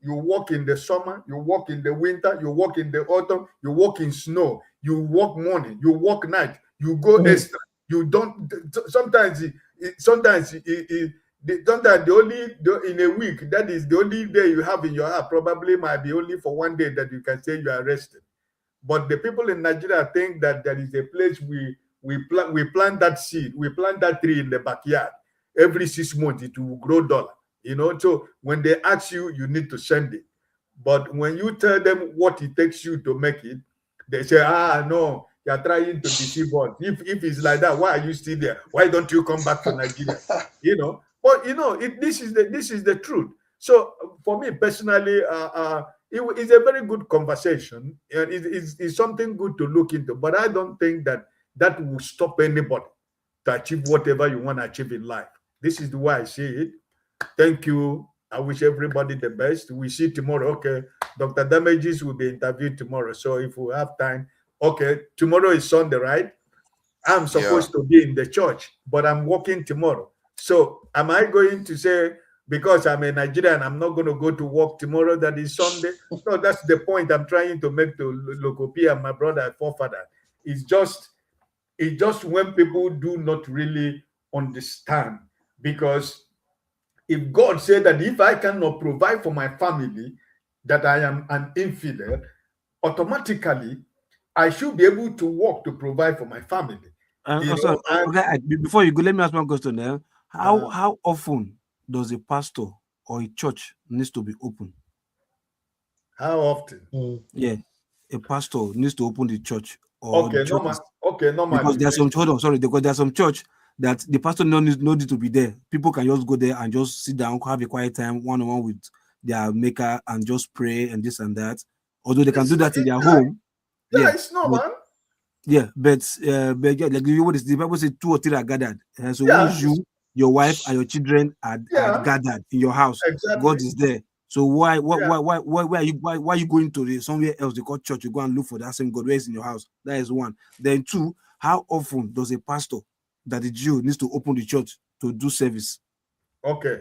you work in the summer, you work in the winter, you work in the autumn, you work in snow, you work morning, you work night, you go extra. You don't. Sometimes Sometimes in a week, that is the only day you have in your house. Probably might be only for one day that you can say you are arrested. But the people in Nigeria think that there is a place we plant that seed, we plant that tree in the backyard. Every 6 months it will grow dollar. You know, so when they ask you, you need to send it. But when you tell them what it takes you to make it, they say, no, you're trying to deceive us. If it's like that, why are you still there? Why don't you come back to Nigeria? You know, but you know, this is the truth. So for me personally, it's a very good conversation, and it's something good to look into. But I don't think that will stop anybody to achieve whatever you want to achieve in life. This is the way I see it. Thank you. I wish everybody the best. We see tomorrow. Okay, Dr. Damages will be interviewed tomorrow. So if we have time, okay, tomorrow is Sunday, right? I'm supposed to be in the church, but I'm working tomorrow. So am I going to say, because I'm a Nigerian, I'm not going to go to work tomorrow, that is Sunday? No, that's the point I'm trying to make to Lokopi and my brother and forefather. It's just when people do not really understand, because if God said that if I cannot provide for my family, that I am an infidel, automatically I should be able to work to provide for my family. Before you go, let me ask one question there. How often does a pastor or a church needs to be open? How often? Yeah, a pastor needs to open the church or the churches. Normally. Because there's some because there's some church that the pastor no need to be there. People can just go there and just sit down, have a quiet time, one-on-one with their maker, and just pray and this and that. Although they can do that in their home. Yeah, it's normal. But like what is the Bible says, 2 or 3 are gathered. So when you, your wife, and your children are gathered in your house, God is there. So why are you going to somewhere else they call church? You go and look for that same God where is in your house. That is one. Then 2, how often does a pastor that the Jew needs to open the church to do service? Okay.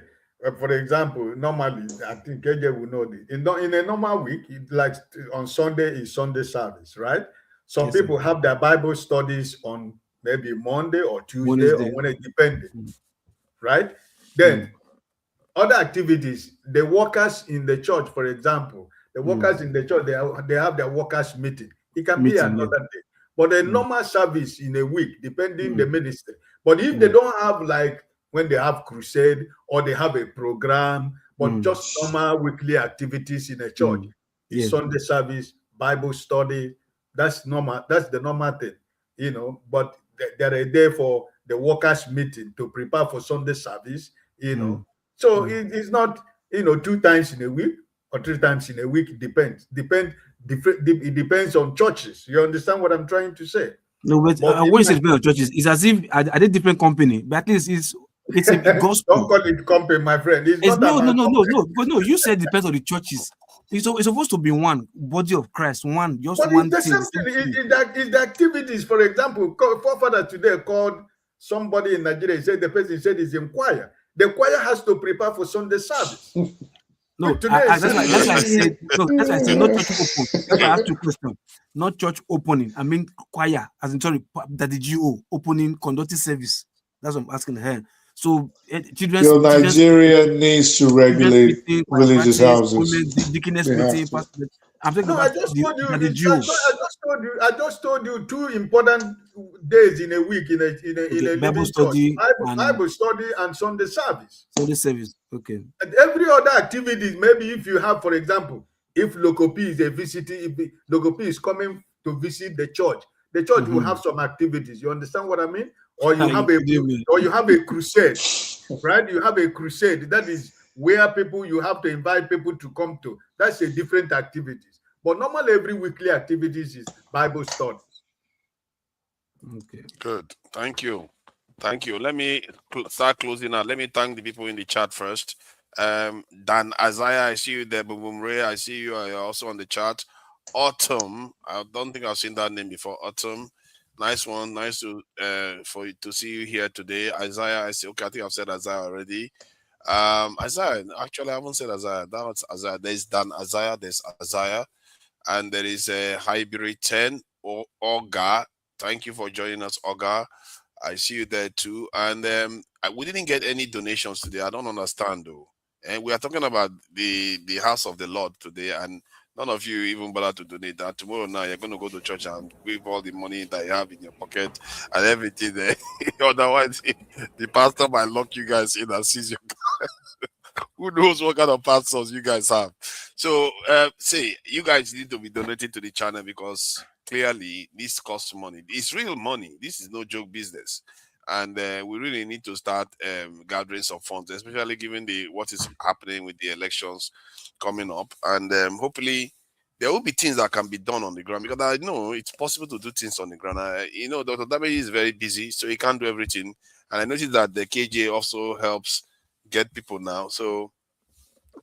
For example, normally, I think KJ will know this. In a normal week, like on Sunday is Sunday service, right? Some people have their Bible studies on maybe Monday or Tuesday or when it depends, right? Then other activities, the workers in the church, for example, the workers in the church, they have their workers meeting. It can be another day. But a normal service in a week, depending the ministry. But if they don't have, like when they have crusade or they have a program, but just normal weekly activities in a church, Sunday service, Bible study, that's normal. That's the normal thing, you know. But there are there for the workers meeting to prepare for Sunday service, you know. So it's not, you know, 2 times in a week or 3 times in a week. It depends. It depends on churches. You understand what I'm trying to say? No, but when you say depends on churches, it's as if are they different company, but at least it's a gospel. Don't call it company, my friend. It's not no. Because no, you said it depends on the churches. It's supposed to be one body of Christ, one just but one it's thing. The same thing. It's the activities. For example, forefather today called somebody in Nigeria. He said the person said is in choir. The choir has to prepare for Sunday service. No, that's why I said no. That's why I said not church open. That's why I asked you a question. Not church opening. I mean choir, as in sorry, that the GO opening conducting service. That's what I'm asking her. So your Nigeria needs to regulate religious houses. I just told you 2 important days in a week in a Bible study, Bible study and Sunday service. Sunday service. Okay. And every other activity, maybe if you have, for example, if Lokopi is if Lokopi is coming to visit the church will have some activities. You understand what I mean? Or you have a crusade, right? You have a crusade. That is where you have to invite people to come to. That's a different activities. But normally every weekly activities is Bible studies. Okay. Good. Thank you. Let me start closing out. Let me thank the people in the chat first. Dan Isaiah, I see you there. Bumumre, I see you. You're also on the chat. Autumn, I don't think I've seen that name before. Autumn, nice one. Nice to to see you here today. Isaiah, I see. Okay, I think I've said Isaiah already. Isaiah, actually, I haven't said Isaiah. That's Isaiah. There's Dan Isaiah. There's Isaiah, and there is a Hybrid 10 or Olga. Thank you for joining us, Olga. I see you there too. And we didn't get any donations today. I don't understand though. And we are talking about the house of the Lord today, and none of you even bother to donate that. Tomorrow now you're going to go to church and give all the money that you have in your pocket and everything there. Otherwise, the pastor might lock you guys in and seize your who knows what kind of pastors you guys have. So say you guys need to be donating to the channel, because clearly this costs money. It's real money. This is no joke business. And we really need to start gathering some funds, especially given what is happening with the elections coming up. And hopefully there will be things that can be done on the ground, because I know it's possible to do things on the ground. Dr. Damage is very busy, so he can't do everything. And I noticed that the KJ also helps get people now. So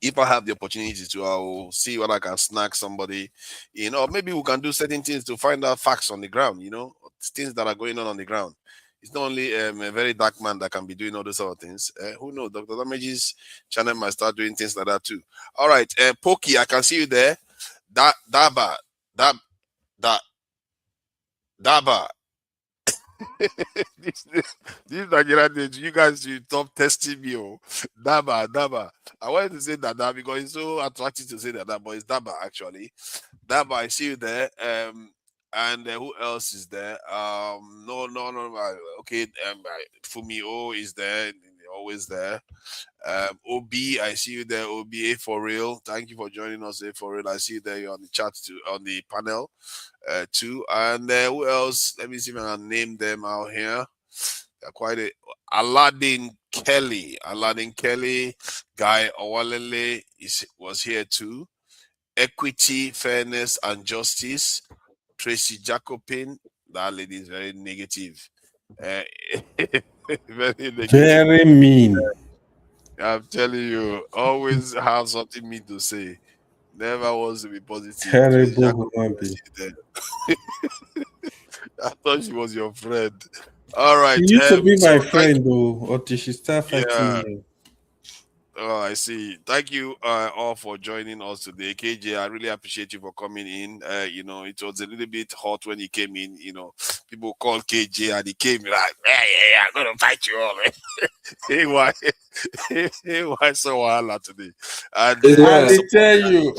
if I have the opportunity to, I will see what I can snag somebody, maybe we can do certain things to find out facts on the ground, things that are going on the ground. It's not only a very dark man that can be doing all those sort of things. Who knows? Dr. Damage's channel might start doing things like that too. All right, Pokey, I can see you there. Daba. this Nigerian, you guys, you stop testing me. Daba. I wanted to say Dada because it's so attractive to say Dada, but it's Daba actually. Daba, I see you there. And who else is there? No. Okay, Fumio is there, always there. OB, I see you there. OB, for real. Thank you for joining us, for real. I see you there. You're on the chat too, on the panel too. And who else? Let me see if I can name them out here. They're quite Aladdin Kelly, Guy Owalele was here too. Equity, Fairness, and Justice. Tracy Jacobin, that lady is very negative. Very negative. Very mean. I'm telling you, always have something mean to say. Never wants to be positive. Terrible human being. I thought she was your friend. All right. She used to be my friend though, until she started fighting me. Oh, I see. Thank you all for joining us today. KJ, I really appreciate you for coming in. It was a little bit hot when he came in. People call KJ and he came like, yeah, I'm going to fight you all. Hey, why so wild today? And I tell you.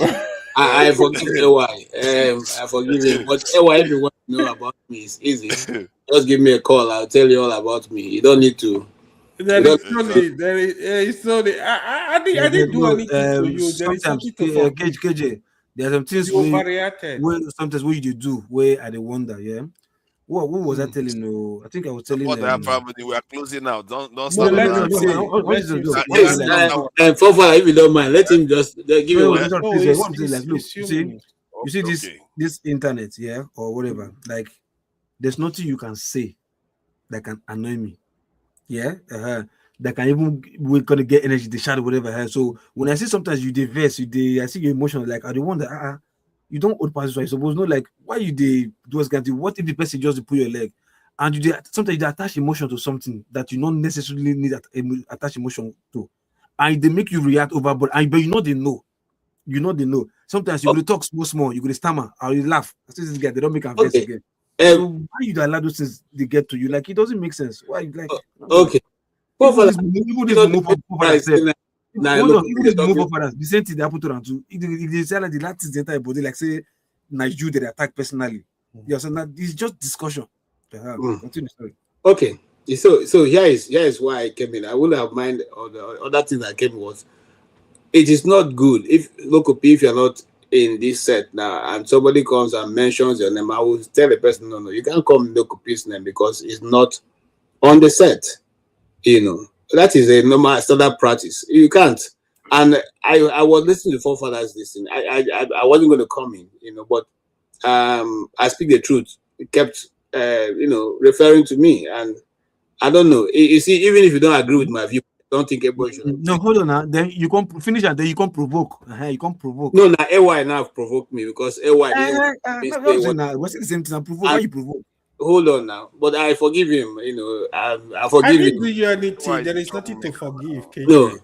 I forgive AY. I forgive him. But AY, if you want to know about me, it's easy. Just give me a call. I'll tell you all about me. You don't need to. I didn't do anything to you. There is something to KJ, there are some things where sometimes what you do where I wonder, yeah. What was I telling you? I think I was telling what happened. We are closing out. Don't stop. And for if you don't mind, let him just give you one. You see this internet, yeah, or whatever. Like, there's nothing you can say that can annoy me. Yeah, that can even we're gonna get energy, the shadow, whatever. So when I see sometimes you diverse, I see your emotions, like I don't wonder, you don't hold passes, I suppose. No, like why you do what if the person just put your leg and you sometimes you attach emotion to something that you don't necessarily need attach emotion to, and they make you react overboard, but they know. Sometimes you will talk small, you will stammer, or you laugh. I see this guy, they don't make a face again. So why you allow those things they get to you? Like, it doesn't make sense. Why you like? Okay. The same thing they happen to them too. They say like the last the entire body, like say Nigeria they attack personally. Yeah, so that it's just discussion. Continue, sorry. Okay. So here is why I came in. I wouldn't have mind or the other thing that came was it is not good if you're not in this set now and somebody comes and mentions your name, I will tell the person, no, you can't call Lokopi's name because it's not on the set. That is a normal standard practice. You can't. And I was listening to forefathers listening. I wasn't going to come in, but I speak the truth. It kept referring to me, and I don't know. You see, even if you don't agree with my view, don't think everybody should. No, hold on now. Then you can't finish and then you can't provoke. You can't provoke. No, now AY now provoked me because AY what's the same thing? Why you provoke? Hold on now, but I forgive him. I forgive him. There is nothing to forgive. KJ. No,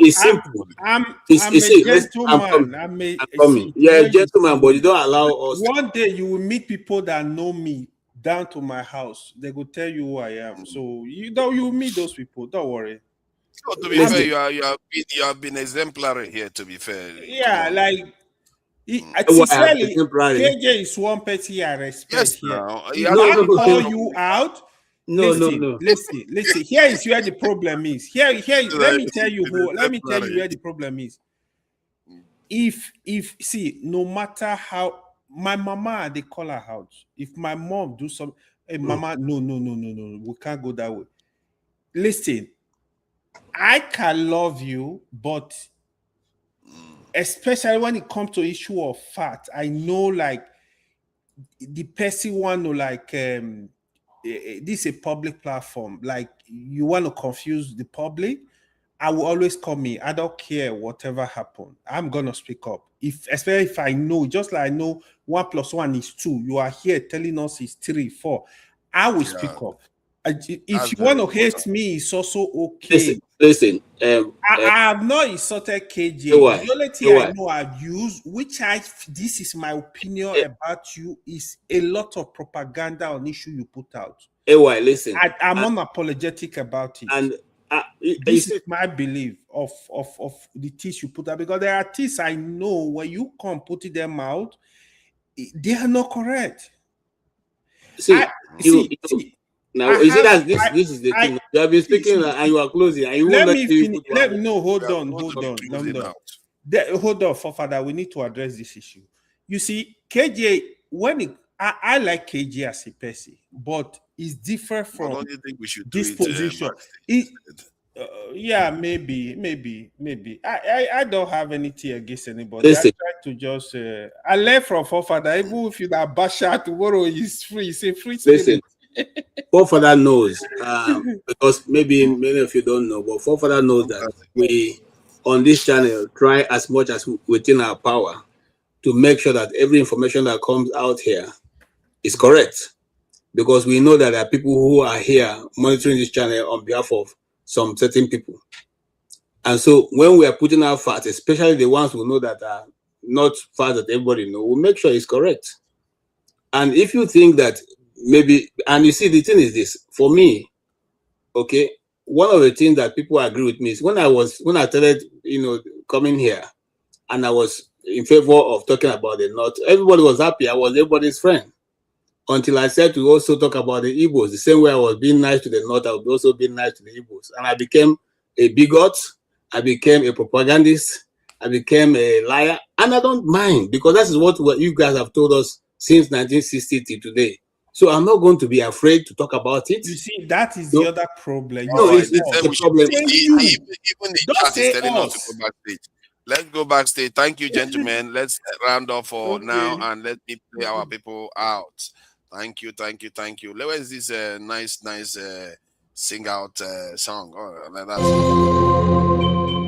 it's simple. I'm a gentleman. I'm coming. Yeah, gentleman, but you don't allow us. One day you will meet people that know me down to my house, they will tell you who I am. So you meet those people. Don't worry. So to be fair, you have been exemplary here. To be fair, Yeah, like Why sincerely, exemplary? KJ is one person I respect here. If No, I no, call no. you out, No, listen. Here is where the problem is. Here. Let me tell you where the problem is. If see, no matter how my mama, they call her out. If my mom do something, hey mama, no, we can't go that way. Listen, I can love you, but especially when it comes to issue of fact, I know like the person want to like this is a public platform. Like you want to confuse the public, I will always call me. I don't care whatever happened. I'm gonna speak up. Especially if I know, just like I know 1 + 1 is 2. You are here telling us it's 3, 4. I will speak up. If you want to hate me, it's also okay. Listen. I have not insulted KJ. The only thing I know I've used, this is my opinion about you, is a lot of propaganda on issue you put out. Listen. I'm unapologetic about it. And this is my belief of the things you put out, because there are things I know when you come putting them out, they are not correct. Now, this is the thing. You have been speaking and you are closing. And you Hold on, Father. We need to address this issue. You see, KJ, I like KJ as a person, but it's different from don't you think we should this do it, position. Yeah, maybe. I don't have anything against anybody. Listen. I try to just I learn from Forefather. Even if you are Basha tomorrow, is free. It's a free spirit. Listen. Forefather knows, because maybe many of you don't know, but Forefather knows that we on this channel try as much as within our power to make sure that every information that comes out here is correct, because we know that there are people who are here monitoring this channel on behalf of some certain people. And so when we are putting out facts, especially the ones who know that are not facts that everybody knows, we'll make sure it's correct. And if you think that maybe, and you see, the thing is this, for me, okay, one of the things that people agree with me is when I started, coming here, and I was in favor of talking about the North, everybody was happy. I was everybody's friend. Until I said to also talk about the Igbos. The same way I was being nice to the North, I would also be nice to the Igbos. And I became a bigot, I became a propagandist, I became a liar, and I don't mind, because that is what you guys have told us since 1960 to today. So I'm not going to be afraid to talk about it. You see, that is the other problem. It's the problem. Even the chat is telling us to go backstage. Let's go backstage. Thank you, gentlemen. Let's round off for now, and let me play our people out. Thank you. Where is this nice sing out song? Oh, that's